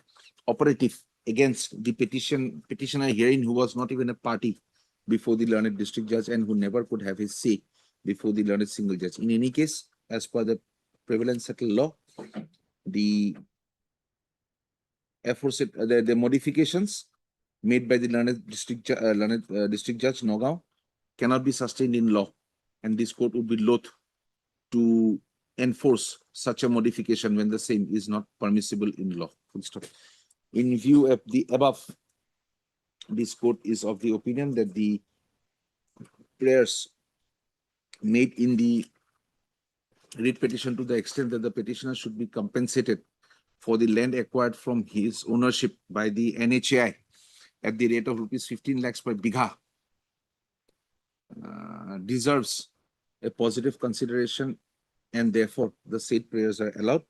Speaker 1: operative against the petitioner herein, who was not even a party before the learned district judge and who never could have his say before the learned single judge. In any case, as per the prevalent settled law, the aforesaid the modifications made by the learned district judge Nagaon cannot be sustained in law, and this court would be loath to enforce such a modification when the same is not permissible in law. Full stop. In view of the above, this court is of the opinion that the prayers made in the writ petition to the extent that the petitioner should be compensated for the land acquired from his ownership by the NHAI at the rate of rupees 15 lakhs per bigha deserves a positive consideration, and therefore the said prayers are allowed.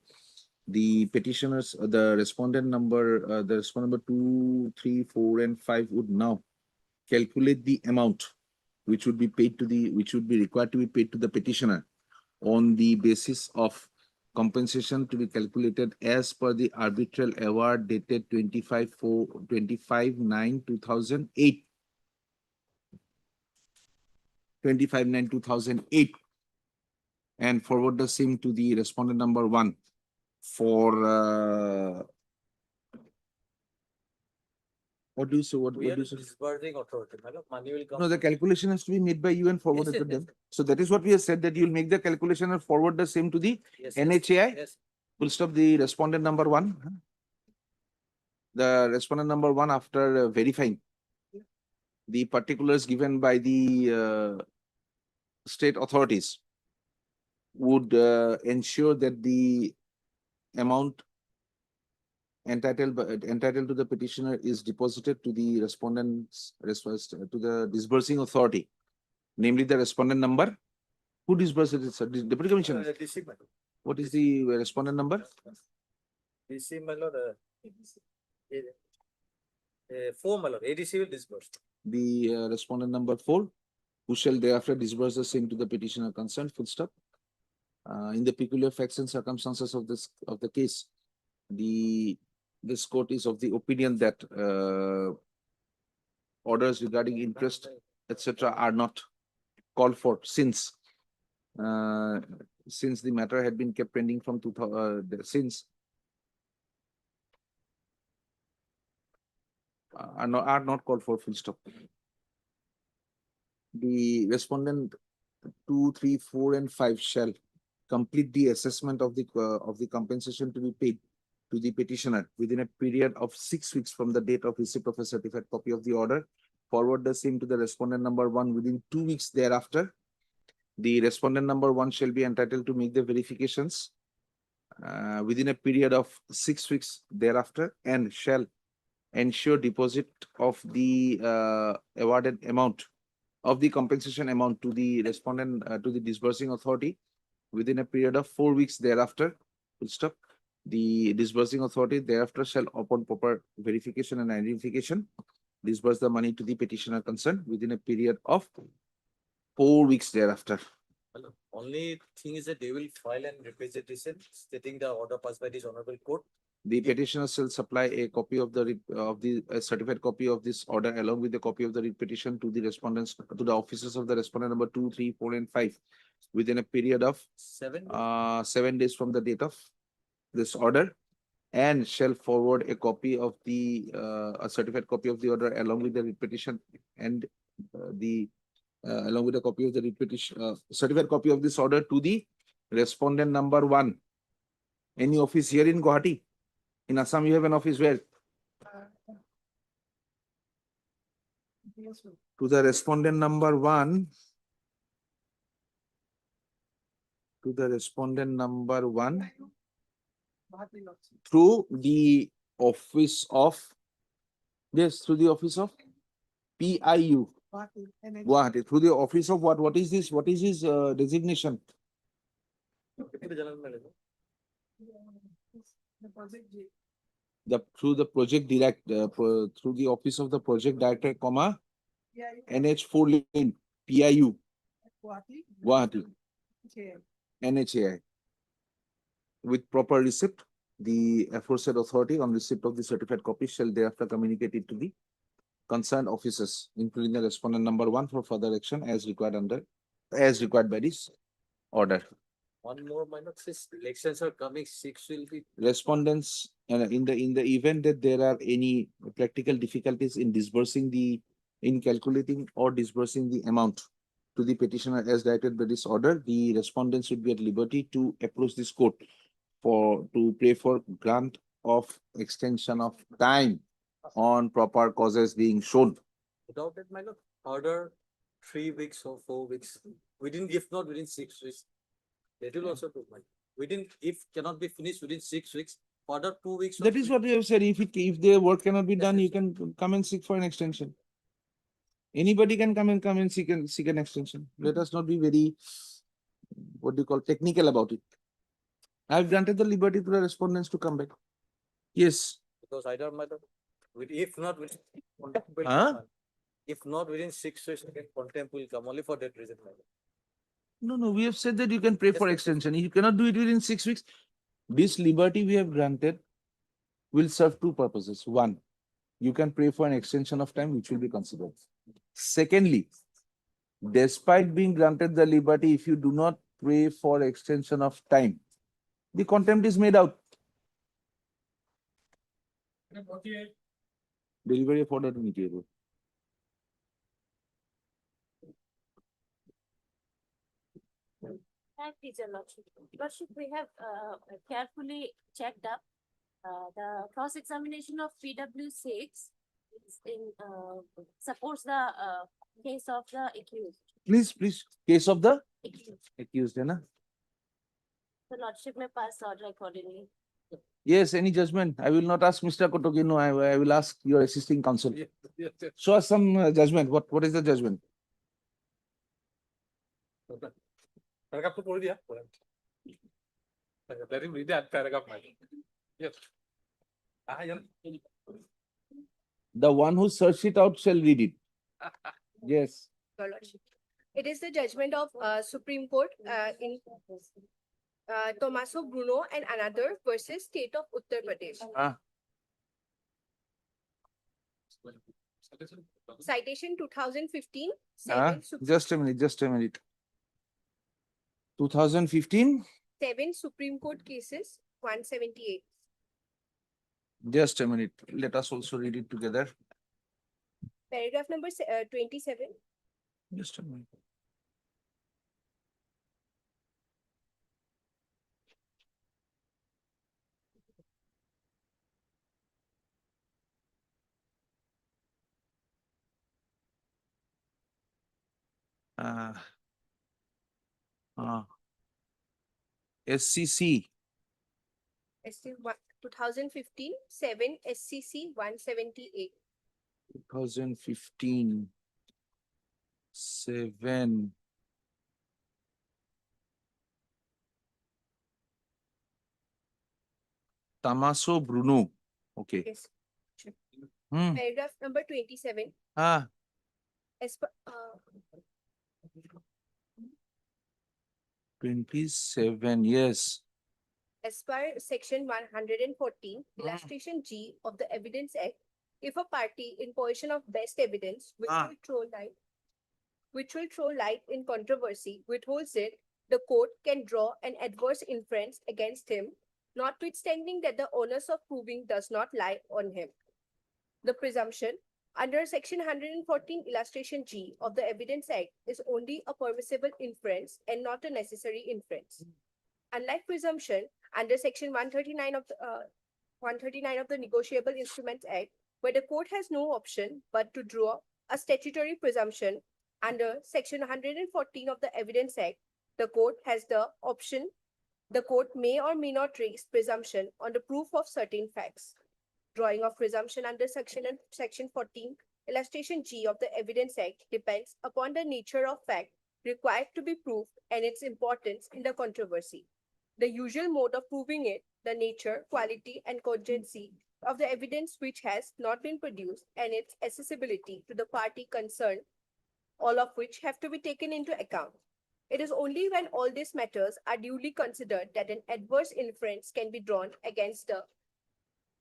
Speaker 1: The petitioners, the respondent number 2, 3, 4, and 5 would now calculate the amount which would be paid to the, which would be required to be paid to the petitioner on the basis of compensation to be calculated as per the arbitral award dated 25/9/2008. 25/9/2008, and forward the same to the respondent number 1 for what do you say? What do you say?
Speaker 8: Disbursing authority, money will come.
Speaker 1: No, the calculation has to be made by you and forwarded
Speaker 8: Yes,
Speaker 1: to
Speaker 8: yes,
Speaker 1: them. So that is what we have said, that you will make the calculation and forward the same to the
Speaker 8: Yes,
Speaker 1: NHAI.
Speaker 8: Yes.
Speaker 1: Full stop. The respondent number 1. The respondent number 1, after verifying the particulars given by the state authorities, would ensure that the amount entitled to the petitioner is deposited to the respondent's to the disbursing authority, namely the respondent number. Who disbursed it, sir? Deputy Commissioner. What is the respondent number?
Speaker 8: 4, my lord. ADC will disburse.
Speaker 1: The respondent number 4, who shall thereafter disburse the same to the petitioner concerned. Full stop. In the peculiar facts and circumstances of the case, this court is of the opinion that orders regarding interest, etc., are not called for, since the matter had been kept pending from 2000 since are not called for. Full stop. The respondent 2, 3, 4, and 5 shall complete the assessment of the compensation to be paid to the petitioner within a period of 6 weeks from the date of receipt of a certified copy of the order. Forward the same to the respondent number 1 within 2 weeks thereafter. The respondent number 1 shall be entitled to make the verifications within a period of 6 weeks thereafter, and shall ensure deposit of the awarded amount of the compensation amount to the respondent to the disbursing authority within a period of 4 weeks thereafter. Full stop. The disbursing authority thereafter shall, upon proper verification and identification, disburse the money to the petitioner concerned within a period of 4 weeks thereafter.
Speaker 8: Only thing is that they will file an representation stating the order passed by this honorable court.
Speaker 1: The petitioner shall supply a copy of the a certified copy of this order along with the copy of the writ petition to the respondents, to the officers of the respondent number 2, 3, 4, and 5 within a period of 7 days from the date of this order, and shall forward a copy of the a certified copy of the order along with the writ petition and along with a copy of the writ petition, certified copy of this order to the respondent number 1. Any office here in Gauhati? In Assam, you have an office where? To the respondent number 1. To the respondent number 1. Through the office of, yes, through the office of PIU. Gauhati. Through the office of what? What is this? What is his designation? Through the project through the office of the project director, comma, NH4 lane, PIU, Gauhati, NHAI. With proper receipt, the aforesaid authority, on receipt of the certified copy, shall thereafter communicate it to the concerned officers, including the respondent number 1, for further action as required by this order.
Speaker 8: One more minor, since elections are coming, 6 will be.
Speaker 1: Respondents, in the event that there are any practical difficulties in calculating or disbursing the amount to the petitioner as directed by this order, the respondents should be at liberty to approach this court to pray for grant of extension of time on proper causes being shown.
Speaker 6: Without that, my lord, order 3 weeks or 4 weeks, within, if not within 6 weeks. That will also do, my lord. Within, if cannot be finished within 6 weeks, order 2 weeks. or
Speaker 1: That is
Speaker 6: 3
Speaker 1: what we have said. If the work cannot be done, you can come and seek for an extension. Anybody can come and seek an extension. Let us not be very, what do you call, technical about it. I have granted the liberty to the respondents to come back. Yes.
Speaker 6: Because either, my lord, if not within, contempt will
Speaker 1: Huh?
Speaker 6: come, my lord. If not within 6 weeks, again, contempt will come only for that reason, my lord.
Speaker 1: No, we have said that you can pray for extension. You cannot do it within 6 weeks. This liberty we have granted will serve two purposes. One, you can pray for an extension of time, which will be considered. Secondly, despite being granted the liberty, if you do not pray for extension of time, the contempt is made out. Delivery of order to Negotiable.
Speaker 19: Thank you, Your Lordship. Lordship, we have carefully checked up the cross-examination of PW6 supports the case of the accused.
Speaker 1: Please, case of the
Speaker 19: Accused.
Speaker 1: accused, hai na?
Speaker 19: The Lordship may pass order accordingly.
Speaker 1: Yes, any judgment? I will not ask Mr. Kotokino. I will ask your assisting counsel. Show us some judgment. What is the judgment?
Speaker 13: Paragraph to pori diya. Let him read that paragraph. Yes.
Speaker 1: The one who searched it out shall read it. Yes.
Speaker 20: Your Lordship. It is the judgment of Supreme Court in Tommaso Bruno and another versus State of Uttar Pradesh. Citation 2015.
Speaker 1: Just a minute. 2015.
Speaker 20: 7 Supreme Court cases 178.
Speaker 1: Just a minute. Let us also read it together.
Speaker 20: Paragraph number 27.
Speaker 1: Just a minute. SCC.
Speaker 20: 2015 7 SCC 178.
Speaker 1: 2015 7 Tommaso Bruno. Okay.
Speaker 20: Yes.
Speaker 1: Hmm.
Speaker 20: Paragraph number 27. As per,
Speaker 1: 27, yes.
Speaker 20: as per section 114, illustration G of the Evidence Act, if a party in possession of best evidence which will throw light in controversy withholds it, the court can draw an adverse inference against him, notwithstanding that the onus of proving does not lie on him. The presumption under section 114 illustration G of the Evidence Act is only a permissible inference and not a necessary inference. Unlike presumption under section 139 of the Negotiable Instruments Act, where the court has no option but to draw a statutory presumption, under section 114 of the Evidence Act, the court has the option. The court may or may not raise presumption on the proof of certain facts. Drawing of presumption under section 14, illustration G of the Evidence Act depends upon the nature of fact required to be proved and its importance in the controversy. The usual mode of proving it, the nature, quality, and cogency of the evidence which has not been produced, and its accessibility to the party concerned, all of which have to be taken into account. It is only when all these matters are duly considered that an adverse inference can be drawn against the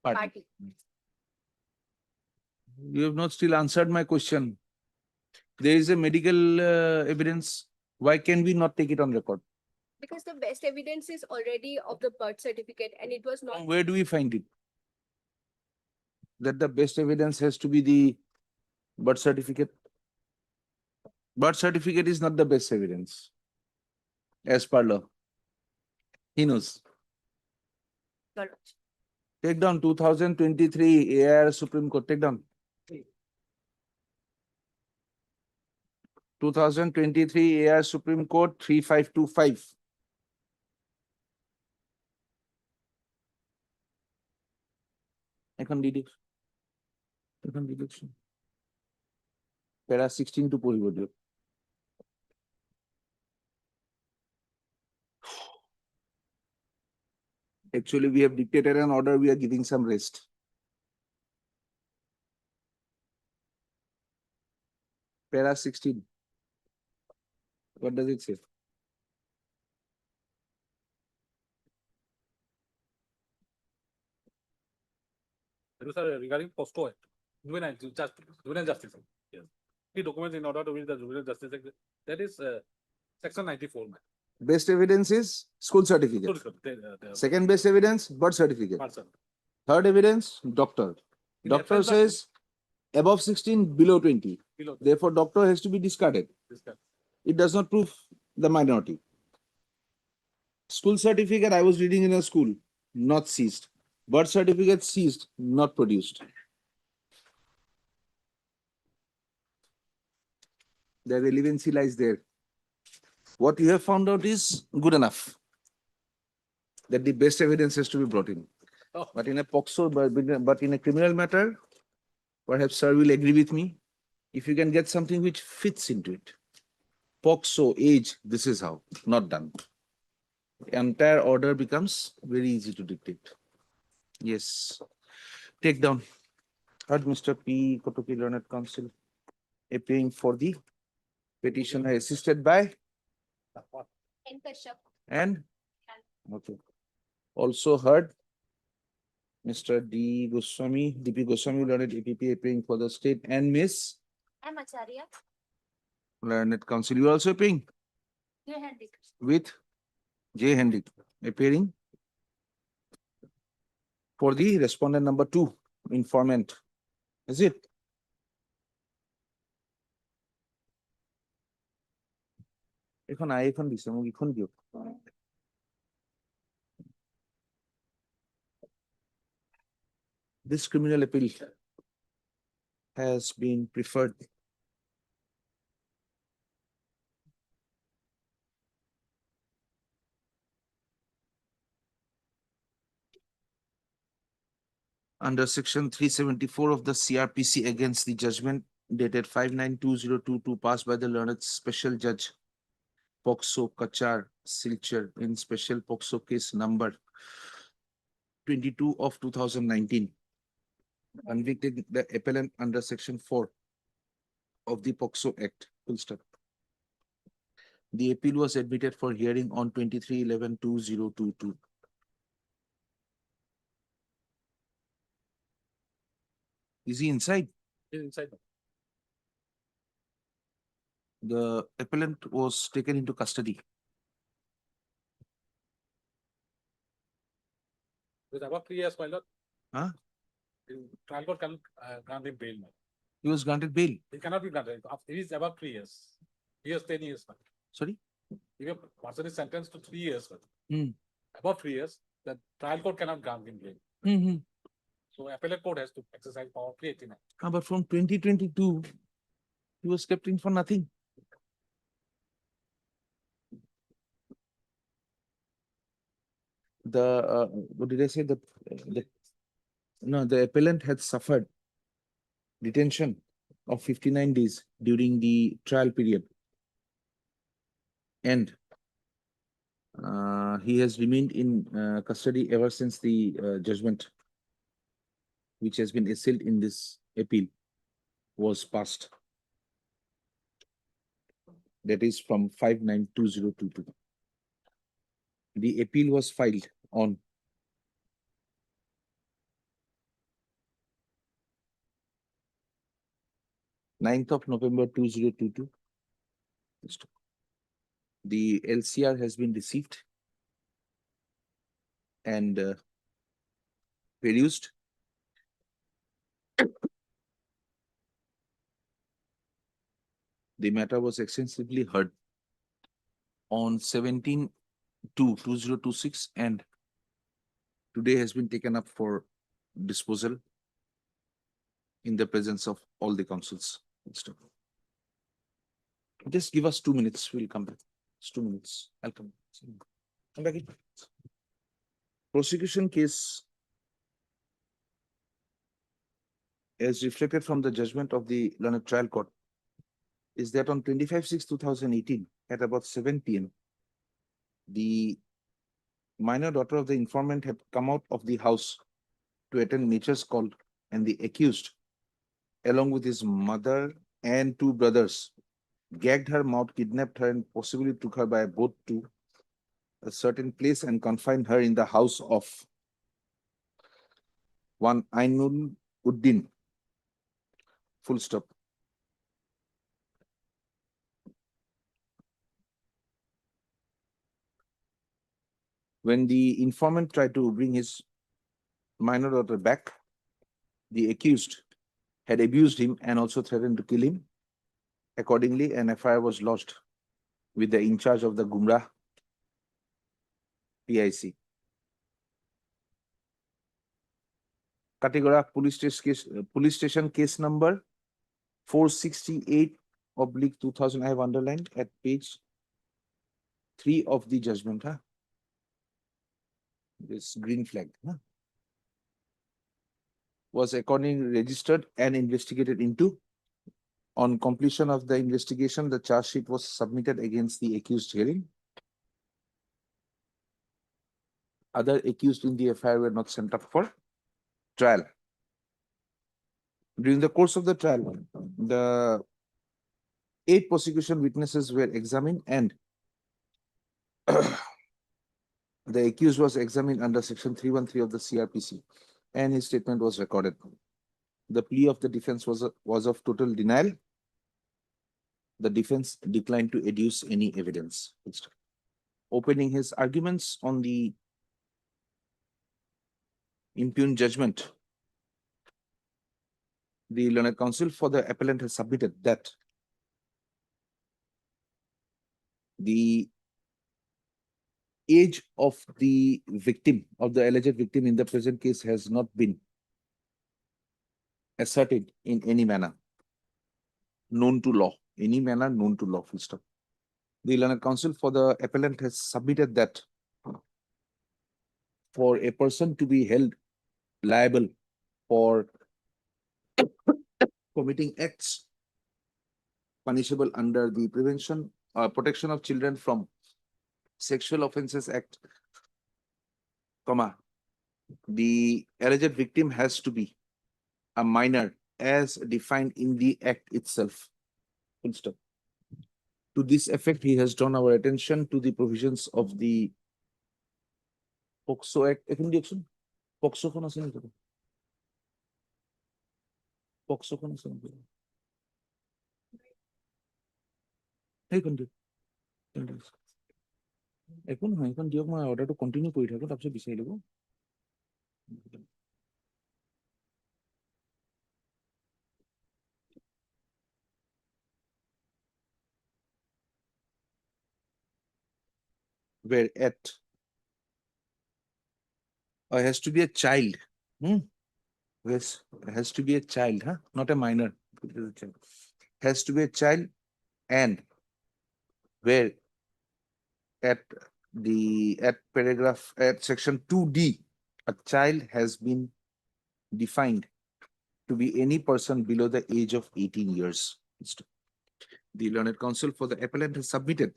Speaker 20: party.
Speaker 1: You have not still answered my question. There is a medical evidence. Why can we not take it on record?
Speaker 20: Because the best evidence is already of the birth certificate and it was not.
Speaker 1: Where do we find it? That the best evidence has to be the birth certificate? Birth certificate is not the best evidence. As per law. He knows. Take down 2023 AIR Supreme Court. Take down. 2023 AIR Supreme Court 3525. এখন deduction প্যারা 16 to পড়িব দিও। Actually, we have dictated an order, we are giving some rest. Para 16. What does it say?
Speaker 13: Regarding POCSO Act, juvenile justice. Yes. The documents in order to reach the juvenile justice act, that is section 94.
Speaker 1: Best evidence is school certificate. Second best evidence, birth certificate. Third evidence, doctor. Doctor says above 16, below 20. Therefore, doctor has to be discarded. It does not prove the minority. School certificate, I was reading in a school, not seized. Birth certificate seized, not produced. The relevancy lies there. What you have found out is good enough, that the best evidence has to be brought in. But in a POCSO, but in a criminal matter, perhaps sir will agree with me, if you can get something which fits into it. POCSO, age, this is how, not done. Entire order becomes very easy to dictate. Yes. Take down. Heard Mr. P. Kotoki Learned Counsel appearing for the petitioner assisted by and okay. Also heard Mr. D. Goswami, DP Goswami Learned APP appearing for the state and Miss
Speaker 19: I'm Acharya.
Speaker 1: Learned Counsel. You are also appearing with J. Hendrik appearing for the respondent number 2, informant. Is it? এখন আইখন দিছে মোক ইখন দিও। This criminal appeal has been preferred under section 374 of the CRPC against the judgment dated 5/9/2022 passed by the learned special judge POCSO Kachar Silchar in special POCSO case number 22 of 2019, convicting the appellant under section 4 of the POCSO Act. Full stop. The appeal was admitted for hearing on 23/11/2022. Is he inside?
Speaker 13: He's inside.
Speaker 1: The appellant was taken into custody.
Speaker 13: With about 3 years, my lord.
Speaker 1: Huh?
Speaker 13: Trial court can grant him bail.
Speaker 1: He was granted bail.
Speaker 13: He cannot be granted. He is about 3 years. He has 10 years.
Speaker 1: Sorry?
Speaker 13: If a person is sentenced to 3 years,
Speaker 1: Hmm.
Speaker 13: above 3 years, the trial court cannot grant him bail. So appellate court has to exercise power 389.
Speaker 1: But from 2022, he was kept in for nothing. What did I say? The appellant had suffered detention of 59 days during the trial period. And he has remained in custody ever since the judgment, which has been assailed in this appeal, was passed. That is from 5/9/2022. The appeal was filed on November 9th, 2022. The LCR has been received and produced. The matter was extensively heard on 17/2/2026 and today has been taken up for disposal in the presence of all the councils. Just give us 2 minutes, we'll come back. It's 2 minutes, I'll come. Come back. Prosecution case as reflected from the judgment of the learned trial court is that on 25/6/2018 at about 7 p.m. the minor daughter of the informant had come out of the house to attend nature's call, and the accused, along with his mother and 2 brothers, gagged her mouth, kidnapped her, and possibly took her by a boat to a certain place and confined her in the house of one Ainul Uddin. Full stop. When the informant tried to bring his minor daughter back, the accused had abused him and also threatened to kill him. Accordingly, an FIR was lodged with the in charge of the Gumrah PIC. Katigora police station case number 468/2000. I have underlined at page 3 of the judgment. This green flag was accordingly registered and investigated into. On completion of the investigation, the charge sheet was submitted against the accused hearing. Other accused in the FIR were not sent up for trial. During the course of the trial, the 8 prosecution witnesses were examined, and the accused was examined under section 313 of the CRPC, and his statement was recorded. The plea of the defense was of total denial. The defense declined to adduce any evidence. Opening his arguments on the impugned judgment, the learned counsel for the appellant has submitted that the age of the victim, of the alleged victim in the present case, has not been asserted in any manner known to law. Any manner known to law, full stop. The learned counsel for the appellant has submitted that for a person to be held liable for committing acts punishable under the Protection of Children from Sexual Offences Act, the alleged victim has to be a minor as defined in the act itself. Full stop. To this effect, he has drawn our attention to the provisions of the POCSO Act. POCSO kon ase niki? POCSO kon ase niki? Ekon diok. Ekon hoy, ekon diok ma order to continue kori thako, tapse bisai lobo. Where at it has to be a child. Yes, it has to be a child, not a minor. It is a child. Has to be a child, and where at section 2D, a child has been defined to be any person below the age of 18 years. The learned counsel for the appellant has submitted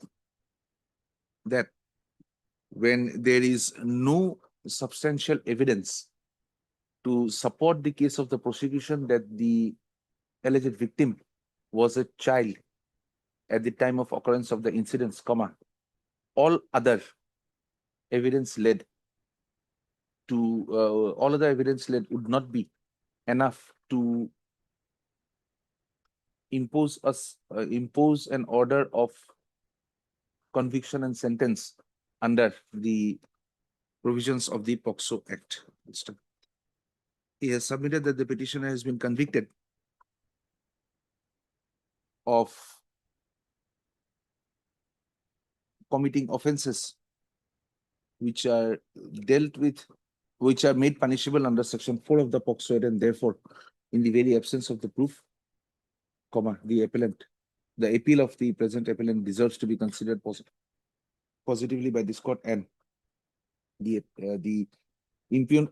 Speaker 1: that when there is no substantial evidence to support the case of the prosecution that the alleged victim was a child at the time of occurrence of the incidents, all other evidence led would not be enough to impose an order of conviction and sentence under the provisions of the POCSO Act. He has submitted that the petitioner has been convicted of committing offenses which are dealt with which are made punishable under section 4 of the POCSO Act, and therefore, in the very absence of the proof, the appeal of the present appellant deserves to be considered positively by this court, and the impugned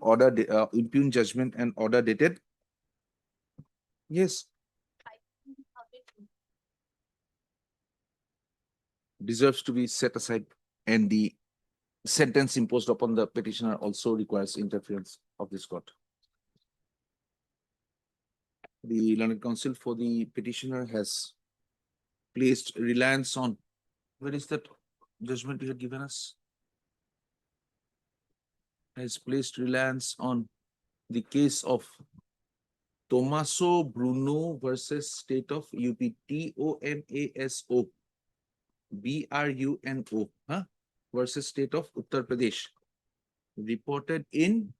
Speaker 1: judgment and order dated. Yes. Deserves to be set aside, and the sentence imposed upon the petitioner also requires interference of this court. The learned counsel for the petitioner has placed reliance on, where is that judgment you had given us? Has placed reliance on the case of Tomaso Bruno versus State of UP, Tomaso Bruno, versus State of Uttar Pradesh, reported in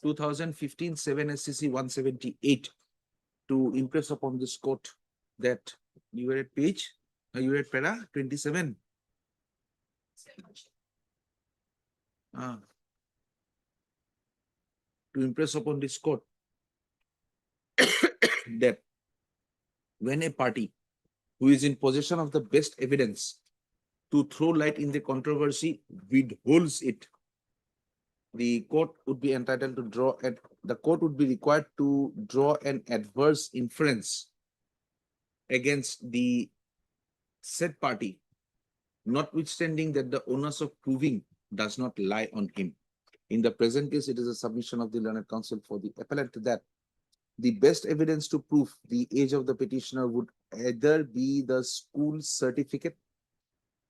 Speaker 1: 2015 7 SCC 178, to impress upon this court that you were at page, you were at para 27. To impress upon this court that when a party who is in possession of the best evidence to throw light in the controversy withholds it, the court would be entitled to draw, and the court would be required to draw an adverse inference against the said party, notwithstanding that the onus of proving does not lie on him. In the present case, it is a submission of the learned counsel for the appellant that the best evidence to prove the age of the petitioner would either be the school certificate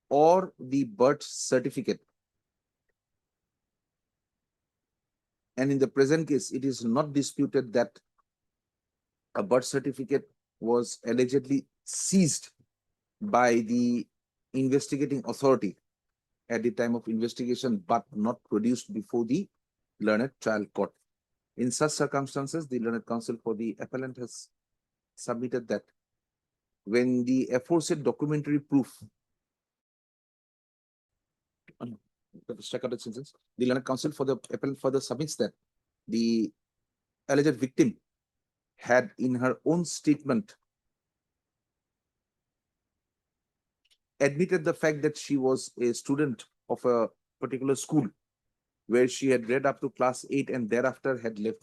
Speaker 1: or the birth certificate. And in the present case, it is not disputed that a birth certificate was allegedly seized by the investigating authority at the time of investigation, but not produced before the learned trial court. In such circumstances, the learned counsel for the appellant has submitted that when the aforesaid documentary proof, the learned counsel for the appellant further submits that the alleged victim had in her own statement admitted the fact that she was a student of a particular school where she had read up to class 8 and thereafter had left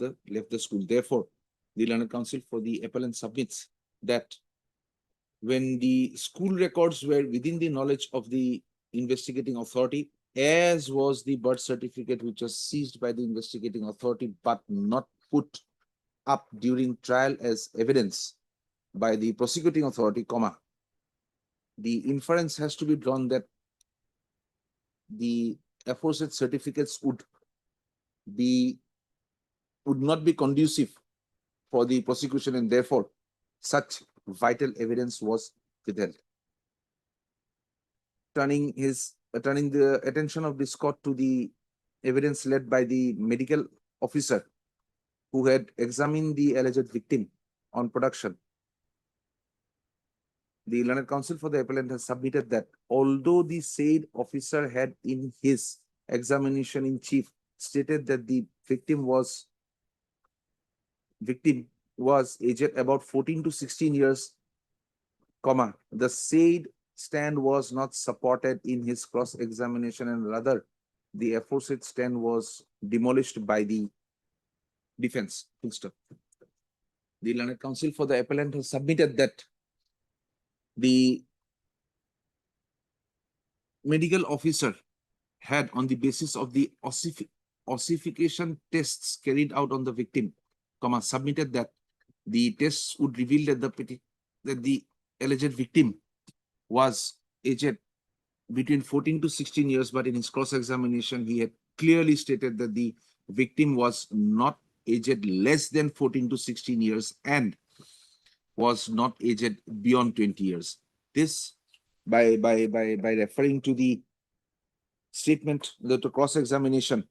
Speaker 1: the school. Therefore, the learned counsel for the appellant submits that when the school records were within the knowledge of the investigating authority, as was the birth certificate which was seized by the investigating authority but not put up during trial as evidence by the prosecuting authority, the inference has to be drawn that the aforesaid certificates would not be conducive for the prosecution, and therefore such vital evidence was withheld. Turning the attention of this court to the evidence led by the medical officer who had examined the alleged victim on production, the learned counsel for the appellant has submitted that although the said officer had in his examination in chief stated that the victim was aged about 14 to 16 years, the said stand was not supported in his cross-examination, and rather the aforesaid stand was demolished by the defense. The learned counsel for the appellant has submitted that the medical officer had, on the basis of the ossification tests carried out on the victim, submitted that the tests would reveal that the alleged victim was aged between 14 to 16 years, but in his cross-examination, he had clearly stated that the victim was not aged less than 14 to 16 years and was not aged beyond 20 years. This, by referring to the statement, the cross-examination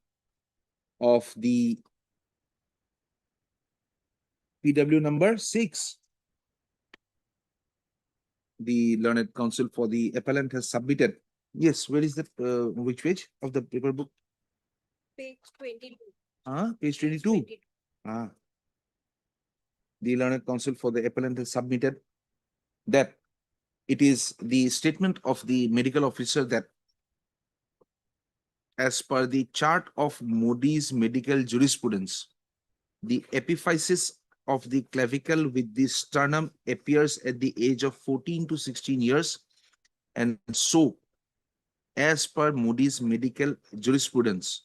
Speaker 1: of the PW number 6, the learned counsel for the appellant has submitted. Yes, where is that? Which page of the paper book?
Speaker 20: Page 22.
Speaker 1: Page 22. The learned counsel for the appellant has submitted that it is the statement of the medical officer that as per the chart of Modi's medical jurisprudence, the epiphysis of the clavicle with the sternum appears at the age of 14 to 16 years. And so, as per Modi's medical jurisprudence,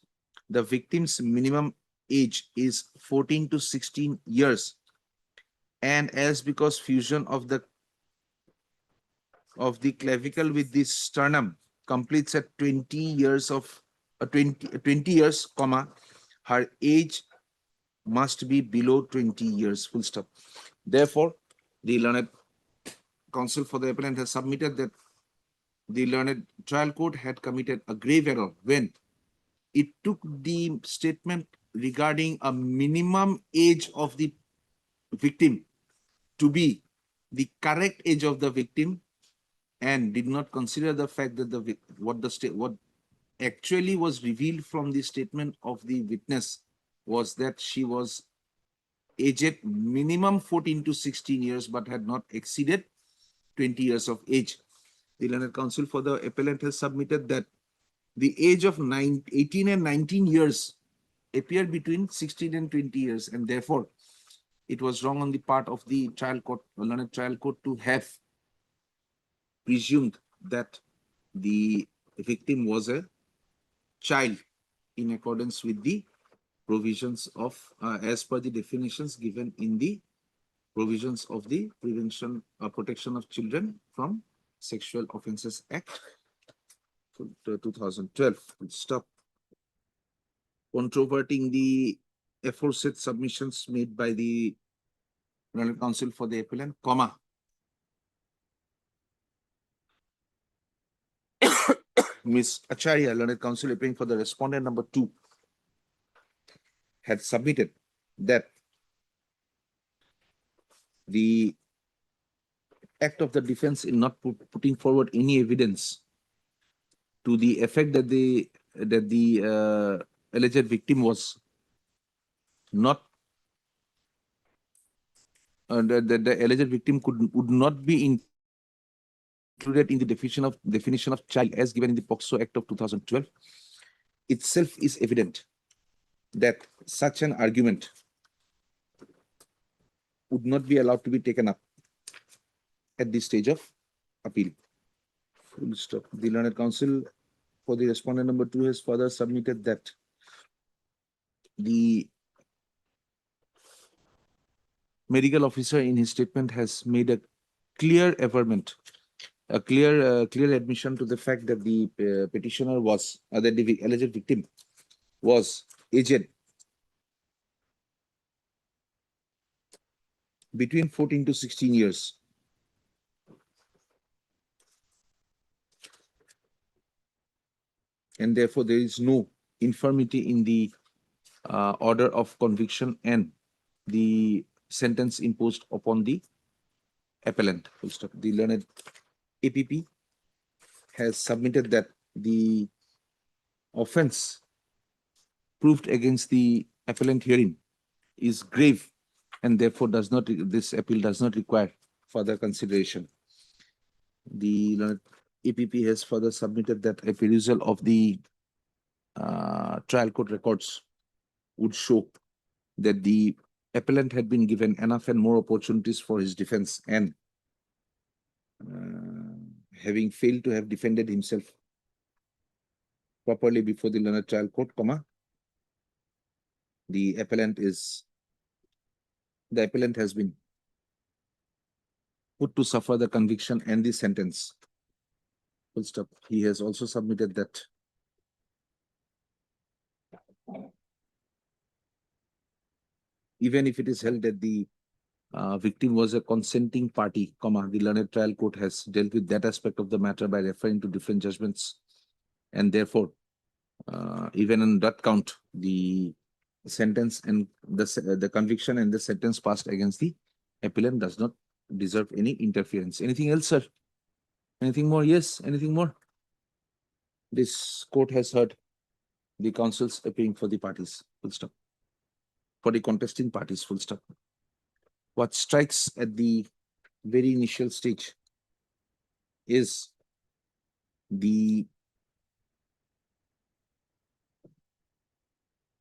Speaker 1: the victim's minimum age is 14 to 16 years. And as because fusion of the clavicle with the sternum completes at 20 years of 20 years, comma, her age must be below 20 years, full stop. Therefore, the learned counsel for the appellant has submitted that the learned trial court had committed a grave error when it took the statement regarding a minimum age of the victim to be the correct age of the victim and did not consider the fact that what actually was revealed from the statement of the witness was that she was aged minimum 14 to 16 years but had not exceeded 20 years of age. The learned counsel for the appellant has submitted that the age of 18 and 19 years appear between 16 and 20 years, and therefore it was wrong on the part of the trial court, learned trial court, to have presumed that the victim was a child in accordance with the provisions of, as per the definitions given in the provisions of the Prevention or Protection of Children from Sexual Offences Act 2012. Stop controverting the aforesaid submissions made by the learned counsel for the appellant, comma, Ms. Acharya, learned counsel appearing for the respondent number 2, had submitted that the act of the defense in not putting forward any evidence to the effect that the alleged victim was not that the alleged victim would not be included in the definition of child as given in the POCSO Act of 2012 itself is evident that such an argument would not be allowed to be taken up at this stage of appeal. Full stop. The learned counsel for the respondent number 2 has further submitted that the medical officer in his statement has made a clear averment, a clear admission to the fact that the petitioner was, that the alleged victim was aged between 14 to 16 years. And therefore, there is no infirmity in the order of conviction and the sentence imposed upon the appellant. Full stop. The learned APP has submitted that the offense proved against the appellant herein is grave, and therefore this appeal does not require further consideration. The learned APP has further submitted that a perusal of the trial court records would show that the appellant had been given enough and more opportunities for his defense, and having failed to have defended himself properly before the learned trial court, the appellant has been put to suffer the conviction and the sentence. Full stop. He has also submitted that even if it is held that the victim was a consenting party, the learned trial court has dealt with that aspect of the matter by referring to different judgments, and therefore, even on that count, the sentence and the conviction and the sentence passed against the appellant does not deserve any interference. Anything else, sir? Anything more? Yes. Anything more? This court has heard The counsels appearing for the parties, full stop. For the contesting parties, full stop. What strikes at the very initial stage is the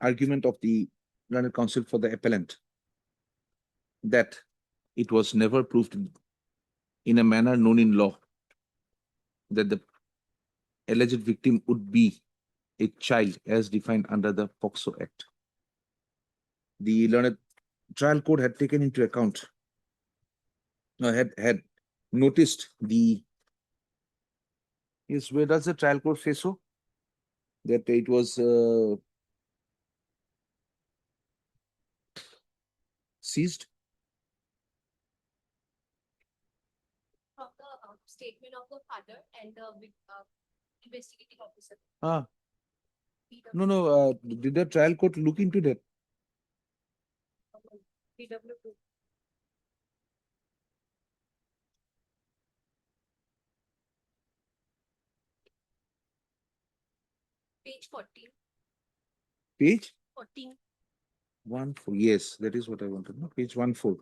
Speaker 1: argument of the learned counsel for the appellant that it was never proved in a manner known in law that the alleged victim would be a child as defined under the POCSO Act. The learned trial court had taken into account, had noticed the, yes, where does the trial court say so? That it was seized?
Speaker 20: From the statement of the father and the investigating officer.
Speaker 1: Ah. No, did the trial court look into that?
Speaker 20: PW2. Page 14.
Speaker 1: Page
Speaker 20: 14.
Speaker 1: 14. Yes, that is what I wanted. No, page 14.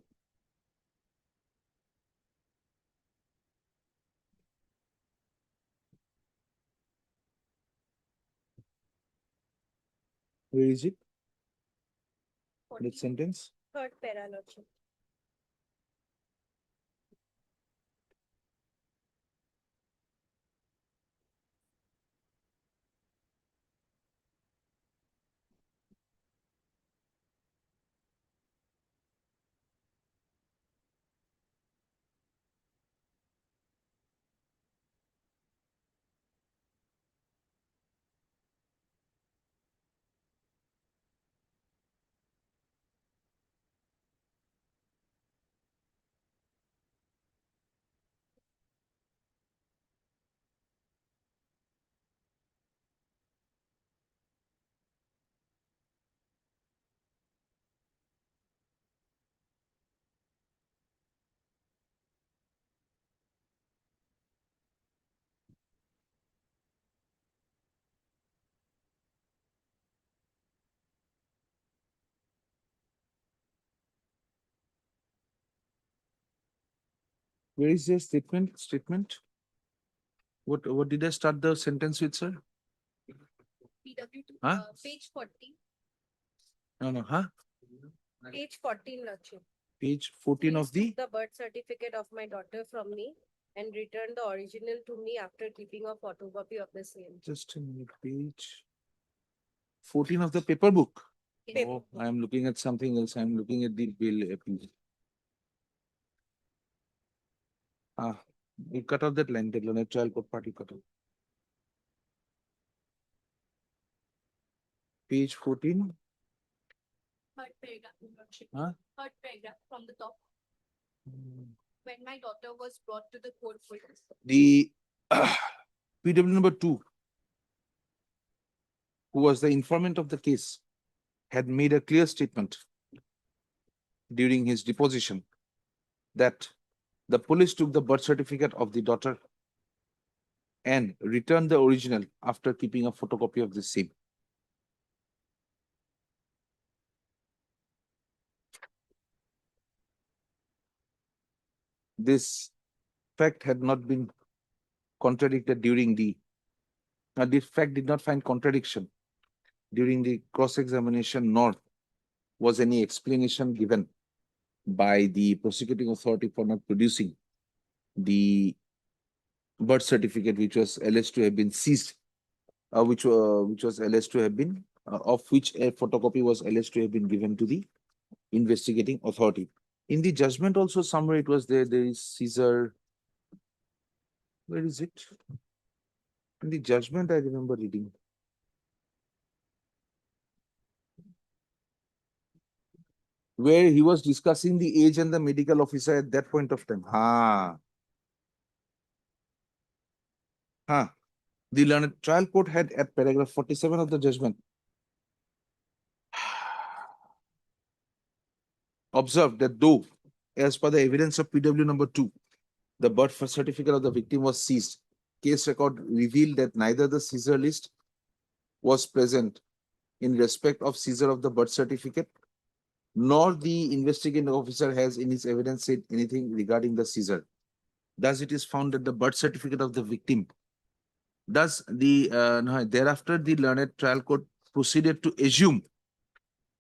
Speaker 1: Where is it? That sentence?
Speaker 20: Third para, Lordship.
Speaker 1: Where is the statement? Statement? What did I start the sentence with, sir?
Speaker 20: PW2,
Speaker 1: Huh?
Speaker 20: page 14.
Speaker 1: No, huh?
Speaker 20: Page 14, Lordship.
Speaker 1: Page 14 of
Speaker 20: Please
Speaker 1: the
Speaker 20: took the birth certificate of my daughter from me and returned the original to me after keeping a photocopy of the same.
Speaker 1: just a minute, page 14 of the paper book.
Speaker 20: Paper
Speaker 1: Oh, I am looking at something else. I am looking at the bill appeal. Ah, you cut off that line, the learned trial court party cut off. Page 14.
Speaker 20: Third paragraph, Lordship.
Speaker 1: Huh?
Speaker 20: Third paragraph from the top. When my daughter was brought to the court for
Speaker 1: The PW number 2, who was the informant of the case, had made a clear statement during his deposition that the police took the birth certificate of the daughter and returned the original after keeping a photocopy of the same. This fact had not been contradicted during the, this fact did not find contradiction during the cross-examination, nor was any explanation given by the prosecuting authority for not producing the birth certificate, which was alleged to have been seized, which was alleged to have been, of which a photocopy was alleged to have been given to the investigating authority. In the judgment also somewhere it was there, there is Caesar. Where is it? In the judgment I remember reading. Where he was discussing the age and the medical officer at that point of time. The learned trial court had at paragraph 47 of the judgment observed that though, as per the evidence of PW number 2, the birth certificate of the victim was seized, case record revealed that neither the Caesar list was present in respect of seizure of the birth certificate, nor the investigating officer has in his evidence said anything regarding the seizure. Thus, it is found that the birth certificate of the victim. Thus, thereafter the learned trial court proceeded to assume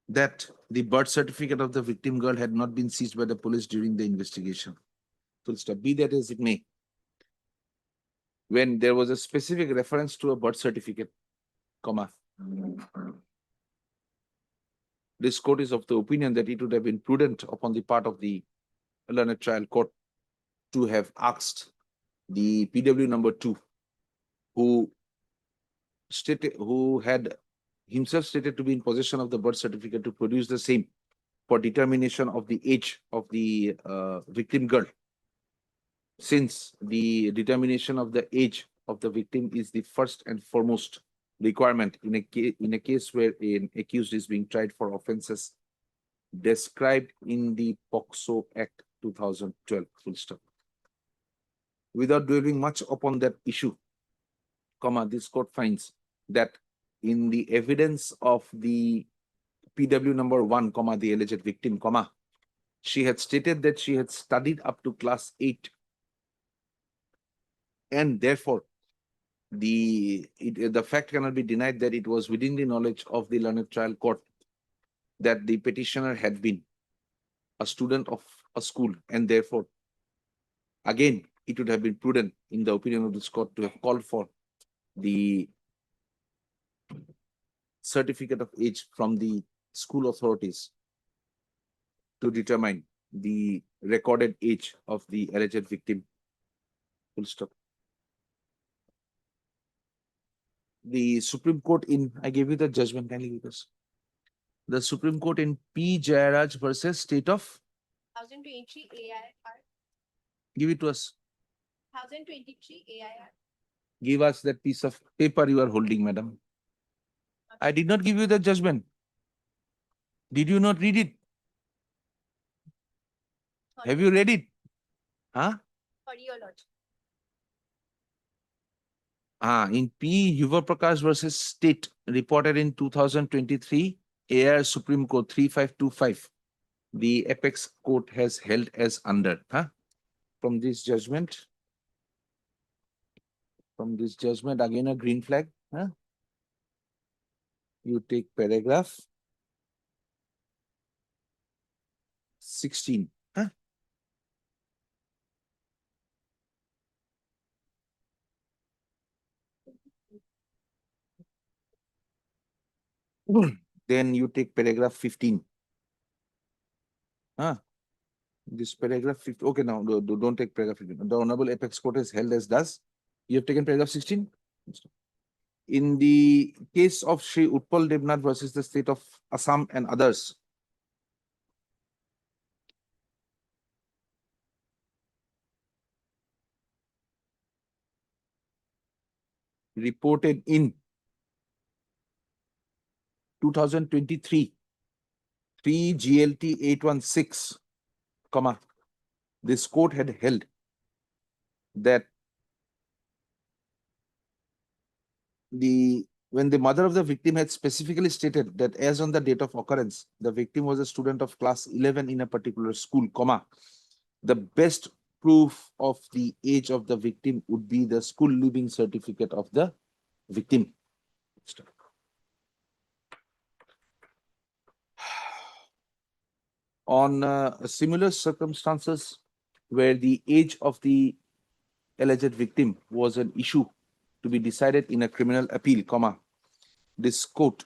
Speaker 1: that the birth certificate of the victim girl had not been seized by the police during the investigation. Full stop. Be that as it may, when there was a specific reference to a birth certificate, comma, this court is of the opinion that it would have been prudent upon the part of the learned trial court to have asked the PW number 2, who had himself stated to be in possession of the birth certificate, to produce the same for determination of the age of the victim girl, since the determination of the age of the victim is the first and foremost requirement in a case where an accused is being tried for offences described in the POCSO Act 2012. Full stop. Without dwelling much upon that issue, comma, this court finds that in the evidence of the PW number 1, comma, the alleged victim, comma, she had stated that she had studied up to class 8, and therefore the fact cannot be denied that it was within the knowledge of the learned trial court that the petitioner had been a student of a school, and therefore again it would have been prudent in the opinion of this court to have called for the certificate of age from the school authorities to determine the recorded age of the alleged victim. Full stop. The Supreme Court I gave you the judgment, kindly because the Supreme Court in P. Jayaraj versus State of
Speaker 20: 1023 AIR.
Speaker 1: Give it to us.
Speaker 20: 1023 AIR.
Speaker 1: Give us that piece of paper you are holding, madam. I did not give you the judgment. Did you not read it?
Speaker 20: Sorry.
Speaker 1: Have you read it? Huh?
Speaker 20: Sorry, your lordship.
Speaker 1: In P. Yuva Prakash versus State, reported in 2023, AR Supreme Court 3525, the apex court has held as under. From this judgment, again a green flag. You take paragraph 16. Then you take paragraph 15. This paragraph 15. Okay, now don't take paragraph 15. The Honorable Apex Court is held as does. You have taken paragraph 16. In the case of Shri Utpal Devnath versus the state of Assam and others, reported in 2023, 3 GLT 816, comma, this court had held that when the mother of the victim had specifically stated that as on the date of occurrence, the victim was a student of class 11 in a particular school, comma, the best proof of the age of the victim would be the school leaving certificate of the victim. On similar circumstances where the age of the alleged victim was an issue to be decided in a criminal appeal, comma, this court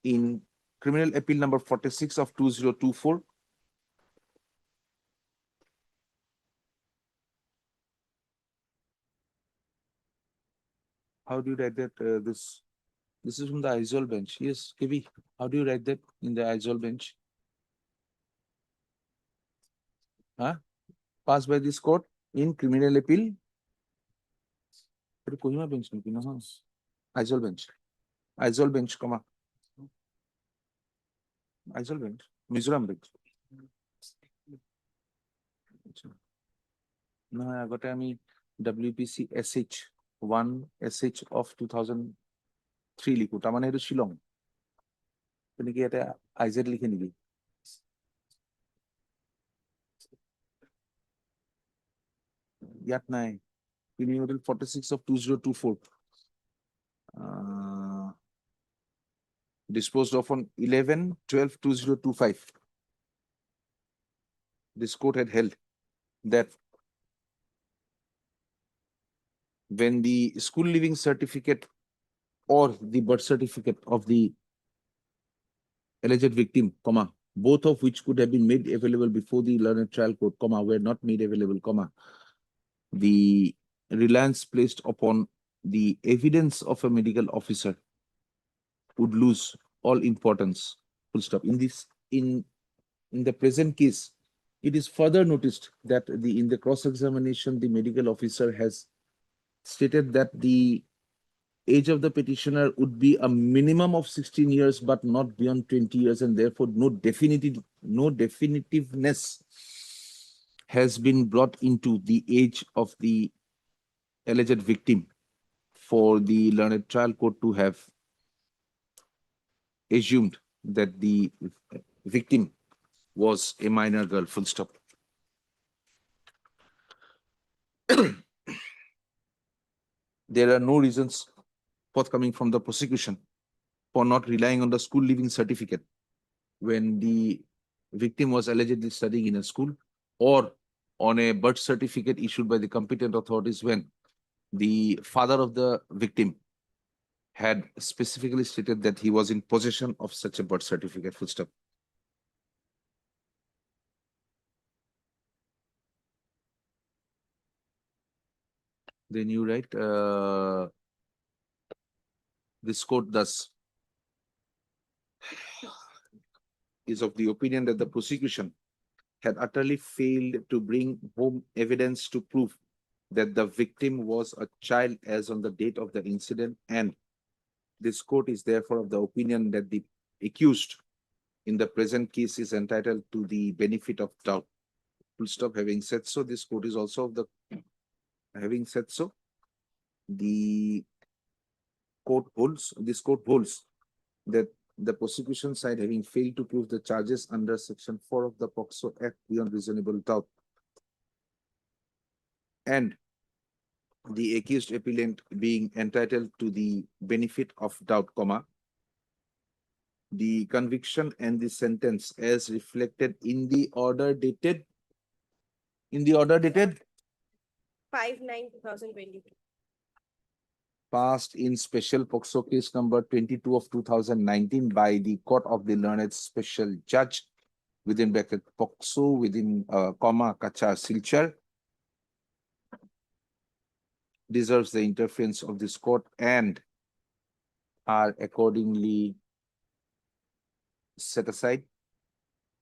Speaker 1: in criminal appeal number 46 of 2024, how do you write that? This is from the Aizol bench. Yes, KB, how do you write that in the Aizol bench? Passed by this court in criminal appeal. Kohima bench, Aizol bench. Aizol bench, comma. Aizol bench. Mizoram bench. No, I got WPC SH 1 SH of 2000 3 লিখো তাৰমানে এইটো শ্বিলং তুমি কি এটা IZ লিখে নেকি ইয়াত নাই criminal 46 of 2024 disposed of on 11/12/2025 this court had held that when the school leaving certificate or the birth certificate of the alleged victim, comma, both of which could have been made available before the learned trial court, comma, were not made available, comma, the reliance placed upon the evidence of a medical officer would lose all importance. Full stop. In the present case, it is further noticed that in the cross-examination, the medical officer has stated that the age of the petitioner would be a minimum of 16 years, but not beyond 20 years, and therefore no definitiveness has been brought into the age of the alleged victim for the learned trial court to have assumed that the victim was a minor girl, full stop. There are no reasons forthcoming from the prosecution for not relying on the school leaving certificate when the victim was allegedly studying in a school, or on a birth certificate issued by the competent authorities when the father of the victim had specifically stated that he was in possession of such a birth certificate, full stop. Then you write, this court thus is of the opinion that the prosecution had utterly failed to bring home evidence to prove that the victim was a child as on the date of the incident, and this court is therefore of the opinion that the accused in the present case is entitled to the benefit of doubt. Full stop. Having said so, this court is also of the, having said so, this court holds that the prosecution side, having failed to prove the charges under section 4 of the POCSO Act beyond reasonable doubt, and the accused appellant being entitled to the benefit of doubt, comma, the conviction and the sentence as reflected in the order dated
Speaker 20: 5/9/2022.
Speaker 1: passed in special POCSO case number 22 of 2019 by the Court of the Learned Special Judge within bracket POCSO within comma Kachar Silchar, deserves the interference of this court and are accordingly set aside.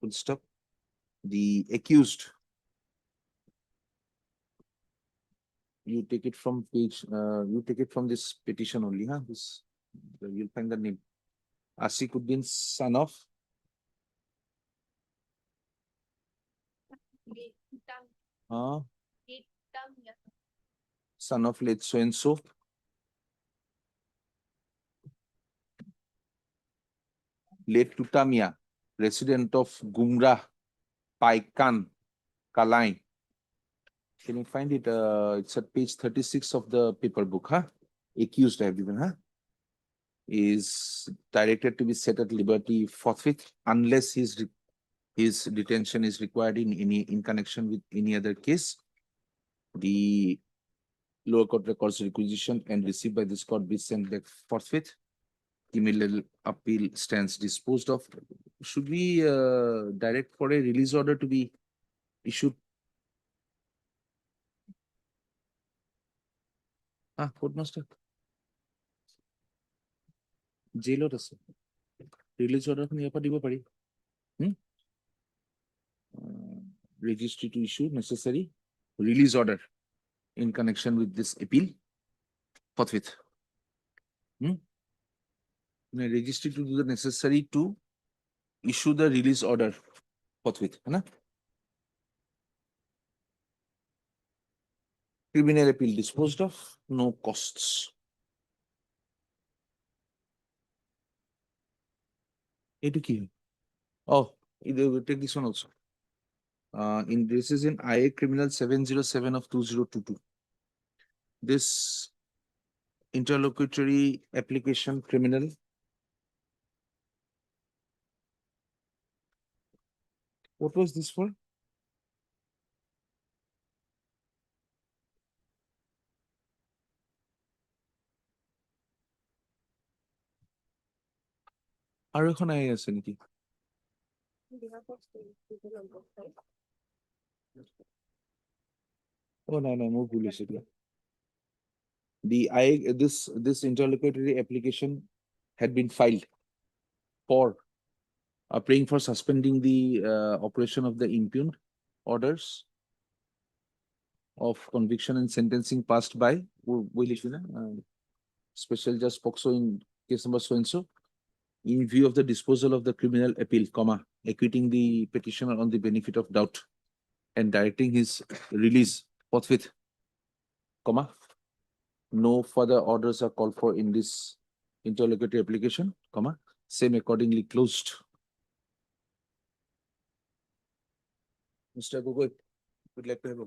Speaker 1: Full stop. The accused, you take it from page, you take it from this petition only, huh? This, you'll find the name. Asikuddin, son of son of late so and so, late Tutamia, resident of Gumrah, Paikan, Kalai. Can you find it? It's at page 36 of the paper book, huh? Accused, I have given, huh? Is directed to be set at liberty forthwith unless his detention is required in connection with any other case. The lower court records requisition and received by this court be sent back forthwith. Immediate appeal stands disposed of. Should we direct for a release order to be issued? Court master. Jailot আছে release order খন ইয়াৰ পৰা দিব পাৰি registry to issue necessary release order in connection with this appeal forthwith. Registry to do the necessary to issue the release order forthwith, है ना? Criminal appeal disposed of, no costs. Etu ki? Oh, we'll take this one also. This is in IA Criminal 707 of 2022. This interlocutory application criminal. What was this for? আৰু এখন আহি আছে নেকি?
Speaker 20: On behalf of state, people on both sides.
Speaker 1: Oh, no, মোৰ ভুল হৈছে দিয়া। This interlocutory application had been filed for praying for suspending the operation of the impugned orders of conviction and sentencing passed by Special Judge POCSO in case number so and so, in view of the disposal of the criminal appeal, acquitting the petitioner on the benefit of doubt and directing his release forthwith, no further orders are called for in this interlocutory application, same accordingly closed. Mr. Gogoi, would like to have a